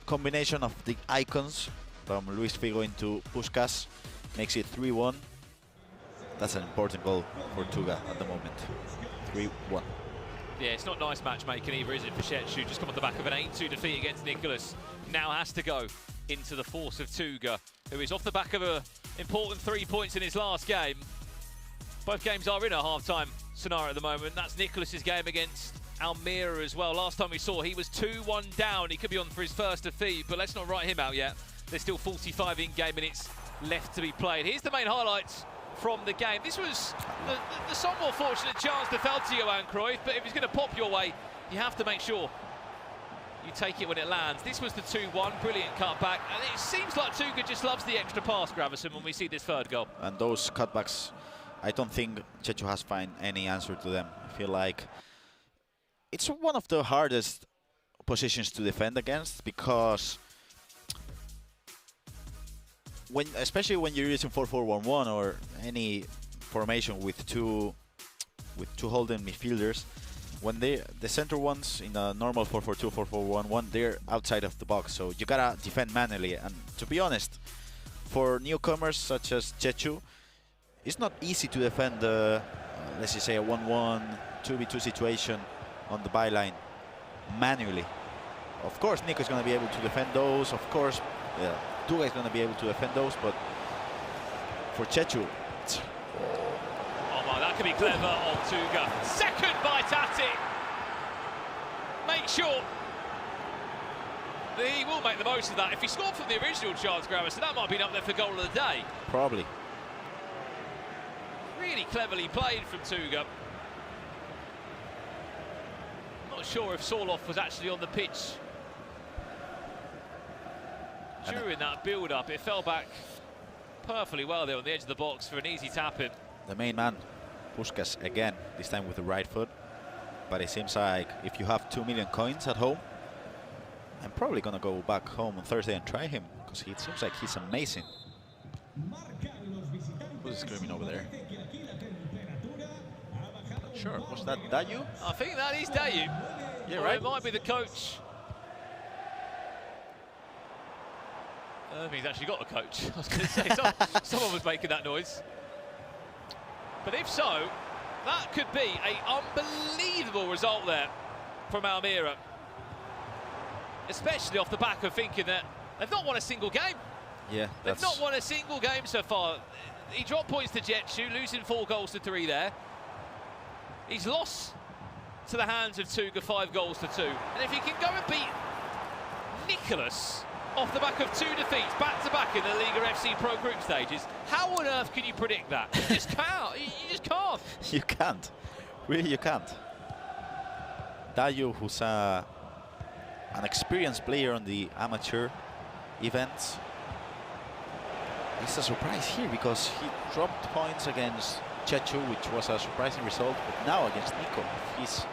combination of the icons from Luis Figo into Puskás makes it 3-1. That's an important goal for Tuga at the moment. 3-1. Yeah, it's not nice matchmaking either, is it, for Chechu? Just come on the back of an 8-2 defeat against Nicolas. Now has to go into the force of Tuga, who is off the back of an important 3 points in his last game. Both games are in a half-time scenario at the moment. That's Nicolas's game against Almira as well. Last time we saw, he was 2-1 down. He could be on for his 1st defeat, but let's not write him out yet. There's still 45 in-game minutes left to be played. Here's the main highlights from the game. This was the somewhat more fortunate chance that fell to Johan Cruyff, but if he's going to pop your way, you have to make sure you take it when it lands. This was the 2-1, brilliant cutback, and it seems like Tuga just loves the extra pass, Gravison, when we see this 3rd goal. And those cutbacks, I don't think Chechu has found any answer to them. I feel like it's one of the hardest positions to defend against, because especially when you're using 4-4-1-1 or any formation with two holding midfielders, when the center ones in a normal 4-4-2, 4-4-1-1, they're outside of the box, so you gotta defend manually. And to be honest, for newcomers such as Chechu, it's not easy to defend let's just say a 1-1, 2v2 situation on the byline manually. Of course, Nico is going to be able to defend those. Of course, Tuga is going to be able to defend those, but for Chechu, oh my, that could be clever on Tuga. 2nd by Tati. Make sure that he will make the most of that. If he scored from the original chance, Gravison, that might have been up there for goal of the day. Probably. Really cleverly played from Tuga. Not sure if Sorloth was actually on the pitch during that build-up. It fell back perfectly well there on the edge of the box for an easy tap-in. The main man, Puskás, again, this time with the right foot. But it seems like if you have 2 million coins at home, I'm probably going to go back home on Thursday and try him, because it seems like he's amazing. Who's screaming over there? Sure, was that Dayu? I think that is Dayu. Yeah, or right. It might be the coach. He's actually got a coach. I was going to say, someone was making that noise. But if so, that could be an unbelievable result there from Almira. Especially off the back of thinking that they've not won a single game. Yeah, they've not won a single game so far. He dropped points to Chechu, losing 4 goals to 3 there. He's lost to the hands of Tuga 5 goals to 2. And if he can go and beat Nicolas off the back of 2 defeats back-to-back in the LALIGA FC Pro group stages, how on earth can you predict that? You just can't. You just can't. You can't. Really, you can't. Dayu, who's an experienced player on the amateur events, it's a surprise here because he dropped points against Chechu, which was a surprising result, but now against Nico, if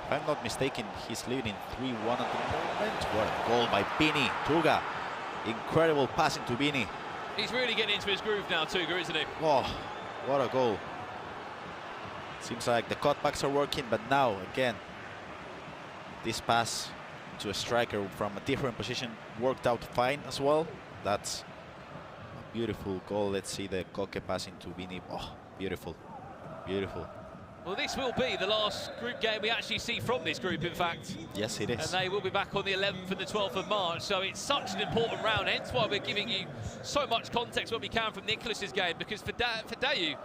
I'm not mistaken, he's leading 3-1 at the moment. What a goal by Bini. Tuga, incredible passing to Bini. He's really getting into his groove now, Tuga, isn't he? Oh, what a goal. Seems like the cutbacks are working, but now, again, this pass into a striker from a different position. Worked out fine as well. That's a beautiful goal. Let's see the Koke pass into Vini. Oh, beautiful. Beautiful. Well, this will be the last group game we actually see from this group, in fact. Yes, it is. And they will be back on the 11th and the 12th of March, so it's such an important round, hence why we're giving you so much context when we can from Nicholas's game, because for Dayu,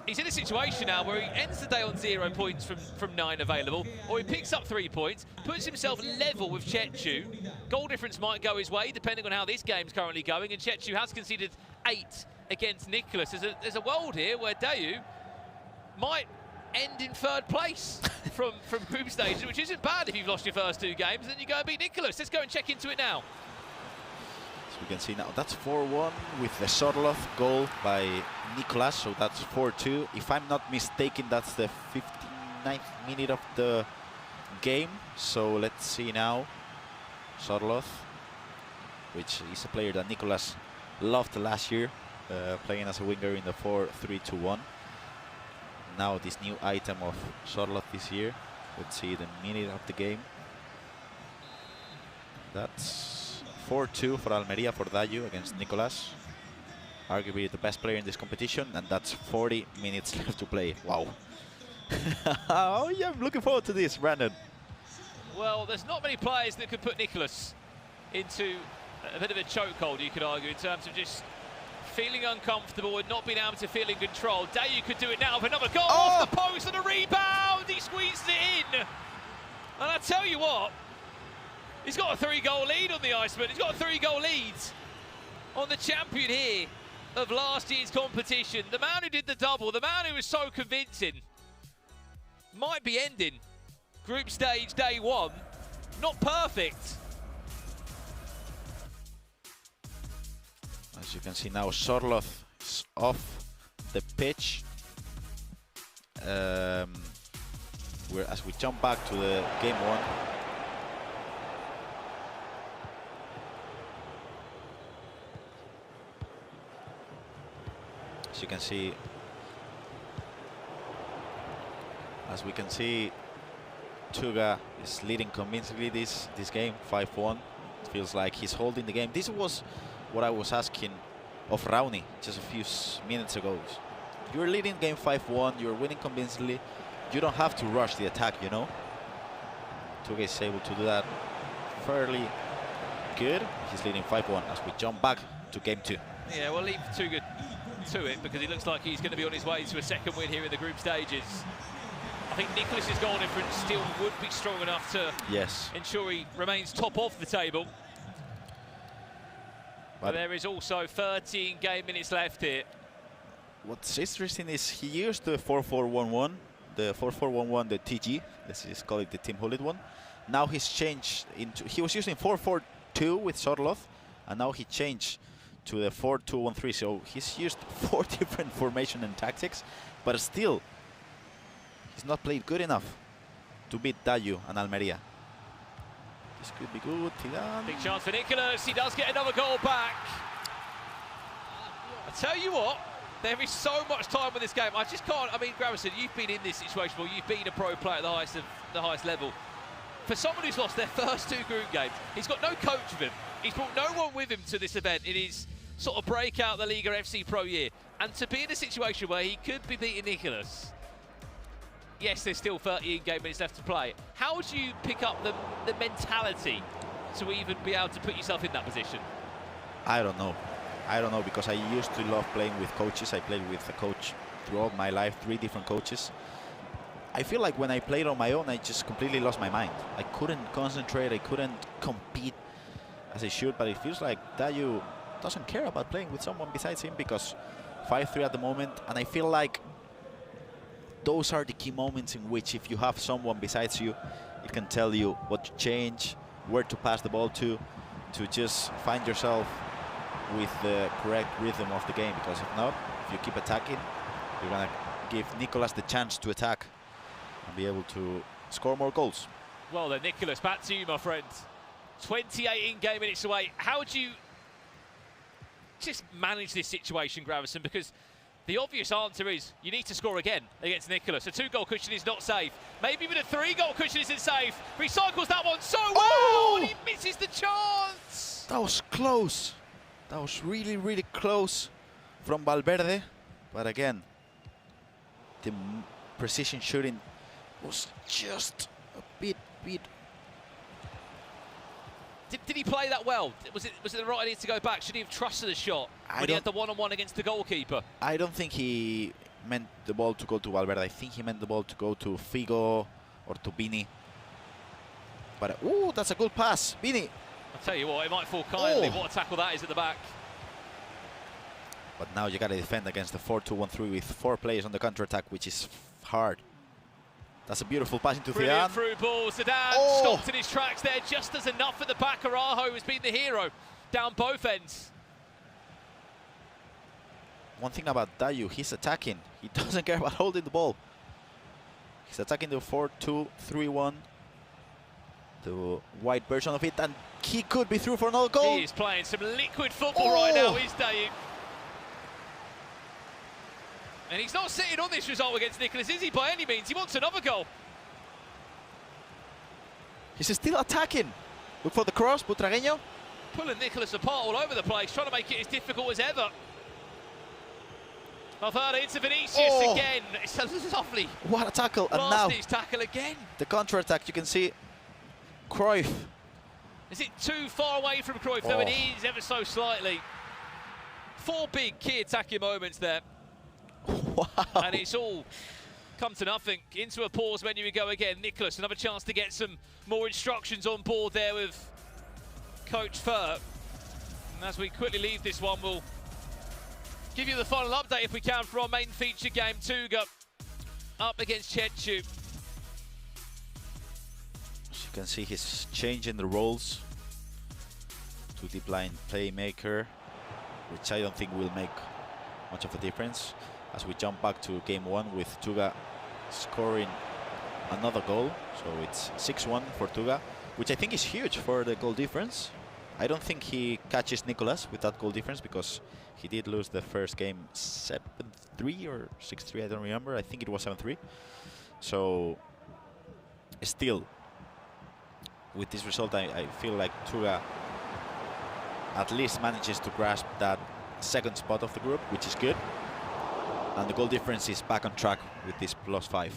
he's in a situation now where he ends the day on 0 points from 9 available, or he picks up 3 points, puts himself level with Chechu. Goal difference might go his way, depending on how this game's currently going, and Chechu has conceded 8 against Nicholas. There's a world here where Dayu might end in 3rd place from group stages, which isn't bad if you've lost your first 2 games, then you go and beat Nicholas. Let's go and check into it now. So we can see now that's 4-1 with the Sorloth goal by Nicholas, so that's 4-2. If I'm not mistaken, that's the 59th minute of the game. So let's see now. Sorloth, which is a player that Nicholas loved last year, playing as a winger in the 4-3-2-1. Now this new item of Sorloth this year. Let's see the minute of the game. That's 4-2 for Almeria, for Dayu against Nicolas. Arguably the best player in this competition, and that's 40 minutes left to play. Wow. Oh yeah, I'm looking forward to this, Brandon. Well, there's not many players that could put Nicholas into a bit of a chokehold, you could argue, in terms of just feeling uncomfortable and not being able to feel in control. Dayu could do it now with another goal off the post and a rebound. He squeezes it in. And I tell you what, he's got a 3-goal lead on the Iceman. He's got a 3-goal lead on the champion here of last year's competition. The man who did the double, the man who was so convincing, might be ending group stage day 1. Not perfect. As you can see now, Sorloth is off the pitch. As we jump back to the game 1. As you can see, Tuga is leading convincingly this game, 5-1. It feels like he's holding the game. This was what I was asking of Raoni just a few minutes ago. You're leading game 5-1, you're winning convincingly. You don't have to rush the attack, you know? Tuga is able to do that fairly good. He's leading 5-1 as we jump back to game 2. Yeah, we'll leave Tuga to it because it looks like he's going to be on his way to a second win here in the group stages. I think Nicholas's goal difference still would be strong enough to ensure he remains top of the table. But there is also 13 game minutes left here. What's interesting is he used the 4-4-1-1, the 4-4-1-1, the TG. Let's just call it the Team Hullet one. Now he's changed into, he was using 4-4-2 with Sorloth, and now he changed to the 4-2-1-3. So he's used 4 different formation and tactics, but still, he's not played good enough to beat Dayu and Almeria. This could be good. Big chance for Nicholas. He does get another goal back. I tell you what, there is so much time with this game. I just can't. I mean, Gravison, you've been in this situation before. You've been a pro player at the highest level. For someone who's lost their first 2 group games, he's got no coach with him. He's brought no one with him to this event in his sort of breakout LALIGA FC Pro year. And to be in a situation where he could be beating Nicholas. Yes, there's still 13 game minutes left to play. How do you pick up the mentality to even be able to put yourself in that position? I don't know. I don't know, because I used to love playing with coaches. I played with a coach throughout my life, 3 different coaches. I feel like when I played on my own, I just completely lost my mind. I couldn't concentrate, I couldn't compete as I should, but it feels like Dayu doesn't care about playing with someone besides him, because 5-3 at the moment, and I feel like those are the key moments in which if you have someone besides you, it can tell you what to change, where to pass the ball to just find yourself with the correct rhythm of the game. Because if not, if you keep attacking, you're going to give Nicholas the chance to attack and be able to score more goals. Well then, Nicholas, back to you, my friend. 28 in-game minutes away. How do you just manage this situation, Gravison? Because the obvious answer is you need to score again against Nicholas. A 2-goal cushion is not safe. Maybe even a 3-goal cushion isn't safe. Recycles that one so well. That was close. That was really, really close from Valverde. But again, the precision shooting was just a bit. Did he play that well? Was it the right idea to go back? Should he have trusted the shot when he had the one-on-one against the goalkeeper? I don't think he meant the ball to go to Valverde. I think he meant the ball to go to Figo or to Vini. But ooh, that's a good pass, Vini. I'll tell you what, it might fall kindly. What a tackle that is at the back. But now you got to defend against the 4-2-1-3 with 4 players on the counter-attack, which is hard. That's a beautiful pass into Zidane. Through ball. Zidane stopped in his tracks there, just as enough at the back. Araujo has been the hero down both ends. One thing about Dayu, he's attacking. He doesn't care about holding the ball. He's attacking the 4-2-3-1. The white version of it, and he could be through for another goal. He is playing some liquid football right now, is Dayu. And he's not sitting on this result against Nicolas, is he, by any means? He wants another goal. He's still attacking. Look for the cross, Butragueño. Pulling Nicolas apart all over the place, trying to make it as difficult as ever. Valverde into Vinicius again. It's a lovely. What a tackle. And now tackle again. The counter-attack, you can see Cruyff. Is it too far away from Cruyff, though? It is, ever so slightly. 4 big key attacking moments there. Wow. And it's all come to nothing. Into a pause menu we go again. Nicolas, another chance to get some more instructions on board there with Coach Fur. And as we quickly leave this one, we'll give you the final update if we can for our main feature game. Tuga up against Chechu. As you can see, he's changing the roles to deep line playmaker, which I don't think will make much of a difference. As we jump back to game 1 with Tuga scoring another goal. So it's 6-1 for Tuga, which I think is huge for the goal difference. I don't think he catches Nicolas with that goal difference, because he did lose the first game 7-3 or 6-3, I don't remember. I think it was 7-3. So still, with this result, I feel like Tuga at least manages to grasp that second spot of the group, which is good. And the goal difference is back on track with this +5.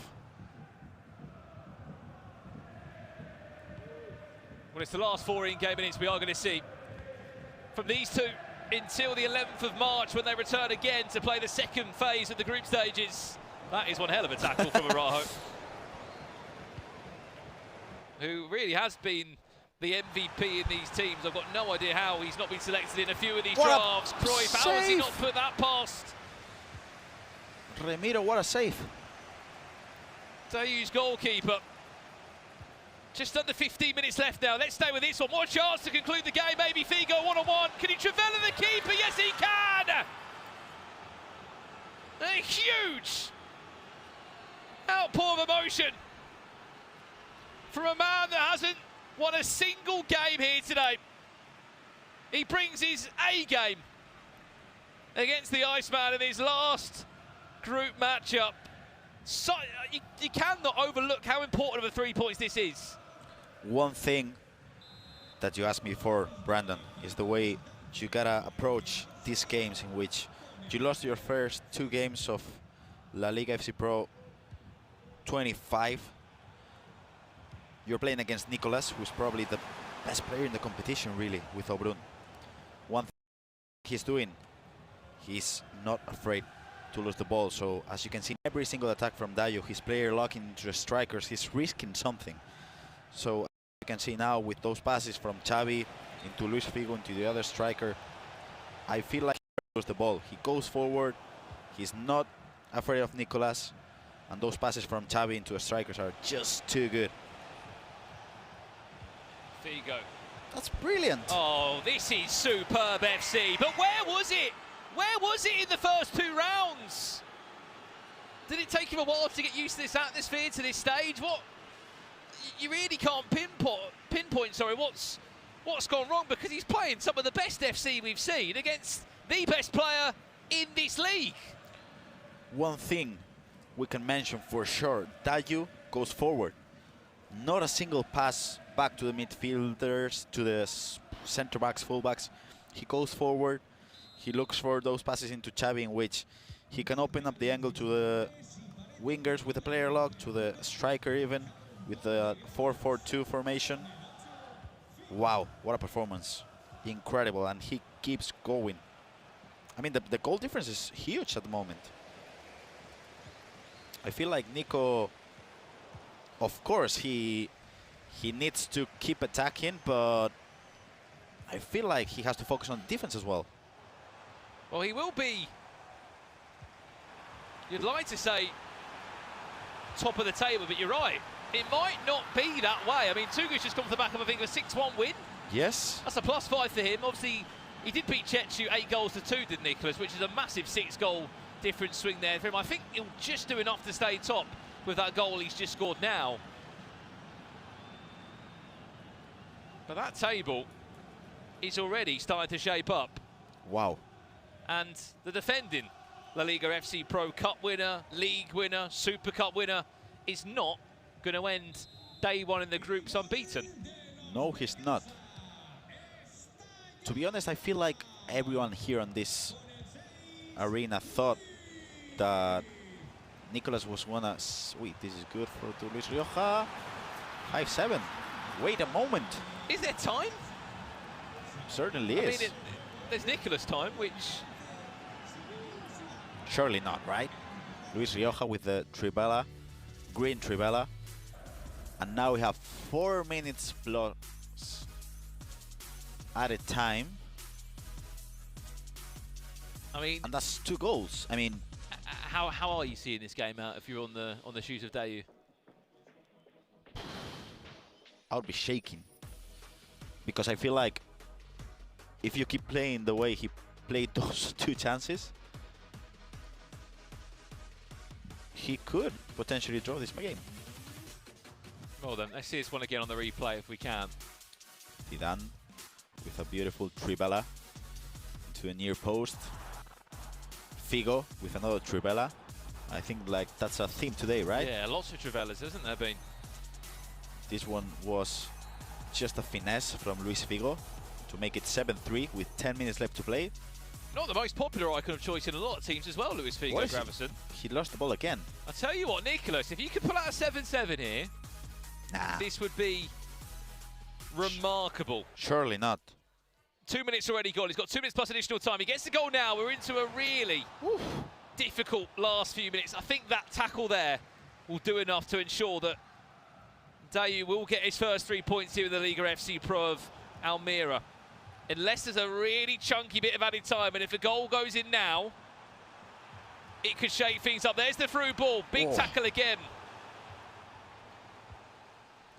Well, it's the last 4 in-game minutes we are going to see from these two until the 11th of March, when they return again to play the second phase of the group stages. That is one hell of a tackle from Araujo, who really has been the MVP in these teams. I've got no idea how he's not been selected in a few of these drafts. Cruyff, how has he not put that past? Remiro, what a save. Dayu's goalkeeper. Just under 15 minutes left now. Let's stay with this one. What a chance to conclude the game. Maybe Figo one-on-one. Can he trivela the keeper? Yes, he can! A huge outpour of emotion from a man that hasn't won a single game here today. He brings his A game against the Iceman in his last group matchup. So you cannot overlook how important of a 3 points this is. One thing that you asked me for, Brandon, is the way you gotta approach these games in which you lost your first 2 games of LALIGA FC Pro 25. You're playing against Nicolas, who's probably the best player in the competition, really, with Obrun. One thing he's doing, he's not afraid to lose the ball. So as you can see, every single attack from Dayu, his player locking into the strikers, he's risking something. So as you can see now with those passes from Xavi into Luis Figo into the other striker, I feel like he loses the ball. He goes forward, he's not afraid of Nicolas, and those passes from Xavi into the strikers are just too good. Figo. That's brilliant. Oh, this is superb FC. But where was it? Where was it in the first 2 rounds? Did it take him a while to get used to this atmosphere, to this stage? What? You really can't pinpoint. Sorry, what's gone wrong? Because he's playing some of the best FC we've seen against the best player in this league. One thing we can mention for sure: Dayu goes forward. Not a single pass back to the midfielders, to the center backs, full backs. He goes forward. He looks for those passes into Xavi in which he can open up the angle to the wingers with a player lock, to the striker even, with the 4-4-2 formation. Wow, what a performance. Incredible, and he keeps going. I mean, the goal difference is huge at the moment. I feel like Nico, of course, he needs to keep attacking, but I feel like he has to focus on defense as well. Well, he will be, you'd like to say, top of the table, but you're right. It might not be that way. I mean, Tuga's just come off the back of, I think, a 6-1 win. Yes. That's a +5 for him. Obviously, he did beat Chechu 8-2, did Nicholas, which is a massive 6-goal difference swing there for him. I think he'll just do enough to stay top with that goal he's just scored now. But that table is already starting to shape up. Wow. And the defending LALIGA FC Pro Cup winner, League winner, Super Cup winner is not going to end day one in the groups unbeaten. No, he's not. To be honest, I feel like everyone here on this arena thought that Nicolas was gonna... Wait, this is good for Luis Rioja. 5-7. Wait a moment. Is there time? Certainly is. I mean, there's Nicolas time, which... Surely not, right? Luis Rioja with the Trivela, green Trivela. And now we have 4 minutes plus at a time. I mean, and that's 2 goals. I mean, how are you seeing this game out if you're on the shoes of Dayu? I would be shaking, because I feel like if you keep playing the way he played those 2 chances, he could potentially draw this game. Well then, let's see this one again on the replay if we can. Zidane with a beautiful Trivela to a near post. Figo with another Trivela. I think like that's a theme today, right? Yeah, lots of Trivelas, hasn't there been? This one was just a finesse from Luis Figo to make it 7-3 with 10 minutes left to play. Not the most popular icon of choice in a lot of teams as well, Luis Figo, Gravison. He lost the ball again. I'll tell you what, Nicolas, if you could pull out a 7-7 here, this would be remarkable. Surely not. 2 minutes already gone. He's got 2 minutes plus additional time. He gets the goal now. We're into a really difficult last few minutes. I think that tackle there will do enough to ensure that Dayu will get his first 3 points here in the LALIGA FC Pro of Almira. Unless there's a really chunky bit of added time, and if a goal goes in now, it could shake things up. There's the through ball. Big tackle again.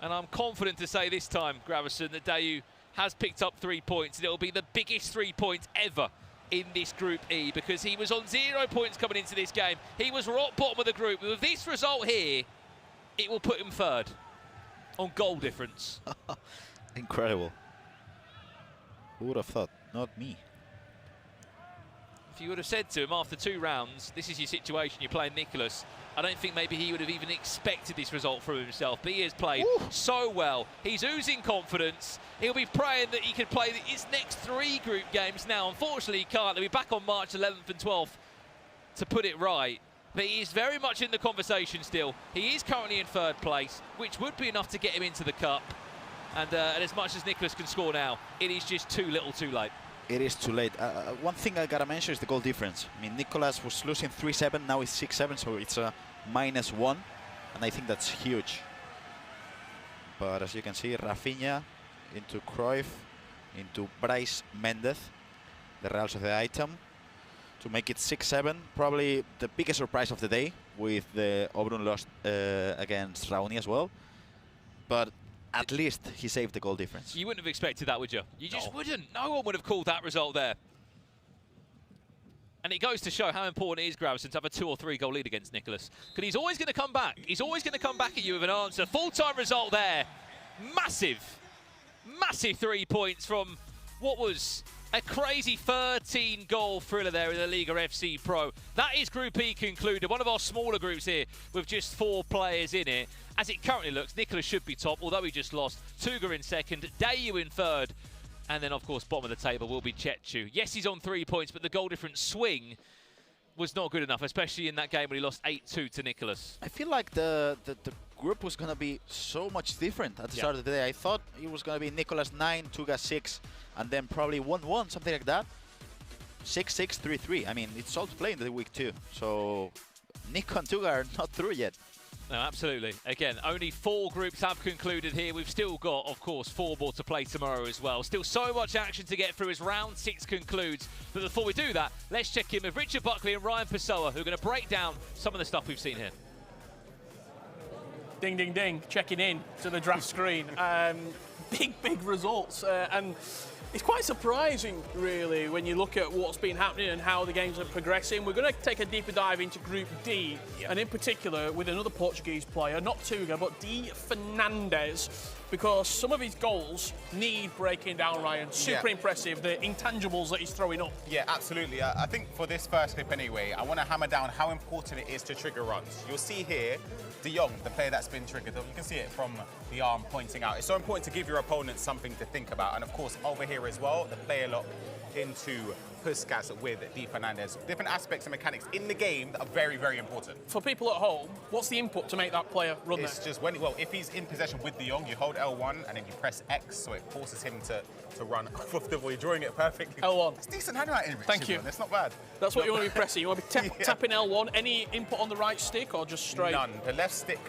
And I'm confident to say this time, Gravison, that Dayu has picked up 3 points, and it'll be the biggest 3 points ever in this Group E, because he was on 0 points coming into this game. He was rock bottom of the group. With this result here, it will put him third on goal difference. Incredible. Who would have thought? Not me. If you would have said to him after 2 rounds, this is your situation, you're playing Nicolas, I don't think maybe he would have even expected this result from himself. But he has played so well. He's oozing confidence. He'll be praying that he can play his next 3 group games now. Unfortunately, he can't. He'll be back on March 11th and 12th to put it right. But he is very much in the conversation still. He is currently in 3rd place, which would be enough to get him into the Cup. And as much as Nicolas can score now, it is just too little too late. It is too late. One thing I gotta mention is the goal difference. I mean, Nicolas was losing 3-7, now it's 6-7, so it's a -1, and I think that's huge. But as you can see, Rafinha into Cruyff, into Bryce Mendez, the Real Sociedad item, to make it 6-7. Probably the biggest surprise of the day, with the Obrun loss against Raoni as well. But at least he saved the goal difference. You wouldn't have expected that, would you? You just wouldn't. No one would have called that result there. And it goes to show how important it is, Gravison, to have a 2 or 3 goal lead against Nicolas. Because he's always going to come back. He's always going to come back at you with an answer. Full-time result there. Massive, massive 3 points from what was a crazy 13-goal thriller there in the LALIGA FC Pro. That is Group E concluded. One of our smaller groups here with just 4 players in it. As it currently looks, Nicolas should be top, although he just lost. Tuga in 2nd, Dayu in 3rd. And then, of course, bottom of the table will be Chechu. Yes, he's on 3 points, but the goal difference swing was not good enough, especially in that game when he lost 8-2 to Nicholas. I feel like the group was going to be so much different at the start of the day. I thought it was going to be Nicholas 9, Tuga 6, and then probably 1-1, something like that. 6-6, 3-3. I mean, it's all to play in the week 2. So Nico and Tuga are not through yet. No, absolutely. Again, only 4 groups have concluded here. We've still got, of course, 4 more to play tomorrow as well. Still so much action to get through as round 6 concludes. But before we do that, let's check in with Richard Buckley and Ryan Pessoa, who are going to break down some of the stuff we've seen here. Ding, ding, ding. Checking in to the draft screen. Big results. And it's quite surprising, really, when you look at what's been happening and how the games are progressing. We're going to take a deeper dive into Group D, and in particular with another Portuguese player, not Tuga, but D. Fernandes, because some of his goals need breaking down, Ryan. Super impressive, the intangibles that he's throwing up. Yeah, absolutely. I think for this first clip anyway, I want to hammer down how important it is to trigger runs. You'll see here, De Jong, the player that's been triggered, you can see it from the arm pointing out. It's so important to give your opponent something to think about. And of course, over here as well, the player lock into Puskas with D. Fernandes. Different aspects and mechanics in the game that are very, very important. For people at home, what's the input to make that player run It's just when, well, if he's in possession with De Jong, you hold L1 and then you press X, so it forces him to run off the ball. You're drawing it perfectly. L1. It's decent handwriting, Rich. Thank you. It's not bad. That's what you want to be pressing. You want to be tapping L1. Any input on the right stick or just straight? None. The left stick.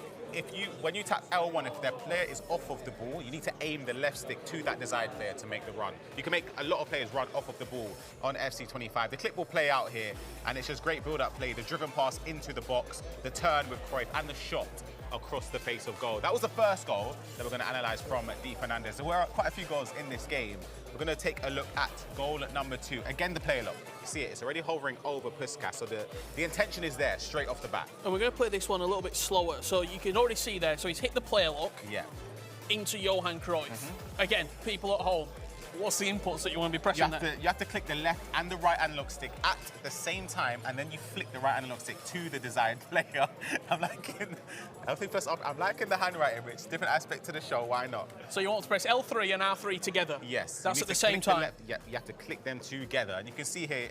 When you tap L1, if their player is off of the ball, you need to aim the left stick to that desired player to make the run. You can make a lot of players run off of the ball on FC25. The clip will play out here, and it's just great build-up play. The driven pass into the box, the turn with Cruyff, and the shot across the face of goal. That was the first goal that we're going to analyse from D. Fernandes. There were quite a few goals in this game. We're going to take a look at goal number 2. Again, the play lock. You see it, it's already hovering over Puskas, so the intention is there straight off the bat. And we're going to play this one a little bit slower, so you can already see there. So he's hit the player lock into Johan Cruyff. Again, people at home, what's the inputs that you want to be pressing there? You have to click the left and the right analog stick at the same time, and then you flick the right analog stick to the desired player. I'm liking the handwriting, which different aspect to the show. Why not? So you want to press L3 and R3 together? Yes. That's at the same time? You have to click them together, and you can see here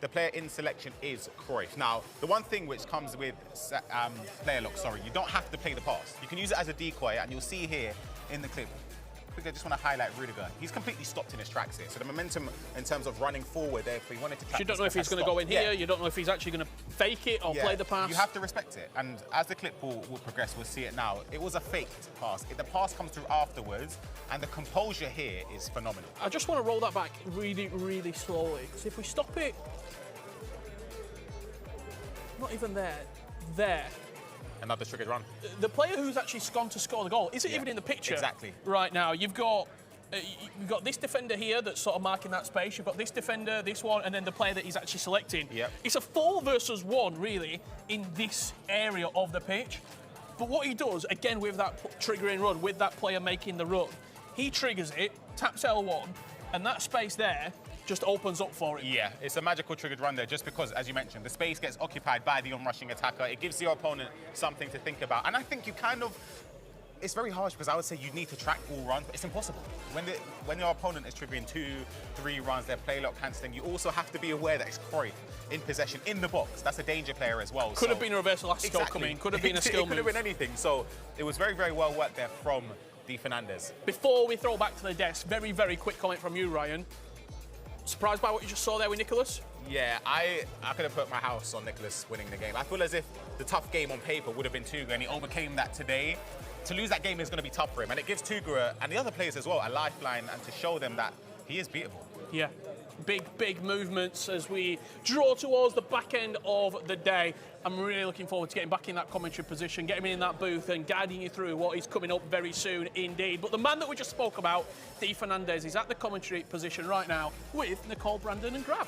the player in selection is Cruyff. Now, the one thing which comes with player lock, you don't have to play the pass. You can use it as a decoy, and you'll see here in the clip, I just want to highlight Rudiger. He's completely stopped in his tracks here. So the momentum in terms of running forward there, if we wanted to track, you don't know if he's going to go in here, you don't know if he's actually going to fake it or play the pass. You have to respect it. And as the clip will progress, we'll see it now. It was a faked pass. The pass comes through afterwards, and the composure here is phenomenal. I just want to roll that back really, really slowly. Because if we stop it, not even there. Another triggered run. The player who's actually gone to score the goal isn't even in the picture. Exactly. Right now, you've got this defender here that's sort of marking that space. You've got this defender, this one, and then the player that he's actually selecting. It's a 4 versus 1, really, in this area of the pitch. But what he does, again, with that triggering run, with that player making the run, he triggers it, taps L1, and that space there just opens up for it. Yeah, it's a magical triggered run there, just because, as you mentioned, the space gets occupied by the onrushing attacker. It gives your opponent something to think about. And I think you it's very harsh, because I would say you need to track all runs, but it's impossible. When your opponent is triggering 2, 3 runs, their play lock cancelling, you also have to be aware that it's Cruyff in possession in the box. That's a danger player as well. Could have been a reverse Elastico coming, could have been a skill move. It could have been anything. So it was very, very well worked there from D. Fernandes. Before we throw back to the desk, very, very quick comment from you, Ryan. Surprised by what you just saw there with Nicholas? Yeah, I could have put my house on Nicholas winning the game. I feel as if the tough game on paper would have been Tuga, and he overcame that today. To lose that game is going to be tough for him, and it gives Tuga and the other players as well a lifeline, and to show them that he is beatable. Yeah, big movements as we draw towards the back end of the day. I'm really looking forward to getting back in that commentary position, getting in that booth and guiding you through what is coming up very soon indeed. But the man that we just spoke about, D. Fernandes, is at the commentary position right now with Nicole, Brandon and Grav.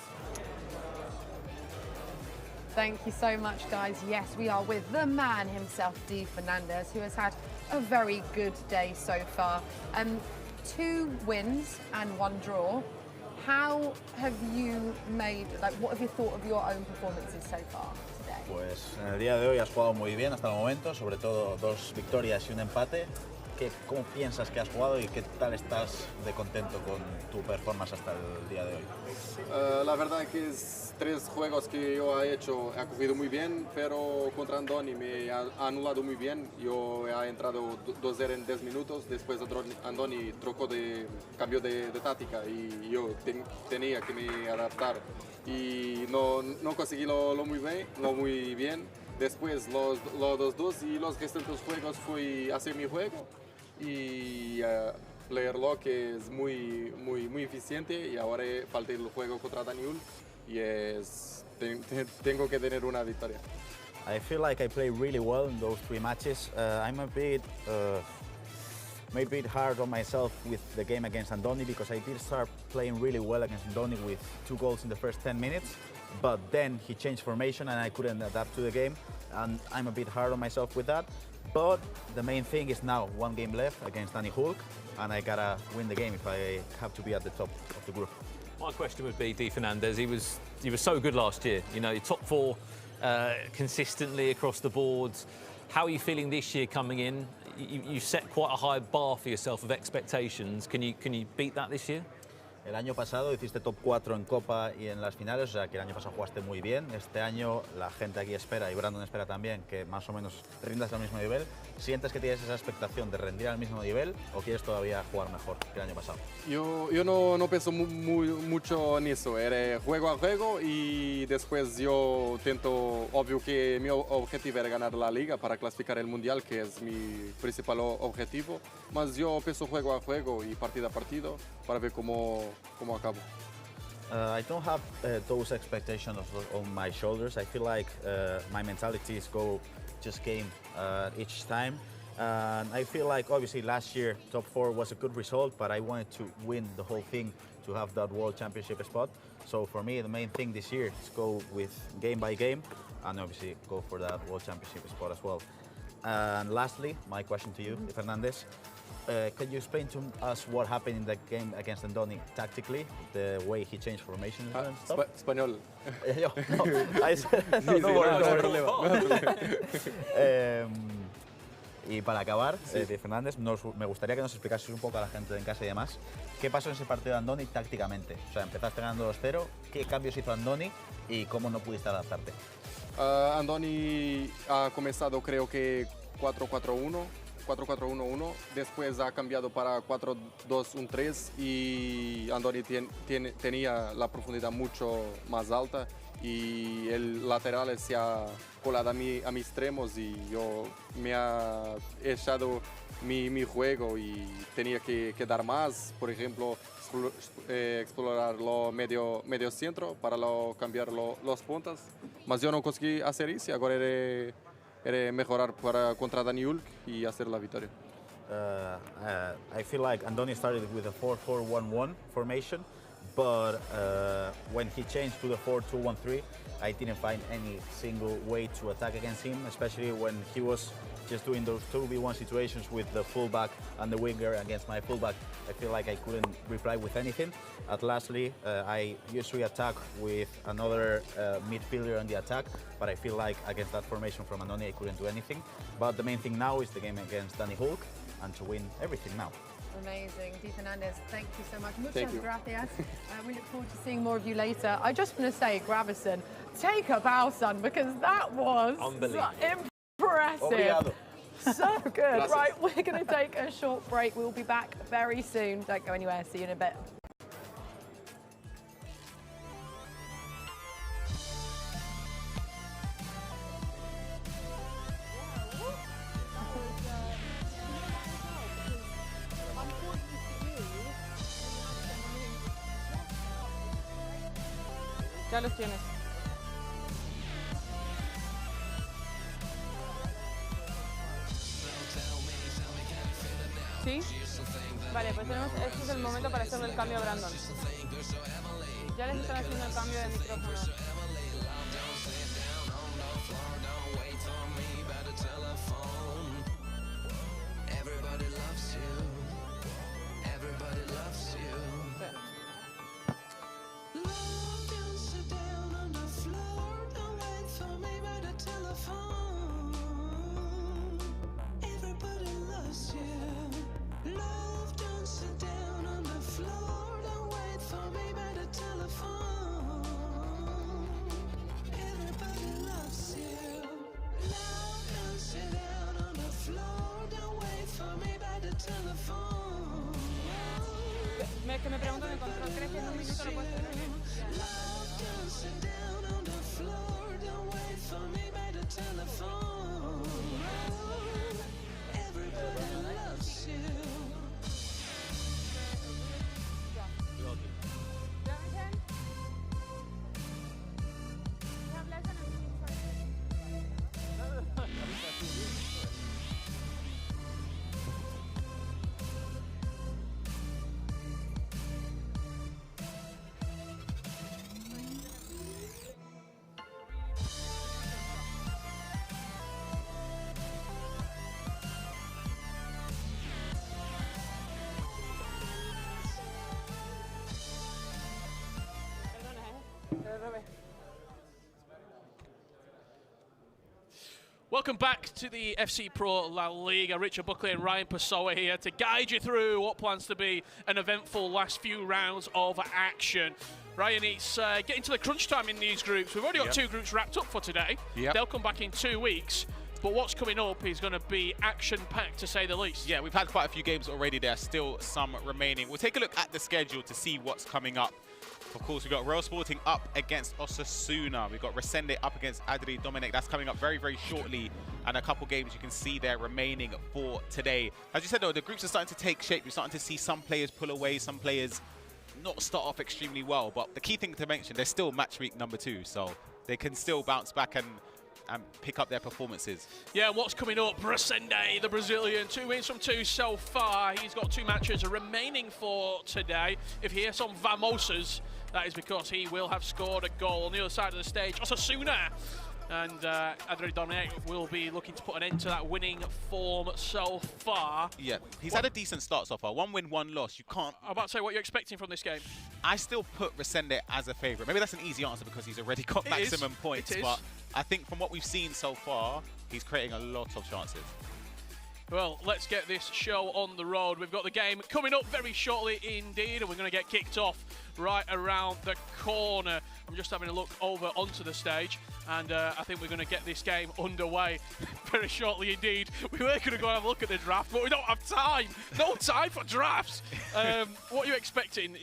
Thank you so much, guys. Yes, we are with the man himself, D. Fernandes, who has had a very good day so far. 2 wins and 1 draw. How have you what have you thought of your own performances so far today? Pues en el día de hoy has jugado muy bien hasta el momento, sobre todo 2 victorias y un empate, ¿Cómo piensas que has jugado y qué tal estás de contento con tu performance hasta el día de hoy? La verdad que es 3 juegos que yo he hecho, he cogido muy bien, pero contra Andoni me ha anulado muy bien. Yo he entrado 2-0 en 10 minutos, después Andoni cambió de táctica y yo tenía que me adaptar y no conseguí lo muy bien. Después los dos y los restantes juegos fui a hacer mi juego y leerlo, que es muy eficiente, y ahora falta el juego contra Daniel y tengo que tener una victoria. I feel like I played really well in those 3 matches. I'm a bit maybe hard on myself with the game against Andoni because I did start playing really well against Andoni with 2 goals in the first 10 minutes. But then he changed formation and I couldn't adapt to the game, and I'm a bit hard on myself with that. But the main thing is now 1 game left against Danny Hulk, and I gotta win the game if I have to be at the top of the group. My question would be, Di Fernandez, he was so good last year. You know, top 4 consistently across the boards. How are you feeling this year coming in? You set quite a high bar for yourself of expectations. Can you beat that this year? El año pasado hiciste top 4 en Copa y en las finales, o sea que el año pasado jugaste muy bien. Este año la gente aquí espera, y Brandon espera también, que más o menos rindas al mismo nivel. ¿Sientes que tienes esa expectación de rendir al mismo nivel o quieres todavía jugar mejor que el año pasado? Yo no pienso mucho en eso, era juego a juego y después yo intento, obvio que mi objetivo era ganar la liga para clasificar el mundial, que es mi principal objetivo, mas yo pienso juego a juego y partido a partido para ver cómo acabo. I don't have those expectations on my shoulders. I feel like my mentality is go just game each time. And I feel like obviously last year top 4 was a good result, but I wanted to win the whole thing to have that World Championship spot. So for me, the main thing this year is go with game by game and obviously go for that World Championship spot as well. And lastly, my question to you, Fernandez. Can you explain to us what happened in the game against Andoni tactically, the way he changed formation and stuff? Español. Y para acabar, Fernández, me gustaría que nos explicases un poco a la gente de en casa y demás, ¿qué pasó en ese partido de Andoni tácticamente? O sea, empezaste ganando 2-0, ¿qué cambios hizo Andoni y cómo no pudiste adaptarte? Andoni ha comenzado creo que 4-4-1, 4-4-1-1, después ha cambiado para 4-2-1-3 y Andoni tenía la profundidad mucho más alta y el lateral se ha colado a mis extremos y yo me ha echado mi juego y tenía que dar más, por ejemplo, explorar lo medio centro para cambiar los puntas, mas yo no conseguí hacer eso y ahora era mejorar contra Daniel y hacer la victoria. I feel like Andoni started with a 4-4-1-1 formation, but when he changed to the 4-2-1-3, I didn't find any single way to attack against him, especially when he was just doing those 2v1 situations with the fullback and the winger against my fullback. I feel like I couldn't reply with anything. At lastly, I usually attack with another midfielder on the attack, but I feel like against that formation from Andoni, I couldn't do anything. But the main thing now is the game against Danny Hulk and to win everything now. Amazing. Di Fernandez, thank you so much. Muchas gracias. We look forward to seeing more of you later. I just want to say, Gravison, take a bow, son, because that was impressive. Obrigado. So good. Gracias. Right, we're going to take a short break. We'll be back very soon. Don't go anywhere. See you in a bit. Ya los tienes. ¿Sí? Vale, pues este es el momento para hacerle el cambio a Brandon. Ya les están haciendo el cambio de micrófono. Welcome back to the FC Pro La Liga. Richard Buckley and Ryan Pessoa here to guide you through what plans to be an eventful last few rounds of action. Ryan, it's getting to the crunch time in these groups. We've already got 2 groups wrapped up for today. Yep. They'll come back in 2 weeks. But what's coming up is going to be action-packed, to say the least. Yeah, we've had quite a few games already. There are still some remaining. We'll take a look at the schedule to see what's coming up. Of course, we've got Real Sporting up against Osasuna. We've got Resende up against Adri Dominic. That's coming up very, very shortly. And a couple games you can see there remaining for today. As you said, though, the groups are starting to take shape. You're starting to see some players pull away, some players not start off extremely well. But the key thing to mention, they're still match week number 2. So they can still bounce back and pick up their performances. Yeah, and what's coming up? Resende, the Brazilian, 2 wins from 2 so far. He's got 2 matches remaining for today. If he hears some Vamosas, that is because he will have scored a goal. On the other side of the stage, Osasuna and Adri Dominic will be looking to put an end to that winning form so far. Yeah, he's had a decent start so far. 1 win, 1 loss. You can't... I'm about to say, what you're expecting from this game? I still put Resende as a favourite. Maybe that's an easy answer because he's already got maximum points. But I think from what we've seen so far, he's creating a lot of chances. Well, let's get this show on the road. We've got the game coming up very shortly indeed, and we're going to get kicked off right around the corner. I'm just having a look over onto the stage, and I think we're going to get this game underway very shortly indeed. We were going to go and have a look at the draft, but we don't have time. No time for drafts. What are you expecting?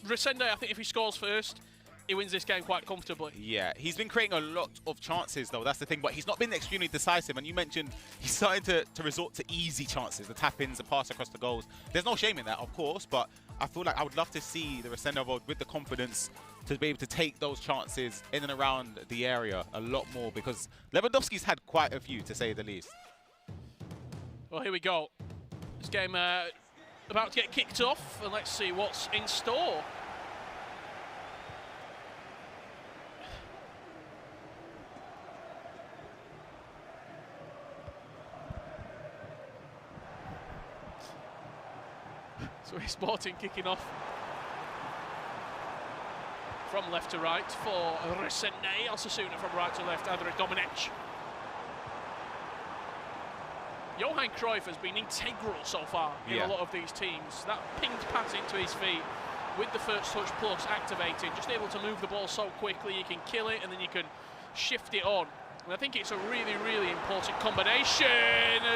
Resende, I think if he scores first, he wins this game quite comfortably. Yeah, he's been creating a lot of chances, though. That's the thing. But he's not been extremely decisive. And you mentioned he's starting to resort to easy chances, the tap-ins, the pass across the goals. There's no shame in that, of course. But I feel like I would love to see the Resende of old with the confidence to be able to take those chances in and around the area a lot more. Because Lewandowski's had quite a few, to say the least. Well, here we go. This game about to get kicked off. And let's see what's in store. So we're Sporting kicking off from left to right for Resende. Osasuna from right to left, Adri Dominic. Johan Cruyff has been integral so far in a lot of these teams. That pinged pass into his feet with the first touch plus activating, just able to move the ball so quickly, you can kill it and then you can shift it on. And I think it's a really, really important combination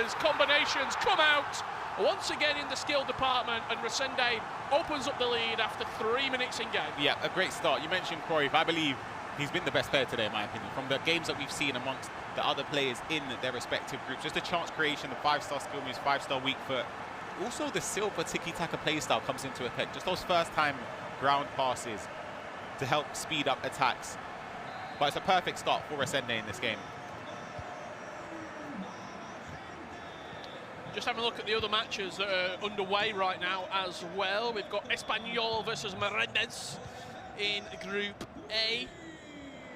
as combinations come out once again in the skill department, and Resende opens up the lead after 3 minutes in game. Yeah, a great start. You mentioned Cruyff. I believe he's been the best player today, in my opinion, from the games that we've seen amongst the other players in their respective groups. Just the chance creation, the 5-star skill moves, 5-star weak foot. Also, the Silva tiki-taka playstyle comes into effect. Just those first-time ground passes to help speed up attacks. But it's a perfect start for Resende in this game. Just having a look at the other matches that are underway right now as well. We've got Espanol versus Merendes in Group A.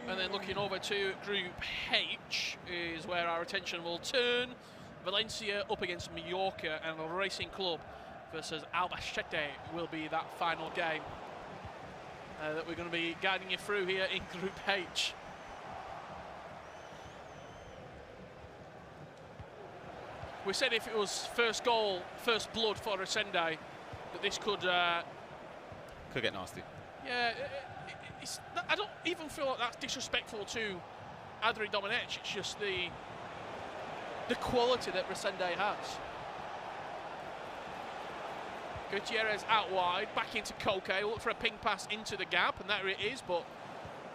And then looking over to Group H is where our attention will turn. Valencia up against Mallorca, and Racing Club versus Albacete will be that final game that we're going to be guiding you through here in Group H. We said if it was first goal, first blood for Resende, that this could get nasty. Yeah, I don't even feel like that's disrespectful to Adri Dominic. It's just the quality that Resende has. Gutierrez out wide, back into Koke, look for a ping pass into the gap, and there it is, but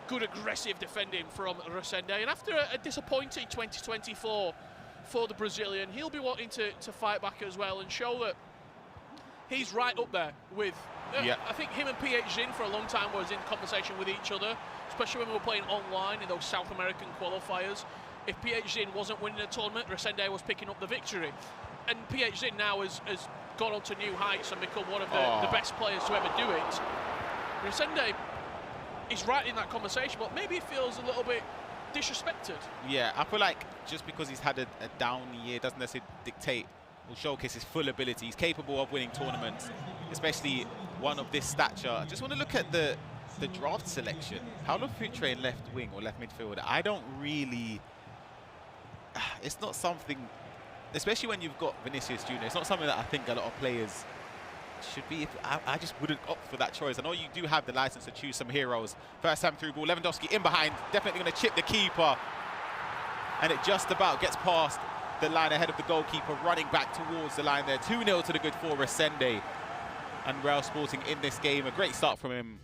good aggressive defending from Resende. And after a disappointing 2024 for the Brazilian, he'll be wanting to fight back as well and show that he's right up there with, I think him and PH Zin for a long time was in conversation with each other, especially when we were playing online in those South American qualifiers. If PH Zin wasn't winning a tournament, Resende was picking up the victory. And PH Zin now has gone on to new heights and become one of the best players to ever do it. Resende is right in that conversation, but maybe it feels a little bit disrespected. Yeah, I feel like just because he's had a down year doesn't necessarily dictate or showcase his full ability. He's capable of winning tournaments, especially one of this stature. I just want to look at the draft selection. Paulo Futre in left wing or left midfield. I don't really... It's not something... Especially when you've got Vinicius Jr., it's not something that I think a lot of players should be. I just wouldn't opt for that choice. I know you do have the license to choose some heroes. First time through ball, Lewandowski in behind, definitely going to chip the keeper. And it just about gets past the line ahead of the goalkeeper, running back towards the line there. 2-0 to the good for Resende. And Real Sporting in this game, a great start from him.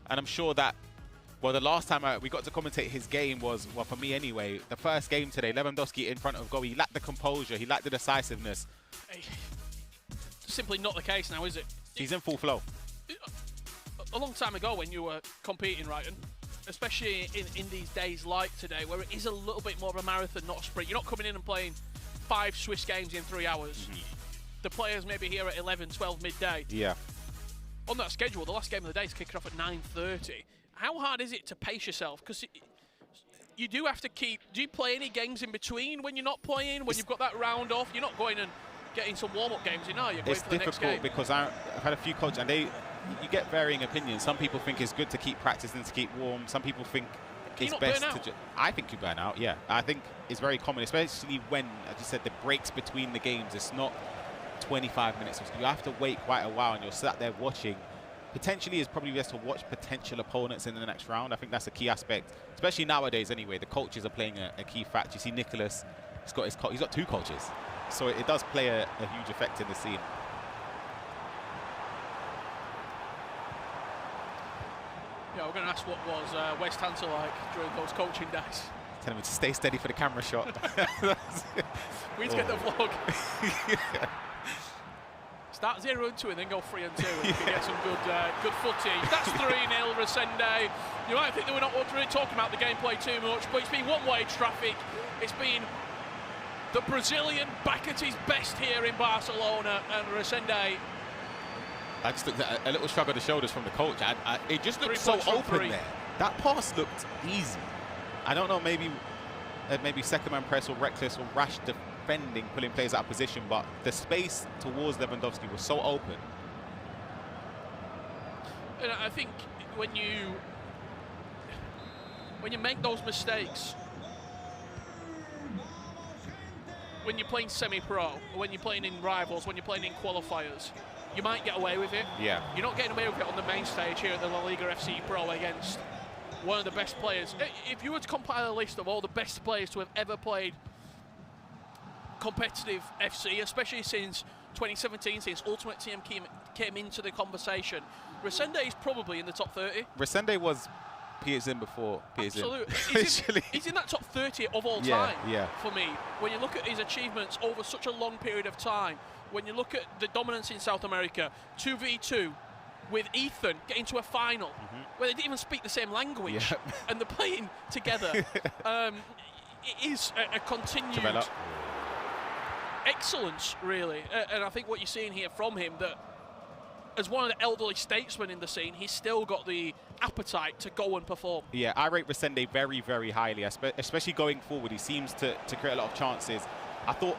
And I'm sure that, well, the last time we got to commentate his game was, well, for me anyway, the first game today, Lewandowski in front of goal. He lacked the composure, he lacked the decisiveness. Simply not the case now, is it? He's in full flow. A long time ago when you were competing, Ryan, especially in these days like today, where it is a little bit more of a marathon, not a sprint. You're not coming in and playing 5 Swiss games in 3 hours. The players may be here at 11, 12 midday. Yeah. On that schedule, the last game of the day is kicking off at 9:30. How hard is it to pace yourself? Because you do have to keep... Do you play any games in between when you're not playing? When you've got that round off? You're not going and getting some warm-up games in, are you? It's difficult because I've had a few coaches, and you get varying opinions. Some people think it's good to keep practicing, to keep warm. Some people think it's best to... I think you burn out, yeah. I think it's very common, especially when, as you said, the breaks between the games. It's not 25 minutes. You have to wait quite a while, and you're sat there watching. Potentially is probably best to watch potential opponents in the next round. I think that's a key aspect, especially nowadays anyway. The coaches are playing a key factor. You see Nicholas, he's got 2 coaches. So it does play a huge effect in the scene. Yeah, we're going to ask what was West Hansel like during those coaching days. Tell him to stay steady for the camera shot. We need to get the vlog. Start 0-2 and then go 3-2 and you can get some good footage. That's 3-0 Resende. You might think that we're not really talking about the gameplay too much, but it's been one-way traffic. It's been the Brazilian back at his best here in Barcelona, and Resende. I just looked at a little shrug of the shoulders from the coach. It just looked so open there. That pass looked easy. I don't know, maybe second man press or reckless or rash defending, pulling players out of position, but the space towards Lewandowski was so open. And I think when you make those mistakes, when you're playing semi-pro, when you're playing in rivals, when you're playing in qualifiers, you might get away with it. Yeah. You're not getting away with it on the main stage here at the LALIGA FC Pro against one of the best players. If you were to compile a list of all the best players to have ever played competitive FC, especially since 2017, since Ultimate Team came into the conversation, Resende is probably in the top 30. Resende was PSN before PSN. Absolutely. He's in that top 30 of all time for me. When you look at his achievements over such a long period of time, when you look at the dominance in South America, 2v2 with Ethan getting to a final where they didn't even speak the same language and they're playing together. It is a continued excellence, really. And I think what you're seeing here from him, that as one of the elderly statesmen in the scene, he's still got the appetite to go and perform. Yeah, I rate Resende very, very highly, especially going forward. He seems to create a lot of chances. I thought,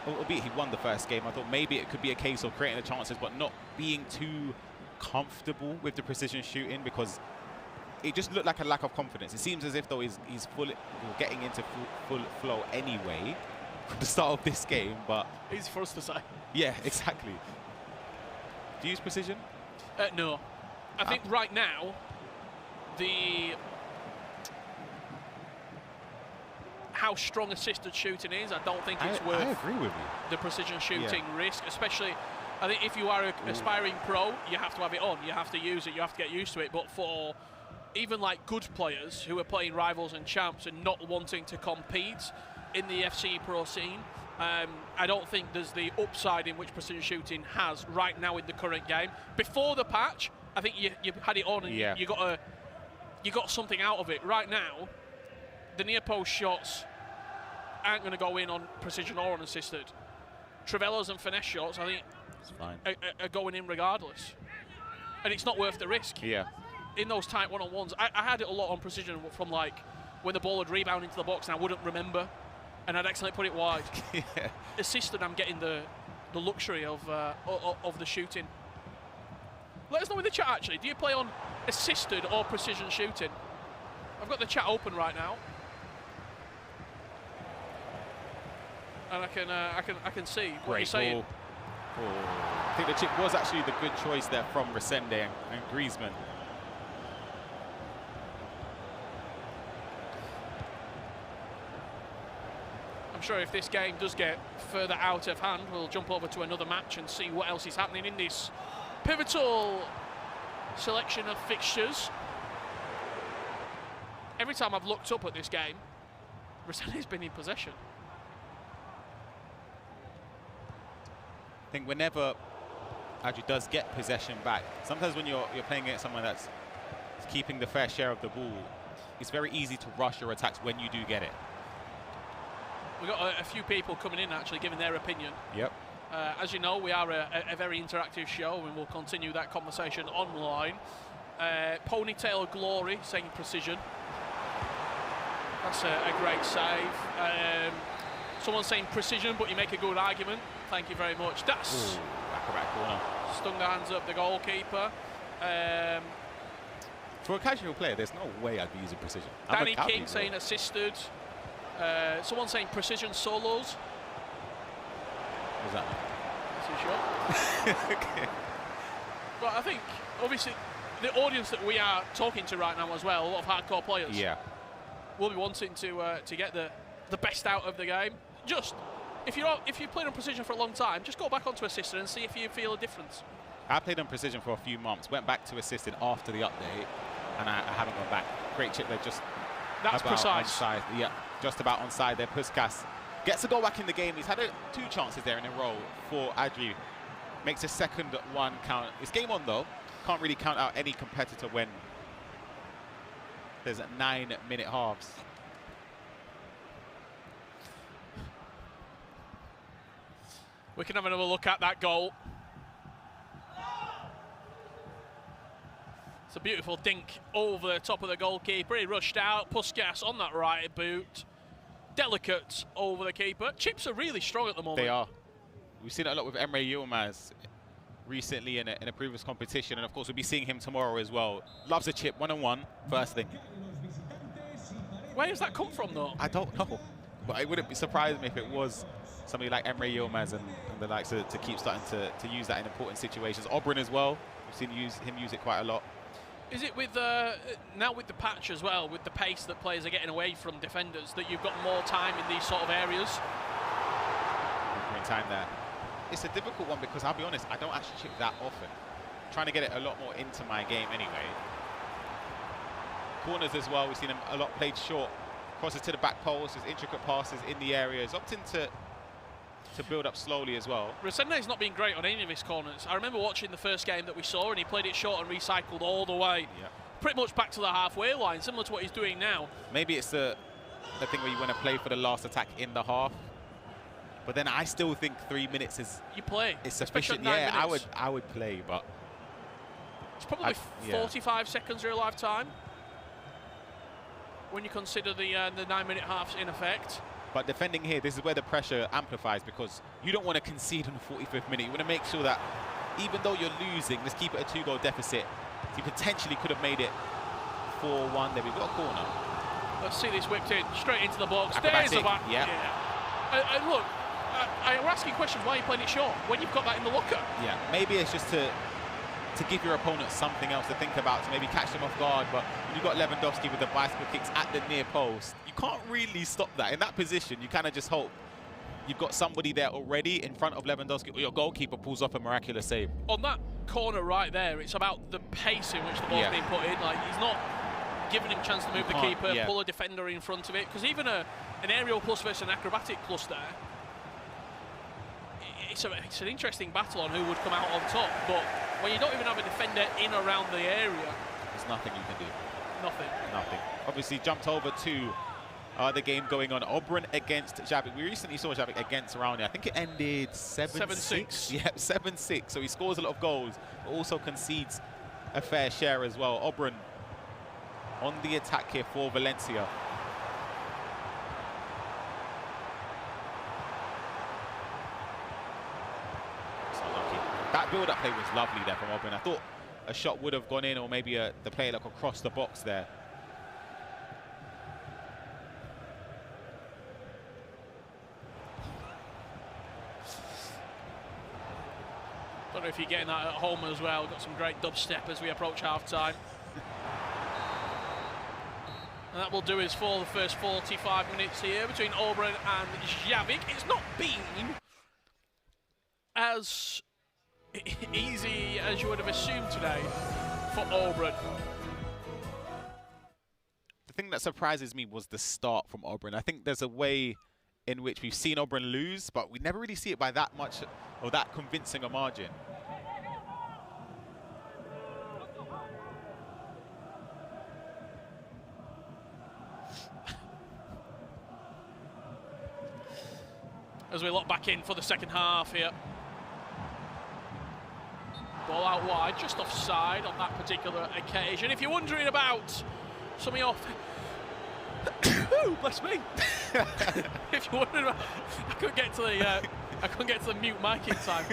albeit he won the first game, I thought maybe it could be a case of creating the chances but not being too comfortable with the precision shooting, because it just looked like a lack of confidence. It seems as if though he's getting into full flow anyway from the start of this game, but easy for us to say. Yeah, exactly. Do you use precision? No. I think right now, how strong assisted shooting is. I don't think it's worth I agree with you. the precision shooting risk, especially. I think if you are an aspiring pro, you have to have it on. You have to use it. You have to get used to it. But for even like good players who are playing rivals and champs and not wanting to compete in the FC Pro scene, I don't think there's the upside in which precision shooting has right now in the current game. Before the patch, I think you had it on and you got something out of it. Right now, the near post shots aren't going to go in on precision or unassisted. Travellas and finesse shots, I think, are going in regardless, and it's not worth the risk. Yeah. In those tight one-on-ones, I had it a lot on precision from like when the ball would rebound into the box and I wouldn't remember, and I'd accidentally put it wide. Assisted, I'm getting the luxury of the shooting. Let us know in the chat actually. Do you play on assisted or precision shooting? I've got the chat open right now, and I can see what you're saying. I think the chip was actually the good choice there from Resende and Griezmann. I'm sure if this game does get further out of hand, we'll jump over to another match and see what else is happening in this pivotal selection of fixtures. Every time I've looked up at this game, Resende's been in possession. I think whenever Adri does get possession back, sometimes when you're playing against someone that's keeping the fair share of the ball, it's very easy to rush your attacks when you do get it. We've got a few people coming in actually giving their opinion. Yep. As you know, we are a very interactive show and we'll continue that conversation online. Ponytail Glory saying precision. That's a great save. Someone saying precision, but you make a good argument. Thank you very much. That's back corner. Stung the hands of the goalkeeper. For a casual player, there's no way I'd be using precision. Danny King saying assisted. Someone saying precision solos. What's that? That's a shot. Okay. But I think, obviously, the audience that we are talking to right now as well, a lot of hardcore players, will be wanting to get the best out of the game. Just, if you've played on precision for a long time, just go back onto assisted and see if you feel a difference. I played on precision for a few months, went back to assisted after the update, and I haven't gone back. Great chip there, just that's about precise. Onside. Yeah, just about onside there. Puskas gets a goal back in the game. He's had 2 chances there in a row for Adri. Makes a second one count. It's game on though. Can't really count out any competitor when there's 9-minute halves. We can have another look at that goal. It's a beautiful dink over the top of the goalkeeper. He rushed out. Puskas on that right boot. Delicate over the keeper. Chips are really strong at the moment. They are. We've seen it a lot with Emre Yilmaz recently in a previous competition, and of course we'll be seeing him tomorrow as well. Loves a chip, one-on-one, first thing. Where does that come from though? I don't know, but it wouldn't be surprised me if it was somebody like Emre Yilmaz and the likes to keep starting to use that in important situations. Obryn as well, we've seen him use it quite a lot. Is it with now with the patch as well, with the pace that players are getting away from defenders, that you've got more time in these sort of areas? Time there. It's a difficult one because I'll be honest, I don't actually chip that often. I'm trying to get it a lot more into my game anyway. Corners as well, we've seen him a lot played short. Crosses to the back post, there's intricate passes in the areas, opting to build up slowly as well. Resende's not been great on any of his corners. I remember watching the first game that we saw and he played it short and recycled all the way. Yeah. Pretty much back to the halfway line, similar to what he's doing now. Maybe it's the thing where you want to play for the last attack in the half. But then I still think 3 minutes is sufficient. Yeah, I would play, but it's probably 45 seconds real life time when you consider the 9-minute halves in effect. But defending here, this is where the pressure amplifies because you don't want to concede in the 45th minute. You want to make sure that even though you're losing, let's keep it a 2-goal deficit. So you potentially could have made it 4-1. There we've got a corner. Let's see this whipped in straight into the box. Acrobatic, There's the back. Yeah. And look, we're asking questions. Why are you playing it short when you've got that in the locker? Yeah, maybe it's just to to give your opponent something else to think about, to maybe catch them off guard. But when you've got Lewandowski with the bicycle kicks at the near post, you can't really stop that. In that position, you kind of just hope you've got somebody there already in front of Lewandowski, or your goalkeeper pulls off a miraculous save. On that corner right there, it's about the pace in which the ball's being put in. Like, he's not giving him a chance to move the keeper, pull a defender in front of it, because even an aerial plus versus an acrobatic plus there, it's an interesting battle on who would come out on top. But when you don't even have a defender in around the area, there's nothing you can do. Nothing. Nothing. Obviously jumped over to the game going on. Obrun against Javik. We recently saw Javik against Rowney. I think it ended 7-6. Yeah, 7-6. So he scores a lot of goals, but also concedes a fair share as well. Obrun on the attack here for Valencia. So lucky. That build-up play was lovely there from Obrun. I thought a shot would have gone in, or maybe the player like across the box there. Don't know if you're getting that at home as well. Got some great dubstep as we approach half-time. And that will do us for the first 45 minutes here between Obrun and Javik. It's not been as easy as you would have assumed today for Obrun. The thing that surprises me was the start from Obrun. I think there's a way in which we've seen Obrun lose, but we never really see it by that much or that convincing a margin. As we look back in for the second half here. Ball out wide, just offside on that particular occasion. If you're wondering about some of your... Ooh, bless me. If you're wondering about... I couldn't get to the mute mic in time.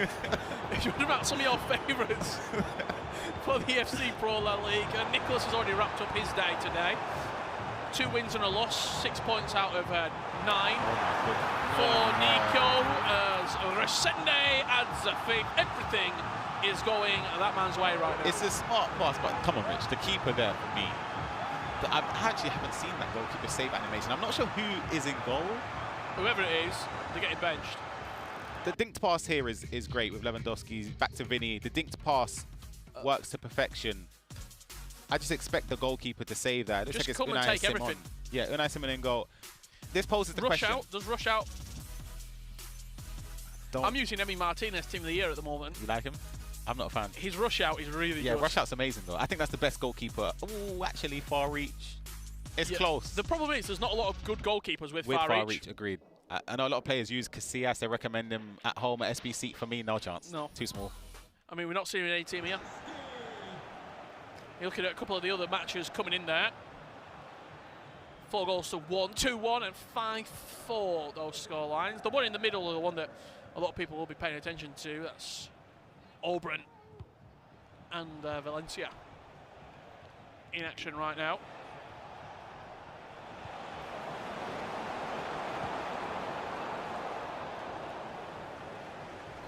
If you're wondering about some of your favourites for the FC Pro La Liga, Nicholas has already wrapped up his day today. 2 wins and a loss, 6 points out of 9 for Nico. As Resende adds a fig, everything is going that man's way right now. It's a smart pass, but come on, Rich, the keeper there for me. I actually haven't seen that goalkeeper save animation. I'm not sure who is in goal. Whoever it is, they're getting benched. The dinked pass here is great with Lewandowski. Back to Vinny. The dinked pass works to perfection. I just expect the goalkeeper to save that. It looks just like it's come and take everything. Yeah, Unai Simon in goal. This poses the question. Does rush out. I'm using Emi Martinez team of the year at the moment. You like him? I'm not a fan. His rush out is really good. Yeah, rush out's amazing though. I think that's the best goalkeeper. Oh, actually, far reach. It's close. The problem is there's not a lot of good goalkeepers with far reach. Agreed. I know a lot of players use Casillas. They recommend him at home at SBC. For me, no chance. No. Too small. I mean, we're not seeing any team here. You're looking at a couple of the other matches coming in there. 4 goals to 1, 2-1 and 5-4, those score lines. The one in the middle are the one that a lot of people will be paying attention to. That's Obrun and Valencia in action right now.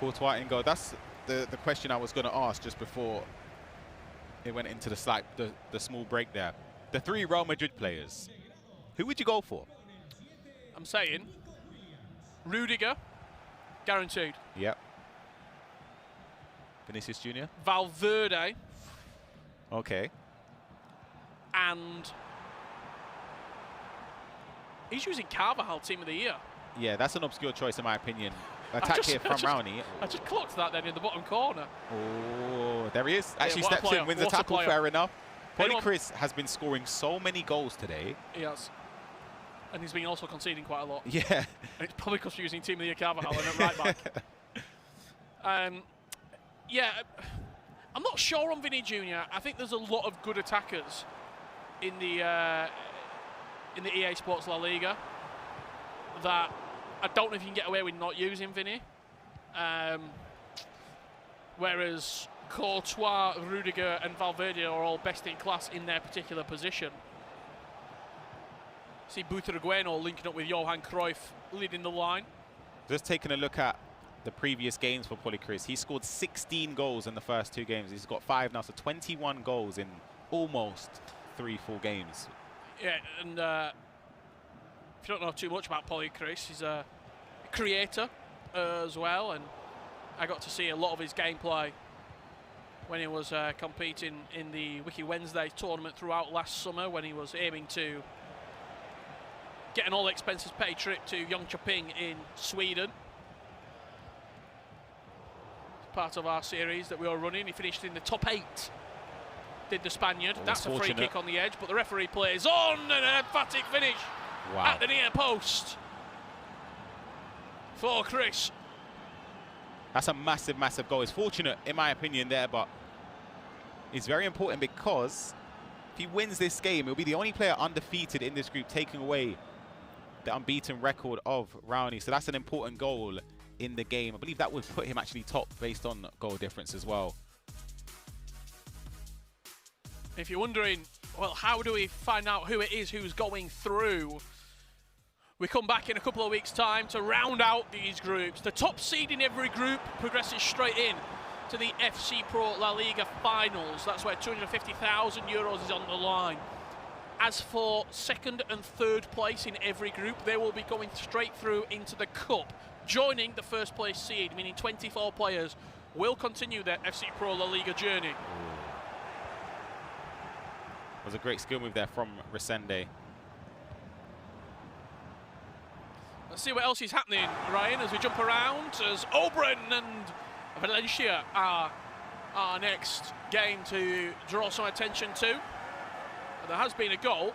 Courtois in goal. That's the question I was going to ask just before it went into the small break there. The 3 Real Madrid players, who would you go for? I'm saying Rudiger, guaranteed. Yep. Vinicius Jr. Valverde. Okay. And he's using Carvajal team of the year. Yeah, that's an obscure choice in my opinion. Attack here from Rowney. I just clocked that then in the bottom corner. Oh, there he is. Actually steps in, wins a tackle, fair enough. Chris has been scoring so many goals today. He has. And he's been also conceding quite a lot. Yeah. And it's probably because we're using team of the year Carvajal and a right back. Yeah, I'm not sure on Vinny Jr. I think there's a lot of good attackers in the EA Sports La Liga that I don't know if you can get away with not using Vinny. Whereas Courtois, Rudiger and Valverde are all best in class in their particular position. See Butragueno linking up with Johan Cruyff leading the line. Just taking a look at the previous games for Polychris. He scored 16 goals in the first 2 games. He's got 5 now, so 21 goals in almost 3 full games. Yeah, and if you don't know too much about Polychris, he's a creator as well, and I got to see a lot of his gameplay when he was competing in the Wiki Wednesday tournament throughout last summer, when he was aiming to get an all-expenses-paid trip to Jönköping in Sweden. It's part of our series that we are running. He finished in the top 8, did the Spaniard. That's a free kick on the edge, but the referee plays on, and an emphatic finish at the near post for Chris. That's a massive, massive goal. It's fortunate, in my opinion, there, but it's very important because if he wins this game, he'll be the only player undefeated in this group, taking away the unbeaten record of Rowney. So that's an important goal in the game. I believe that would put him actually top based on goal difference as well. If you're wondering, well, how do we find out who it is who's going through? We come back in a couple of weeks' time to round out these groups. The top seed in every group progresses straight in to the FC Pro La Liga finals. That's where €250,000 is on the line. As for 2nd and 3rd place in every group, they will be going straight through into the Cup, joining the 1st place seed, meaning 24 players will continue their FC Pro La Liga journey. It was a great skill move there from Resende. Let's see what else is happening, Ryan, as we jump around, as Oberyn and Valencia are our next game to draw some attention to. But there has been a goal.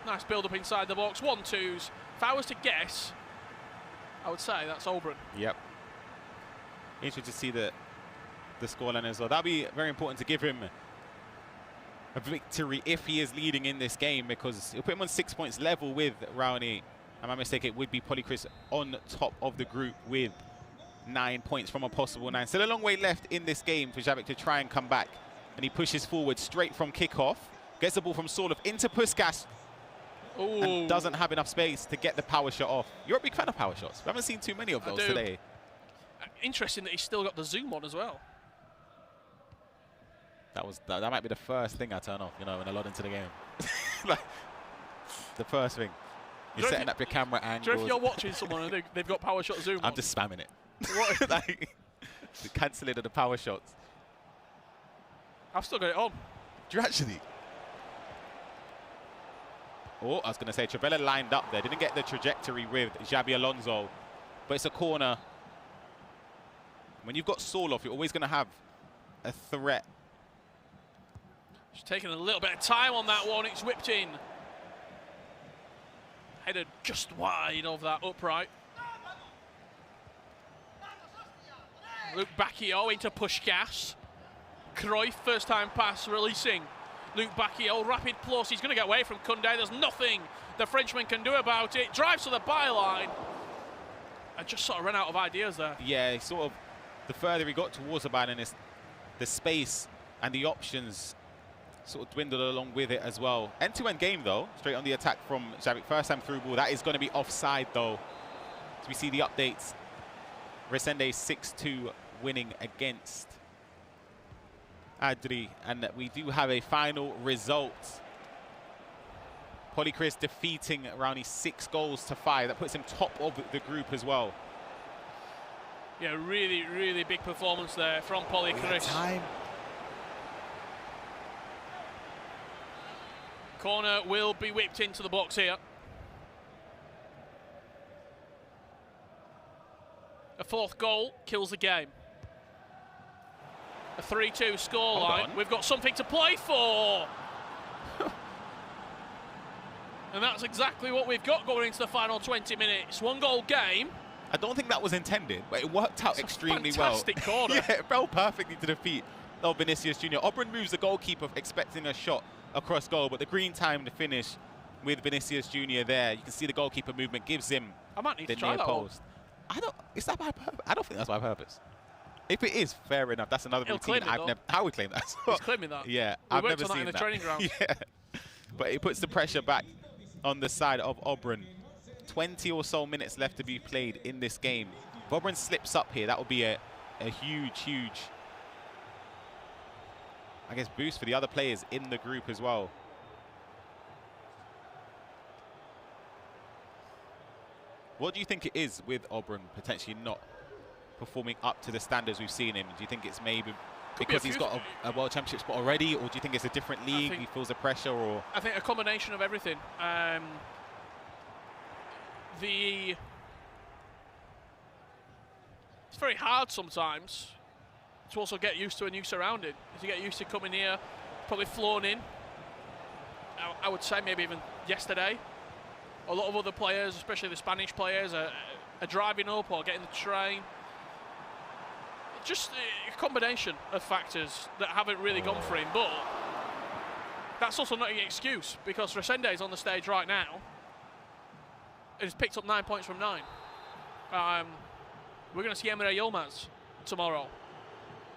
Nice build-up inside the box, 1-2s. If I was to guess, I would say that's Oberyn. Yep. Interesting to see the scoreline as well. That'll be very important to give him a victory if he is leading in this game, because it'll put him on 6 points level with Rowney. Am I mistaken? It would be Polychris on top of the group with 9 points from a possible 9. Still a long way left in this game for Javik to try and come back. And he pushes forward straight from kickoff. Gets the ball from Sorlov into Puskas. And doesn't have enough space to get the power shot off. You're a big fan of power shots. We haven't seen too many of those today. Interesting that he's still got the zoom on as well. That might be the first thing I turn off, you know, when I log into the game. Like, the first thing. You're setting up your camera angles. Do you know if you're watching someone and they've got power shot zoom on? I'm just spamming it. Like, cancelling the power shots. I've still got it on. Do you actually? Oh, I was going to say, Trabella lined up there. Didn't get the trajectory with Xabi Alonso. But it's a corner. When you've got Sorlov, you're always going to have a threat. She's taking a little bit of time on that one. It's whipped in. Headed just wide of that upright. Luke Bacchio into Pushkas. Cruyff, first time pass, releasing. Luke Bacchio, rapid plus. He's going to get away from Kunde. There's nothing the Frenchman can do about it. Drives to the byline. I just sort of ran out of ideas there. Yeah, sort of. The further he got towards the byline, the space and the options sort of dwindled along with it as well. End-to-end game, though. Straight on the attack from Javik. First time through ball. That is going to be offside, though. So we see the updates. Resende 6-2 winning against Adri. And we do have a final result. Polychris defeating Rowney 6-5. That puts him top of the group as well. Yeah, really, really big performance there from Polychris. Corner will be whipped into the box here. A 4th goal kills the game. A 3-2 scoreline. We've got something to play for. And that's exactly what we've got going into the final 20 minutes. 1-goal game. I don't think that was intended, but it worked out extremely well. Fantastic corner. Yeah, it fell perfectly to the feet of Vinicius Jr. Oberyn moves the goalkeeper, expecting a shot across goal, but the green time to finish with Vinicius Jr. there. You can see the goalkeeper movement gives him the near post. Is that by purpose? I don't think that's by purpose. If it is, fair enough. That's another routine. I would claim that. He's claiming that. Yeah, I've never seen that in the training ground. Yeah, but it puts the pressure back on the side of Oberyn. 20 or so minutes left to be played in this game. If Oberon slips up here, that would be a huge, I guess, boost for the other players in the group as well. What do you think it is with Oberon potentially not performing up to the standards we've seen him? Do you think it's maybe because he's got a World Championship spot already, or do you think it's a different league, he feels the pressure, or? I think a combination of everything. It's very hard sometimes to also get used to a new surrounding. As you get used to coming here, probably flown in. I would say maybe even yesterday. A lot of other players, especially the Spanish players, are driving up or getting the train. Just a combination of factors that haven't really gone for him, but that's also not an excuse, because Resende is on the stage right now and he's picked up 9 points from 9. We're going to see Emre Yilmaz tomorrow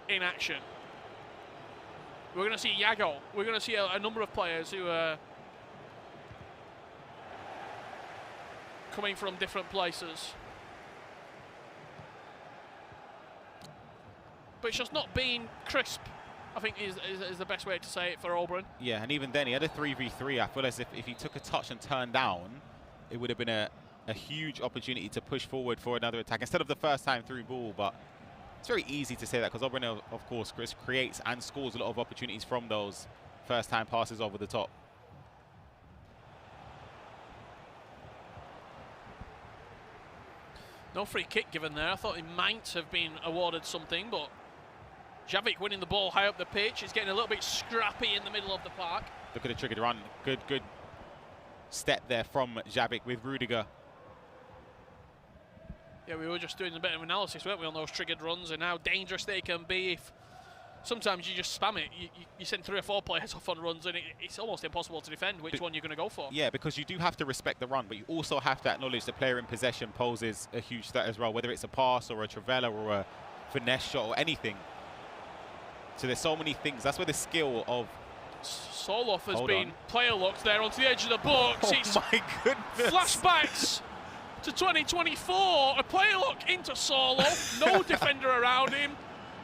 in action. We're going to see Yago. We're going to see a number of players who are coming from different places. But it's just not being crisp, I think is the best way to say it for Oberon. Yeah, and even then he had a 3v3. I feel as if he took a touch and turned down, it would have been a huge opportunity to push forward for another attack instead of the first time through ball. But it's very easy to say that because Oberon, of course, creates and scores a lot of opportunities from those first time passes over the top. No free kick given there. I thought he might have been awarded something, but Javik winning the ball high up the pitch. He's getting a little bit scrappy in the middle of the park. Look at the triggered run. Good step there from Javik with Rudiger. Yeah, we were just doing a bit of analysis, weren't we, on those triggered runs and how dangerous they can be if sometimes you just spam it. You send 3 or 4 players off on runs and it's almost impossible to defend which one you're going to go for. Yeah, because you do have to respect the run, but you also have to acknowledge the player in possession poses a huge threat as well, whether it's a pass or a trivela or a finesse shot or anything. So there's so many things. That's where the skill of Soloff has been player locked there onto the edge of the box. Oh my goodness. Flashbacks to 2024. A player lock into Soloff. No defender around him.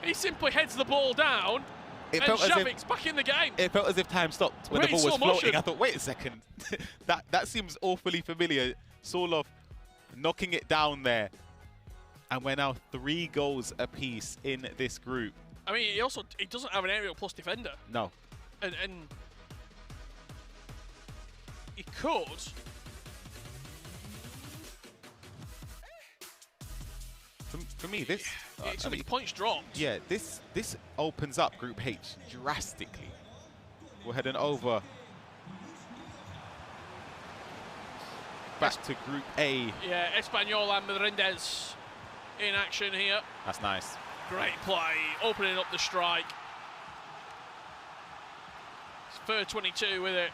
He simply heads the ball down. And Javik's back in the game. It felt as if time stopped when the ball was floating. I thought, wait a second. that seems awfully familiar. Soloff knocking it down there. And we're now 3 goals apiece in this group. I mean, he doesn't have an aerial plus defender. No. And he could. For me, this... I mean, points dropped. Yeah, this opens up Group H drastically. We're heading over back to Group A. Yeah, Espanol and Menendez in action here. That's nice. Great play, opening up the strike. It's third 22 with it.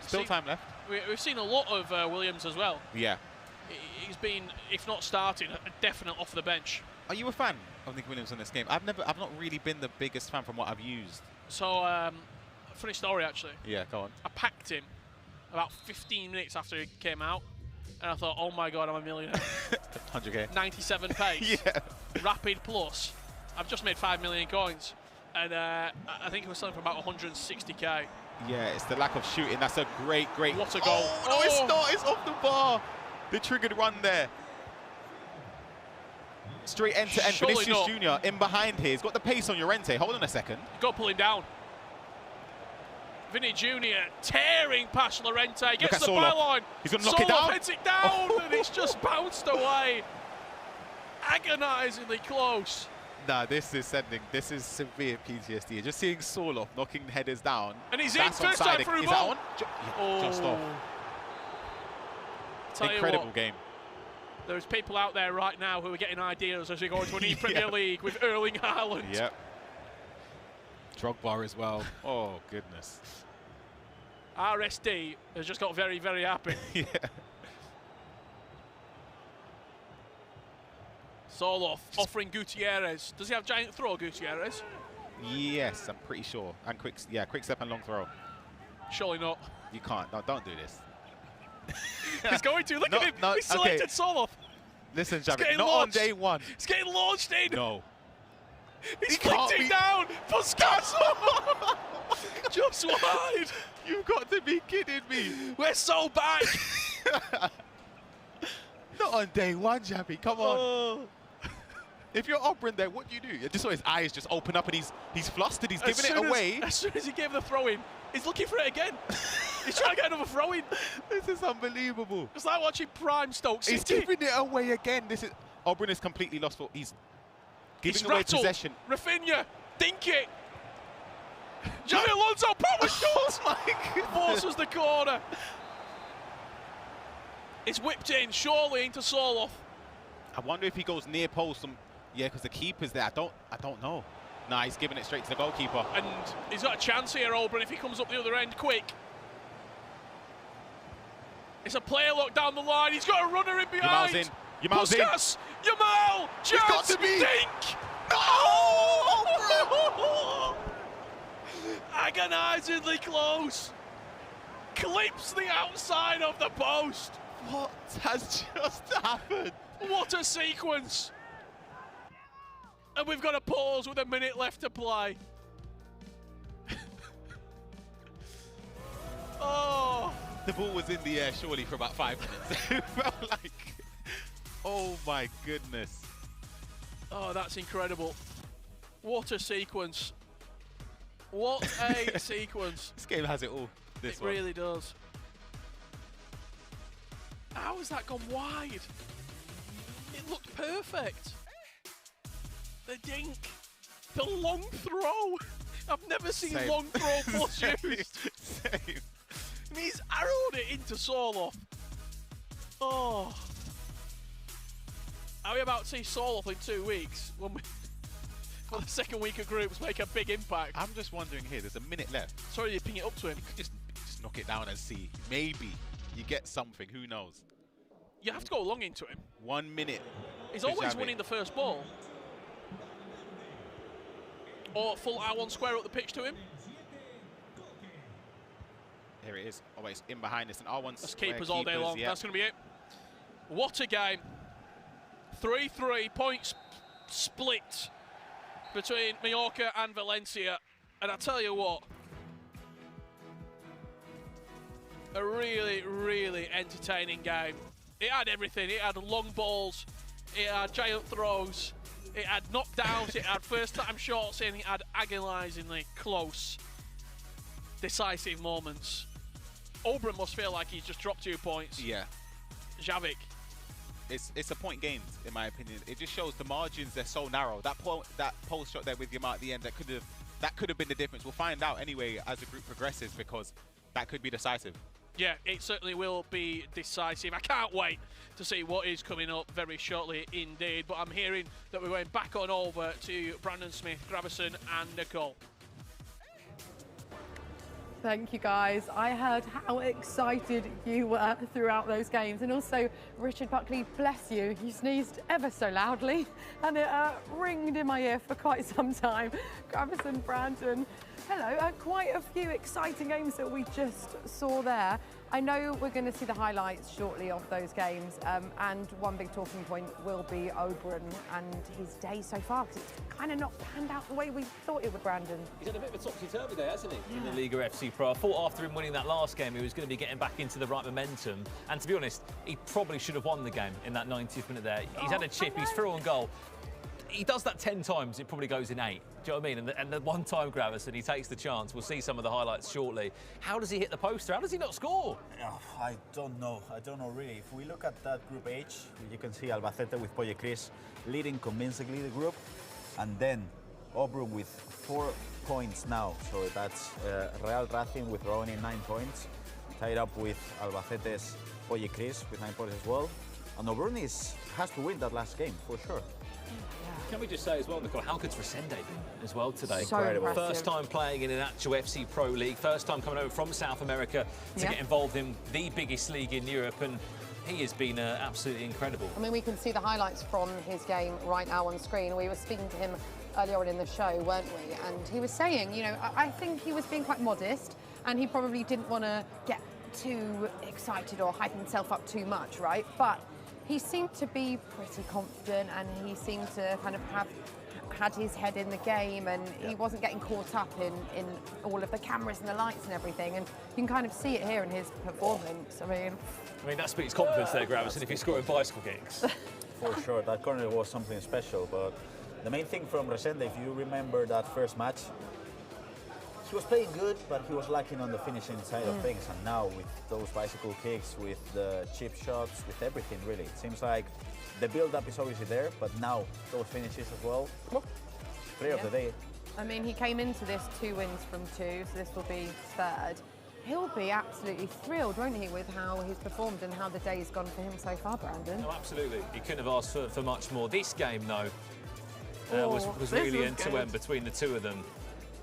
Still time left. We've seen a lot of Williams as well. Yeah. He's been, if not starting, a definite off the bench. Are you a fan of Nick Williams in this game? I've not really been the biggest fan from what I've used. So, funny story actually. Yeah, go on. I packed him about 15 minutes after he came out, and I thought, oh my god, I'm a millionaire. 100k. 97 pace. Yeah. Rapid plus. I've just made 5 million coins, and I think it was selling for about 160k. Yeah, it's the lack of shooting. That's a great. What a goal. Oh, no, it's not. It's off the bar. The triggered run there. Straight end to end. Vinicius Jr. in behind here. He's got the pace on Llorente. Hold on a second. Got to pull him down. Vinny Jr. tearing past Llorente. Gets the byline. He's going to knock it down. Heads it down and it's just bounced away. Agonisingly close. Nah, this is severe PTSD. Just seeing Soloff knocking headers down. And he's in first time through ball. Just off. Incredible game. There's people out there right now who are getting ideas as we go into an Premier League with Erling Haaland. Yep. Drogba as well. Oh, goodness. RSD has just got very, very happy. Yeah. Soloff offering Gutierrez. Does he have giant throw, Gutierrez? Yes, I'm pretty sure. And quick step and long throw. Surely not. You can't. No, don't do this. He's going to. Look at him. He's selected Soloff. Listen, Javi, not on day one. He's getting launched in. No. He's flicked it down. Busquets. Just wide. You've got to be kidding me. We're so back. Not on day one, Javi. Come on. If you're Obrun there, what do you do? I just saw his eyes just open up and he's flustered. He's giving it away. As soon as he gave the throw in, he's looking for it again. He's trying to get another throw in. This is unbelievable. It's like watching Prime Stoke City. He's giving it away again. Obrun is completely lost. He's giving away possession. Rafinha, dink it. Javi Alonso, power shot. Oh my goodness. Forces the corner. It's whipped in, surely into Soloff. I wonder if he goes near post. Yeah, because the keeper's there. I don't know. Nah, he's giving it straight to the goalkeeper. And he's got a chance here, Obrun, if he comes up the other end quick. It's a player look down the line. He's got a runner in behind. Yamal's in. Yamal's in. Yamal! Chance! Got to be. Dink! No! Agonisingly close. Clips the outside of the post. What has just happened? What a sequence. And we've got a pause with a minute left to play. Oh. The ball was in the air surely for about 5 minutes. It felt like, oh my goodness. Oh, that's incredible. What a sequence. What a sequence. This game has it all. It really does. How has that gone wide? It looked perfect. The dink. The long throw. I've never seen long throw plus used. Same. And he's arrowed it into Soloff. Oh. Are we about to see Soloff in 2 weeks? When the second week of groups make a big impact. I'm just wondering here, there's a minute left. Sorry, you ping it up to him. You could just knock it down and see. Maybe you get something, who knows? You have to go long into him. 1 minute. He's always winning the first ball. Or full R1 square up the pitch to him. Here it is. Oh, wait, it's in behind us. An R1 That's keepers all day long. Yeah. That's going to be it. What a game. 3-3 points split between Mallorca and Valencia. And I tell you what, a really, really entertaining game. It had everything. It had long balls. It had giant throws. It had knockdowns. It had first-time shots in. It had agonisingly close, decisive moments. Obrun must feel like he's just dropped 2 points. Yeah. Javik. It's a point gained, in my opinion. It just shows the margins, they're so narrow. That post shot there with Yamal at the end, that could have been the difference. We'll find out anyway as the group progresses, because that could be decisive. Yeah, it certainly will be decisive. I can't wait to see what is coming up very shortly indeed. But I'm hearing that we're going back on over to Brandon Smith, Gravison and Nicole. Thank you, guys. I heard how excited you were throughout those games. And also, Richard Buckley, bless you, you sneezed ever so loudly and it ringed in my ear for quite some time. Gravison, Brandon, hello. Quite a few exciting games that we just saw there. I know we're going to see the highlights shortly of those games, and one big talking point will be Obrun and his day so far, because it's kind of not panned out the way we thought it would, Brandon. He's had a bit of a topsy-turvy day, hasn't he, in the LALIGA FC Pro? I thought after him winning that last game, he was going to be getting back into the right momentum, and to be honest, he probably should have won the game in that 90th minute there. He's had a chip, he's through on goal. He does that 10 times, it probably goes in 8. Do you know what I mean? And the one time Gravison, he takes the chance. We'll see some of the highlights shortly. How does he hit the poster? How does he not score? I don't know. I don't know really. If we look at that Group H, you can see Albacete with Poyecris leading convincingly the group. And then Obrun with 4 points now. So that's Real Racing with only 9 points. Tied up with Albacete's Poyecris with 9 points as well. And Obrun has to win that last game, for sure. Can we just say as well, Nicole, how good's Resende been as well today? So incredible. First time playing in an actual FC Pro League, first time coming over from South America to get involved in the biggest league in Europe, and he has been absolutely incredible. I mean, we can see the highlights from his game right now on screen. We were speaking to him earlier on in the show, weren't we? And he was saying, you know, I think he was being quite modest, and he probably didn't want to get too excited or hype himself up too much, right? But he seemed to be pretty confident, and he seemed to kind of have had his head in the game, and he wasn't getting caught up in all of the cameras and the lights and everything. And you can kind of see it here in his performance. I mean, that speaks confidence there, Gravison, if he's scoring bicycle kicks. For sure, that corner was something special. But the main thing from Resende, if you remember that first match, he was playing good, but he was lacking on the finishing side of things. And now with those bicycle kicks, with the chip shots, with everything really, it seems like the build-up is obviously there, but now those finishes as well. Player of the day. I mean, he came into this 2 wins from 2, so this will be third. He'll be absolutely thrilled, won't he, with how he's performed and how the day's gone for him so far, Brandon? No, absolutely. He couldn't have asked for much more. This game, though, was really end-to-end between the two of them.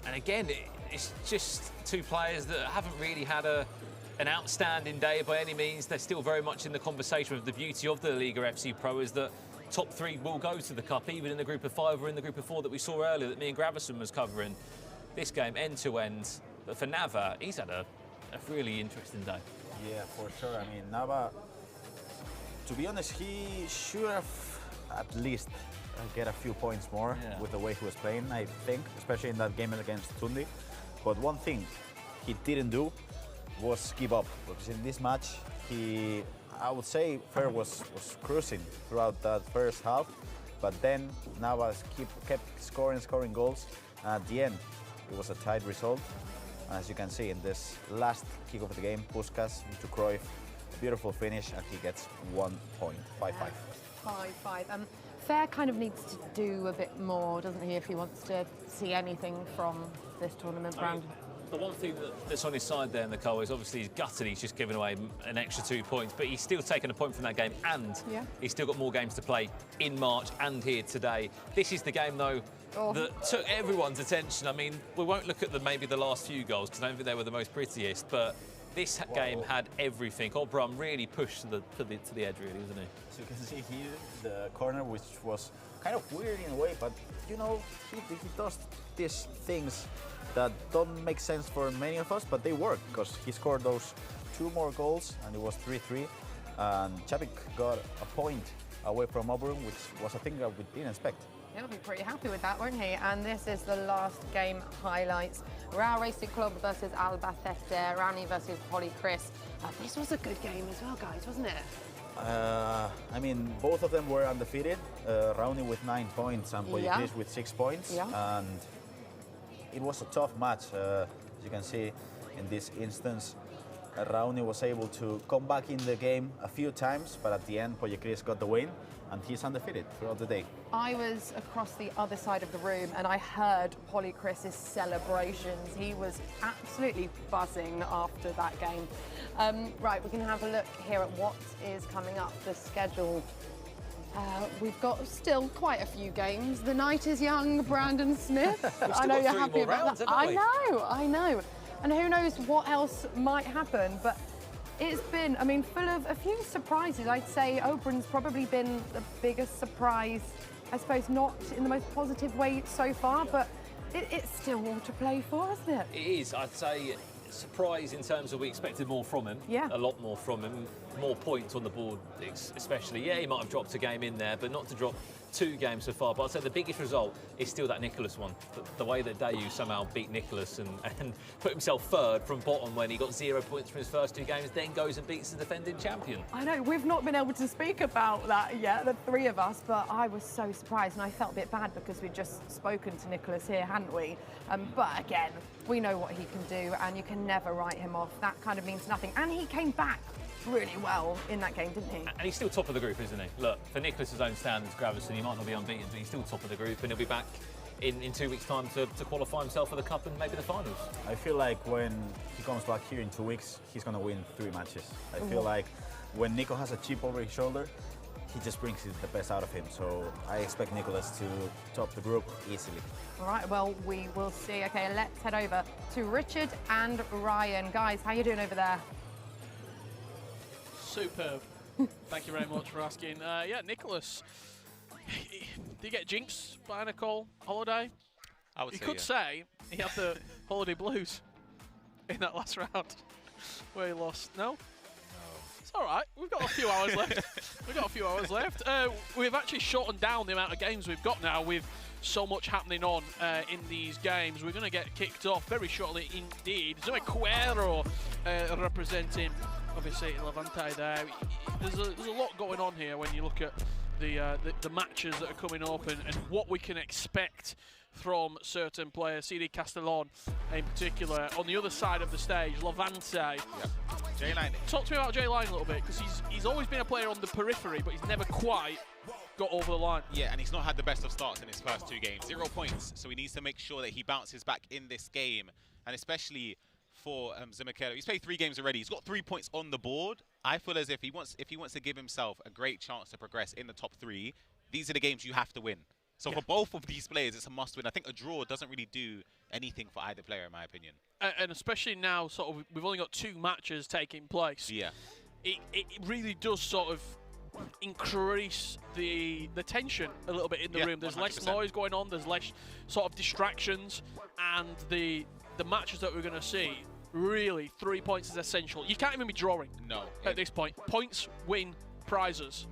And again, it's just two players that haven't really had an outstanding day by any means. They're still very much in the conversation. Of the beauty of the LALIGA FC Pro is that top 3 will go to the Cup, even in the group of 5 or in the group of 4 that we saw earlier that me and Gravison was covering. This game, end-to-end. But for Nava, he's had a really interesting day. Yeah, for sure. I mean, Nava, to be honest, he should have at least get a few points more with the way he was playing, I think, especially in that game against Tundi. But one thing he didn't do was give up, because in this match, I would say Fer was cruising throughout that first half, but then Nava kept scoring goals, and at the end, it was a tight result. As you can see in this last kick of the game, Puskas to Cruyff, beautiful finish, and he gets 1 point, 5-5. 5-5. Fer kind of needs to do a bit more, doesn't he, if he wants to see anything from this tournament, Brandon? The one thing that's on his side there, Nicole, is obviously he's gutted. He's just given away an extra 2 points, but he's still taken a point from that game, and he's still got more games to play in March and here today. This is the game, though, that took everyone's attention. I mean, we won't look at maybe the last few goals, because I don't think they were the most prettiest, but this game had everything. Obram really pushed to the edge, really, isn't he? So you can see here the corner, which was kind of weird in a way, but you know, he does these things that don't make sense for many of us, but they work, because he scored those 2 more goals, and it was 3-3. And Chapik got a point away from Obram, which was a thing that we didn't expect. He'll be pretty happy with that, won't he? And this is the last game highlights. Real Racing Club versus Albacete, Rani versus Polychris. This was a good game as well, guys, wasn't it? I mean, both of them were undefeated. Rauni with 9 points and Polychris with 6 points. And it was a tough match, as you can see in this instance. Rauni was able to come back in the game a few times, but at the end, Polychris got the win, and he's undefeated throughout the day. I was across the other side of the room, and I heard Polychris' celebrations. He was absolutely buzzing after that game. Right, we can have a look here at what is coming up, the schedule. We've got still quite a few games. The night is young, Brandon Smith. I know you're happy about that. I know. And who knows what else might happen, but it's been, I mean, full of a few surprises. I'd say Oberon's probably been the biggest surprise, I suppose not in the most positive way so far, but it's still all to play for, isn't it? It is, I'd say, surprise in terms of we expected more from him. A lot more from him, more points on the board especially. Yeah, he might have dropped a game in there, but not to drop 2 games so far. But I'd say the biggest result is still that Nicholas one. The way that Dayu somehow beat Nicholas and put himself third from bottom when he got 0 points from his first 2 games, then goes and beats the defending champion. I know, we've not been able to speak about that yet, the 3 of us, but I was so surprised, and I felt a bit bad because we'd just spoken to Nicholas here, hadn't we? But again, we know what he can do, and you can never write him off. That kind of means nothing. And he came back really well in that game, didn't he? And he's still top of the group, isn't he? Look, for Nicholas's own standards, Gravison, he might not be unbeaten, but he's still top of the group, and he'll be back in 2 weeks' time to qualify himself for the Cup and maybe the finals. I feel like when he comes back here in 2 weeks, he's going to win 3 matches. I feel like when Nico has a chip over his shoulder, he just brings the best out of him. So I expect Nicholas to top the group easily. All right, well, we will see. Okay, let's head over to Richard and Ryan. Guys, how you doing over there? Superb. Thank you very much for asking. Yeah, Nicholas, did you get jinxed by Nicole Holiday? I would you say, could yeah. say he had the Holiday Blues in that last round where he lost. No? It's all right. We've got a few hours left. We've got a few hours left. We've actually shortened down the amount of games we've got now with so much happening on in these games. We're going to get kicked off very shortly indeed. Zumequero representing, obviously, Levante there. There's a lot going on here when you look at the matches that are coming up and what we can expect from certain players. CD Castellon in particular. On the other side of the stage, Levante. Yep. J-Line. Talk to me about J-Line a little bit, because he's always been a player on the periphery, but he's never quite got over the line. Yeah, and he's not had the best of starts in his first 2 games. 0 points, so he needs to make sure that he bounces back in this game, and especially for Zumequero. He's played 3 games already. He's got 3 points on the board. I feel as if he wants to give himself a great chance to progress in the top 3, these are the games you have to win. So for both of these players, it's a must-win. I think a draw doesn't really do anything for either player, in my opinion. And especially now, sort of, we've only got 2 matches taking place. Yeah. It really does sort of increase the tension a little bit in the room. There's 100%. less noise going on. There's less sort of distractions, and the matches that we're going to see, really, 3 points is essential. You can't even be drawing. No. At this point, points win prizes.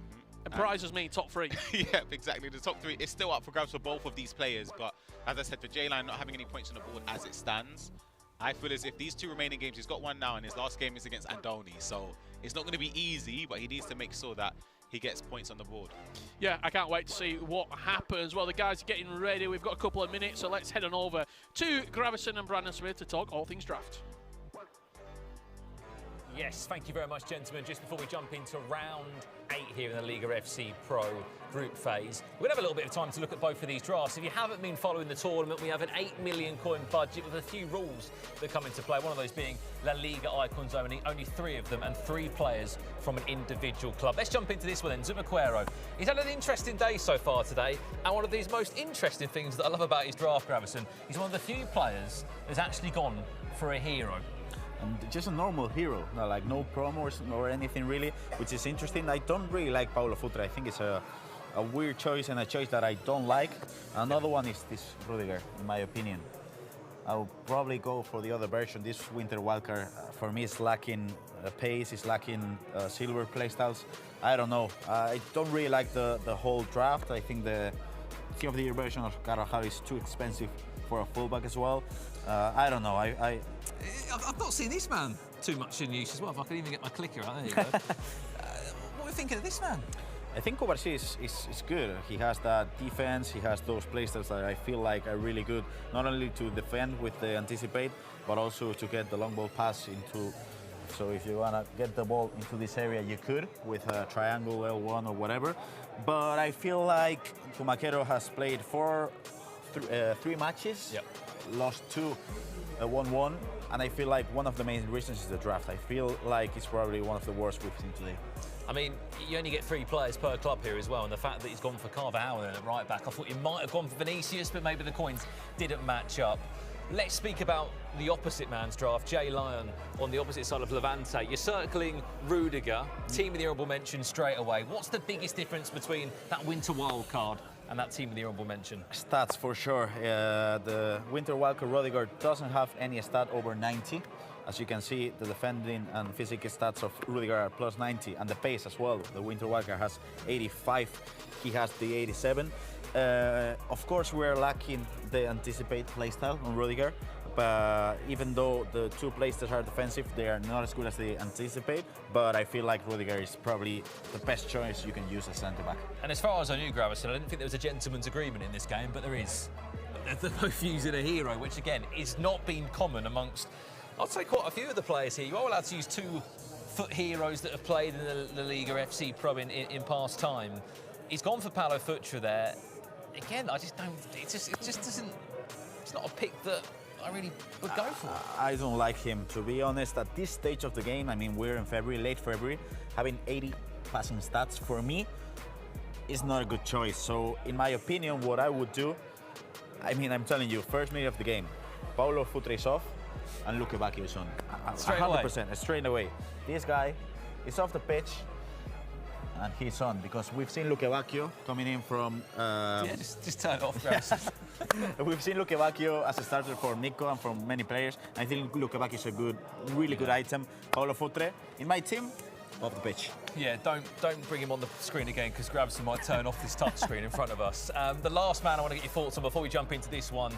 And prizes mean top 3. Yeah, exactly. The top 3 is still up for grabs for both of these players, but as I said, for J-Line not having any points on the board as it stands, I feel as if these 2 remaining games, he's got 1 now, and his last game is against Andoni, so it's not going to be easy, but he needs to make sure that he gets points on the board. Yeah, I can't wait to see what happens. Well, the guys are getting ready. We've got a couple of minutes, so let's head on over to Gravison and Brandon Smith to talk all things draft. Yes, thank you very much, gentlemen. Just before we jump into round 8 here in the LALIGA FC Pro group phase, we're going to have a little bit of time to look at both of these drafts. If you haven't been following the tournament, we have an 8 million coin budget with a few rules that come into play. One of those being La Liga icons only 3 of them, and 3 players from an individual club. Let's jump into this one then. Zumequero. He's had an interesting day so far today, and one of these most interesting things that I love about his draft, Gravison, he's one of the few players that's actually gone for a hero. And just a normal hero, like no promos or anything really, which is interesting. I don't really like Paulo Futre. I think it's a weird choice and a choice that I don't like. Another one is this Rudiger, in my opinion. I'll probably go for the other version. This Winter Wildcard, for me, is lacking pace, is lacking silver playstyles. I don't know. I don't really like the whole draft. I think the Team of the Year version of Carvajal is too expensive for a fullback as well. I don't know. I've not seen this man too much in use as well. If I could even get my clicker out, there you go. What are we thinking of this man? I think Kovacic is good. He has that defense, he has those playstyles that I feel like are really good, not only to defend with the anticipate, but also to get the long ball pass into. So if you want to get the ball into this area, you could with a triangle L1 or whatever. But I feel like Zumequero has played 3 matches, lost 2, 1-1, and I feel like one of the main reasons is the draft. I feel like it's probably one of the worst we've seen today. I mean, you only get 3 players per club here as well, and the fact that he's gone for Carvajal at right back, I thought he might have gone for Vinicius, but maybe the coins didn't match up. Let's speak about the opposite man's draft, Jay Lyon on the opposite side of Levante. You're circling Rudiger, team of the honourable mention straight away. What's the biggest difference between that winter wild card and that team of the honourable mention? Stats for sure. The winter wildcard Rudiger doesn't have any stat over 90. As you can see, the defending and physical stats of Rudiger are plus 90, and the pace as well. The winter wildcard has 85. He has the 87. Of course, we're lacking the anticipate playstyle on Rudiger, but even though the 2 playstyles are defensive, they are not as good as the anticipate. But I feel like Rudiger is probably the best choice you can use as centre-back. And as far as I knew, Gravison, I didn't think there was a gentleman's agreement in this game, but there is. They're both using a hero, which again is not been common amongst, I'd say, quite a few of the players here. You are allowed to use 2-foot heroes that have played in the LALIGA FC Pro in past time. He's gone for Paulo Futre there. Again, I just don't. It just doesn't. It's not a pick that I really would go for. I don't like him, to be honest. At this stage of the game, I mean, we're in February, late February, having 80 passing stats for me is not a good choice. So, in my opinion, what I would do, I mean, I'm telling you, first minute of the game, Paulo Futre is off, and Luke Bacchio is on. Straight 100%, straight away. This guy is off the pitch. and he's on, because we've seen Lukebakio coming in from... yeah, just turn it off, guys. We've seen Lukebakio as a starter for Nico and from many players. I think Lukebakio is a really good item. Paulo Futre, in my team, off the pitch. Yeah, don't bring him on the screen again, because Gravison might turn off this touch screen in front of us. The last man I want to get your thoughts on before we jump into this one,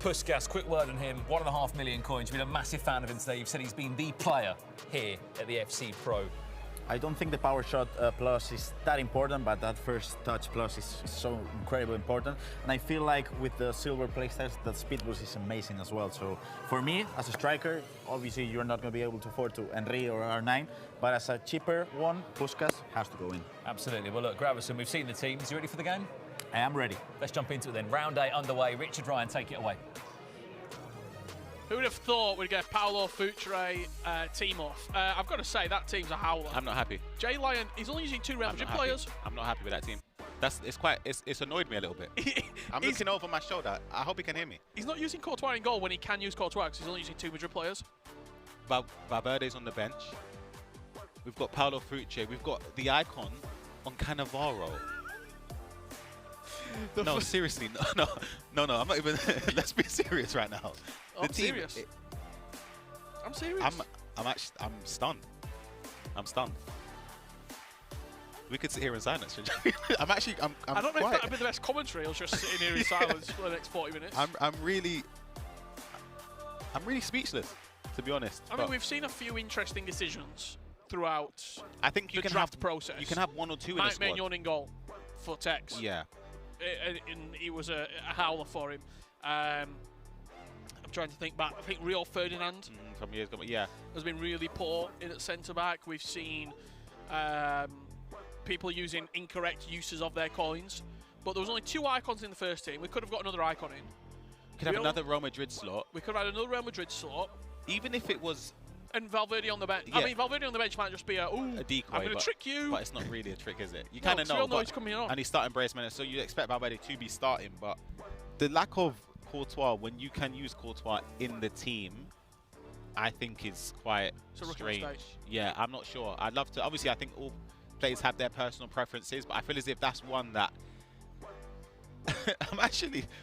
Puskas, quick word on him, 1.5 million coins. You've been a massive fan of him today. You've said he's been the player here at the FC Pro. I don't think the power shot plus is that important, but that first touch plus is so incredibly important. And I feel like with the silver playstyles, that speed boost is amazing as well. So for me, as a striker, obviously you're not going to be able to afford to Henry or R9, but as a cheaper one, Puskas has to go in. Absolutely. Well, look, Gravison, we've seen the teams. You ready for the game? I am ready. Let's jump into it then. Round 8 underway. Richard Ryan, take it away. Who would have thought we'd get Paulo Futre team off? I've got to say, that team's a howler. I'm not happy. Jay Lyon, he's only using 2 Real Madrid players. I'm not happy with that team. It's annoyed me a little bit. I'm looking over my shoulder. I hope he can hear me. He's not using Courtois in goal when he can use Courtois, because he's only using 2 Madrid players. Valverde's on the bench. We've got Paulo Futre. We've got the icon on Cannavaro. No, seriously, no, I'm not even. Let's be serious right now. I'm serious. I'm serious. I'm stunned. I'm stunned. We could sit here in silence. I don't know if that'd be the best commentary. I was just sitting here in silence for the next 40 minutes. I'm really speechless, to be honest. I mean, we've seen a few interesting decisions throughout. I think the draft process. You can have 1 or 2 in the squad. Mike Maignan in goal for Tex. Yeah. And he was a howler for him. I'm trying to think back. I think Rio Ferdinand from years ago, yeah, has been really poor in at centre back. We've seen people using incorrect uses of their coins, but there was only 2 icons in the first team. We could have got another icon in. We could have another Real Madrid slot. We could have had another Real Madrid slot, even if it was. And Valverde on the bench. Yeah. I mean, Valverde on the bench might just be a decoy. I'm going to trick you. But it's not really a trick, is it? You kind of know. We all know he's coming on. And he's starting brace minutes, so you expect Valverde to be starting. But the lack of Courtois, when you can use Courtois in the team, I think is quite strange. Yeah, I'm not sure. I'd love to. Obviously, I think all players have their personal preferences, but I feel as if that's one that.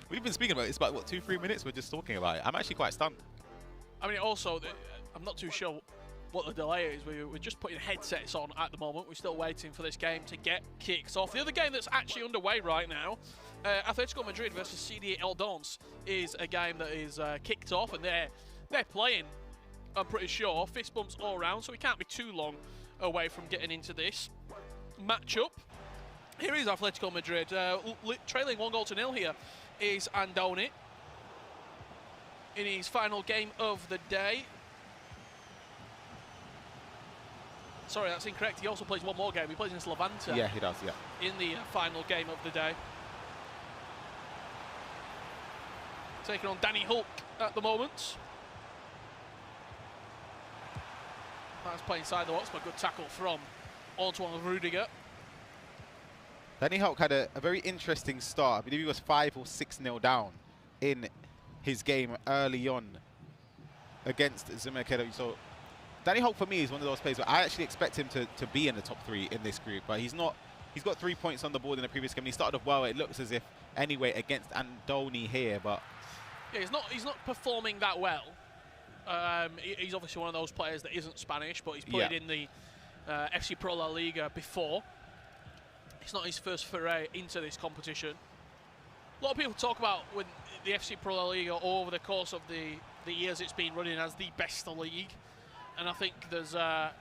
We've been speaking about it. It's about, what, 2-3 minutes? We're just talking about it. I'm actually quite stunned. I mean, also, I'm not too sure what the delay is. We're just putting headsets on at the moment. We're still waiting for this game to get kicked off. The other game that's actually underway right now, Atletico Madrid versus CD Eldons, is a game that is kicked off, and they're playing, I'm pretty sure, fist bumps all around, so we can't be too long away from getting into this matchup. Here is Atletico Madrid, trailing 1-0 here is Andoni in his final game of the day. Sorry, that's incorrect. He also plays one more game. He plays against Levante. Yeah, he does, yeah. In the final game of the day. Taking on Danny Hulk at the moment. That's playing inside the box, but a good tackle from Antoine Rudiger. Danny Hulk had a very interesting start. I believe he was 5 or 6-0 down in his game early on against Zumakedo. So Danny Hulk for me is one of those players where I actually expect him to be in the top 3 in this group, but he's not. He's got 3 points on the board in the previous game. He started off well. It looks as if anyway against Andoni here, but yeah, he's not performing that well. He's obviously one of those players that isn't Spanish, but he's played in the FC Pro La Liga before. It's not his first foray into this competition. A lot of people talk about when the FC Pro La Liga over the course of the years it's been running as the best league, and I think there's I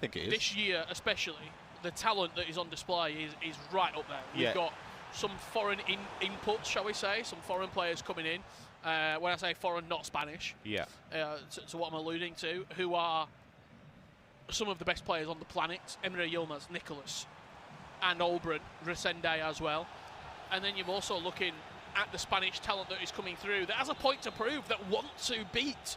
think it is. This year especially, the talent that is on display is right up there. You've got some foreign inputs, shall we say, some foreign players coming in. When I say foreign, not Spanish. Yeah. To what I'm alluding to, who are some of the best players on the planet. Emre Yilmaz, Nicholas, and Olbran, Resende as well. And then you're also looking at the Spanish talent that is coming through that has a point to prove, that want to beat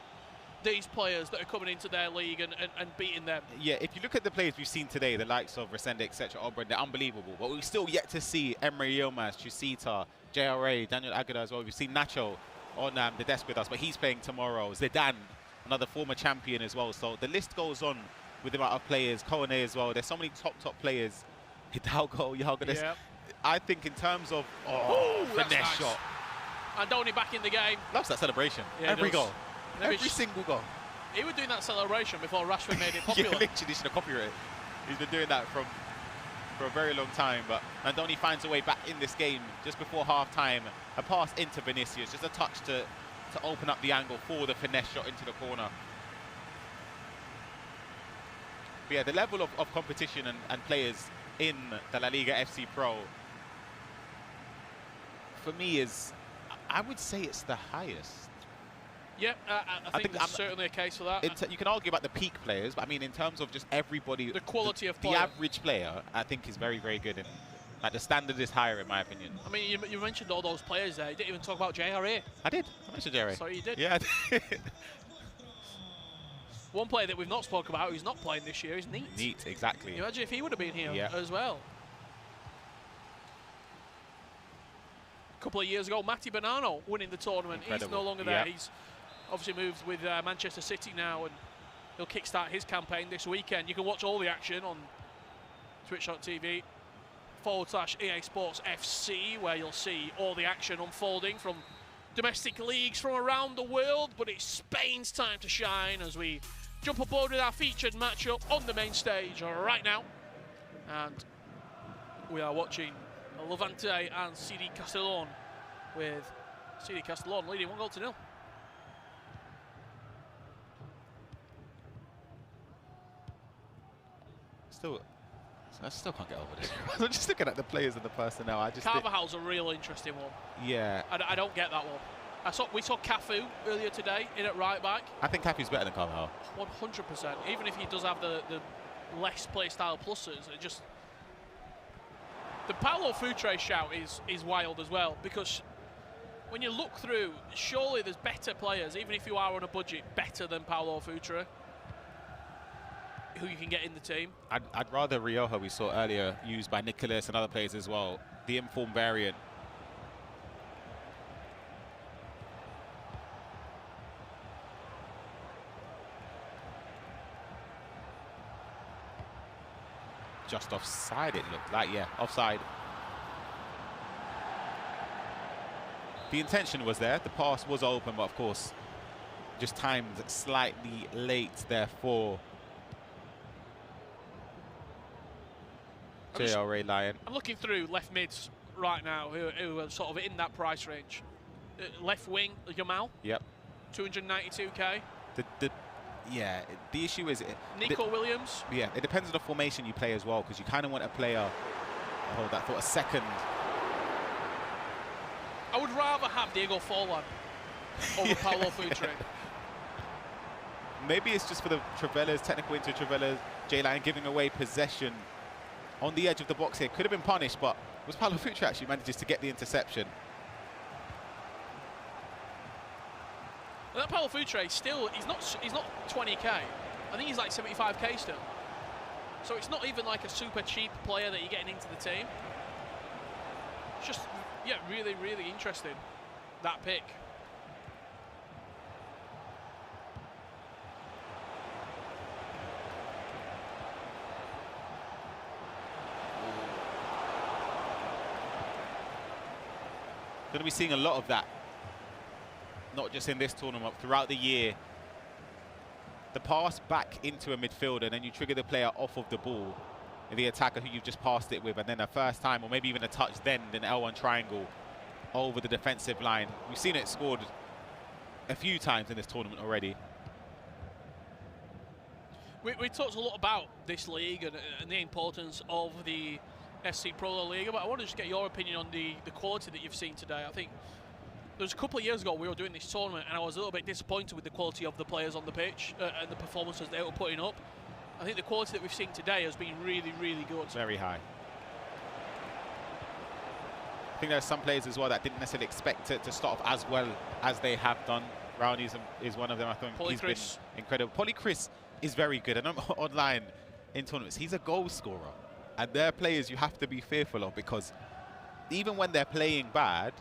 these players that are coming into their league and beating them. Yeah, if you look at the players we've seen today, the likes of Resende, etc., Olbran, they're unbelievable. But we're still yet to see Emre Yilmaz, Chusita, JRA, Daniel Aguilar as well. We've seen Nacho on the desk with us, but he's playing tomorrow. Zidane, another former champion as well. So the list goes on with the amount of players. Kone as well. There's so many top players. Hidalgo, Yago. Yeah. I think in terms of finesse nice shot. Andoni back in the game. Loves that celebration. Yeah, Every goal. Maybe Every single goal. He was doing that celebration before Rashford made it Yeah, popular. literally should have copyrighted. He's been doing that for a very long time, but Andoni finds a way back in this game just before half-time. A pass into Vinicius, just a touch to open up the angle for the finesse shot into the corner. But yeah, the level of competition and players in the La Liga FC Pro, for me, is, I would say it's the highest. Yeah, I think there's certainly a case for that. You can argue about the peak players, but I mean, in terms of just everybody, the quality of the player. average player, I think is very, very good. And like, the standard is higher, in my opinion. I mean, you mentioned all those players there. You didn't even talk about JRA. I did. I mentioned JRA. Sorry, you did. Yeah, I did. One player that we've not spoken about who's not playing this year is Neat. Neat, exactly. Can you imagine if he would have been here as well? A couple of years ago, Matti Bonanno winning the tournament. Incredible. He's no longer there. He's obviously moved with Manchester City now, and he'll kickstart his campaign this weekend. You can watch all the action on twitch.tv/EA Sports FC, where you'll see all the action unfolding from domestic leagues from around the world. But it's Spain's time to shine as we jump aboard with our featured matchup on the main stage right now. And we are watching Levante and CD Castellón, with CD Castellón leading 1-0. I still can't get over this. I'm just looking at the players and the personnel. Carvajal's a real interesting one. Yeah. I don't get that one. We saw Cafu earlier today in at right back. I think Cafu's better than Carvajal. 100%. Even if he does have the less play style pluses, it just. The Paulo Futre shout is wild as well, because when you look through, surely there's better players, even if you are on a budget, better than Paulo Futre, who you can get in the team. I'd rather Rioja, we saw earlier, used by Nicolas and other players as well. The informed variant. Just offside, it looked like. Yeah, offside. The intention was there. The pass was open, but of course, just timed slightly late, therefore. JRA Lion. I'm looking through left mids right now who are sort of in that price range. Left wing, Yamal. Yep. 292k. Yeah, the issue is... Nico Williams. Yeah, it depends on the formation you play as well, because you kind of want a player... Hold that thought a second. I would rather have Diego Forlan over Paulo Futre. Maybe it's just for the Travellas, technical into Travellas, J-Line giving away possession on the edge of the box here. Could have been punished, but it was Paulo Futre actually manages to get the interception. And that Paulo Futre still, he's not 20k. I think he's like 75k still. So it's not even like a super cheap player that you're getting into the team. It's just, yeah, really, really interesting, that pick. Going to be seeing a lot of that, not just in this tournament, throughout the year. The pass back into a midfielder, and then you trigger the player off of the ball, the attacker who you've just passed it with, and then a first time, or maybe even a touch, then an L1 triangle over the defensive line. We've seen it scored a few times in this tournament already. We talked a lot about this league and the importance of the SC Pro La Liga, but I want to just get your opinion on the quality that you've seen today. I think there was a couple of years ago we were doing this tournament and I was a little bit disappointed with the quality of the players on the pitch and the performances they were putting up. I think the quality that we've seen today has been really, really good. Very high. I think there's some players as well that didn't necessarily expect it to start off as well as they have done. Rowney is one of them. I think he's been incredible. Polychris is very good, and I'm online in tournaments. He's a goal scorer, and they're players you have to be fearful of, because even when they're playing bad,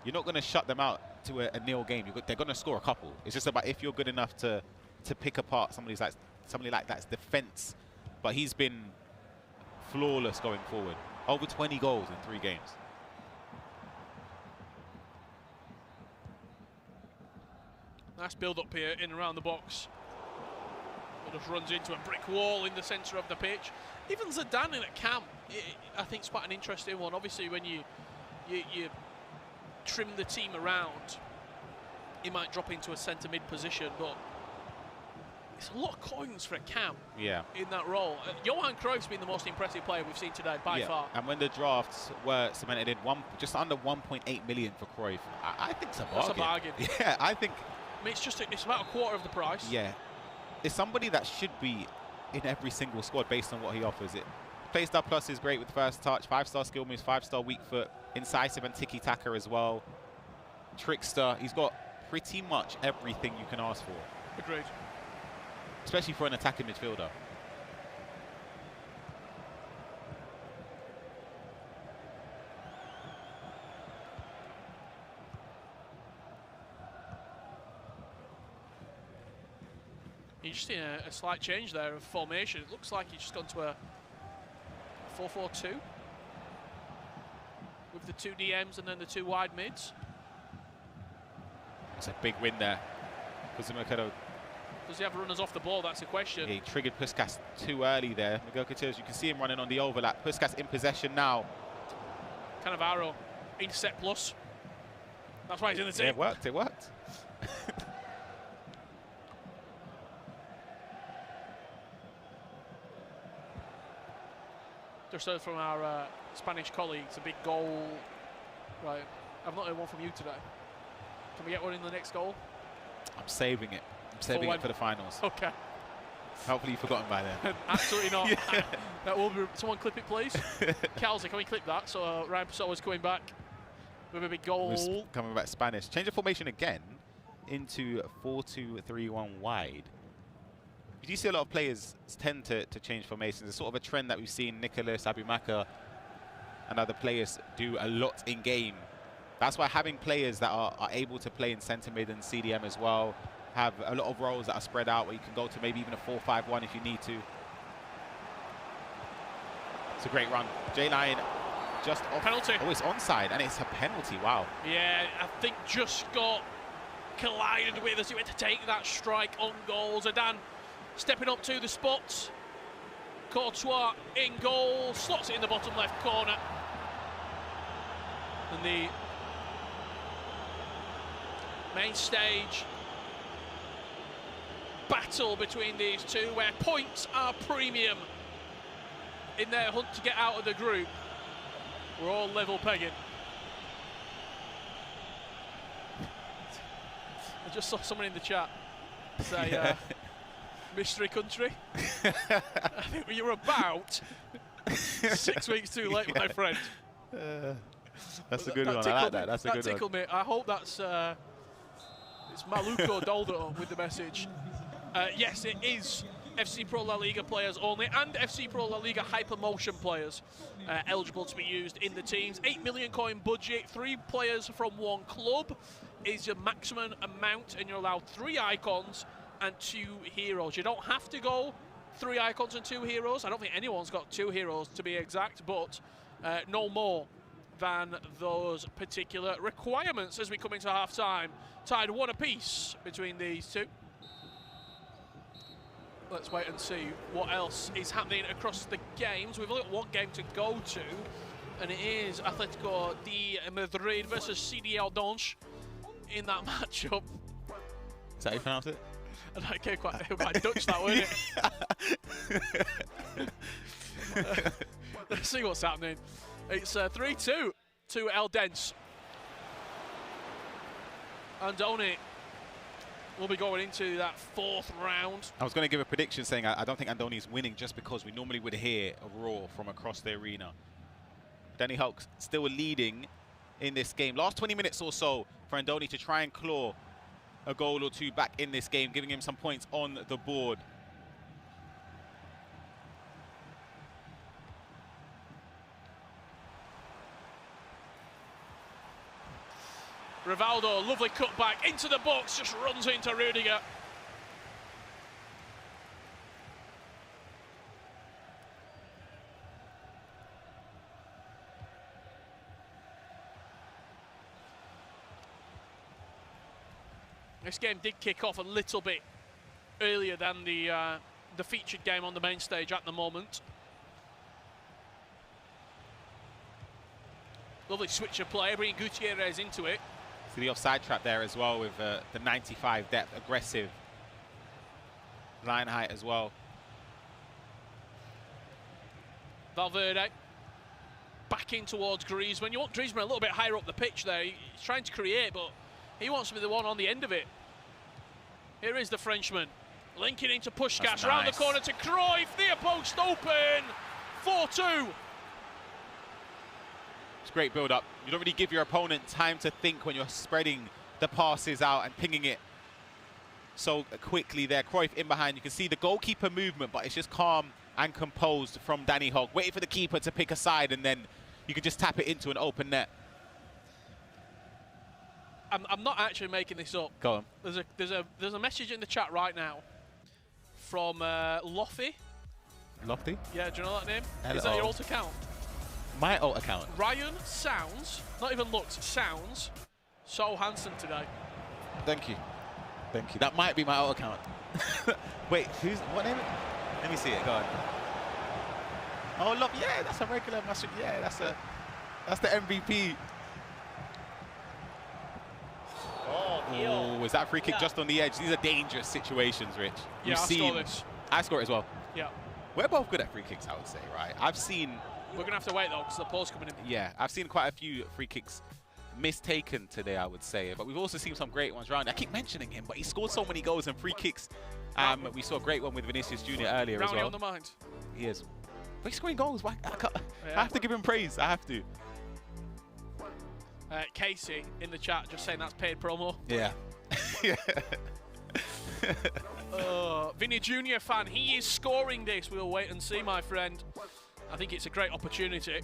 you're not going to shut them out to a nil game. They're going to score a couple. It's just about if you're good enough to pick apart somebody's like somebody like that's defense. But he's been flawless going forward. Over 20 goals in 3 games. Nice build-up here in and around the box. It just runs into a brick wall in the centre of the pitch. Even Zidane in at camp, I think, is quite an interesting one. Obviously, when you trim the team around, he might drop into a centre mid position, but it's a lot of coins for a camp in that role. Johan Cruyff's been the most impressive player we've seen today by far. And when the drafts were cemented in just under 1.8 million for Cruyff, I think it's a bargain. That's a bargain. Yeah, I think. I mean, it's about a quarter of the price. Yeah, it's somebody that should be in every single squad based on what he offers. Playstyle Plus is great with first touch, 5-star skill moves, 5-star weak foot, incisive and tiki-taka as well. Trickster, he's got pretty much everything you can ask for. Agreed. Especially for an attacking midfielder. You're just in a slight change there of formation. It looks like he's just gone to a 4-4-2 with the 2 DMs and then the 2 wide mids. It's a big win there. Does he have runners off the ball? That's the question. Yeah, he triggered Puskas too early there. Miguel Coutinho, you can see him running on the overlap. Puskas in possession now. Cannavaro, intercept plus. That's why he's in the team. Yeah, it worked, it worked. Just heard from our Spanish colleagues, a big goal. Right, I've not heard one from you today. Can we get one in the next goal? I'm saving it. I'm saving it for the finals. Okay. Hopefully you've forgotten by then. Absolutely not. That will be, someone clip it, please. Kelsey, can we clip that? So Ryan Pessoa's coming back with a big goal. Coming back Spanish. Change of formation again into 4-2-3-1 wide. You do see a lot of players tend to change formations. It's sort of a trend that we've seen Nicholas, Abumaka, and other players do a lot in game. That's why having players that are able to play in centre mid and CDM as well, have a lot of roles that are spread out where you can go to maybe even a 4-5-1 if you need to. It's a great run. J9 just off. Penalty. Oh, it's onside and it's a penalty. Wow. Yeah, I think just got collided with as he went to take that strike on goal. Zidane stepping up to the spot. Courtois in goal, slots it in the bottom left corner. And the main stage battle between these two, where points are premium in their hunt to get out of the group. We're all level pegging. I just saw someone in the chat say, mystery country. I think you're about 6 weeks too late, my friend. That's a good one. I like that. That's a good one. That tickled me. I hope that's it's Maluco Doldo with the message. Yes, it is FC Pro La Liga players only and FC Pro La Liga Hypermotion players eligible to be used in the teams. 8 million coin budget, 3 players from 1 club is your maximum amount, and you're allowed 3 icons and 2 heroes. You don't have to go 3 icons and 2 heroes. I don't think anyone's got 2 heroes to be exact, but no more than those particular requirements as we come into half-time. Tied 1 apiece between these two. Let's wait and see what else is happening across the games. We've only got 1 game to go to, and it is Atletico de Madrid versus CD Aldonch in that matchup. Is that how you pronounce it? I don't quite Dutch that, wasn't it? Let's see what's happening. It's 3-2 to Eldense. Andoni will be going into that 4th round. I was going to give a prediction saying I don't think Andoni's winning just because we normally would hear a roar from across the arena. Danny Hulk still leading in this game. Last 20 minutes or so for Andoni to try and claw a goal or 2 back in this game, giving him some points on the board. Rivaldo, lovely cut back into the box, just runs into Rudiger. this game did kick off a little bit earlier than the featured game on the main stage at the moment. Lovely switch of play, bringing Gutierrez into it. See the offside trap there as well with the 95 depth, aggressive line height as well. Valverde back in towards Griezmann. You want Griezmann a little bit higher up the pitch there. He's trying to create, but he wants to be the one on the end of it. Here is the Frenchman, linking into Puskás, round the corner to Cruyff, near post open, 4-2. It's great build-up. You don't really give your opponent time to think when you're spreading the passes out and pinging it so quickly there. Cruyff in behind. You can see the goalkeeper movement, but it's just calm and composed from Danny Hogg, waiting for the keeper to pick a side, and then you can just tap it into an open net. I'm not actually making this up. Go on. There's a message in the chat right now from Lofty. Lofty? Yeah, do you know that name? Hello. Is that your alt account? My alt account? Ryan sounds, not even looks, sounds so handsome today. Thank you. Thank you. That might be my alt account. Wait, what name? Let me see it. Go on. Oh, look, yeah, that's a regular master. Yeah, that's the MVP. Oh, is that free kick just on the edge? These are dangerous situations, Rich. Yeah, I'll score this. I score it as well. Yeah. We're both good at free kicks, I would say, right? I've seen... We're going to have to wait, though, because the poll's coming in. Yeah, I've seen quite a few free kicks mistaken today, I would say. But we've also seen some great ones around. I keep mentioning him, but he scored so many goals and free kicks. We saw a great one with Vinicius Jr. earlier as well. On the mind. He is. But he's scoring goals. I have to give him praise. I have to. Casey in the chat just saying that's paid promo. Yeah. Vinny Jr. fan, he is scoring this. We'll wait and see, my friend. I think it's a great opportunity.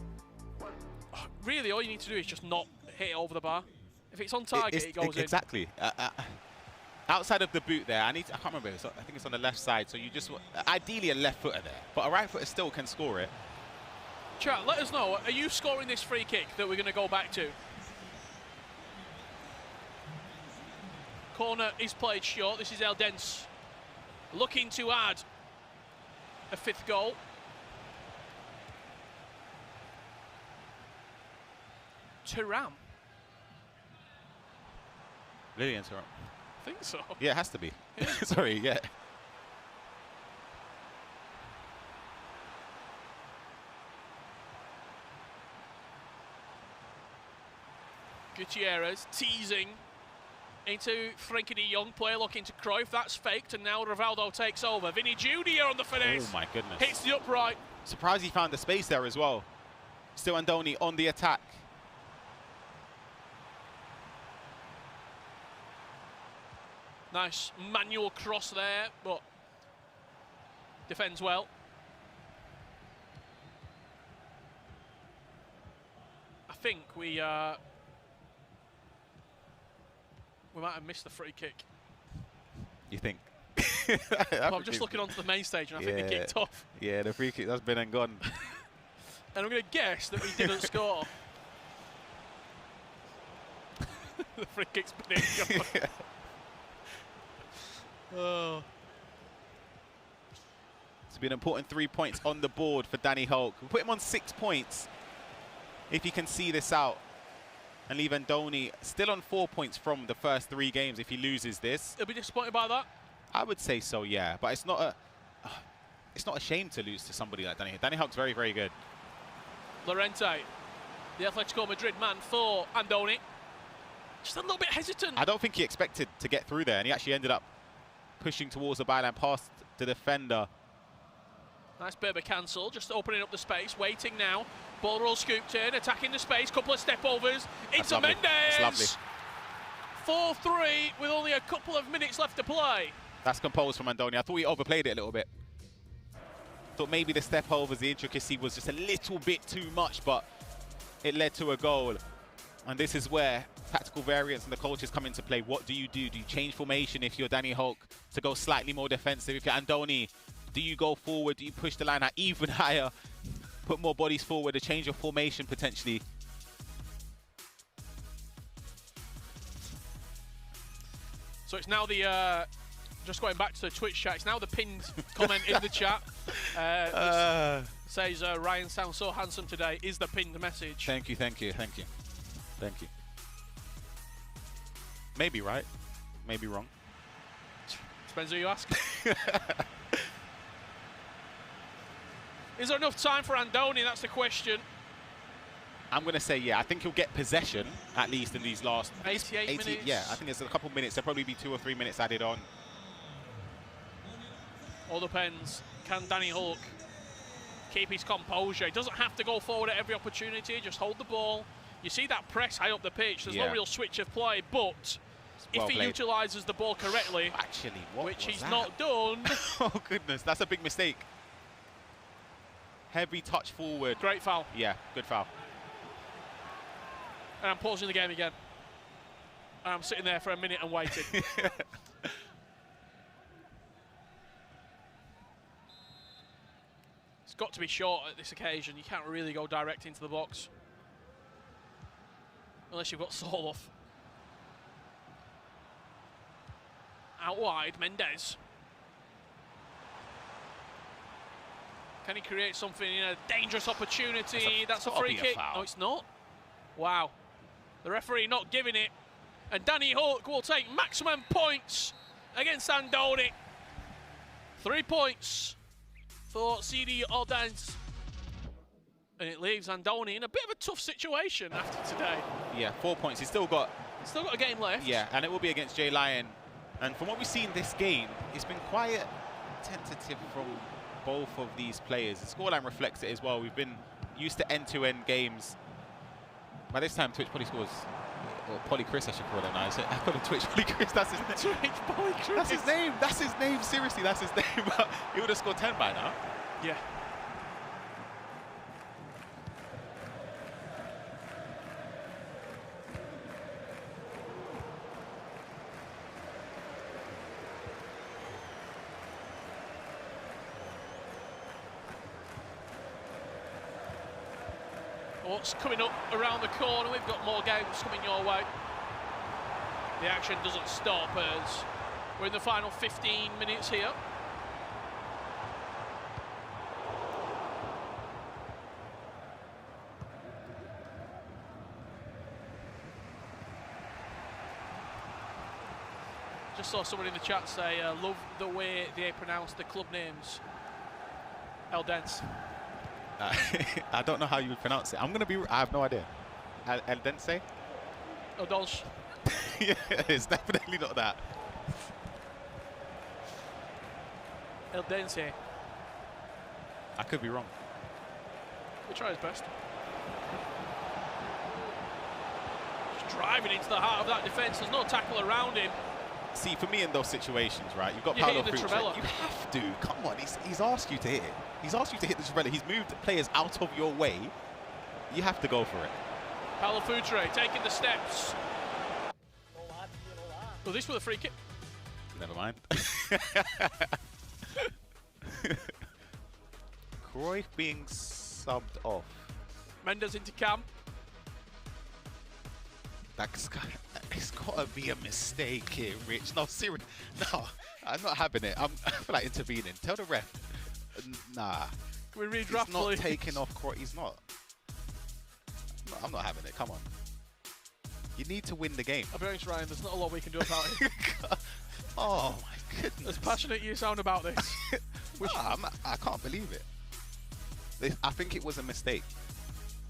Really, all you need to do is just not hit it over the bar. If it's on target, it goes in. Exactly. Outside of the boot there, I can't remember. I think it's on the left side. So you just ideally a left footer there, but a right footer still can score it. Chat, let us know. Are you scoring this free kick that we're going to go back to? Corner is played short. This is Eldense looking to add a 5th goal. Thuram. Lilian Thuram. I think so. Yeah, it has to be. Sorry, yeah. Gutierrez teasing into Frenkie de Jong, player looking to Cruyff. That's faked, and now Rivaldo takes over. Vinny Jr. on the finish. Oh my goodness. Hits the upright. Surprised he found the space there as well. Still Andoni on the attack. Nice manual cross there, but defends well. I think we might have missed the free kick. You think? Well, I'm just looking onto the main stage, and I think they kicked off. Yeah, the free kick, that's been and gone. And I'm going to guess that we didn't score. The free kick's been in gone. Oh. It's been an important 3 points on the board for Danny Hogg. We'll put him on 6 points if he can see this out. And leave Andoni still on 4 points from the first 3 games if he loses this. He'll be disappointed by that? I would say so, yeah. But it's not a shame to lose to somebody like Danny. Danny Hogg's very, very good. Llorente, the Atletico Madrid man for Andoni. Just a little bit hesitant. I don't think he expected to get through there, and he actually ended up pushing towards the byline past the defender. Nice Berber cancel, just opening up the space, waiting now. Ball roll scooped in, attacking the space, couple of step overs into Mendes. That's lovely. 4-3 with only a couple of minutes left to play. That's composed from Andoni. I thought he overplayed it a little bit. Thought maybe the step overs, the intricacy was just a little bit too much, but it led to a goal. And this is where tactical variance and the coaches come into play. What do you do? Do you change formation if you're Danny Hogg to go slightly more defensive? If you're Andoni, do you go forward? Do you push the line out even higher? Put more bodies forward to change your formation potentially? So it's now the, just going back to the Twitch chat, it's now the pinned comment in the chat. Says, Ryan sounds so handsome today, is the pinned message. Thank you, thank you, thank you. Thank you. Maybe right, maybe wrong. Depends who you ask. Is there enough time for Andoni? That's the question. I'm going to say, yeah, I think he'll get possession, at least in these last 88 minutes. Yeah, I think there's a couple minutes. There'll probably be 2 or 3 minutes added on. All depends. Can Danny Hulk keep his composure? He doesn't have to go forward at every opportunity. Just hold the ball. You see that press high up the pitch. There's no real switch of play, but if he utilises the ball correctly, actually, which he's not done. Oh, goodness. That's a big mistake. Heavy touch forward. Great foul. Yeah, good foul. And I'm pausing the game again. And I'm sitting there for a minute and waiting. It's got to be short at this occasion. You can't really go direct into the box. Unless you've got Soloff. Out wide, Mendes. Can he create something in a dangerous opportunity? That's a free kick. No, it's not. Wow. The referee not giving it. And Danny Hulk will take maximum points against Andoni. 3 points for CD Odense. And it leaves Andoni in a bit of a tough situation after today. Yeah, 4 points. He's still got a game left. Yeah, and it will be against Jay Lyon. And from what we've seen this game, it's been quite tentative from both of these players. The scoreline reflects it as well. We've been used to end-to-end games. By this time, Twitch probably scores. Or Polychris, I should call it now. I call him Twitch Polychris. That's his name. Twitch Polychris. That's his name. That's his name. Seriously, that's his name. He would have scored 10 by now. Yeah. What's coming up around the corner? We've got more games coming your way. The action doesn't stop as we're in the final 15 minutes here. Just saw someone in the chat say, love the way they pronounce the club names. Eldense. I don't know how you would pronounce it. I have no idea. Eldense? Odolsh. Yeah, it's definitely not that. Eldense. I could be wrong. We'll try his best. Just driving into the heart of that defence. There's no tackle around him. See, for me in those situations, right, you've got Paulo Frucci. You have to. Come on, he's asked you to hit it. He's asked you to hit the Trivella. He's moved players out of your way. You have to go for it. Paulo Frucci taking the steps. Well, this was a free kick. Never mind. Cruyff being subbed off. Mendes into Cam. It's got to be a mistake here, Rich. No, seriously. No, I'm not having it. I feel like intervening. Tell the ref. Nah. Can we redraft, He's not please? taking off Cruyff. He's not. I'm not having it. Come on. You need to win the game. I'll be honest, Ryan, there's not a lot we can do about it. Oh, my goodness. As passionate you sound about this. I can't believe it. I think it was a mistake.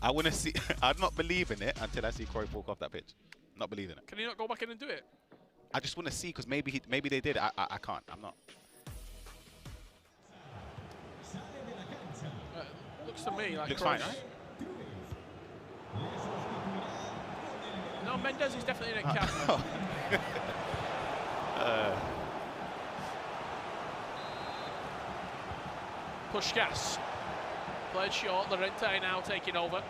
I want to see. I'm not believing it until I see Cruyff walk off that pitch. Not believing it. Can you not go back in and do it? I just want to see, because maybe they did. I can't. I'm not. Looks to me like looks Cruyff. fine, right? No, Mendes is definitely in a camera. Puskás. Played short. Lorente now taking over.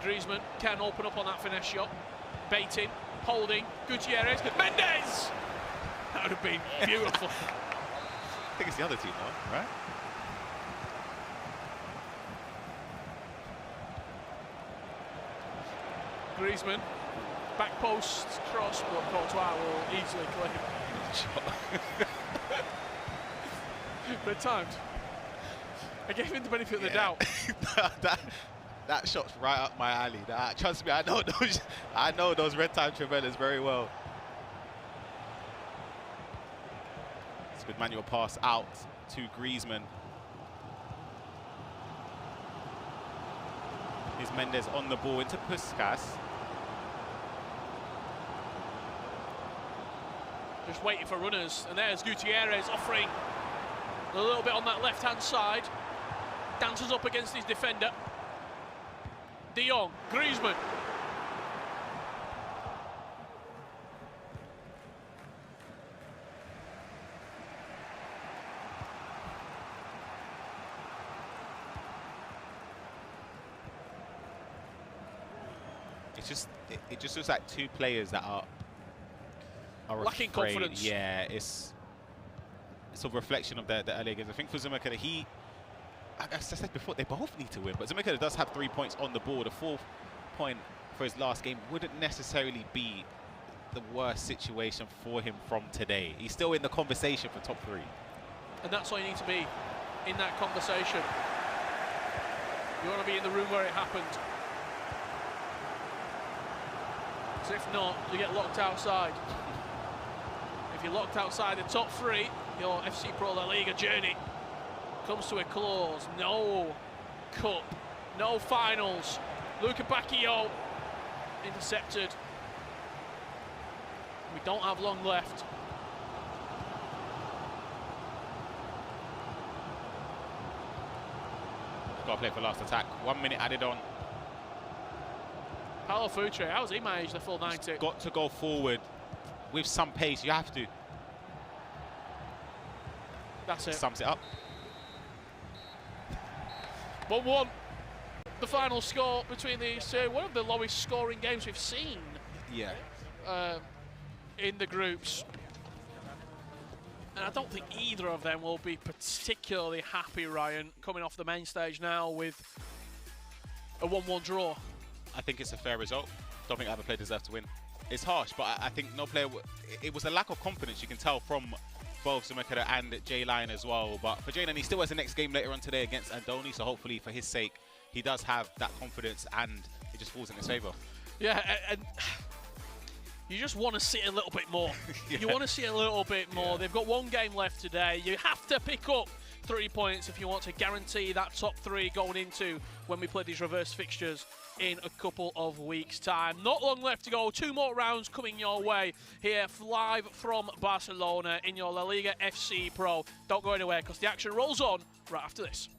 Griezmann can open up on that finesse shot. Baiting, holding. Gutierrez. Mendes! That would have been beautiful. I think it's the other team, though, right? Griezmann Back post cross, but Courtois will easily claim. Red timed. I gave him the benefit of the doubt. that shot's right up my alley. Trust me, I know those red time Trevellas very well. It's a good manual pass out to Griezmann. Here's Mendes on the ball into Puskas. Just waiting for runners, and there's Gutierrez offering a little bit on that left-hand side. Dances up against his defender. De Jong, Griezmann. It just looks like two players that are lacking afraid. confidence. Yeah, it's a reflection of the earlier games. I think for Zumikada, as I said before, they both need to win, but Zumikada does have 3 points on the board. A 4th point for his last game wouldn't necessarily be the worst situation for him from today. He's still in the conversation for top 3. And that's why you need to be in that conversation. You want to be in the room where it happened. Because if not, you get locked outside. If you're locked outside the top 3, your FC Pro La Liga journey comes to a close. No cup, no finals. Luca Bacchio intercepted. We don't have long left. Got to play for last attack. 1 minute added on. Paulo Futre, how's he managed the full 90? Got to go forward with some pace. You have to. That's it. Sums it up. 1-1. The final score between these two. One of the lowest scoring games we've seen. Yeah. In the groups. And I don't think either of them will be particularly happy, Ryan, coming off the main stage now with a 1-1 draw. I think it's a fair result. Don't think either player deserves to win. It's harsh, but I think no player... It was a lack of confidence, you can tell, from both Zumikada and Jay Lyon as well. But for Jaylen, he still has the next game later on today against Andoni, so hopefully for his sake, he does have that confidence and it just falls in his favour. Yeah, and you just want to see a little bit more. Yeah. You want to see a little bit more. Yeah. They've got one game left today. You have to pick up 3 points if you want to guarantee that top 3 going into when we play these reverse fixtures in a couple of weeks' time. Not long left to go. 2 more rounds coming your way here live from Barcelona in your La Liga FC Pro. Don't go anywhere because the action rolls on right after this.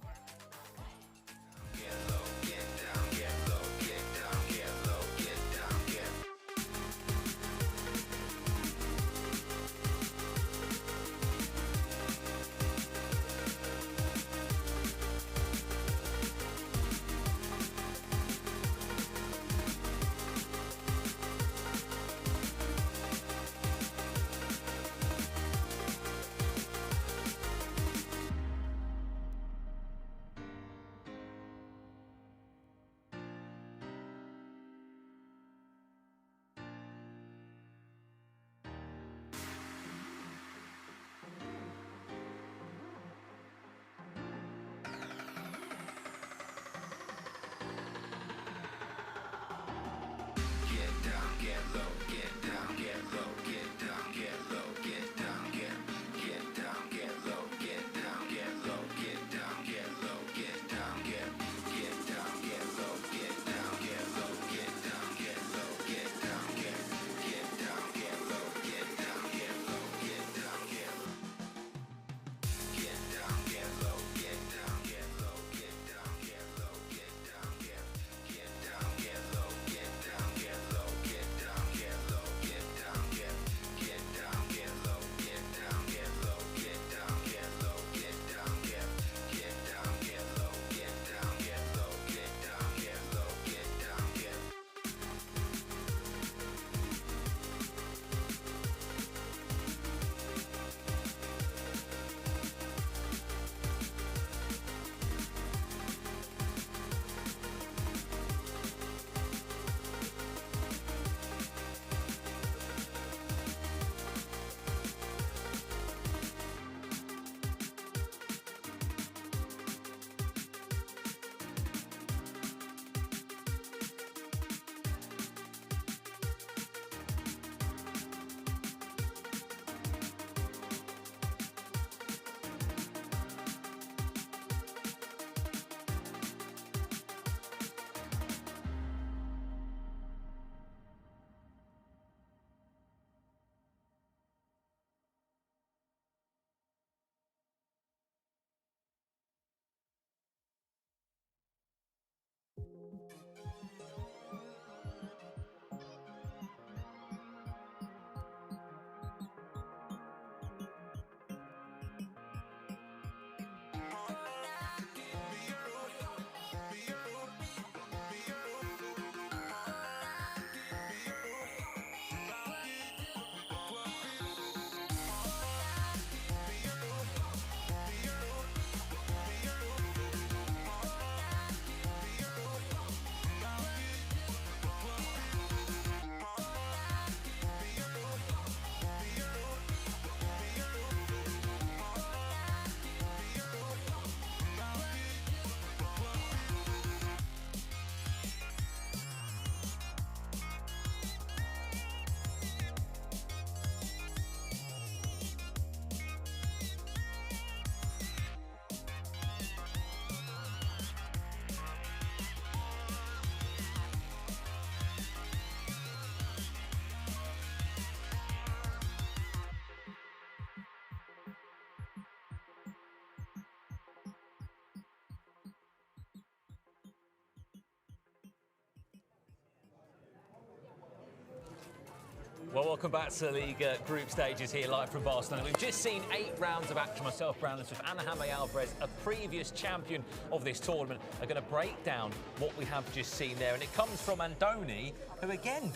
Well, welcome back to the Liga group stages here live from Barcelona. We've just seen 8 rounds of action. Myself, Brownless, with Ana Jaime Alvarez, a previous champion of this tournament, are going to break down what we have just seen there. And it comes from Andoni, who again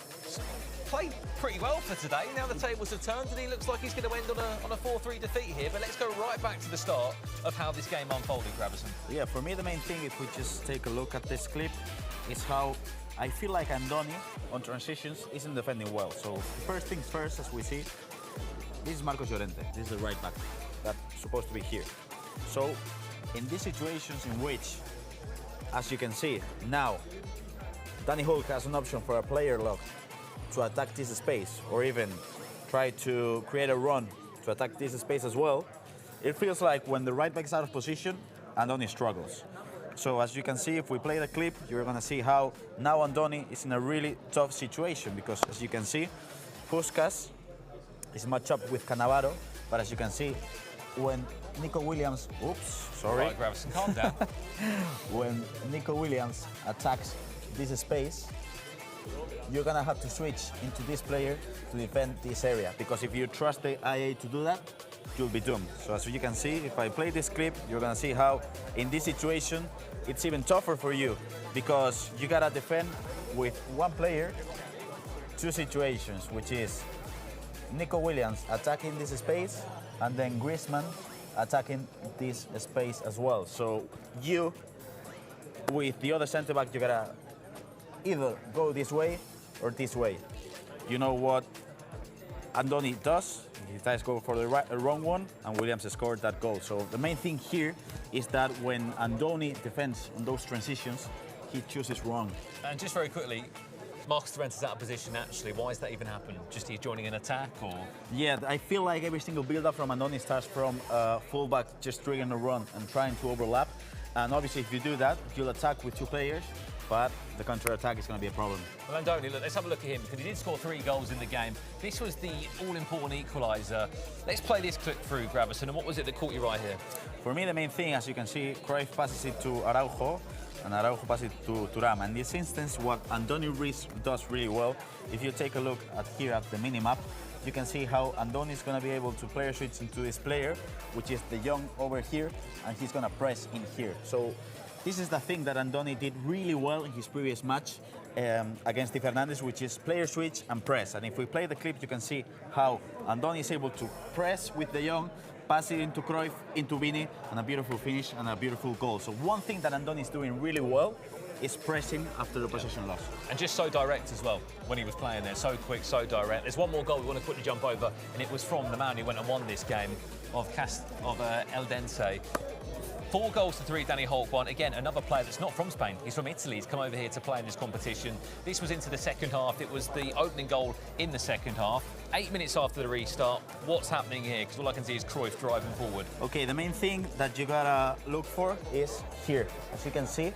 played pretty well for today. Now the tables have turned and he looks like he's going to end on a 4-3 defeat here. But let's go right back to the start of how this game unfolded, Gravison. Yeah, for me the main thing, if we just take a look at this clip, is how I feel like Andoni on transitions isn't defending well. So first things first, as we see, this is Marcos Llorente. This is the right back that's supposed to be here. So in these situations in which, as you can see, now Danny Hulk has an option for a player lock to attack this space, or even try to create a run to attack this space as well, it feels like when the right back is out of position, Andoni struggles. So as you can see, if we play the clip, you're going to see how now Andoni is in a really tough situation, because as you can see, Puskás is matched up with Cannavaro, but as you can see, when Nico Williams, oops, sorry. Right, Gravison, calm down. When Nico Williams attacks this space, you're going to have to switch into this player to defend this area, because if you trust the IA to do that, you'll be doomed. So as you can see, if I play this clip, you're gonna see how in this situation, it's even tougher for you, because you gotta defend with one player, 2 situations, which is Nico Williams attacking this space, and then Griezmann attacking this space as well. So you, with the other center back, you gotta either go this way or this way. You know what Andoni does? He tries to go for the wrong one, and Williams scored that goal. So the main thing here is that when Andoni defends on those transitions, he chooses wrong. And just very quickly, Marcos Llorente's out of position naturally. Why has that even happened? Just he's joining an attack, or? Yeah, I feel like every single build-up from Andoni starts from fullback just triggering a run and trying to overlap. And obviously, if you do that, you'll attack with 2 players, but the counter-attack is going to be a problem. Well, Andoni, look, let's have a look at him, because he did score 3 goals in the game. This was the all-important equaliser. Let's play this clip through, Gravison, and what was it that caught your eye here? For me, the main thing, as you can see, Cruyff passes it to Araujo, and Araujo passes it to Thuram. And in this instance, what Andoni does really well, if you take a look at here at the mini-map, you can see how Andoni is going to be able to player switch into this player, which is the young over here, and he's going to press in here. So this is the thing that Andoni did really well in his previous match against Di Fernandez, which is player switch and press. And if we play the clip, you can see how Andoni is able to press with De Jong, pass it into Cruyff, into Vini, and a beautiful finish and a beautiful goal. So one thing that Andoni is doing really well is pressing after the possession loss. And just so direct as well when he was playing there. So quick, so direct. There's one more goal we want to quickly jump over, and it was from the man who went and won this game of Eldense. 4 goals to 3, Danny Hulk won. Again, another player that's not from Spain. He's from Italy. He's come over here to play in this competition. This was into the second half. It was the opening goal in the second half. 8 minutes after the restart. What's happening here? Because all I can see is Cruyff driving forward. Okay, the main thing that you gotta look for is here. As you can see,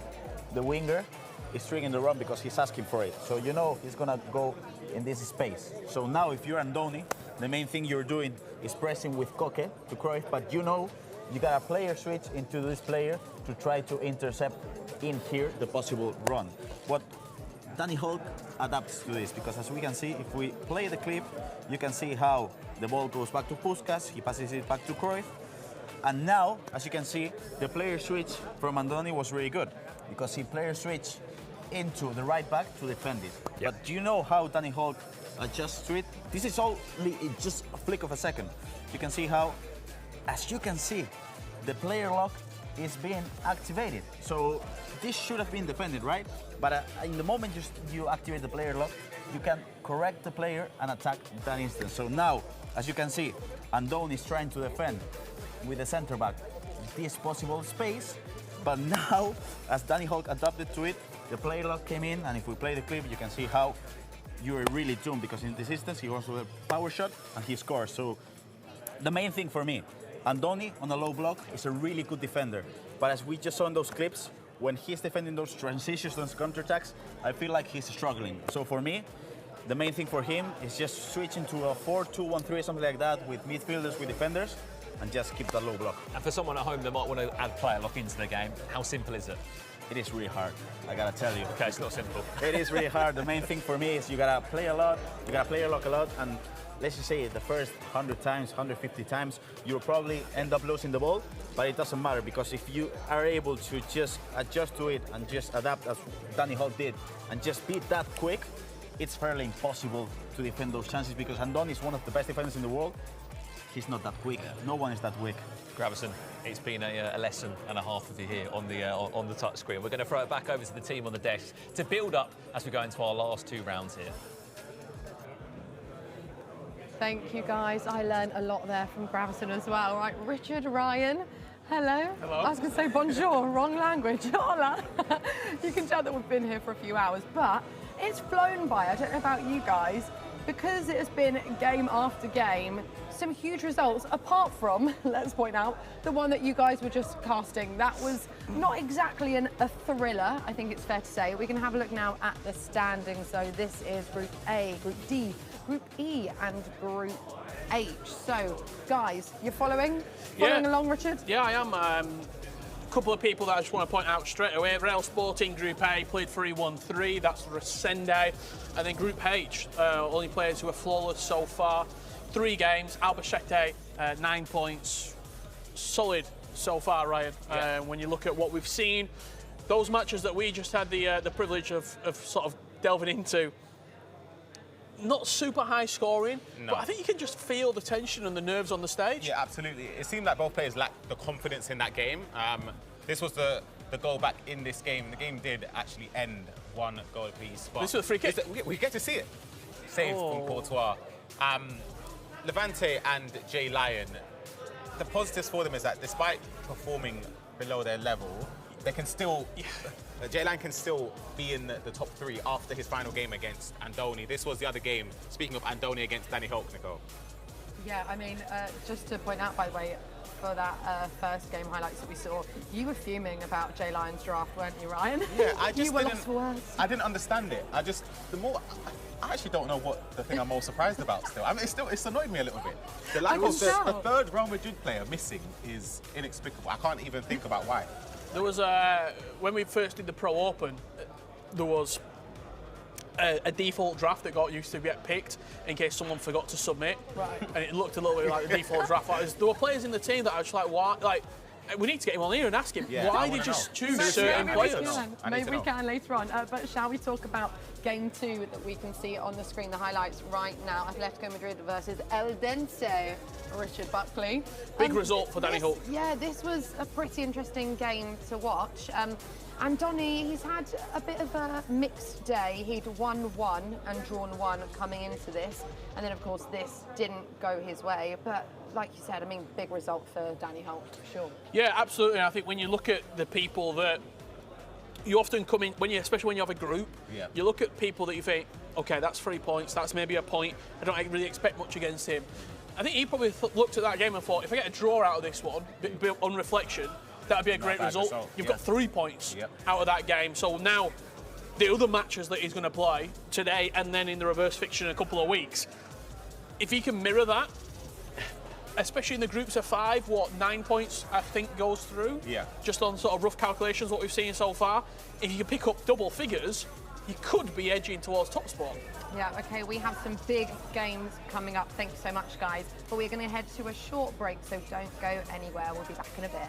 the winger is triggering the run because he's asking for it. So you know he's gonna go in this space. So now if you're Andoni, the main thing you're doing is pressing with Koke to Cruyff, but you know you got a player switch into this player to try to intercept in here the possible run. What Danny Hulk adapts to this, because as we can see, if we play the clip, you can see how the ball goes back to Puskás, he passes it back to Cruyff, and now, as you can see, the player switch from Andoni was really good, because he player switched into the right back to defend it. Yep. But do you know how Danny Hulk adjusts to it? This is only just a flick of a second. You can see how, as you can see, the player lock is being activated. So this should have been defended, right? But in the moment you activate the player lock, you can correct the player and attack that instant. So now, as you can see, Andoni is trying to defend with the center back this possible space, but now, as Danny Hulk adapted to it, the player lock came in, and if we play the clip, you can see how you are really doomed, because in this instance, he goes with a power shot and he scores. So the main thing for me, Andoni on a low block is a really good defender, but as we just saw in those clips, when he's defending those transitions, those counterattacks, I feel like he's struggling. So for me, the main thing for him is just switching to a 4-2-1-3, something like that, with midfielders, with defenders, and just keep that low block. And for someone at home that might want to add player lock into the game, how simple is it? It is really hard, I gotta tell you. Okay, it's not simple. It is really hard. The main thing for me is you gotta play a lot, you gotta play your luck a lot, and let's just say the first 100 times, 150 times, you'll probably end up losing the ball, but it doesn't matter because if you are able to just adjust to it and just adapt as Danny Holt did and just be that quick, it's fairly impossible to defend those chances because Andoni is one of the best defenders in the world. He's not that quick. No one is that quick. Gravison, it's been a lesson and a half of you here on the touch screen. We're going to throw it back over to the team on the desk to build up as we go into our last 2 rounds here. Thank you, guys. I learned a lot there from Gravison as well. Right, Richard, Ryan, hello. Hello. I was going to say bonjour, wrong language. Hola. You can tell that we've been here for a few hours, but it's flown by. I don't know about you guys, because it has been game after game, some huge results, apart from, let's point out, the one that you guys were just casting. That was not exactly a thriller, I think it's fair to say. We can have a look now at the standings. So this is Group A, Group D, Group E and Group H. So, guys, you're following along, Richard? Yeah, I am. A couple of people that I just want to point out straight away. Real Sporting Group A played 3-1-3. That's Resende. And then Group H, only players who are flawless so far. 3 games. Albacete, 9 points. Solid so far, Ryan. When you look at what we've seen, those matches that we just had the privilege of sort of delving into, not super high scoring, but I think you can just feel the tension and the nerves on the stage. Yeah, absolutely. It seemed like both players lacked the confidence in that game. This was the goal back in this game. The game did actually end 1 goal apiece. This was a free kick. We get to see it. Saved from Courtois. Levante and Jay Lyon, the positives for them is that despite performing below their level, they can still, Jay Lyon can still be in the top 3 after his final game against Andoni. This was the other game, speaking of Andoni against Danny Holt, Nicole. Yeah, I mean, just to point out, by the way, for that first game highlights that we saw, you were fuming about Jay Lyon's draft, weren't you, Ryan? Yeah, I just you were lost for words. I didn't understand it. I actually don't know what the thing I'm most surprised about still. I mean, it's annoyed me a little bit. The lack of the third Real Madrid player missing is inexplicable. I can't even think about why. There was when we first did the Pro Open, there was a default draft that got used to get picked in case someone forgot to submit. Right. And it looked a little bit like the default draft. There were players in the team that I was like, why? Like, we need to get him on here and ask him why they just choose certain players. Maybe we can later on. But shall we talk about game 2 that we can see on the screen, the highlights right now? Atletico Madrid versus Eldense. Richard Buckley. Big result for Danny Holt. Yeah, this was a pretty interesting game to watch. Andoni, he's had a bit of a mixed day. He'd won 1 and drawn 1 coming into this. And then, of course, this didn't go his way. But like you said, I mean, big result for Danny Holt, for sure. Yeah, absolutely. And I think when you look at the people that you often come in, especially when you have a group, you look at people that you think, okay, that's 3 points, that's maybe a point. I don't really expect much against him. I think he probably looked at that game and thought, if I get a draw out of this one, on reflection, that'd be a great result. You've got 3 points out of that game. So now, the other matches that he's going to play today and then in the reverse fixture in a couple of weeks, if he can mirror that, especially in the groups of 5, 9 points I think goes through. Yeah. Just on sort of rough calculations, what we've seen so far. If you can pick up double figures, you could be edging towards top spot. Yeah, okay, we have some big games coming up. Thank you so much, guys. But we're going to head to a short break, so don't go anywhere. We'll be back in a bit.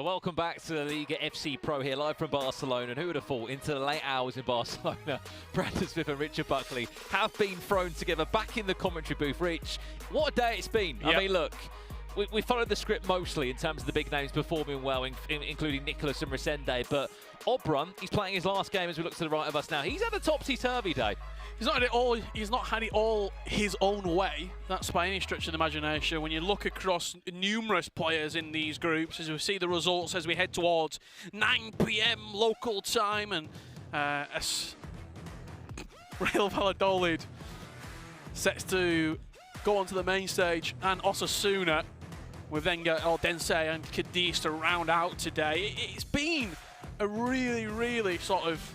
Well, welcome back to the LALIGA FC Pro here, live from Barcelona. And who would have thought, into the late hours in Barcelona, Brandon Smith and Richard Buckley have been thrown together back in the commentary booth. Rich, what a day it's been. Yep. I mean, look, we followed the script mostly in terms of the big names performing well, including Nicholas and Resende. But Obron, he's playing his last game as we look to the right of us now. He's had a topsy-turvy day. He's not had it all his own way. That's by any stretch of the imagination. When you look across numerous players in these groups, as we see the results as we head towards 9 p.m. local time, and Real Valladolid sets to go onto the main stage, and Osasuna with then Odense and Cadiz to round out today. It's been a really, really sort of,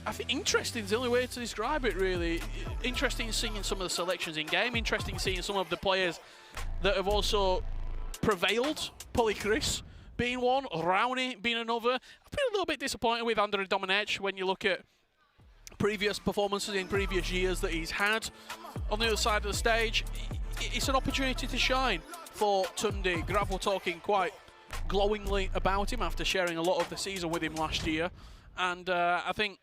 I think interesting is the only way to describe it, really. Interesting seeing some of the selections in game, interesting seeing some of the players that have also prevailed. Polychris being one, Rowney being another. I've been a little bit disappointed with Andre Domenech when you look at previous performances in previous years that he's had on the other side of the stage. It's an opportunity to shine for Tundi. Gravel talking quite glowingly about him after sharing a lot of the season with him last year. And I think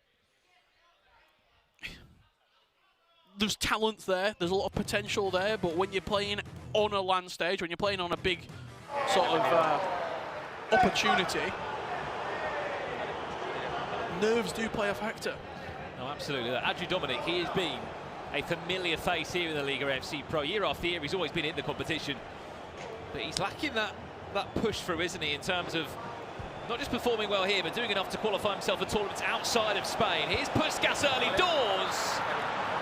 there's talent there, there's a lot of potential there, but when you're playing on a land stage, when you're playing on a big sort of opportunity, nerves do play a factor. No, absolutely. Andrew Dominic, he has been a familiar face here in the LALIGA FC Pro. Year after year, he's always been in the competition, but he's lacking that push through, isn't he, in terms of not just performing well here, but doing enough to qualify himself for tournaments outside of Spain. Here's Puskas early doors.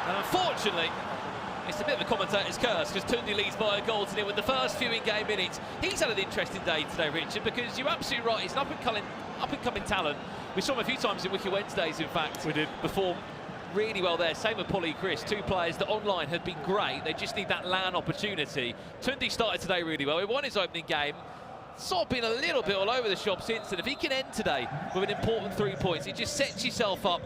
And unfortunately, it's a bit of a commentator's curse because Tundi leads by a goal to nil with the first few in-game minutes. He's had an interesting day today, Richard, because you're absolutely right. He's an up-and-coming talent. We saw him a few times in Wiki Wednesdays, in fact. We did. Perform really well there. Same with Polly Chris, two players that online have been great. They just need that LAN opportunity. Tundi started today really well. He won his opening game. Sort of been a little bit all over the shop since, and if he can end today with an important 3 points, it just sets yourself up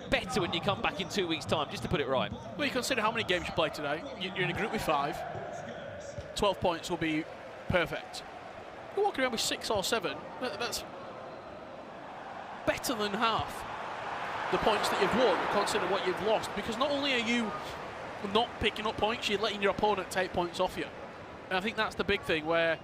better when you come back in 2 weeks' time, just to put it right. Well, you consider how many games you played today. You're in a group with 5. 12 points will be perfect. You're walking around with 6 or 7. That's better than half the points that you've won, consider what you've lost. Because not only are you not picking up points, you're letting your opponent take points off you. And I think that's the big thing, where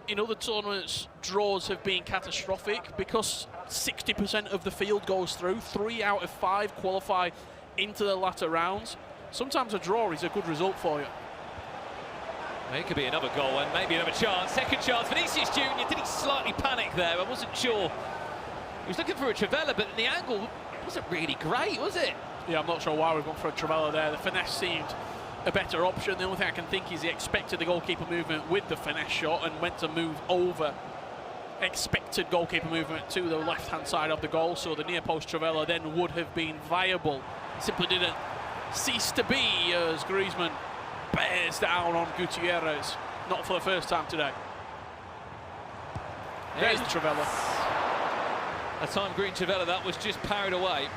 in other tournaments, draws have been catastrophic because 60% of the field goes through. 3 out of 5 qualify into the latter rounds. Sometimes a draw is a good result for you. It could be another goal and maybe another chance. Second chance, Vinicius Junior. Did he slightly panic there? I wasn't sure. He was looking for a Trivela, but the angle wasn't really great, was it? Yeah, I'm not sure why we've gone for a Trivela there. The finesse seemed a better option. The only thing I can think is he expected the goalkeeper movement with the finesse shot and went to move over expected goalkeeper movement to the left-hand side of the goal, so the near-post Trivela then would have been viable. Simply didn't cease to be as Griezmann bears down on Gutierrez. Not for the first time today. There's the Trivela. A time green Trivela that was just parried away.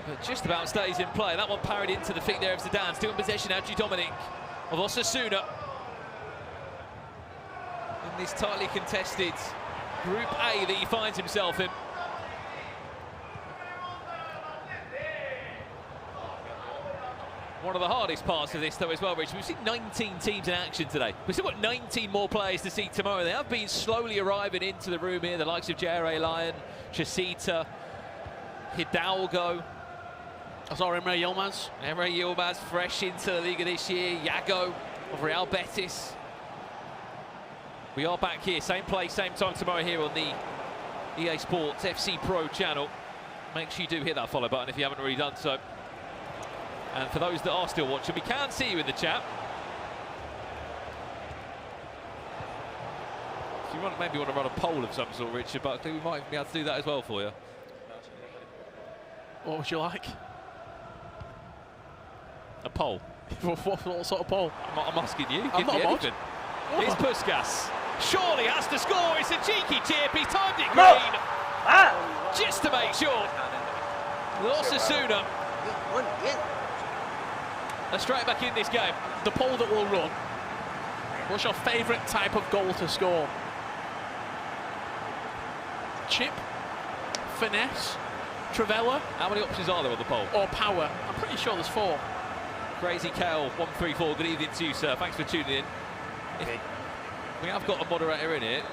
But just about stays in play. That one parried into the feet there of Zidane. Still in possession, Andrew Dominic of Osasuna. In this tightly contested Group A that he finds himself in. One of the hardest parts of this, though, as well, Rich. We've seen 19 teams in action today. We've still got 19 more players to see tomorrow. They have been slowly arriving into the room here. The likes of J.R.A. Lyon, Chasita, Hidalgo. I saw Emre Yilmaz. Emre Yilmaz fresh into the Liga this year. Yago of Real Betis. We are back here, same place, same time tomorrow here on the EA Sports FC Pro channel. Make sure you do hit that follow button if you haven't already done so. And for those that are still watching, we can see you in the chat. If you maybe want to run a poll of some sort, Richard, but we might be able to do that as well for you. What would you like? A poll. What sort of poll? I'm asking you. I'm Give not me a mod. anything. Here's Puskas. Surely has to score. It's a cheeky chip. He's timed it green. Just to make sure. Osasuna They're straight back in this game. The poll that will run. What's your favourite type of goal to score? Chip, finesse, trivela. How many options are there on the poll? Or power. I'm pretty sure there's 4. Crazy Kale 134. Good evening to you, sir. Thanks for tuning in. We have got a moderator in here.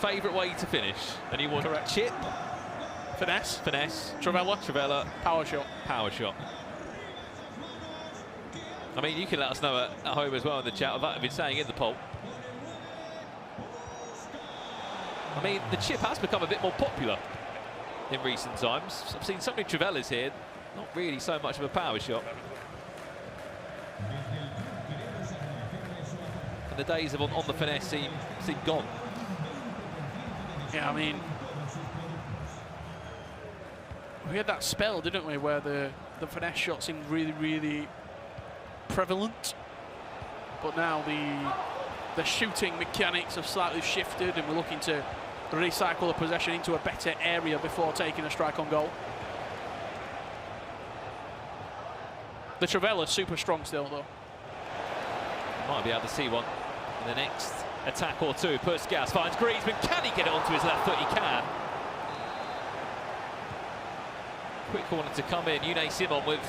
Favourite way to finish? And you want chip, finesse, trivela, power shot. I mean, you can let us know at home as well in the chat what I've been saying in the poll. I mean, the chip has become a bit more popular in recent times. I've seen so many trivelas here, not really so much of a power shot. And the days of on the finesse seem gone. Yeah, I mean, we had that spell, didn't we, where the finesse shot seemed really, really prevalent. But now the shooting mechanics have slightly shifted, and we're looking to recycle the possession into a better area before taking a strike on goal. The Trivela's super strong still, though. Might be able to see one in the next attack or two. Puskas finds Griezmann. Can he get it onto his left foot? He can. Quick corner to come in. Unai Simon with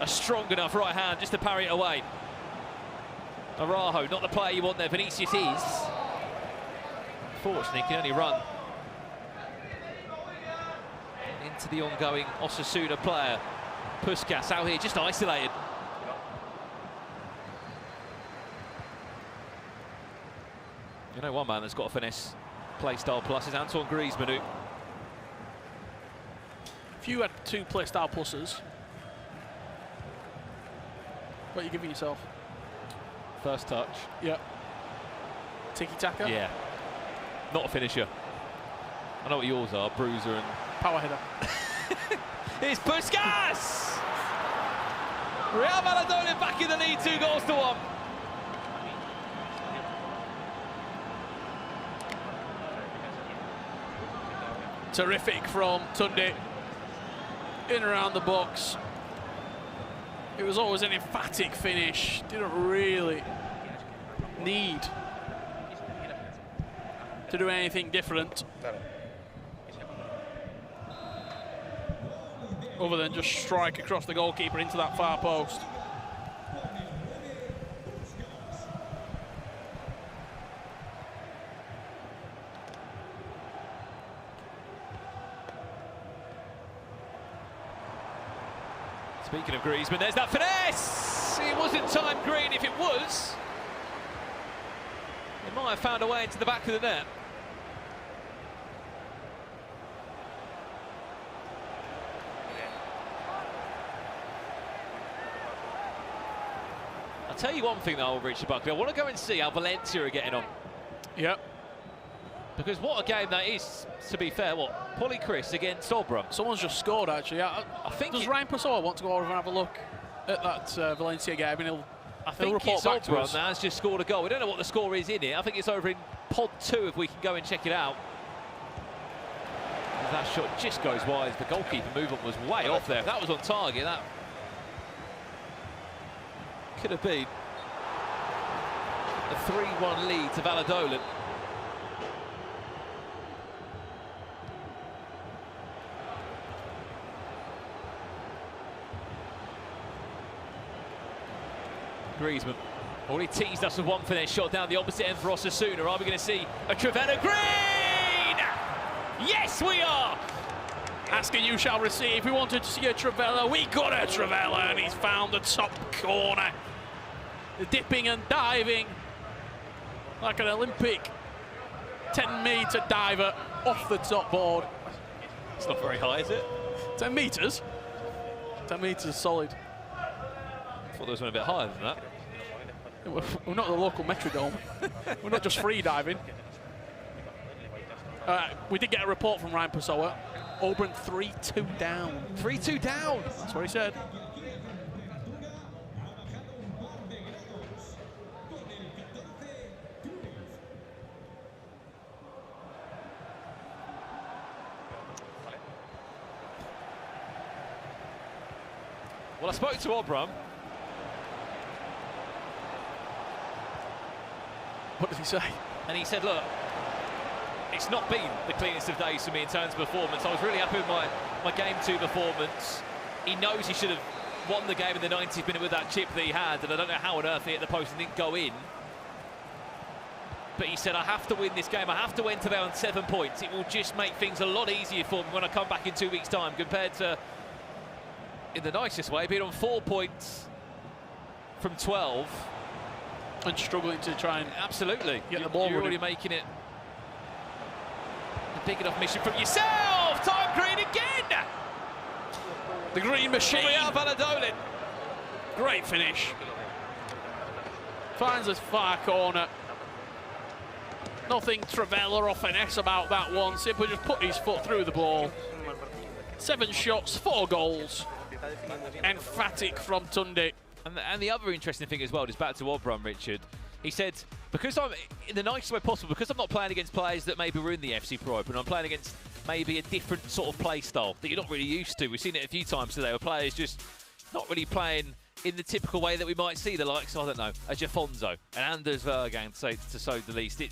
a strong enough right hand just to parry it away. Araujo, not the player you want there. Vinicius is. Fortunately, can only run into the ongoing Osasuna player. Puskas out here just isolated. You know, one man that's got a finesse play style plus is Antoine Griezmann, who... If you had 2 play style pluses, what are you giving yourself? First touch. Yeah. Tiki-taka? Yeah. Not a finisher. I know what yours are, bruiser and... Power header. It's Puskas! Real Valladolid back in the lead, 2-1. Terrific from Tundi. In around the box. It was always an emphatic finish. Didn't really need to do anything different other than just strike across the goalkeeper into that far post. Speaking of Griezmann, there's that finesse! It wasn't timed green. If it was, it might have found a way into the back of the net. I'll tell you one thing though, Richard Buckley. I want to go and see how Valencia are getting on. Yep. Because what a game that is, to be fair. What? Polychris against Obram. Someone's just scored, actually. I think does Ryan Pessoa want to go over and have a look at that Valencia game? And I think report back to us. Obram that has just scored a goal. We don't know what the score is in it. I think it's over in pod 2 if we can go and check it out. That shot just goes wide. The goalkeeper movement was way off there. If that was on target, that could have been a 3-1 lead to Valladolid. Griezmann already teased us with one finesse shot down the opposite end for Osasuna. Are we going to see a Trivela green? Yes, we are! Asking you shall receive. We wanted to see a Trivela. We got a Trivela, and he's found the top corner. Dipping and diving like an Olympic 10-metre diver off the top board. It's not very high, is it? 10 metres? 10 metres solid. I thought there was one a bit higher than that. We're not the local Metrodome. We're not just free diving. We did get a report from Ryan Pessoa. Oberyn 3-2 down. 3-2 down? That's what he said. Well, I spoke to Obram. What did he say? And he said, look, it's not been the cleanest of days for me in terms of performance. I was really happy with my Game 2 performance. He knows he should have won the game in the 90th minute with that chip that he had, and I don't know how on earth he hit the post and didn't go in. But he said, I have to win this game. I have to enter there on 7 points. It will just make things a lot easier for me when I come back in 2 weeks' time, compared to, in the nicest way, being on 4 points from 12. And struggling to try and absolutely get the ball You're already making it a big enough mission from yourself. Time green again. The green machine. Valladolid. Great finish. Finds a far corner. Nothing Travella or finesse about that one. Simply just put his foot through the ball. 7 shots, 4 goals. Emphatic from Tundi. And the other interesting thing as well, just back to Obron, Richard, he said, because I'm, in the nicest way possible, because I'm not playing against players that maybe were in the FC Pro Open, I'm playing against maybe a different sort of play style that you're not really used to. We've seen it a few times today, where players just not really playing in the typical way that we might see the likes, I don't know, a Jafonzo, an Anders Vergan, to say the least.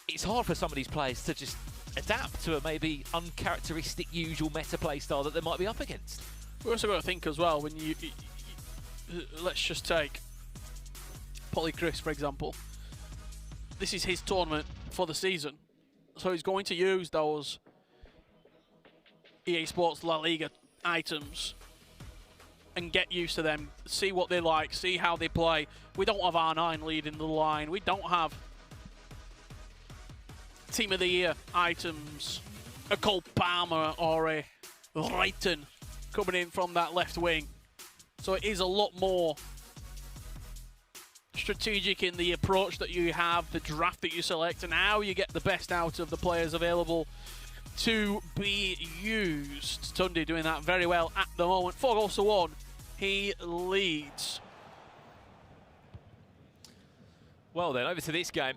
It's hard for some of these players to just adapt to a maybe uncharacteristic usual meta play style that they might be up against. We've also got to think as well, when you let's just take Polychris, for example. This is his tournament for the season. So he's going to use those EA Sports La Liga items and get used to them, see what they like, see how they play. We don't have R9 leading the line. We don't have Team of the Year items, a Cole Palmer or a Reiten coming in from that left wing. So it is a lot more strategic in the approach that you have, the draft that you select, and how you get the best out of the players available to be used. Tundi doing that very well at the moment. 4 goals to 1. He leads. Well then, over to this game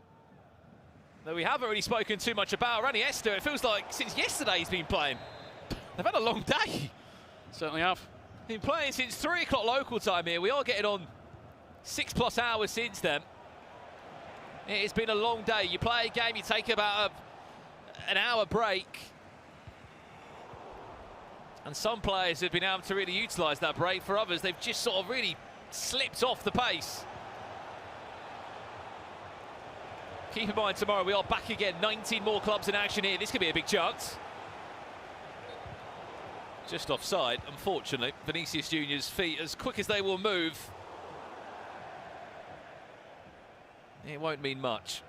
that we haven't really spoken too much about. Rani Esther, it feels like since yesterday he's been playing. They've had a long day. Certainly have. Been playing since 3 o'clock local time here. We are getting on 6+ hours since then. It's been a long day. You play a game, you take about an hour break. And some players have been able to really utilise that break. For others, they've just sort of really slipped off the pace. Keep in mind, tomorrow we are back again. 19 more clubs in action here. This could be a big chance. Just offside, unfortunately. Vinicius Junior's feet, as quick as they will move, it won't mean much.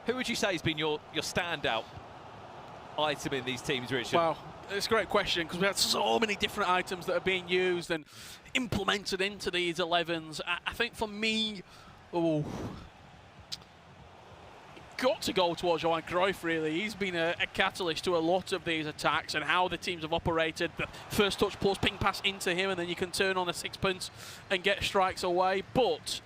Who would you say has been your standout item in these teams, Richard? Wow, it's a great question, because we had so many different items that are being used and implemented into these 11s. I think for me, got to go towards Johan Cruyff, really. He's been a catalyst to a lot of these attacks and how the teams have operated. The first touch plus ping pass into him, and then you can turn on a sixpence and get strikes away. But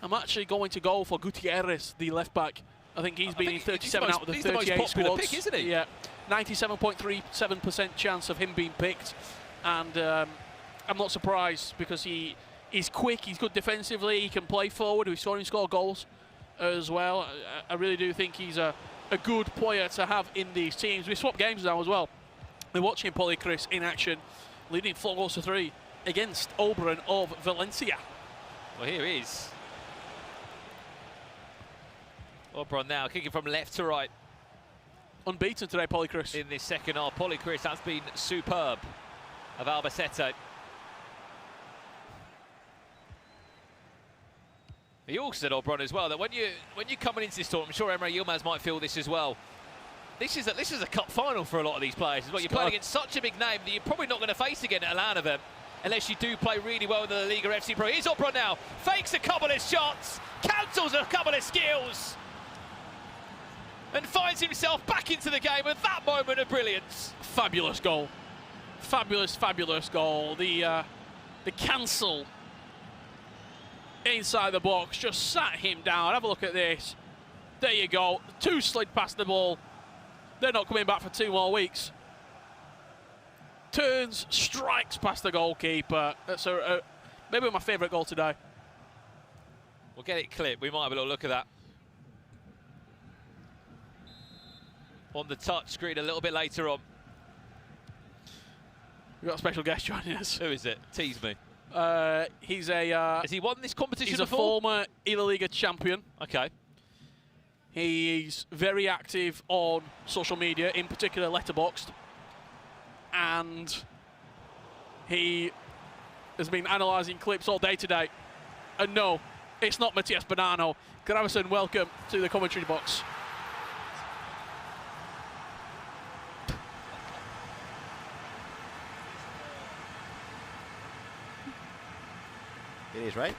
I'm actually going to go for Gutierrez, the left back. I think he's been in 37 out of the 38 squads. Pick, isn't he? Yeah, 97.37% chance of him being picked, and I'm not surprised, because he's quick, he's good defensively, he can play forward, we saw him score goals as well. I really do think he's a good player to have in these teams. We swap games now as well. We're watching Polychris in action, leading 4 goals to 3 against Oberon of Valencia. Well, here he is. Obron now kicking from left to right. Unbeaten today, Polychris. In this second half, Polychris has been superb of Albacete. He also said, Obron, as well, that when you're coming into this tournament, I'm sure Emre Yilmaz might feel this as well. This is a cup final for a lot of these players as well. You're playing against such a big name that you're probably not going to face again at Alanova, unless you do play really well in the LALIGA FC Pro. Here's Obron now, fakes a couple of shots, cancels a couple of skills, and finds himself back into the game with that moment of brilliance. Fabulous goal. Fabulous, fabulous goal. The cancel inside the box, just sat him down. Have a look at this. There you go. 2 slid past the ball. They're not coming back for 2 more weeks. Turns, strikes past the goalkeeper. That's maybe my favourite goal today. We'll get it clipped. We might have a little look at that on the touch screen a little bit later on. We've got a special guest joining us. Who is it? Tease me. He's a... Has he won this competition before? He's a former LALIGA champion. Okay. He's very active on social media, in particular Letterboxd. And he has been analysing clips all day today. And no, it's not Matthias Bonanno. Gravison, welcome to the commentary box. It is, right?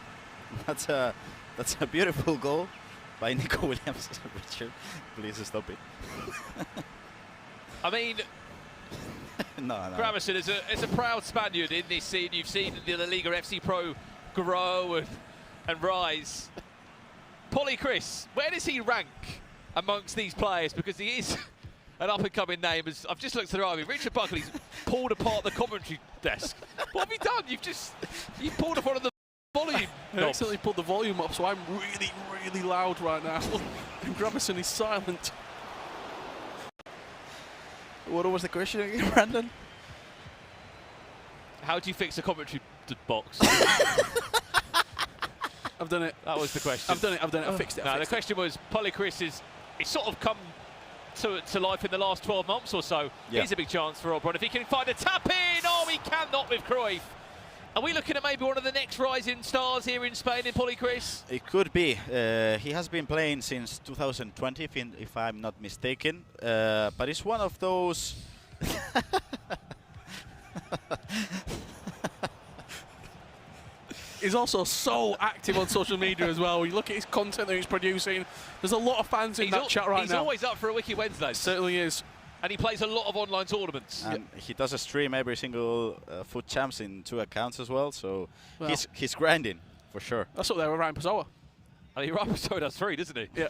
That's a beautiful goal by Nico Williams. Richard, please stop it. I mean, no. Gravison, as a proud Spaniard in this scene, you've seen the LALIGA FC Pro grow and rise. Polly Chris, where does he rank amongst these players? Because he is an up-and-coming name. As I've just looked around, Richard Buckley's pulled apart the commentary desk. What have you done? You've pulled apart the volume. I accidentally pulled the volume up, so I'm really, really loud right now. And Gravison is silent. What was the question again, Brandon? How do you fix a commentary box? I've done it. That was the question. I've done it. I fixed it. No, the question was, Polly Chris it's sort of come to life in the last 12 months or so. Yeah. He's a big chance for Obron. If he can find a tap in, oh, he cannot with Cruyff. Are we looking at maybe one of the next rising stars here in Spain in Polly Chris? It could be. He has been playing since 2020, if I'm not mistaken. But it's one of those... He's also so active on social media as well. You look at his content that he's producing. There's a lot of fans in that chat right now. He's always up for a Wiki Wednesday. Certainly is. And he plays a lot of online tournaments. And he does a stream every single Foot Champs in 2 accounts as well, so he's grinding, for sure. That's up there with Ryan Pessoa. I mean, Ryan Pessoa does 3, doesn't he? Yeah.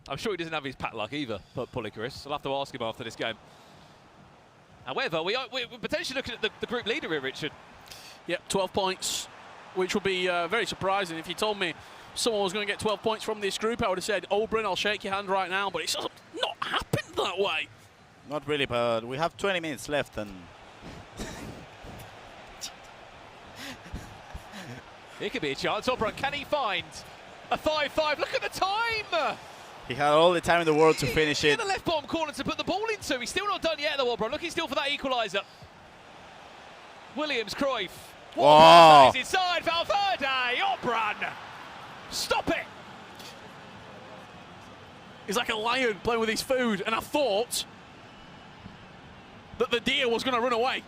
I'm sure he doesn't have his pat luck either, but Polly Chris. I'll have to ask him after this game. However, we're potentially looking at the group leader here, Richard. Yeah, 12 points, which would be very surprising. If you told me someone was going to get 12 points from this group, I would have said, Obron, I'll shake your hand right now, but it's just not happened that way. Not really, but we have 20 minutes left, and it could be a chance. Obron, can he find a 5-5? Look at the time! he had all the time in the world to finish it. In the left bottom corner to put the ball into. He's still not done yet, though, Obron. Looking still for that equaliser. Williams, Cruyff. Oh. Is inside, Valverde, Obron. Stop it! He's like a lion playing with his food, and I thought that the deer was going to run away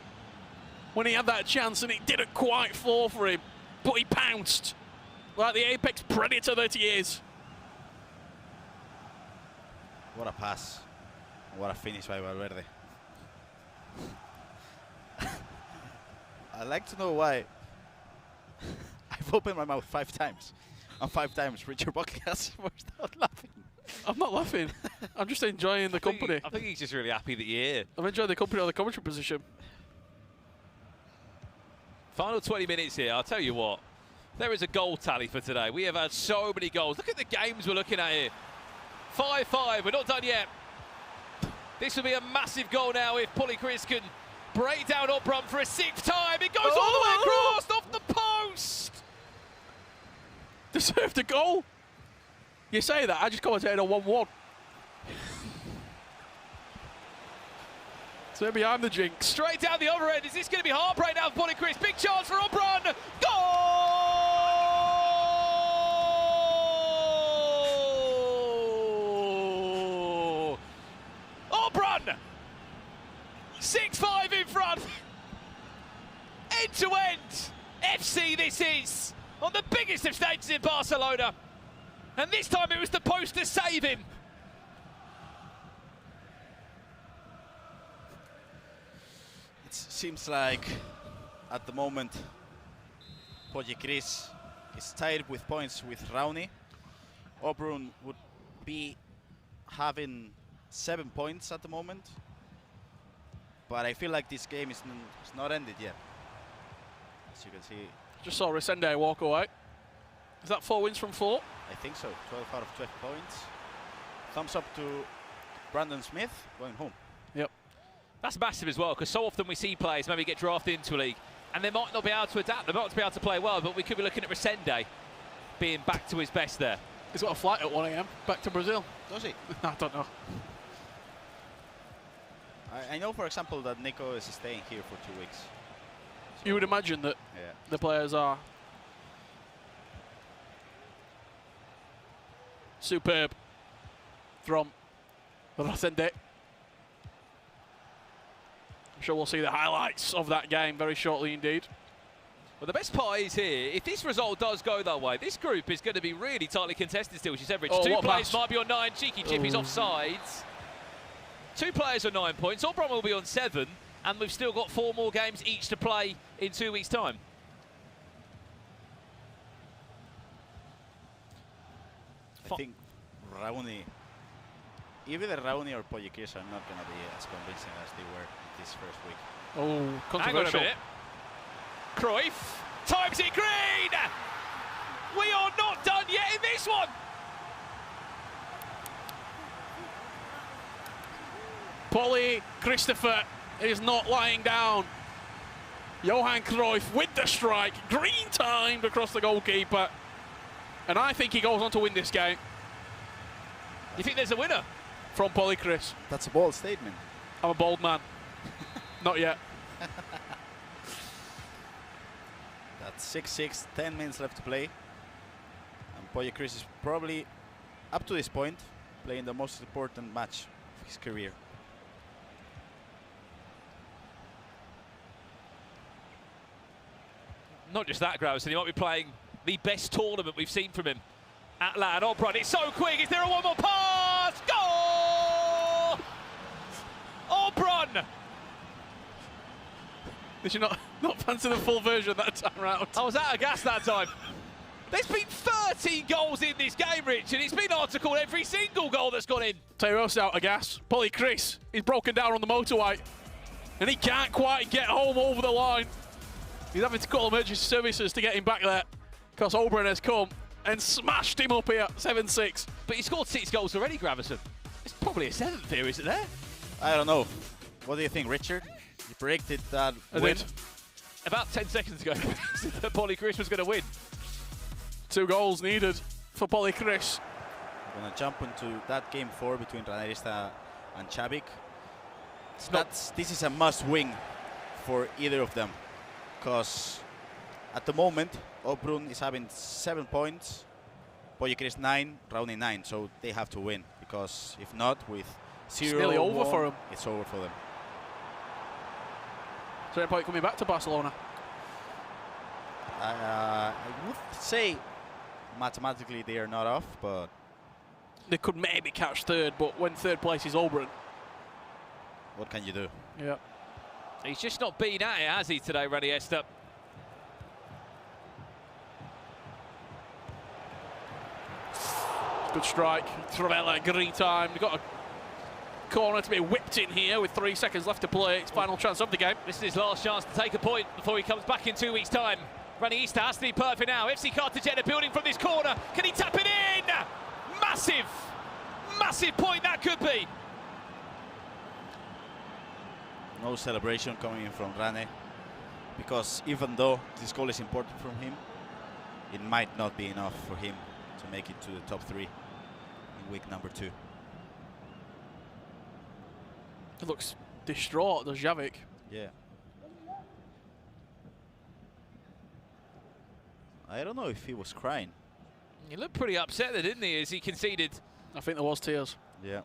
when he had that chance, and it didn't quite fall for him, but he pounced like the apex predator that he is. What a pass. What a finish by Valverde. I'd like to know why I've opened my mouth 5 times, and 5 times Richard Buckley has burst out laughing. I'm not laughing. I'm just enjoying the company. I think he's just really happy that you're here. I'm enjoying the company on the commentary position. Final 20 minutes here. I'll tell you what. There is a goal tally for today. We have had so many goals. Look at the games we're looking at here. 5-5. We're not done yet. This will be a massive goal now if Polly Chris can break down Obron for a 6th time. It goes all the way across, off the post. Deserved a goal. You say that, I just commentated on 1-1. So maybe I'm the jinx. Straight down the other end. Is this going to be heartbreak now for Polly Chris? Big chance for Obron. Goal! Obron! 6-5 in front. End to end. FC this is. On the biggest of stages in Barcelona. And this time it was the post to save him. It seems like at the moment Polly Chris is tied with points with Rauni. Obrun would be having 7 points at the moment. But I feel like this game is not ended yet. As you can see. Just saw Resende walk away. Is that 4 wins from 4? I think so. 12 out of 12 points. Thumbs up to Brandon Smith going home. Yep. That's massive as well, because so often we see players maybe get drafted into a league and they might not be able to adapt, they might not be able to play well, but we could be looking at Resende being back to his best there. He's got a flight at 1 AM back to Brazil. Does he? I don't know. I know, for example, that Nico is staying here for 2 weeks. So you would imagine that the players are superb from Resende. I'm sure we'll see the highlights of that game very shortly indeed. Well, the best part is here, if this result does go that way, this group is going to be really tightly contested still, which is Everett. 2 players might be on 9, cheeky chip, he's offsides. 2 players on 9 points, Obrun will be on 7, and we've still got 4 more games each to play in 2 weeks' time. I think Rauni, either Rauni or Poyekis are not going to be as convincing as they were this first week. Oh, controversial. Hang on a minute. Cruyff times it green! We are not done yet in this one! Polly Christopher is not lying down. Johan Cruyff with the strike, green timed across the goalkeeper. And I think he goes on to win this game. You think there's a winner? From Polly Chris. That's a bold statement. I'm a bold man. Not yet. That's 6-6, 10 minutes left to play. And Poyekis is probably, up to this point, playing the most important match of his career. Not just that, Grauson, he might be playing the best tournament we've seen from him at LAN. Obrun, it's so quick, is there a one more pass? Goal! Obrun! Did you not fancy the full version that time round? I was out of gas that time. There's been 13 goals in this game, Rich, and it's been articled every single goal that's gone in. Tell you what's out of gas. Polly Chris, he's broken down on the motorway, and he can't quite get home over the line. He's having to call emergency services to get him back there, because Obrun has come and smashed him up here, 7-6. But he scored 6 goals already, Gravison. It's probably a 7th here, is it there? I don't know. What do you think, Richard? You predicted that win? About 10 seconds ago, that Polly Chris was going to win. 2 goals needed for Polly Chris. We're going to jump into that game 4 between Ranerista and Chavik. This is a must-win for either of them, because at the moment, Obrun is having 7 points, Poyekis 9, Rauni 9, so they have to win, because if not, with 0, it's nearly over for them. It's over for them. Is there a point coming back to Barcelona? I would say mathematically they are not off, but they could maybe catch 3rd, but when 3rd place is Obrun, what can you do? Yeah. He's just not been at it, has he, today, Ranerista? Good strike. Travella, green time. We've got a corner to be whipped in here with 3 seconds left to play. It's final chance of the game. This is his last chance to take a point before he comes back in 2 weeks' time. Ranerista has to be perfect now. FC Cartagena building from this corner. Can he tap it in? Massive, massive point that could be. No celebration coming in from Rane, because even though this goal is important from him, it might not be enough for him to make it to the top 3 in week number 2. He looks distraught, does Javik? Yeah. I don't know if he was crying. He looked pretty upset there, didn't he, as he conceded. I think there was tears. Yeah.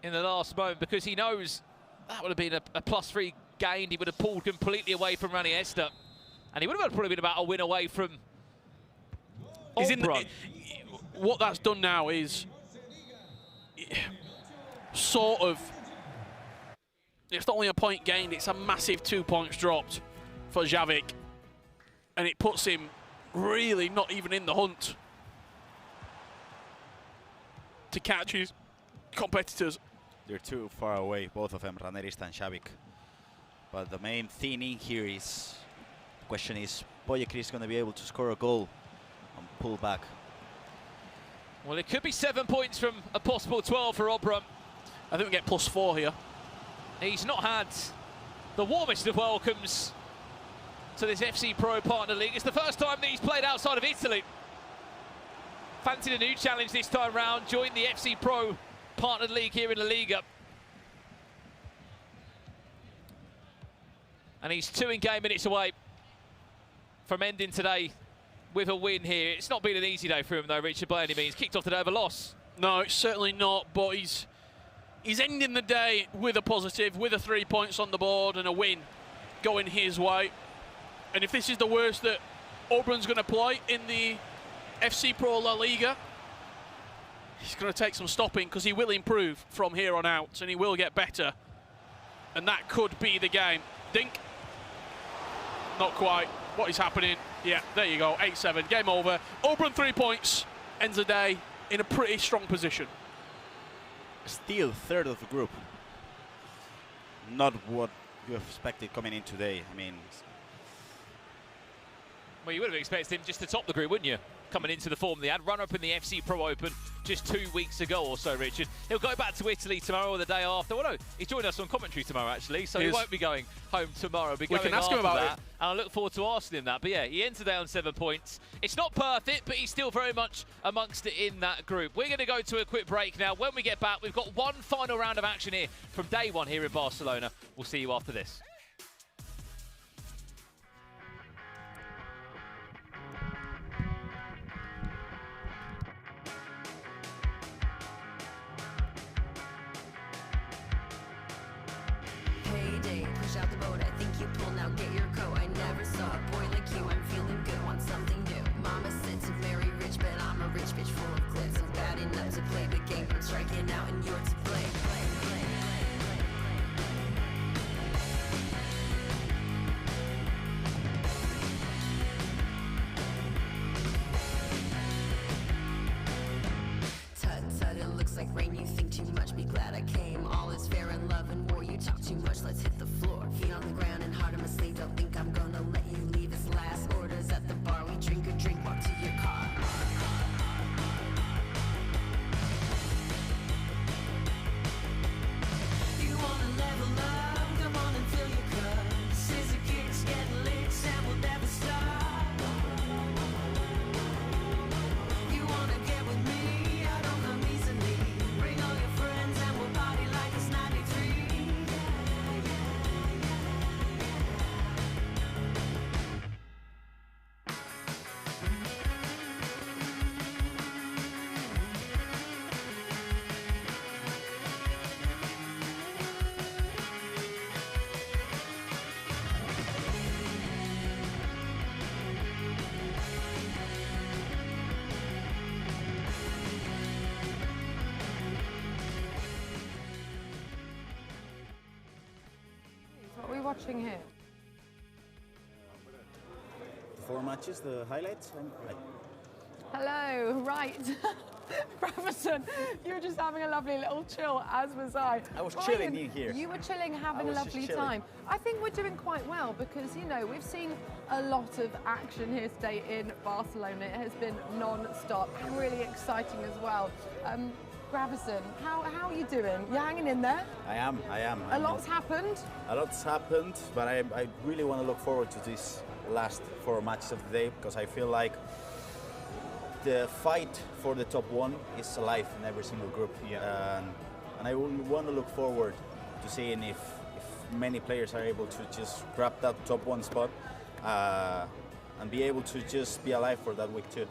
In the last moment, because he knows that would have been a +3 gained. He would have pulled completely away from Ranerista, and he would have probably been about a win away from Obrun. What that's done now is sort of, it's not only a point gained, it's a massive 2 points dropped for Javik, and it puts him really not even in the hunt to catch his competitors. They're too far away, both of them, Ranerista and Shavik. But the main thing in here is, the question is, Boyekris going to be able to score a goal and pull back? Well, it could be 7 points from a possible 12 for Obram. I think we get +4 here. He's not had the warmest of welcomes to this FC Pro Partner League. It's the first time that he's played outside of Italy. Fancied a new challenge this time round, joined the FC Pro Partner League here in La Liga. And he's 2 in-game minutes away from ending today with a win here. It's not been an easy day for him though, Richard, by any means. Kicked off today with a loss. No, it's certainly not, but he's ending the day with a positive, with a 3 points on the board and a win going his way. And if this is the worst that Obram's going to play in the FC Pro La Liga, he's going to take some stopping, because he will improve from here on out and he will get better. And that could be the game. Dink. Not quite. What is happening? Yeah, there you go. 8-7. Game over. Obram 3 points. Ends the day in a pretty strong position. Still third of the group. Not what you expected coming in today. I mean, well, you would have expected him just to top the group, wouldn't you? Coming into the form they had, runner-up in the FC Pro Open just 2 weeks ago or so, Richard. He'll go back to Italy tomorrow or the day after. Well, no, he's joined us on commentary tomorrow, actually, so he won't be going home tomorrow. We can ask him about that, it. and I look forward to asking him that. But yeah, he ends the day on 7 points. It's not perfect, but he's still very much amongst it in that group. We're going to go to a quick break now. When we get back, we've got one final round of action here from day one here in Barcelona. We'll see you after this. Out the boat, I think you pull now, get your coat. I never saw a boy like you, I'm feeling good, want something new. Mama said to marry rich, but I'm a rich bitch full of glitz. I'm bad enough to play the game, I'm striking out and you're to play. Tut tut, it looks like rain, you think too much, be glad I came. All is fair in love and war, you talk too much, let's hit the floor. Feet on the ground and heart in my sleeve, don't think I'm gonna let you leave. It's last orders at the bar, we drink a drink, walk to your car. You wanna level up, come on and fill your cup. Scissor kicks, get licks, and we'll never stop. You wanna get with me, I don't come easily. Bring all your friends and we'll party like it's 93. What are we watching here? 4 matches, the highlights. Hello, right. Brabazon, you were just having a lovely little chill, as was I. I was Ryan, chilling in here. You were chilling, having I a was just lovely chilling. time. I think we're doing quite well because, you know, we've seen a lot of action here today in Barcelona. It has been non-stop and really exciting as well. Brabazon, how are you doing? You hanging in there? I am. A lot's happened. A lot's happened, but I really want to look forward to these last 4 matches of the day, because I feel like the fight for the top one is alive in every single group. And I want to look forward to seeing if many players are able to just grab that top one spot and be able to just be alive for that week too.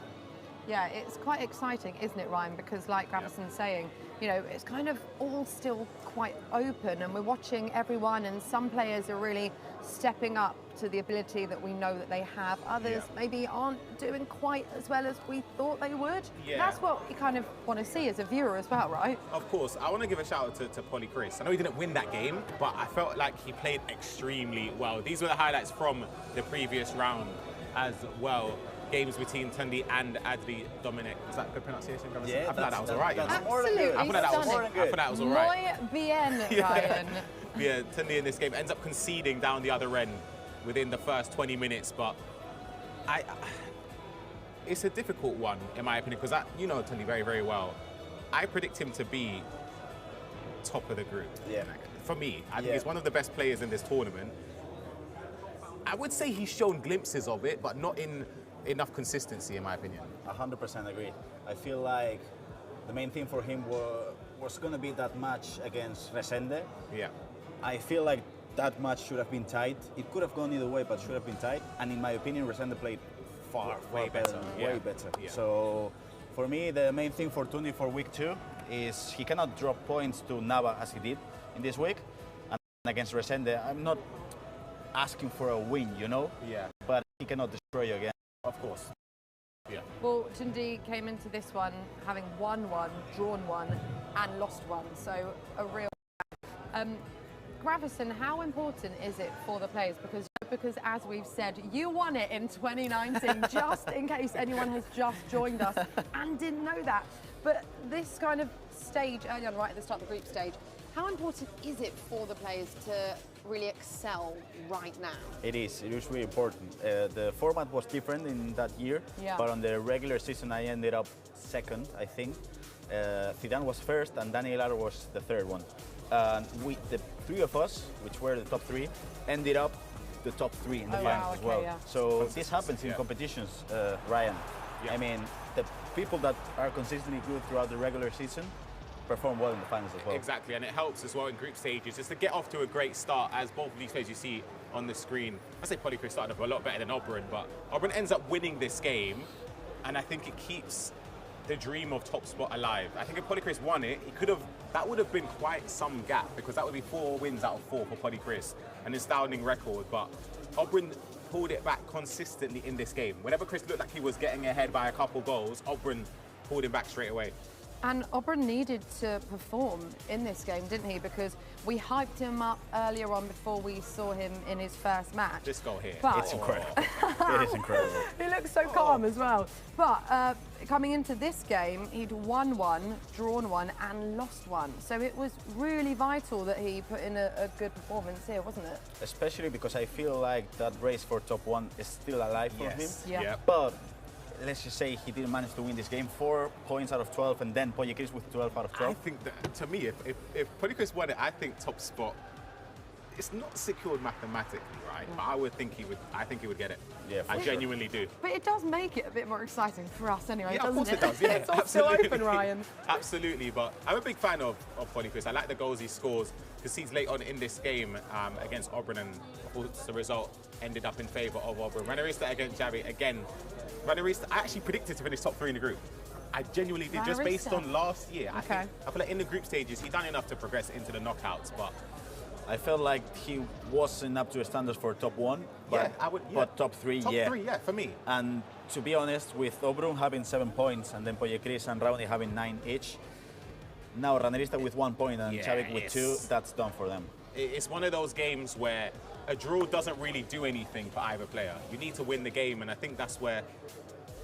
Yeah, it's quite exciting, isn't it, Ryan? Because like Brabazon's saying, you know, it's kind of all still quite open and we're watching everyone, and some players are really stepping up to the ability that we know that they have. Others maybe aren't doing quite as well as we thought they would. Yeah. That's what you kind of want to see as a viewer as well, right? Of course. I want to give a shout out to Polly Chris. I know he didn't win that game, but I felt like he played extremely well. These were the highlights from the previous round as well. games between Tundi and Adli Dominic. Was that a good pronunciation? Yeah, I thought that was all right. Absolutely I thought that was all right. Muy bien, Ryan. Yeah, Tundi in this game ends up conceding down the other end within the first 20 minutes, but it's a difficult one in my opinion because you know Tundi very, very well. I predict him to be top of the group. Yeah. For me, I think he's one of the best players in this tournament. I would say he's shown glimpses of it, but not in enough consistency, in my opinion. 100% agree. I feel like the main thing for him was going to be that match against Resende. Yeah. I feel like that match should have been tight. It could have gone either way, but should have been tight. And in my opinion, Resende played way better. Way better. Yeah. So for me, the main thing for Tundi for week 2 is he cannot drop points to Nava as he did in this week. And against Resende, I'm not asking for a win, you know? Yeah. But he cannot destroy you again. Of course. Yeah. Well, Tundi came into this one having won one, drawn one, and lost one. So a real. Gravison, how important is it for the players? Because as we've said, you won it in 2019, just in case anyone has just joined us and didn't know that. But this kind of stage early on, right at the start of the group stage, how important is it for the players to really excel right now? It is really important. The format was different in that year, but on the regular season I ended up second, I think. Zidane was first and Daniel Aro was the third one. The three of us, which were the top 3, ended up the top 3 in the finals as well. Yeah. So this happens in competitions, Ryan. Yeah. I mean, the people that are consistently good throughout the regular season perform well in the finals as well. Exactly, and it helps as well in group stages just to get off to a great start, as both of these players you see on the screen. I say Polychris started off a lot better than Oberon, but Oberon ends up winning this game, and I think it keeps the dream of top spot alive. I think if Polychris won it, that would have been quite some gap, because that would be 4 wins out of 4 for Polychris, an astounding record. But Oberon pulled it back consistently in this game. Whenever Chris looked like he was getting ahead by a couple goals, Oberon pulled him back straight away. And Oberon needed to perform in this game, didn't he? Because we hyped him up earlier on before we saw him in his first match. This goal here, it's incredible. It is incredible. He looks so calm as well. But coming into this game, he'd won one, drawn one, and lost one. So it was really vital that he put in a good performance here, wasn't it? Especially because I feel like that race for top 1 is still alive for him. Yeah. But let's just say he didn't manage to win this game. 4 points out of 12, and then Polychris with 12 out of 12. I think that, to me, if Polychris won it, I think top spot, it's not secured mathematically, right? But I think he would get it. Yeah, I genuinely do. But it does make it a bit more exciting for us anyway, yeah, doesn't of course it? it does. Yeah, it's all still open, Ryan. Absolutely, but I'm a big fan of Polychris. I like the goals he scores. Concedes late on in this game against Oberon, and of course the result ended up in favour of Oberon. Ranarista against Javi again. Ranarista, I actually predicted to finish top 3 in the group. I genuinely did, just based on last year. I feel like in the group stages, he done enough to progress into the knockouts, but I felt like he wasn't up to standards for top 1, but, but top 3, top 3, yeah, for me. And to be honest, with Oberon having 7 points and then Polychris and Raoni having 9 each, now Ranarista with 1 point and Chavik with 2, that's done for them. It's one of those games where a draw doesn't really do anything for either player. You need to win the game, and I think that's where,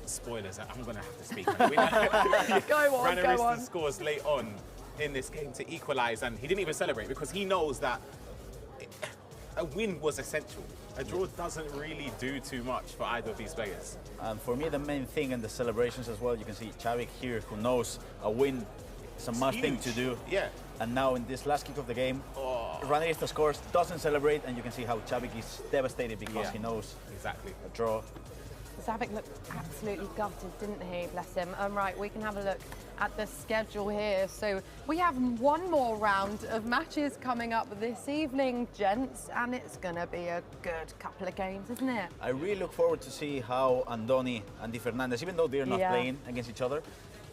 spoilers, I'm going to have to speak. Go on. Ranarista scores late on in this game to equalise, and he didn't even celebrate because he knows that a win was essential. A draw doesn't really do too much for either of these players. And for me, the main thing in the celebrations as well, you can see Chavik here, who knows a win is a must thing to do. Yeah. And now in this last kick of the game, Ranarista scores, doesn't celebrate, and you can see how Chavik is devastated because he knows a draw. Zavik looked absolutely gutted, didn't he? Bless him. Right, we can have a look at the schedule here. So we have one more round of matches coming up this evening, gents, and it's going to be a good couple of games, isn't it? I really look forward to see how Andoni and Di Fernandez, even though they're not playing against each other,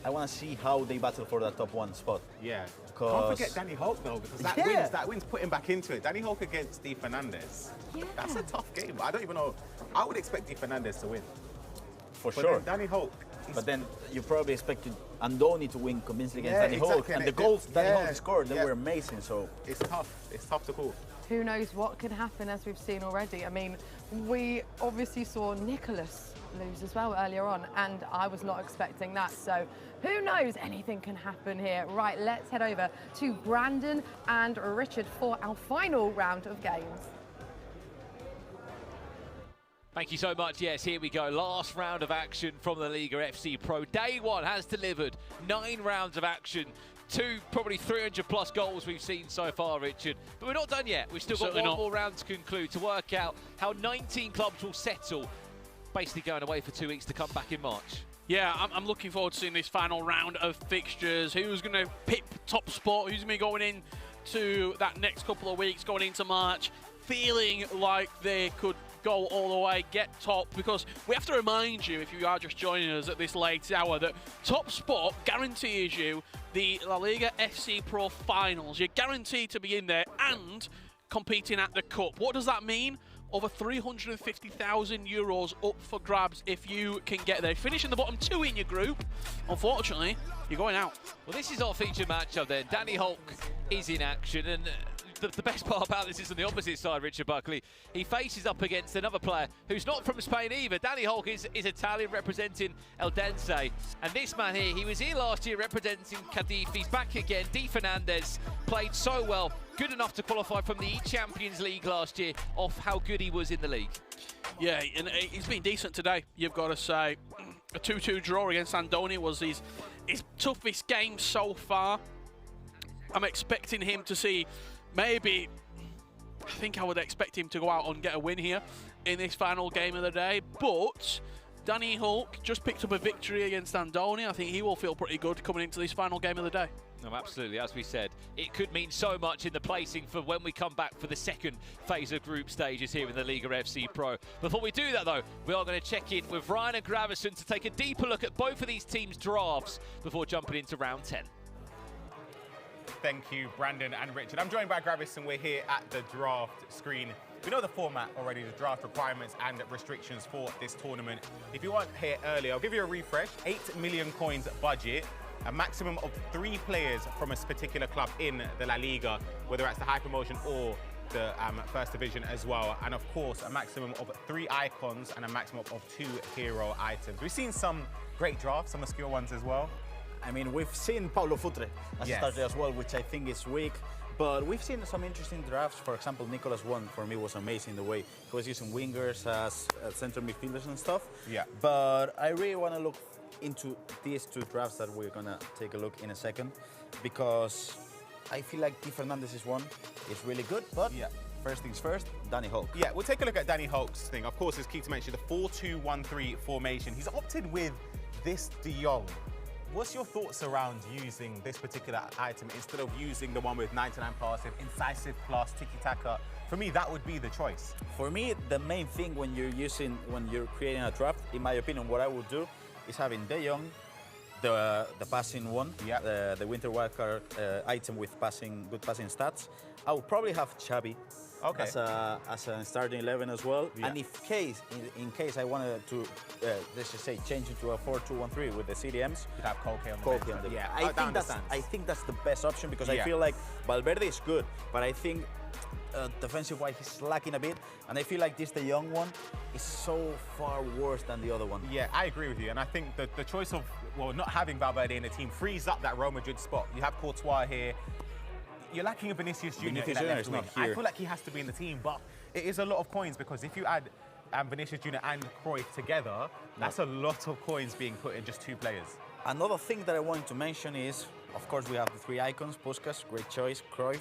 I want to see how they battle for that top 1 spot. Yeah. Can't forget Danny Hulk though, because that wins put him back into it. Danny Hulk against Di Fernandez. Yeah. That's a tough game. I don't even know. I would expect Di Fernandez to win. For sure. Danny Hulk. But then you probably expected Andoni to win convincingly against Danny Hulk. And the goals Danny Hulk scored, they were amazing. So it's tough. It's tough to call. Who knows what can happen, as we've seen already. I mean, we obviously saw Nicholas lose as well earlier on, and I was not expecting that. So who knows? Anything can happen here. Right, let's head over to Brandon and Richard for our final round of games. Thank you so much. Yes, here we go. Last round of action from the LALIGA FC Pro. Day one has delivered 9 rounds of action. 2, probably 300 plus goals we've seen so far, Richard. But we're not done yet. We've still got one more round to conclude to work out how 19 clubs will settle, basically going away for 2 weeks to come back in March. Yeah, I'm looking forward to seeing this final round of fixtures. Who's going to pick top spot? Who's going to be going into that next couple of weeks, going into March, feeling like they could go all the way, get top, because we have to remind you, if you are just joining us at this late hour, that top spot guarantees you the LALIGA FC Pro finals. You're guaranteed to be in there and competing at the cup. What does that mean? Over 350,000 euros up for grabs if you can get there. Finishing the bottom 2 in your group, unfortunately, you're going out. Well, this is our featured matchup then. Danny Hulk is in action, and the best part about this is on the opposite side, Richard Buckley. He faces up against another player who's not from Spain either. Danny Hulk is Italian, representing El Dense. And this man here, he was here last year representing Cadiz. He's back again. Di Fernandez played so well, good enough to qualify from the Champions League last year off how good he was in the league. Yeah, and he's been decent today, you've got to say. A 2-2 draw against Andoni was his toughest game so far. I'm expecting him to see maybe, I think I would expect him to go out and get a win here in this final game of the day. But Danny Hulk just picked up a victory against Andoni. I think he will feel pretty good coming into this final game of the day. No, absolutely. As we said, it could mean so much in the placing for when we come back for the second phase of group stages here in the LALIGA FC Pro. Before we do that, though, we are going to check in with Ryan and Gravison to take a deeper look at both of these teams' drafts before jumping into round 10. Thank you, Brandon and Richard. I'm joined by Gravison. We're here at the draft screen. We know the format already, the draft requirements and restrictions for this tournament. If you weren't here earlier, I'll give you a refresh. 8 million coins budget, a maximum of 3 players from a particular club in the La Liga, whether that's the high promotion or the first division as well. And of course, a maximum of 3 icons and a maximum of 2 hero items. We've seen some great drafts, some obscure ones as well. I mean, we've seen Paulo Futre as a starter as well, which I think is weak. But we've seen some interesting drafts. For example, Nicolas One, for me, was amazing the way he was using wingers as center midfielders and stuff. Yeah. But I really want to look into these 2 drafts that we're going to take a look in a second, because I feel like Di Fernandez's one is really good, but first things first, Danny Hulk. Yeah, we'll take a look at Danny Hulk's thing. Of course, it's key to mention the 4-2-1-3 formation. He's opted with this De Jong. What's your thoughts around using this particular item instead of using the one with 99 passing, incisive plus, tiki-taka? For me, that would be the choice. For me, the main thing when you're creating a draft, in my opinion, what I would do is having De Jong, the passing one, the winter wildcard item with good passing stats. I would probably have Xavi as a starting 11 as well. And in case I wanted to, let's just say, change it to a 4-2-1-3 with the CDMs, you'd have Koke on the bench. I think that's the best option, because I feel like Valverde is good, but I think defensive-wise he's lacking a bit, and I feel like this De Jong one is so far worse than the other one. Yeah, I agree with you, and I think that the choice of not having Valverde in the team frees up that Real Madrid spot. You have Courtois here. You're lacking a Vinicius Junior. I feel like he has to be in the team, but it is a lot of coins, because if you add Vinicius Junior and Cruyff together, that's a lot of coins being put in just 2 players. Another thing that I wanted to mention is, of course, we have the 3 icons. Puskas, great choice. Cruyff,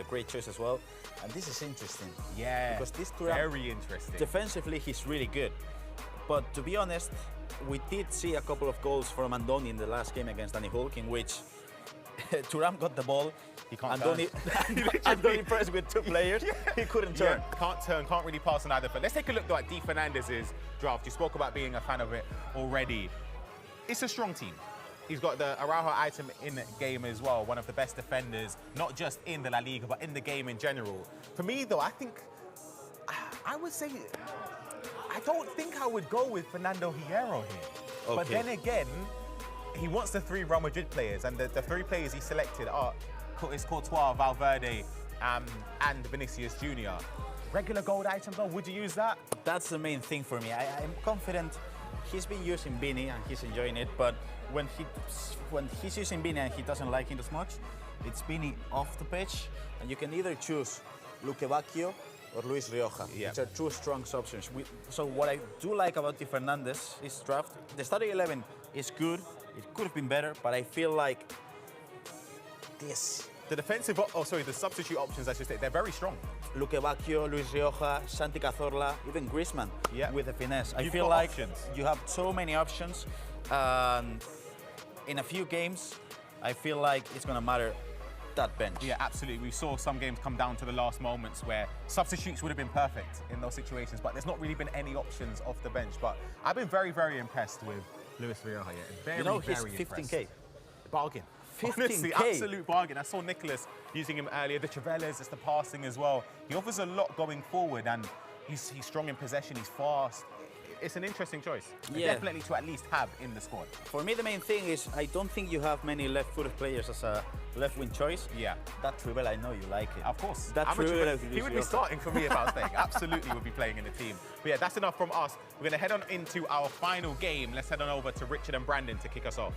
great choice as well. And this is interesting. Yeah, because this very interesting. Defensively, he's really good. But to be honest, we did see a couple of goals from Andoni in the last game against Danny Hulk, in which Thuram got the ball. He can't Andoni pressed with 2 players. He couldn't turn. Can't turn, can't really pass on either. But let's take a look at Di Fernandez's draft. You spoke about being a fan of it already. It's a strong team. He's got the Araujo item in the game as well, one of the best defenders, not just in the La Liga, but in the game in general. For me, though, I would say, I don't think I would go with Fernando Hierro here. Okay. But then again, he wants the 3 Real Madrid players, and the 3 players he selected are Courtois, Valverde, and Vinicius Junior. regular gold item though? Would you use that? That's the main thing for me. I'm confident he's been using Beanie and he's enjoying it, but when he's using Beanie and he doesn't like it as much, it's Beanie off the pitch, and you can either choose Luque Bacchio or Luis Rioja, which are two strong options. So what I do like about Di Fernandez this draft, the starting 11 is good. It could have been better, but I feel like this. The the substitute options, I should say, they're very strong. Luque Bacchio, Luis Rioja, Santi Cazorla, even Griezmann with the finesse. I You've feel got like options. you have so many options. In a few games, I feel like it's going to matter that bench. Yeah, absolutely. We saw some games come down to the last moments where substitutes would have been perfect in those situations, but there's not really been any options off the bench. But I've been very, very impressed with Luis Rioja here. Very, he's very 15K. impressed. Bargain. 15K. Honestly, absolute bargain. I saw Nicholas using him earlier. The Chavelas, it's the passing as well. He offers a lot going forward, and he's strong in possession. He's fast. It's an interesting choice. Definitely to at least have in the squad. For me, the main thing is I don't think you have many left-footed players as a left-wing choice. Yeah. That Tribel, I know you like it. Of course. That Tribel, he would be starting for me if I was playing. Absolutely would be playing in the team. But yeah, that's enough from us. We're going to head on into our final game. Let's head on over to Richard and Brandon to kick us off.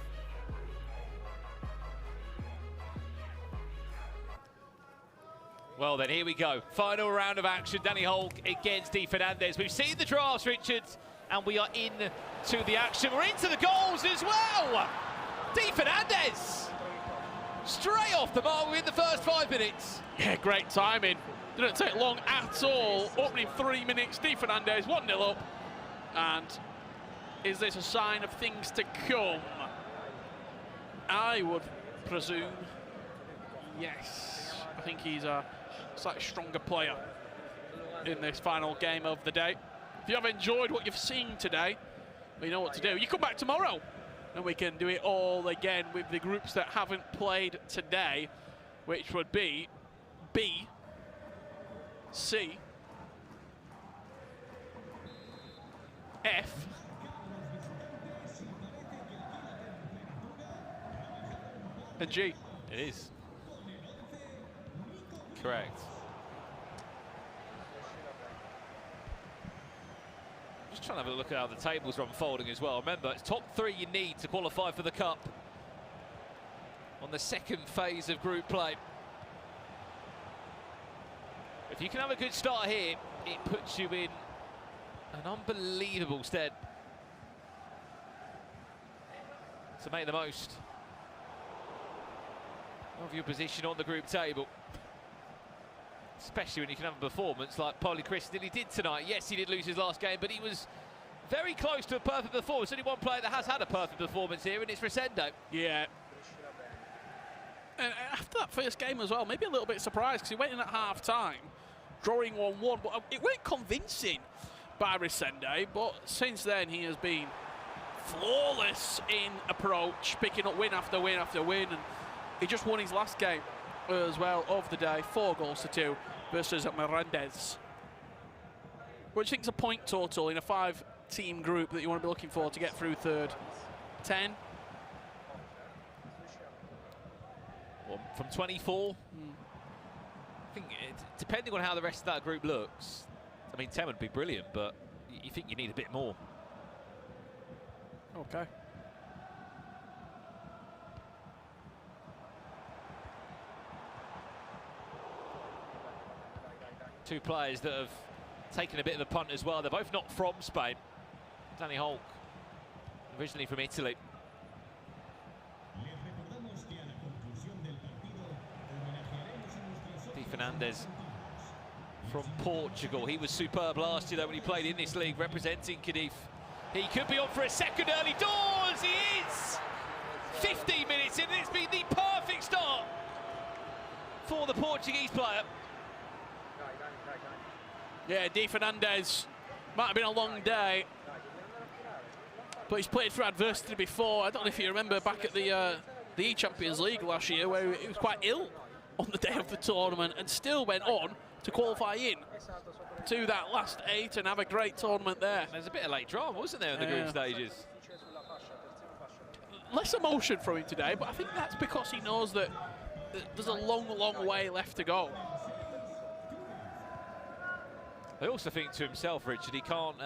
Well then, here we go. Final round of action. Danny Hulk against Di Fernandez. We've seen the drafts, Richard, and we are into the action. We're into the goals as well. Di Fernandez, straight off the mark within the first 5 minutes. Yeah, great timing. Didn't take long at all. Opening 3 minutes, Di Fernandez 1-0 up. And is this a sign of things to come? I would presume yes. I think he's a slightly stronger player in this final game of the day. If you have enjoyed what you've seen today, you know what to do. You come back tomorrow and we can do it all again with the groups that haven't played today, which would be B, C, F, and G. It is. Correct. Just trying to have a look at how the tables are unfolding as well. Remember, it's top 3 you need to qualify for the Cup on the second phase of group play. If you can have a good start here, it puts you in an unbelievable stead to make the most of your position on the group table. Especially when you can have a performance like Paulie Chris nearly did tonight. Yes, he did lose his last game, but he was very close to a perfect performance. Only one player that has had a perfect performance here, and it's Rosendo. Yeah. And after that first game as well, maybe a little bit surprised because he went in at half-time, drawing 1-1, but it weren't convincing by Rosendo, but since then he has been flawless in approach, picking up win after win after win, and he just won his last game as well of the day, 4-2 versus Mirandez. Which I think is a point total in a 5-team group that you want to be looking for to get through third. 10? Well, from 24? I think, depending on how the rest of that group looks, I mean, 10 would be brilliant, but you think you need a bit more. Okay. Two players that have taken a bit of a punt as well. They're both not from Spain. Danny Hulk, originally from Italy. Di Fernandez from Portugal. He was superb last year though when he played in this league representing Cadiz. He could be on for a second early doors. He is! 15 minutes in, and it's been the perfect start for the Portuguese player. Yeah, Di Fernandez might have been a long day, but he's played through adversity before. I don't know if you remember back at the E-Champions League last year where he was quite ill on the day of the tournament and still went on to qualify in to that last 8 and have a great tournament there. There's a bit of late drama, wasn't there, in the group stages? Less emotion from him today, but I think that's because he knows that there's a long, long way left to go. I also think to himself, Richard, he can't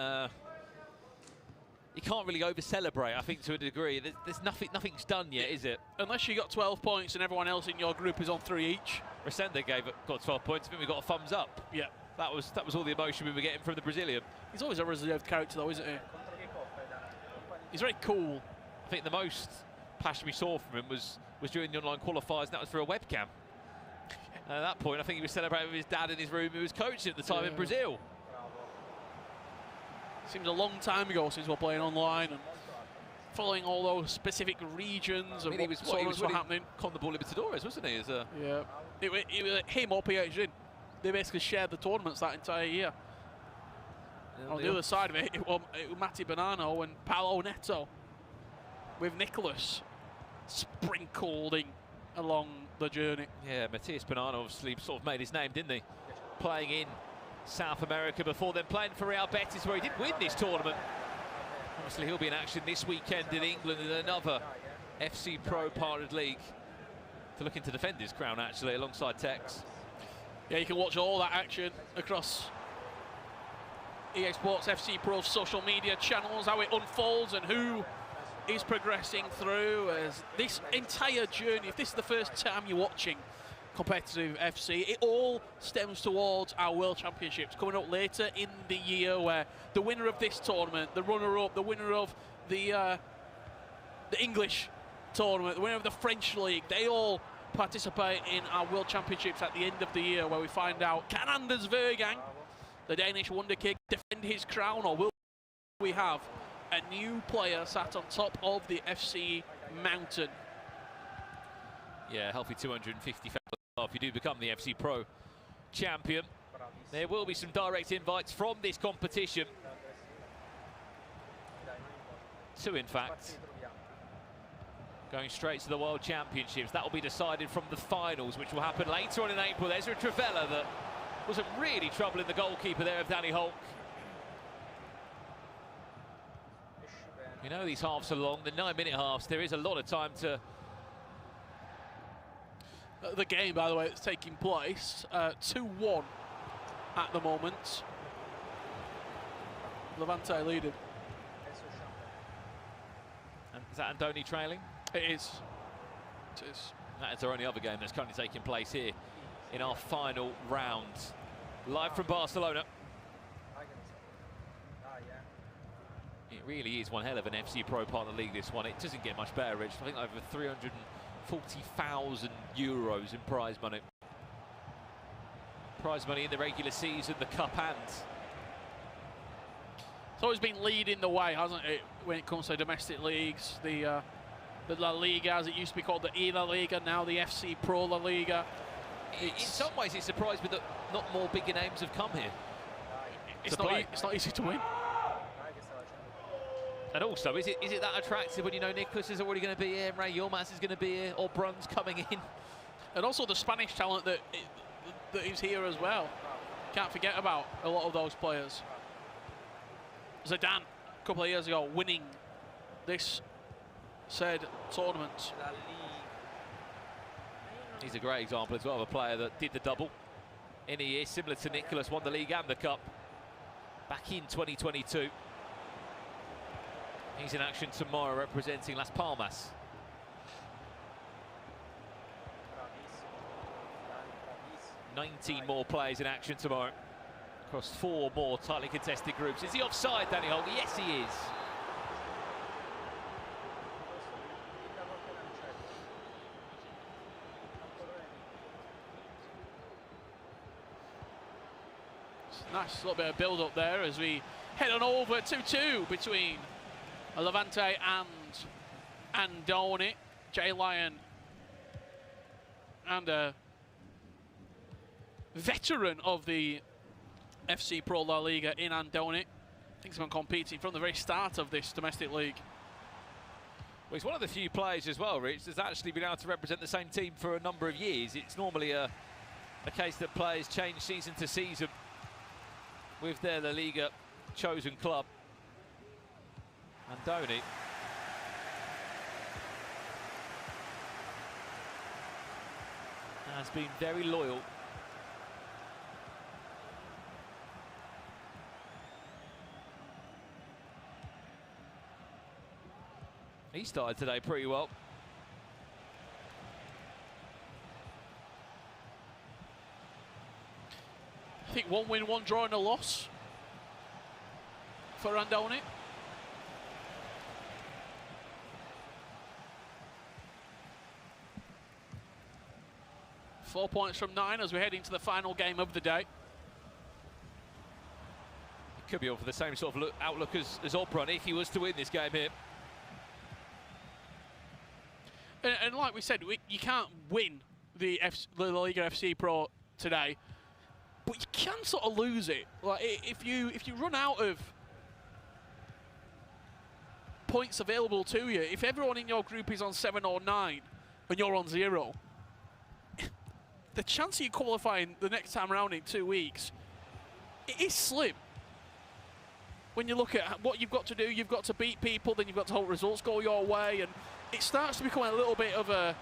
really over-celebrate, I think, to a degree. There's nothing's done yet, is it? Unless you got 12 points and everyone else in your group is on 3 each. Resende got 12 points. I think we got a thumbs up. Yeah. That was all the emotion we were getting from the Brazilian. He's always a reserved character, though, isn't he? He's very cool. I think the most passion we saw from him was during the online qualifiers, and that was for a webcam. And at that point, I think he was celebrating with his dad in his room, who was coaching at the time in Brazil. Seems a long time ago since we're playing online and following all those specific regions and what tournaments were happening. Con the Ball Libertadores, wasn't he? Yeah. It was him or PhD. They basically shared the tournaments that entire year. On the other side of it, it was Matti Bonanno and Paolo Neto with Nicholas sprinkled in along the journey. Yeah, Matias Bonanno obviously sort of made his name, didn't he? Playing in South America before then playing for Real Betis, where he did win this tournament. Obviously, he'll be in action this weekend in England in another FC Pro partnered league to looking to defend his crown, actually, alongside Tex. Yeah, you can watch all that action across EA Sports FC Pro's social media channels, how it unfolds and who is progressing through as this entire journey. If this is the first time you're watching competitive FC, it all stems towards our World Championships coming up later in the year, where the winner of this tournament, the runner-up, the winner of the English tournament, the winner of the French league, they all participate in our World Championships at the end of the year, where we find out, can Anders Vergang, the Danish wonder kid, defend his crown, or will we have a new player sat on top of the FC mountain? Yeah, healthy 250,000 if you do become the FC Pro champion. There will be some direct invites from this competition. 2, in fact. Going straight to the World Championships. That will be decided from the finals, which will happen later on in April. There's a Travella that wasn't really troubling the goalkeeper there of Danny Hulk. You know these halves are long, the 9-minute halves. There is a lot of time to... The game, by the way, that's taking place, 2-1 at the moment. Levante leading. And is that Andoni trailing? It is. It is. That is our only other game that's currently taking place here in our final round. Live from Barcelona. It really is one hell of an FC Pro partner league, this one. It doesn't get much better, Rich. I think over 340,000 euros in prize money. Prize money in the regular season, the cup and... It's always been leading the way, hasn't it, when it comes to domestic leagues. The La Liga, as it used to be called, the LALIGA, now the FC Pro La Liga. In some ways, it's surprised me that not more bigger names have come here. It's not easy to win. And also, is it that attractive when you know Nicholas is already going to be here, Ray Yilmaz is going to be here, or Brun's coming in? And also the Spanish talent that is here as well. Can't forget about a lot of those players. Zidane, a couple of years ago, winning this said tournament. He's a great example as well of a player that did the double in a year, similar to Nicholas, won the league and the cup back in 2022. He's in action tomorrow representing Las Palmas. $19 more players in action tomorrow across 4 more tightly contested groups. Is he offside, Danny Holt? Yes, he is. Nice little bit of build-up there as we head on over 2-2 between Levante and Andoni. Jay Lyon and a veteran of the FC Pro La Liga in Andoni. I think he's been competing from the very start of this domestic league. Well, he's one of the few players as well, Rich, that's actually been able to represent the same team for a number of years. It's normally a case that players change season to season with their La Liga chosen club. Andoni has been very loyal He started today pretty well. I think 1 win, 1 draw and a loss for Andoni. Four points from 9 as we head into the final game of the day. It could be on for the same sort of outlook as Operon if he was to win this game here. And like we said, you can't win the LALIGA FC Pro today, but you can sort of lose it. Like if you run out of points available to you, if everyone in your group is on 7 or 9 and you're on 0, the chance of you qualifying the next time around in 2 weeks, it is slim. When you look at what you've got to do, you've got to beat people, then you've got to hope results go your way, and it starts to become a little bit of a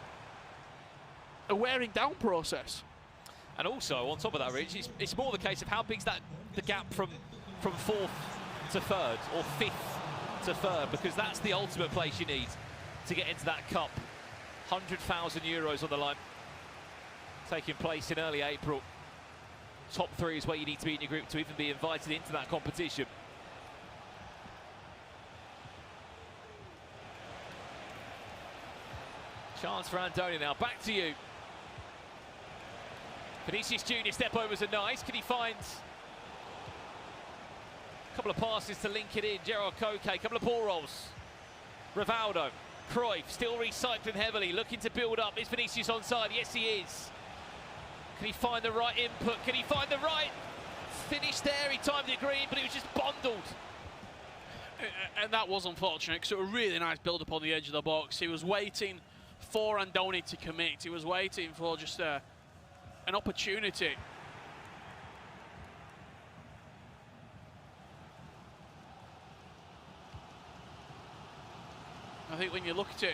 wearing down process. And also, on top of that, Rich, it's more the case of how big's the gap from 4th to 3rd, or 5th to 3rd, because that's the ultimate place you need to get into that cup. 100,000 euros on the line, taking place in early April. Top 3 is where you need to be in your group to even be invited into that competition. Chance for Andoni now, back to you. Vinicius Junior step overs are nice. Can he find a couple of passes to link it in? Gerard Koke, a couple of ball rolls. Rivaldo, Cruyff still recycling heavily, looking to build up. Is Vinicius onside? Yes, he is. Can he find the right input? Can he find the right finish there? He timed it green, but he was just bundled. And that was unfortunate, because it was a really nice build-up on the edge of the box. He was waiting for Andoni to commit. He was waiting for just an opportunity. I think when you look at it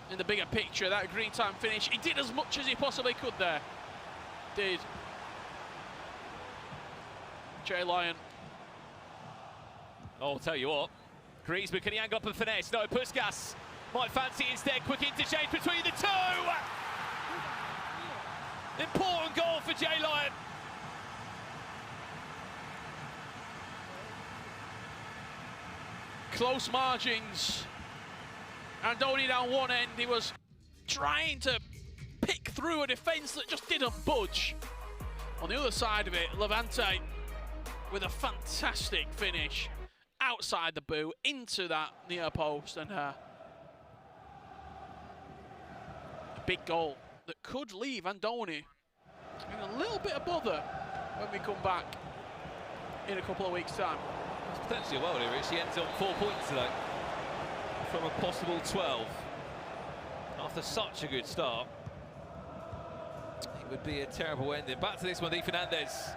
in the bigger picture, that green time finish, he did as much as he possibly could there. Did Jay Lyon. Oh, I'll tell you what, Griezmann, can he angle up and finesse? No, Puskas might fancy it instead. Quick interchange between the two. Important goal for Jay Lyon. Close margins. Andoni down one end. He was trying to pick through a defence that just didn't budge. On the other side of it, Levante with a fantastic finish. Outside the boot, into that near post, and a big goal that could leave Andoni in a little bit of bother when we come back in a couple of weeks' time. It's potentially a world here. He ends up 4 points today from a possible 12. After such a good start, it would be a terrible ending. Back to this one, Di Fernandez.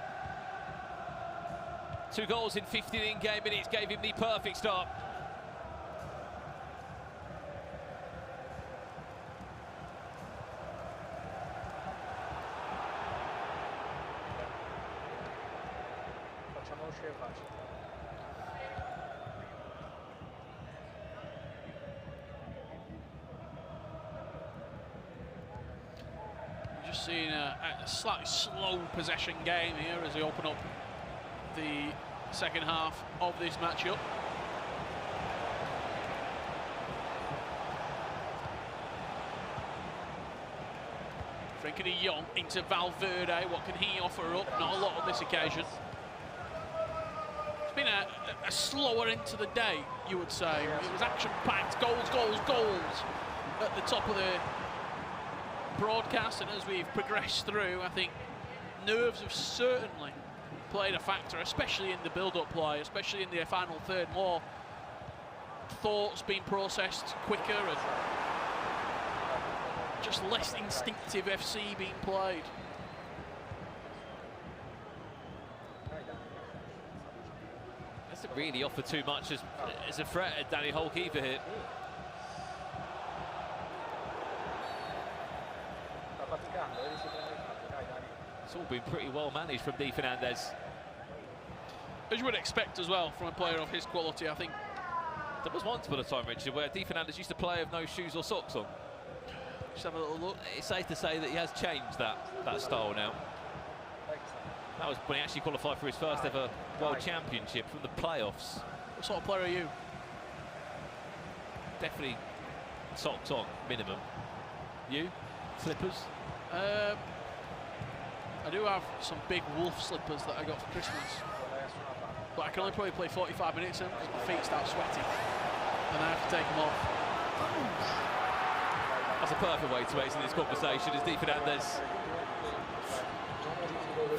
2 goals in 15 in-game minutes gave him the perfect start. Just seeing a slightly slow possession game here as we open up the second half of this matchup. Frenkie de Jong into Valverde. What can he offer up? Not a lot on this occasion. It's been a slower end to the day, you would say. It was action-packed, goals, goals, goals at the top of the broadcast, and as we've progressed through, I think nerves have certainly played a factor, especially in the build-up play, especially in the final third. More thoughts being processed quicker and just less instinctive FC being played. Doesn't really offer too much as a threat at Danny Holkeeper here. It's all been pretty well managed from Di Fernandez. As you would expect as well from a player of his quality, I think There was once upon a time, Richard, where Di Fernandez used to play with no shoes or socks on. Just have a little look. It's safe to say that he has changed that style now. That was when he actually qualified for his first ever World Championship from the playoffs. What sort of player are you? Definitely socks on, minimum. You? Slippers? I do have some big wolf slippers that I got for Christmas. But I can only probably play 45 minutes in because my feet start sweating. And I have to take them off. That's a perfect way to exit this conversation as Di Fernandez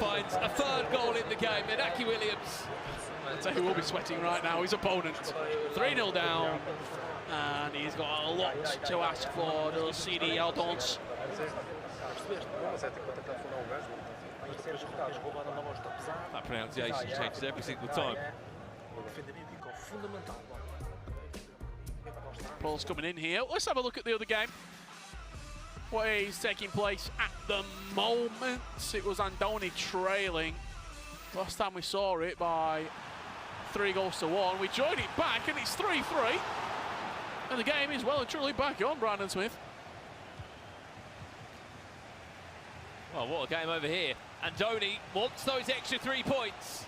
finds a third goal in the game. Inaki Williams. I'll tell you who will be sweating right now, his opponent. 3-0 down. And he's got a lot to ask for, those CD Aldons. That pronunciation changes every single time. Paul's coming in here. Let's have a look at the other game. What is taking place at the moment? It was Andoni trailing. Last time we saw it by 3-1. We joined it back and it's 3-3. And the game is well and truly back on, Brandon Smith. Well, what a game over here. Andoni wants those extra 3 points.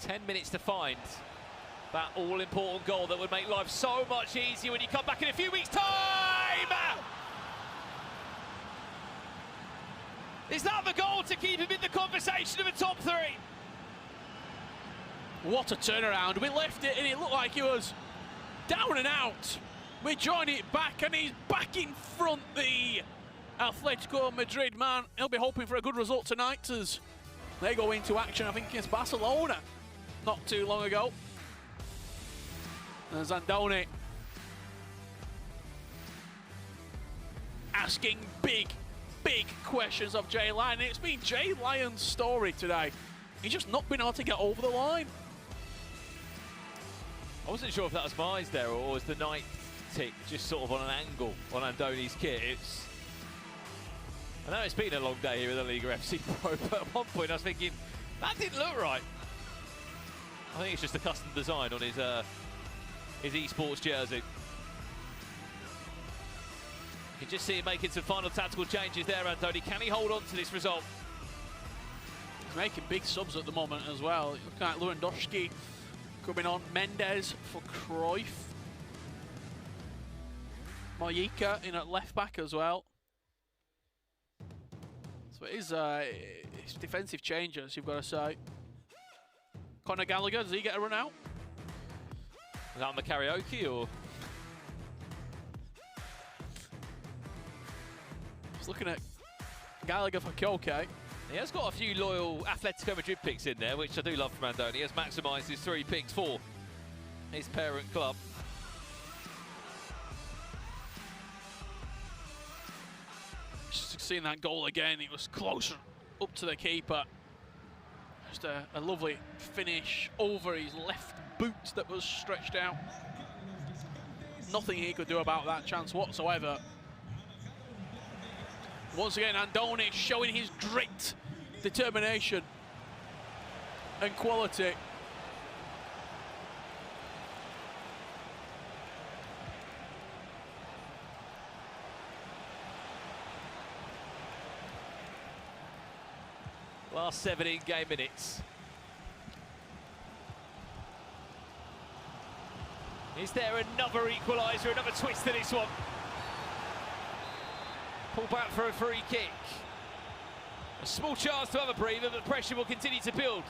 "10 minutes to find that all-important goal that would make life so much easier when you come back in a few weeks' time! Is that the goal to keep him in the conversation of a top 3? What a turnaround. We left it and it looked like he was down and out. We joined it back and he's back in front, the Atletico Madrid man. He'll be hoping for a good result tonight as they go into action, I think, against Barcelona not too long ago. And Andoni asking big questions of Jay Lyon. It's been Jay Lyon's story today. He's just not been able to get over the line. I wasn't sure if that was Mize there or was the ninth tick just sort of on an angle on Andoni's kit. I know it's been a long day here at the LALIGA FC Pro, but at one point I was thinking, that didn't look right. I think it's just a custom design on his esports jersey. You can just see him making some final tactical changes there, Andoni. Can he hold on to this result? He's making big subs at the moment as well. Looking at Lewandowski coming on, Mendes for Cruyff. Mojica in at left back as well. So it is it's defensive changes, you've got to say. Conor Gallagher, does he get a run out? Is that on the karaoke or? Just looking at Gallagher for Koke. He has got a few loyal Atletico Madrid picks in there, which I do love from Andoni. He has maximised his 3 picks for his parent club. Just seeing that goal again, it was closer up to the keeper. Just a lovely finish over his left boot that was stretched out. Nothing he could do about that chance whatsoever. Once again, Andoni showing his grit, determination and quality. Last 17 game minutes. Is there another equaliser, another twist to this one? Pull back for a free kick. A small chance to have a breather, but the pressure will continue to build.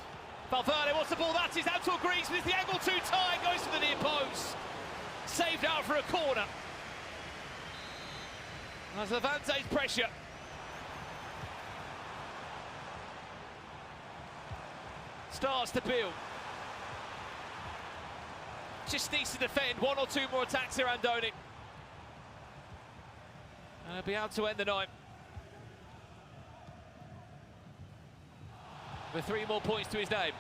Valverde wants the ball, that is out to Greece with the angle too tight, goes to the near post. Saved out for a corner. As Levante's pressure. Starts to build. Just needs to defend 1 or 2 more attacks here, Andoni. And he'll be able to end the night with 3 more points to his name.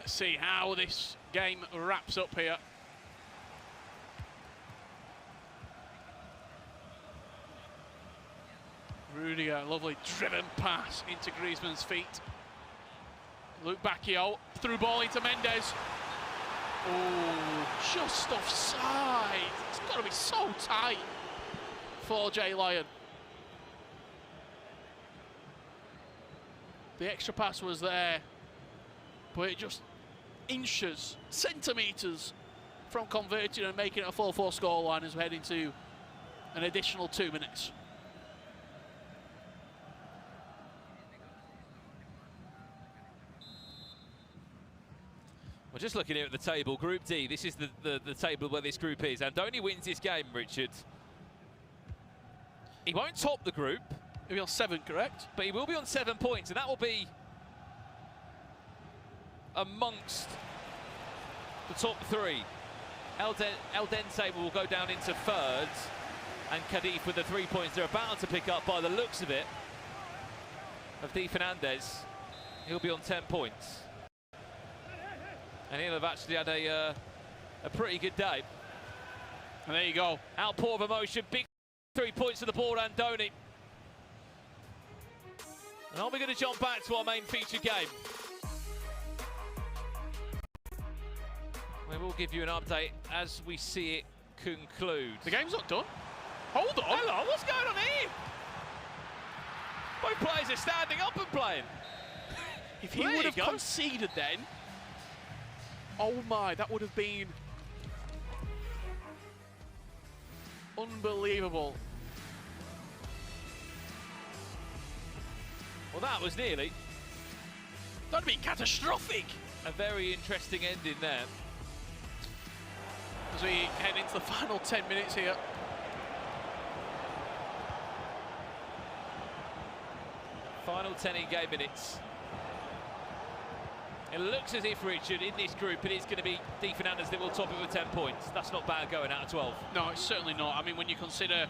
Let's see how this game wraps up here. Rudiger, lovely driven pass into Griezmann's feet. Luke Bacchio, through ball into Mendes. Oh, just offside. It's got to be so tight for Jay Lyon. The extra pass was there, but it just inches, centimetres from converting and making it a 4-4 scoreline as we head into an additional 2 minutes. We're just looking here at the table, Group D. This is the table where this group is. Andoni wins this game, Richard. He won't top the group. He'll be on 7, correct? But he will be on 7 points, and that will be amongst the top 3. El Dente will go down into 3rd, and Cadiz with the 3 points they're about to pick up by the looks of it, of Di Fernandez. He'll be on 10 points. And he'll have actually had a pretty good day. And there you go. Outpour of emotion, big 3 points to the board, Andoni. And are we going to jump back to our main featured game? We will give you an update as we see it conclude. The game's not done. Hold on. Hello, what's going on here? Both players are standing up and playing. If he would have conceded then, oh my, that would have been unbelievable. Well, that was nearly. That'd be catastrophic. A very interesting ending there. As we head into the final 10 minutes here. Final 10 in-game minutes. It looks as if, Richard, in this group, it is going to be Di Fernandez that will top it with 10 points. That's not bad going out of 12. No, it's certainly not. I mean, when you consider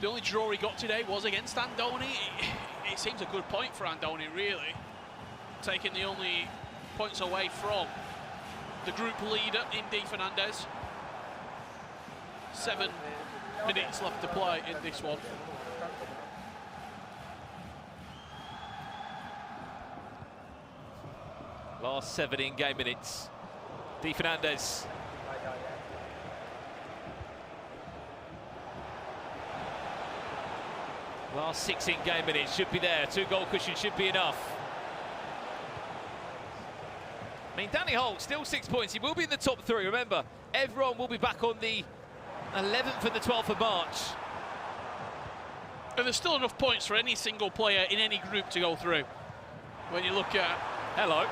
the only draw he got today was against Andoni, it seems a good point for Andoni, really. Taking the only points away from the group leader in Di Fernandez. 7 minutes left to play in this one. Last 7 in-game minutes. Di Fernandez. Last 6 in-game minutes should be there. 2 goal cushion should be enough. I mean, Danny Holt, still 6 points. He will be in the top 3. Remember, everyone will be back on the 11th and the 12th of March. And there's still enough points for any single player in any group to go through. When you look at... Hello.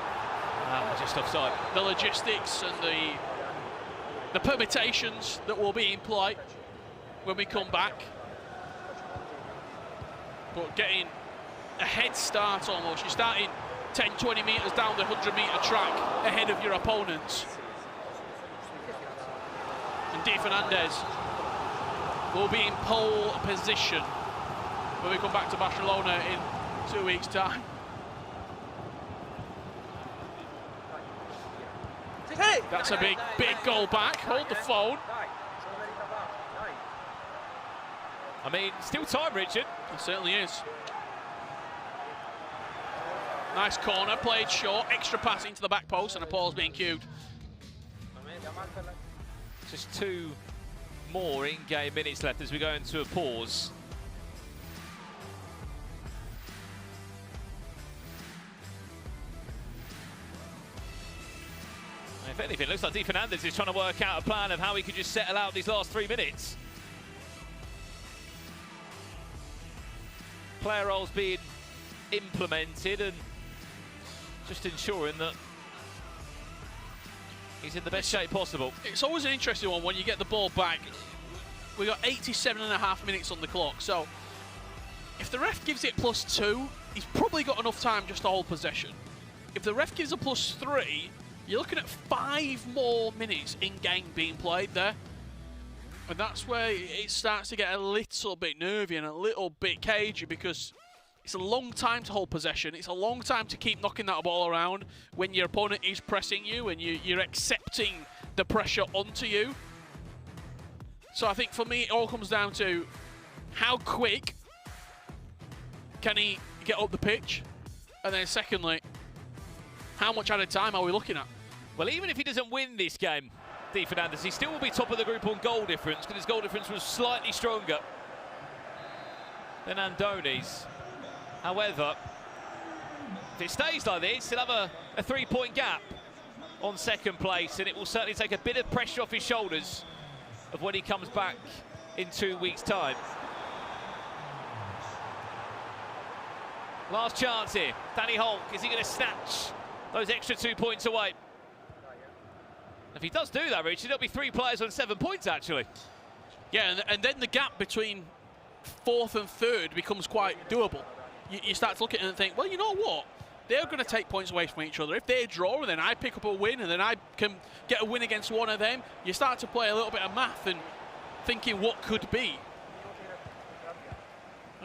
Just offside. The logistics and the permutations that will be in play when we come back. But getting a head start almost. You're starting 10, 20 metres down the 100-metre track ahead of your opponents. And Di Fernandez will be in pole position when we come back to Barcelona in 2 weeks' time. That's a big goal back. Hold the phone. I mean, still time, Richard. It certainly is. Nice corner, played short, extra pass into the back post, and a ball's being cued. Just 2 more in-game minutes left as we go into a pause. If anything, it looks like Di Fernandez is trying to work out a plan of how he could just settle out these last 3 minutes. Player roles being implemented and just ensuring that he's in the best shape possible. It's always an interesting one when you get the ball back. We've got 87.5 minutes on the clock, so if the ref gives it +2, he's probably got enough time just to hold possession. If the ref gives a +3, you're looking at 5 more minutes in-game being played there. And that's where it starts to get a little bit nervy and a little bit cagey, because It's a long time to hold possession. It's a long time to keep knocking that ball around when your opponent is pressing you and you're accepting the pressure onto you. So I think for me, it all comes down to how quick can he get up the pitch? And then secondly, how much at a time are we looking at? Well, even if he doesn't win this game, Di Fernandez, he still will be top of the group on goal difference because his goal difference was slightly stronger than Andoni's. However, if it stays like this, he'll have a 3-point gap on second place, and it will certainly take a bit of pressure off his shoulders of when he comes back in 2 weeks' time. Last chance here. Danny Hulk, is he going to snatch those extra 2 points away? If he does do that, Richard, there'll be 3 players on 7 points, actually. Yeah, and then the gap between 4th and 3rd becomes quite doable. You start to look at it and think, well, you know what? They're going to take points away from each other. If they draw, and then I pick up a win, and then I can get a win against one of them, you start to play a little bit of math and thinking what could be.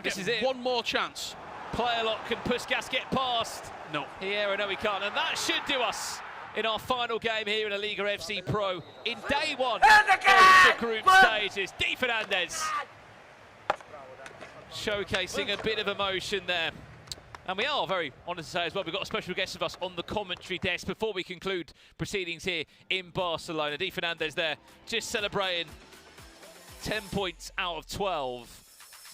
This is it. One more chance. Player lock, can Puskas get past? No. Here, no, he can't. And that should do us in our final game here in the LALIGA FC Pro in day 1 of the group stages. Di Fernandez showcasing a bit of emotion there. And we are very honoured to say as well, we've got a special guest with us on the commentary desk before we conclude proceedings here in Barcelona. Di Fernandez there, just celebrating 10 points out of 12.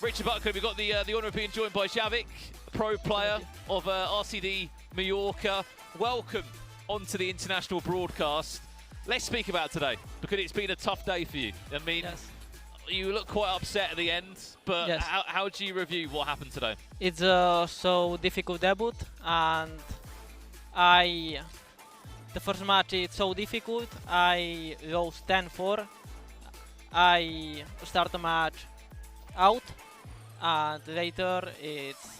Richard Butker, we've got the honour of being joined by Javik, pro player of RCD Mallorca. Welcome onto the international broadcast. Let's speak about today, because it's been a tough day for you. I mean, yes. You look quite upset at the end, but yes. How do you review what happened today? It's so difficult debut, and the first match is so difficult. I lost 10-4. I start the match out, and later it's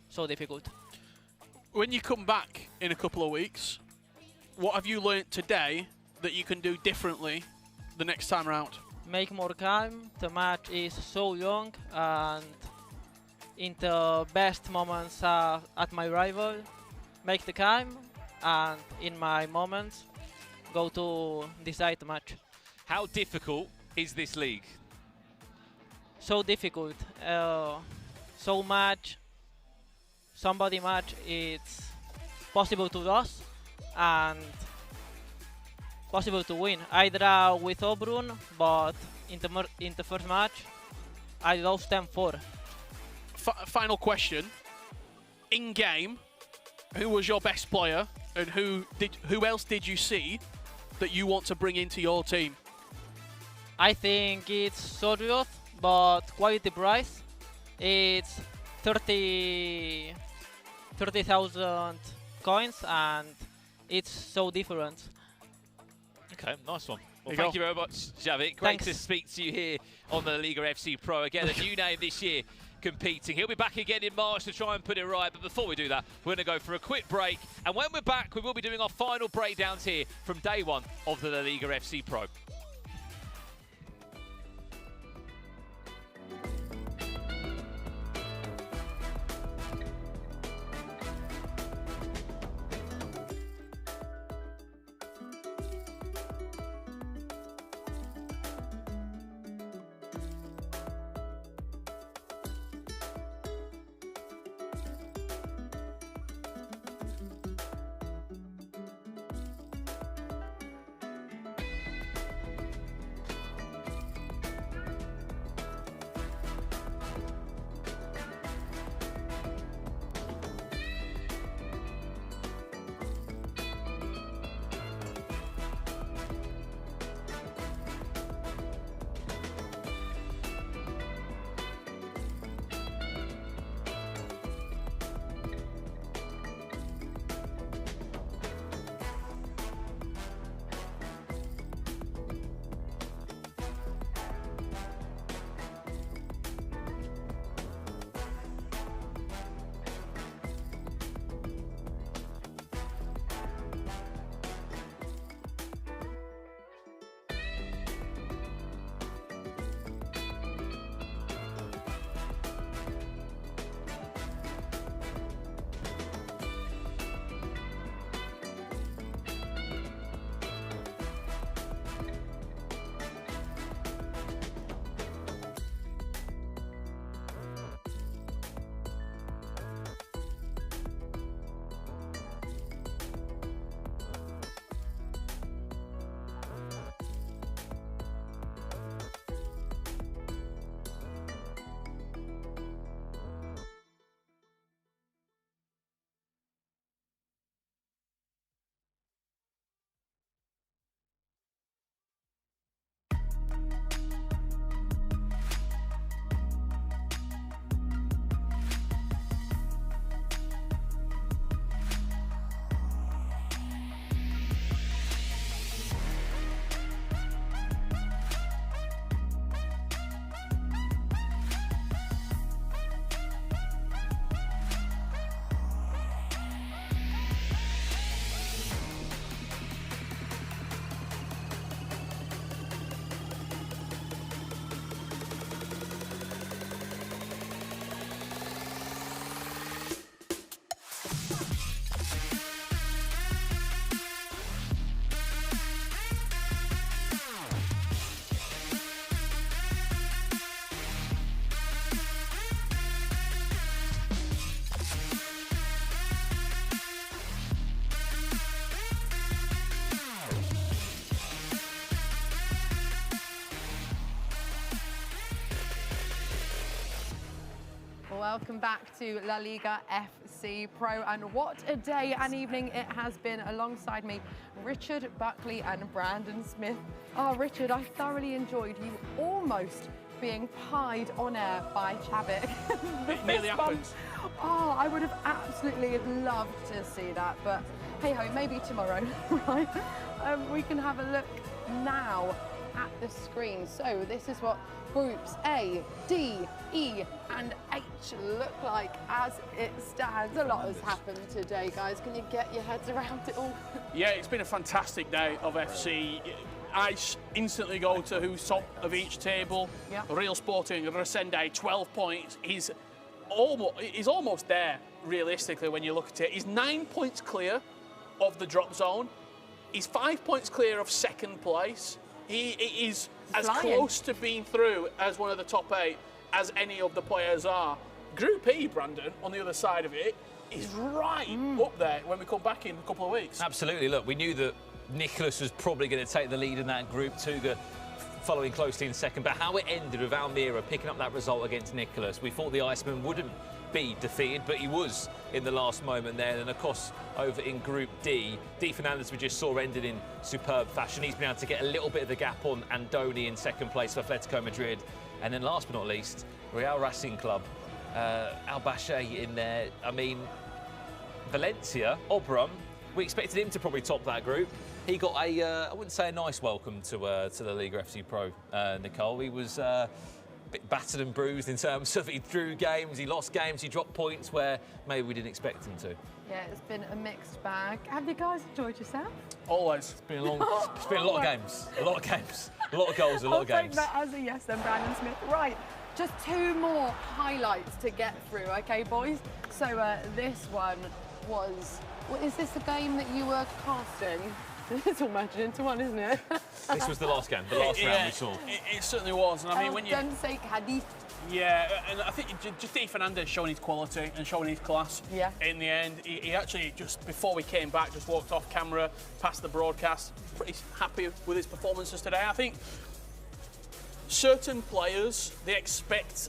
so difficult. When you come back in a couple of weeks, what have you learnt today that you can do differently the next time around? Make more calm. The match is so long, and in the best moments at my rival, make the calm, and in my moments, go to decide the match. How difficult is this league? So difficult. So much. Somebody match, it's possible to lose and possible to win. I draw with Obrun, but in the first match, I lost 10-4. Final question. In game, who was your best player, and who else did you see that you want to bring into your team? I think it's Soriot, but quality price. It's 30,000 coins, and it's so different. Okay, nice one. Well, thank you very much, Javik. Great to speak to you here on the LALIGA FC Pro. Again, a new name this year competing. He'll be back again in March to try and put it right. But before we do that, we're going to go for a quick break. And when we're back, we will be doing our final breakdowns here from day 1 of the LALIGA FC Pro. Welcome back to La Liga FC Pro, and what a day and evening it has been. Alongside me, Richard Buckley and Brandon Smith. Oh, Richard, I thoroughly enjoyed you almost being pied on air by Chavik. It nearly happened. Oh, I would have absolutely loved to see that, but hey ho, maybe tomorrow, right? We can have a look now at the screen. So this is what groups A, D, E and H look like as it stands. A lot has happened today, guys. Can you get your heads around it all? Yeah, it's been a fantastic day of FC. I instantly go to who's top of each table. Yeah. Real Sporting, Resende, 12 points. He's almost there, realistically, when you look at it. He's 9 points clear of the drop zone. He's 5 points clear of second place. He is as close to being through as one of the top 8 as any of the players are. Group E, Brandon, on the other side of it, is right up there when we come back in a couple of weeks. Absolutely. Look, we knew that Nicholas was probably going to take the lead in that group. Tuga following closely in second, but how it ended with Almira picking up that result against Nicholas, we thought the Iceman wouldn't be defeated, but he was in the last moment there. And of course, over in Group D, D Fernandez, we just saw ended in superb fashion. He's been able to get a little bit of the gap on Andoni in second place for Atletico Madrid. And then last but not least, Real Racing Club, Al-Bashay in there. I mean, Valencia, Obram, we expected him to probably top that group. He got a, I wouldn't say a nice welcome to the Liga FC Pro, Nicole. He was a bit battered and bruised in terms of he drew games, he lost games, he dropped points where maybe we didn't expect him to. Yeah, it's been a mixed bag. Have you guys enjoyed yourself? Always. It's been a long, it's been a lot of games, a lot of games, a lot of goals, a lot of games. I'll take that as a yes then, Brandon Smith. Right, just 2 more highlights to get through, okay, boys? So this one was, is this a game that you were casting? It's all merged into one, isn't it? This was the last game, the last round we saw. It certainly was, and I mean, when you... Cadiz. Yeah, and I think just D Fernandez showing his quality and showing his class. Yeah. In the end, he actually, just before we came back, just walked off camera, past the broadcast, pretty happy with his performances today. I think certain players, they expect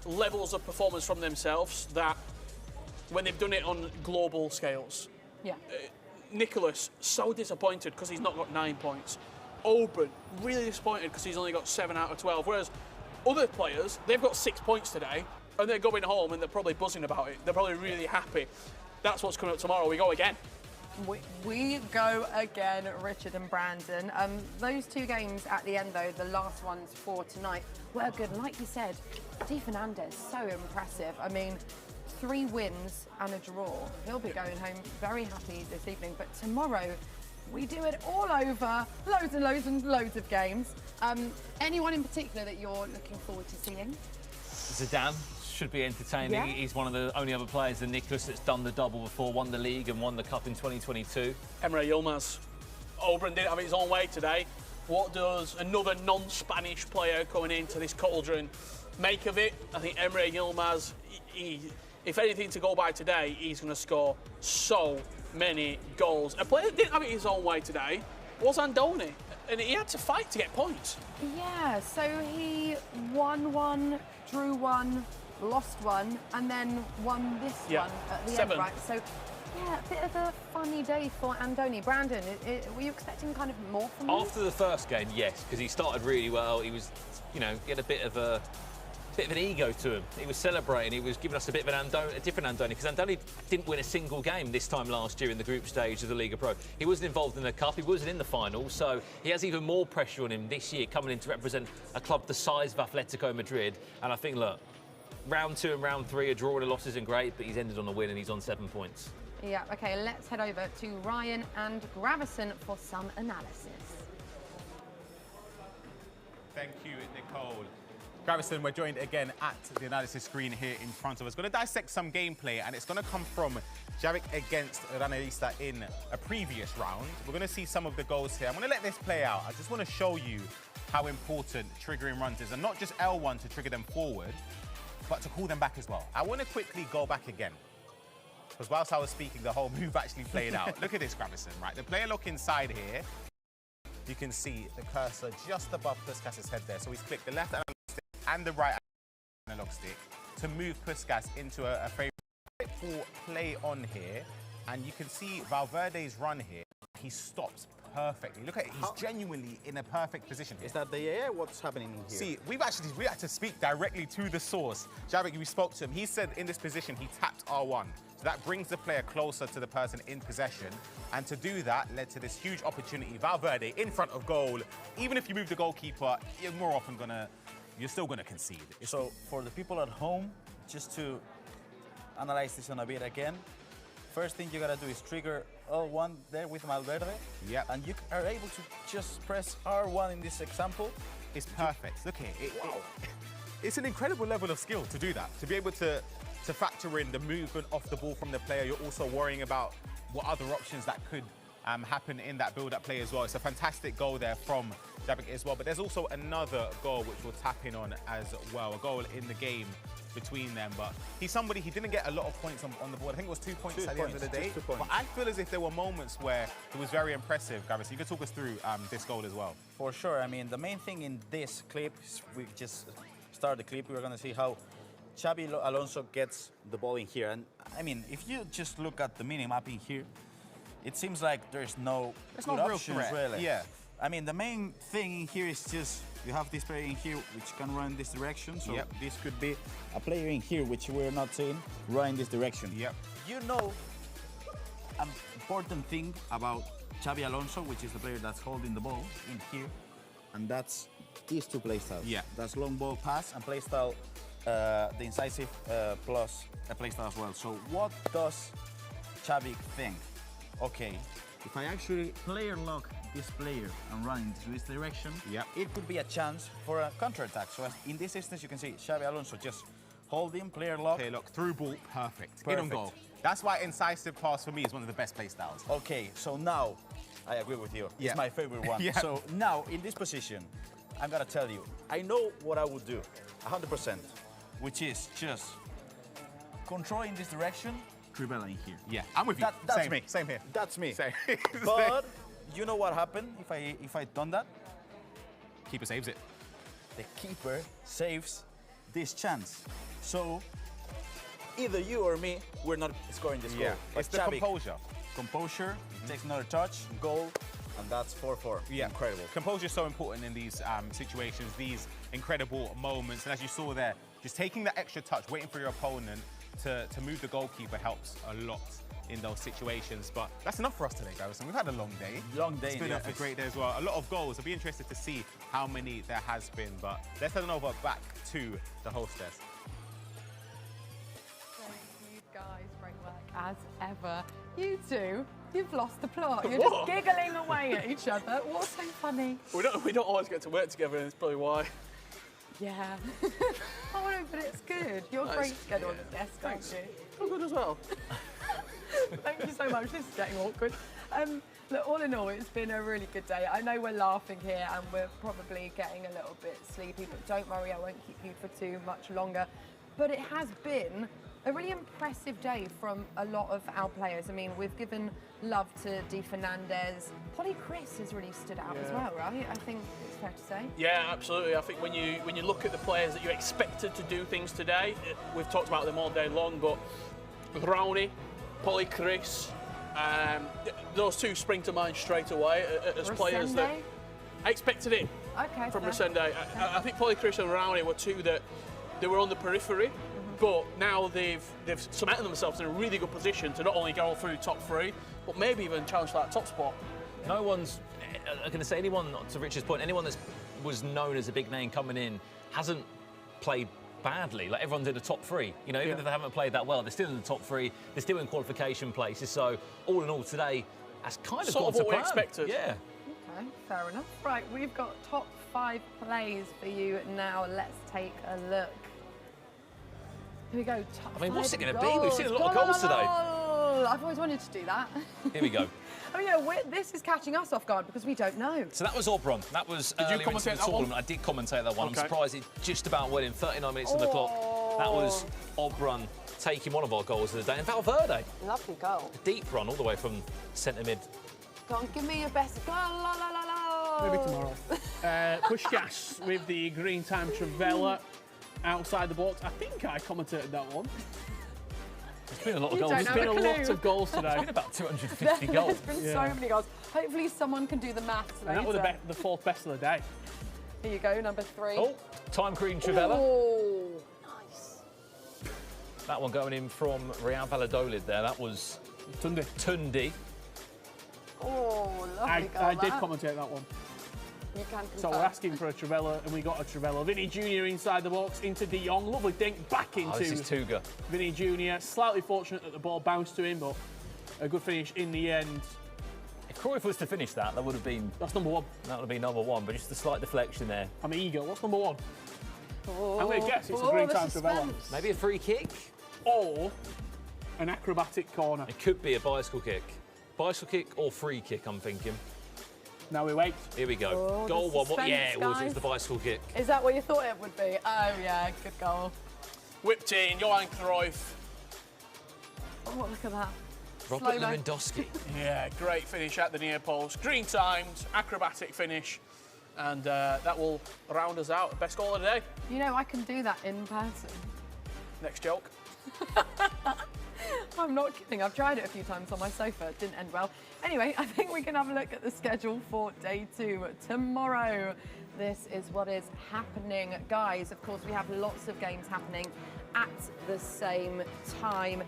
levels of performance from themselves that when they've done it on global scales. Yeah. Nicholas, so disappointed because he's not got 9 points. Oban, really disappointed because he's only got 7 out of 12. Whereas other players, they've got 6 points today and they're going home and they're probably buzzing about it. They're probably really happy. That's what's coming up tomorrow. We go again. We go again, Richard and Brandon. Those 2 games at the end, though, the last ones for tonight, were good. And like you said, D Fernandez, so impressive. I mean, 3 wins and a draw. He'll be going home very happy this evening. But tomorrow, we do it all over. Loads and loads and loads of games. Anyone in particular that you're looking forward to seeing? Zidane should be entertaining. Yeah. He's one of the only other players than Nicholas that's done the double before, won the league and won the cup in 2022. Emre Yilmaz. Oban didn't have it his own way today. What does another non-Spanish player coming into this cauldron make of it? I think Emre Yilmaz, if anything to go by today, he's going to score so many goals. A player that didn't have it his own way today was Andoni, and he had to fight to get points. Yeah, so he won 1, drew 1, lost 1, and then won this one at the 7. end, right? So, yeah, a bit of a funny day for Andoni. Brandon, were you expecting kind of more from him? After the first game, yes, because he started really well. He was, you know, he had a bit of an ego to him. He was celebrating. He was giving us a bit of a different Andoni, because Andoni didn't win a single game this time last year in the group stage of the Liga Pro. He wasn't involved in the cup. He wasn't in the final, so he has even more pressure on him this year, coming in to represent a club the size of Atletico Madrid. And I think, look, round 2 and round 3, a draw and a loss isn't great, but he's ended on a win and he's on 7 points. Yeah, OK, let's head over to Ryan and Gravison for some analysis. Thank you, Nicole. Gravison, we're joined again at the analysis screen here in front of us. Going to dissect some gameplay, and it's going to come from Javik against Ranelista in a previous round. We're going to see some of the goals here. I'm going to let this play out. I just want to show you how important triggering runs is, and not just L1 to trigger them forward, but to call them back as well. I want to quickly go back again, because whilst I was speaking, the whole move actually played out. Look at this, Gravison, right? The player lock inside here, you can see the cursor just above Puskas' head there. So he's clicked the left analog stick and the right analog stick to move Puskas into a favorable play on here. And you can see Valverde's run here. He stops perfectly. Look at it, he's genuinely in a perfect position here. Is that the AI? What's happening here? See, we had to speak directly to the source. Javik, we spoke to him. He said in this position, he tapped R1. So that brings the player closer to the person in possession. And to do that led to this huge opportunity. Valverde in front of goal. Even if you move the goalkeeper, you're more often you're still gonna concede. So for the people at home, just to analyze this on a bit again, first thing you gotta do is trigger L1 there with Valverde. Yeah. And you are able to just press R1 in this example. It's perfect. Look at it. It's an incredible level of skill to do that. To be able to factor in the movement off the ball from the player. You're also worrying about what other options that could happen in that build-up play as well. It's a fantastic goal there from Javik as well. But there's also another goal which we'll tap in on as well. A goal in the game between them. But he's somebody, he didn't get a lot of points on the board. I think it was 2 points at the end of the day. But I feel as if there were moments where it was very impressive, Gavin. So you could talk us through this goal as well. For sure. I mean, the main thing in this clip is we just start the clip. We're going to see how Xabi Alonso gets the ball in here. And I mean, if you just look at the mini-map in here, it seems like there's no real options, threat. really. Yeah. I mean, the main thing in here is just you have this player in here which can run in this direction. So this could be a player in here which we're not seeing run in this direction. Yep. You know, an important thing about Xabi Alonso, which is the player that's holding the ball in here, and that's these two playstyles. Yeah. That's long ball pass and playstyle, the incisive plus a playstyle as well. So what does Xabi think? Okay, if I actually player lock this player and run into this direction, it could be a chance for a counter-attack. So as in this instance, you can see Xabi Alonso just holding, player lock. Player lock, through ball, perfect. In on goal. That's why incisive pass for me is one of the best play styles. Okay, so now, I agree with you. It's my favorite one. So now, in this position, I'm gonna tell you, I know what I would do, 100%, which is just control in this direction, dribble in here. Yeah, I'm with you. That's Same. me. Same here. That's me. Same. But you know what happened if I done that? Keeper saves it. The keeper saves this chance. So either you or me, we're not scoring this goal. It's the composure. Composure, takes another touch, goal, and that's 4-4. Yeah, incredible. Composure is so important in these situations, these incredible moments. And as you saw there, just taking that extra touch, waiting for your opponent to move the goalkeeper helps a lot in those situations. But that's enough for us today, Garrison. We've had a long day. Long day. It's been a great day as well. A lot of goals. I'll be interested to see how many there has been. But let's head on over back to the hostess. Thank you guys, great work as ever. You two, you've lost the plot. You're just giggling away at each other. What's so funny? We don't always get to work together, and that's probably why. Yeah. Oh no, but it's good. You're great together on the desk, aren't you? I'm good as well. Thank you so much. This is getting awkward. Look, all in all, it's been a really good day. I know we're laughing here and we're probably getting a little bit sleepy, but don't worry, I won't keep you for too much longer. But it has been a really impressive day from a lot of our players. I mean, we've given love to Di Fernandez. Polly Chris has really stood out as well, right? I think it's fair to say. Yeah, absolutely. I think when you look at the players that you expected to do things today, we've talked about them all day long, but Raoni, Polly Chris, those two spring to mind straight away as players that I expected it from Resende. I think Polly Chris and Raoni were two that they were on the periphery, but now they've cemented themselves in a really good position to not only go through top three, but maybe even challenge for that top spot. No one's going to say anyone, to Richard's point, anyone that was known as a big name coming in hasn't played badly. Like, everyone's in the top three. You know, even if they haven't played that well, they're still in the top three. They're still in qualification places. So all in all, today has kind of sort gone of what to we plan. expected. Yeah. Okay, fair enough. Right, we've got top 5 plays for you now. Let's take a look. Here we go. Top I mean, what's it going to be? goals. We've seen a lot of goals today. I've always wanted to do that. Here we go. I mean, yeah, this is catching us off guard because we don't know. So that was Obron. That was Did you earlier into commentate the that one? tournament. I did commentate that one. Okay. I'm surprised it just about went in 39 minutes on the clock. That was Obron taking one of our goals of the day. And Valverde, Lovely goal. a deep run all the way from centre mid. Go on, give me your best goal. La, la, la, la. Maybe tomorrow. Pushkas with the green time Travella outside the box. I think I commentated that one. There's been a lot of You goals. don't There's have been a a lot clue. of goals today. There's been about 250 goals. There's been so many goals. Hopefully someone can do the maths later. And that was the 4th best of the day. Here you go, number 3. Oh, time green Travella. Oh, nice. That one going in from Real Valladolid there. That was Tundi. Oh, lovely goal. I did commentate that one. You can confirm. So we're asking for a Travella, and we got a Travella. Vinny Jr. inside the box, into De Jong. Lovely dink back into This is Tuga. Vinny Jr. Slightly fortunate that the ball bounced to him, but a good finish in the end. If Cruyff was to finish that, that would have been... That's number 1. That would have been number 1, but just a slight deflection there. I'm eager. What's number 1? Oh, I'm going to guess it's a green the time Travella. suspense. Maybe a free kick? Or an acrobatic corner. It could be a bicycle kick. Bicycle kick or free kick, I'm thinking. Now we wait. Here we go. Oh, Goal the 1. suspense, Yeah, it was. It guys. was the bicycle kick. Is that what you thought it would be? Oh, yeah, good goal. Whipped in, Johan Cruyff. Oh, look at that. Robert Slow-mo. Lewandowski. Yeah, great finish at the near post. Green timed, acrobatic finish. And that will round us out. Best goal of the day. You know, I can do that in person. Next joke. I'm not kidding. I've tried it a few times on my sofa. It didn't end well. Anyway, I think we can have a look at the schedule for day 2 tomorrow. This is what is happening. Guys, of course, we have lots of games happening at the same time.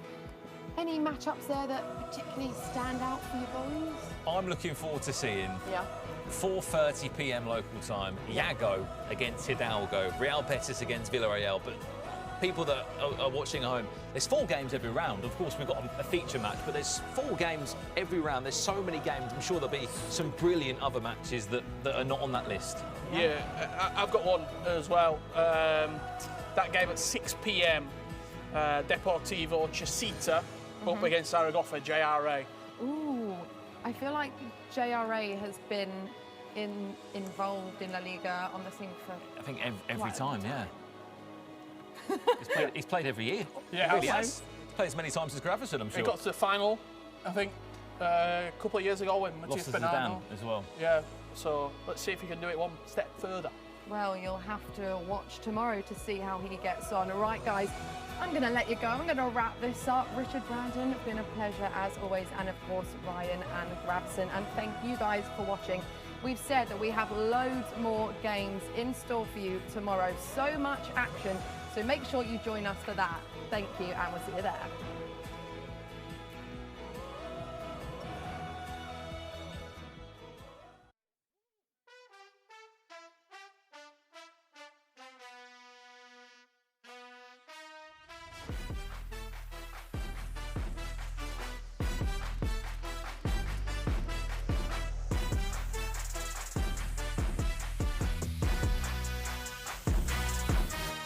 Any matchups there that particularly stand out for you boys? I'm looking forward to seeing Yeah. 4:30 p.m. local time. Iago against Hidalgo. Real Betis against Villarreal. But people that are watching at home, there's 4 games every round. Of course, we've got a feature match, but there's 4 games every round. There's so many games. I'm sure there'll be some brilliant other matches that are not on that list. Yeah, I've got one as well. That game at 6 p.m. Deportivo Chesita up against Zaragoza, JRA. Ooh, I feel like JRA has been involved in La Liga on the scene for... I think every quite a time, long yeah. He's played every year. Yeah, He really I'd has. say. Played as many times as Gravison, I'm He sure. got to the final, I think, a couple of years ago when Lost Matthias to Zidane Bernardo. as well. Yeah, so let's see if he can do it one step further. Well, you'll have to watch tomorrow to see how he gets on. All right, guys, I'm going to let you go. I'm going to wrap this up. Richard, Brandon, it's been a pleasure as always. And of course, Ryan and Grabson. And thank you guys for watching. We've said that we have loads more games in store for you tomorrow. So much action. So make sure you join us for that. Thank you, and we'll see you there.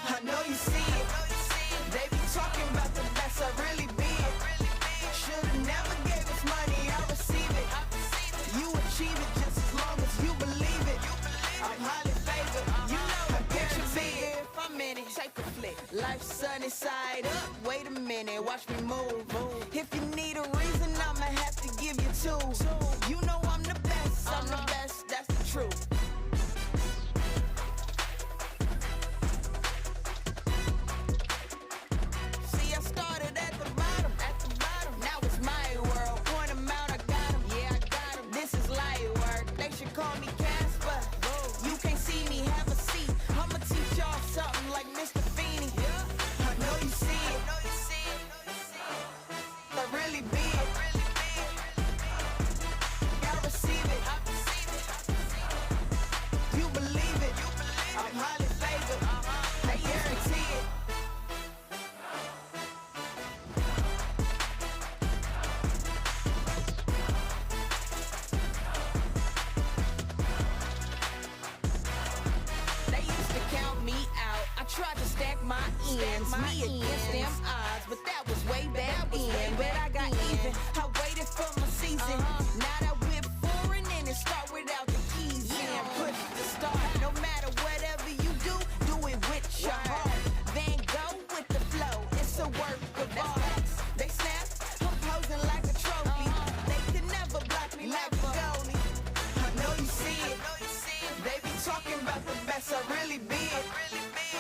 I know you see it. They be talking about the best I really be it. Should've never gave us money, I receive it. You achieve it just as long as you believe it. I'm highly favored, you know I guarantee it. If I'm in it, take a flick. Life's sunny side up. Wait a minute, watch me move. If you need a reason, I'ma have to give you 2. You know I'm the best, that's the truth. See, I started at the bottom. Now it's my world. Point 'em out, I got 'em. Yeah, I got 'em. This is light work. They should call me Casper. You can't see me, have a seat. I'ma teach y'all something like Mr. Feeney. I know you see it. my ends, me against them odds, but that was way back then. But I got even, I waited for my season. Now that we're foreign and it start without the keys in. Push the start, no matter whatever you do it with your heart. Then go with the flow, it's a work of art. They snap, I'm posing like a trophy. They can never block me like a goalie. I know you see it, they be talking about the best, I really be it.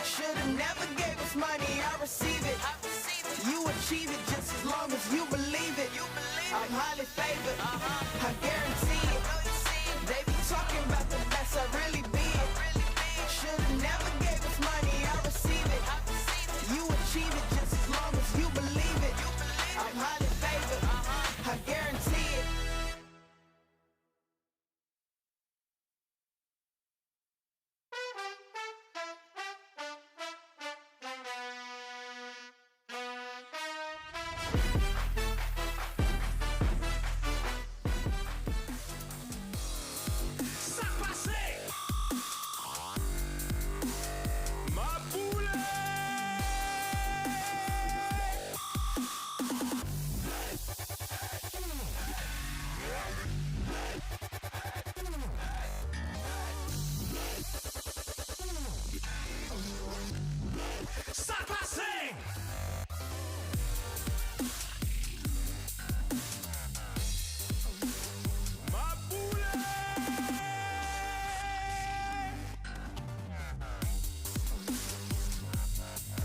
Should've never gave us money, I receive it. You achieve it just as long as you believe.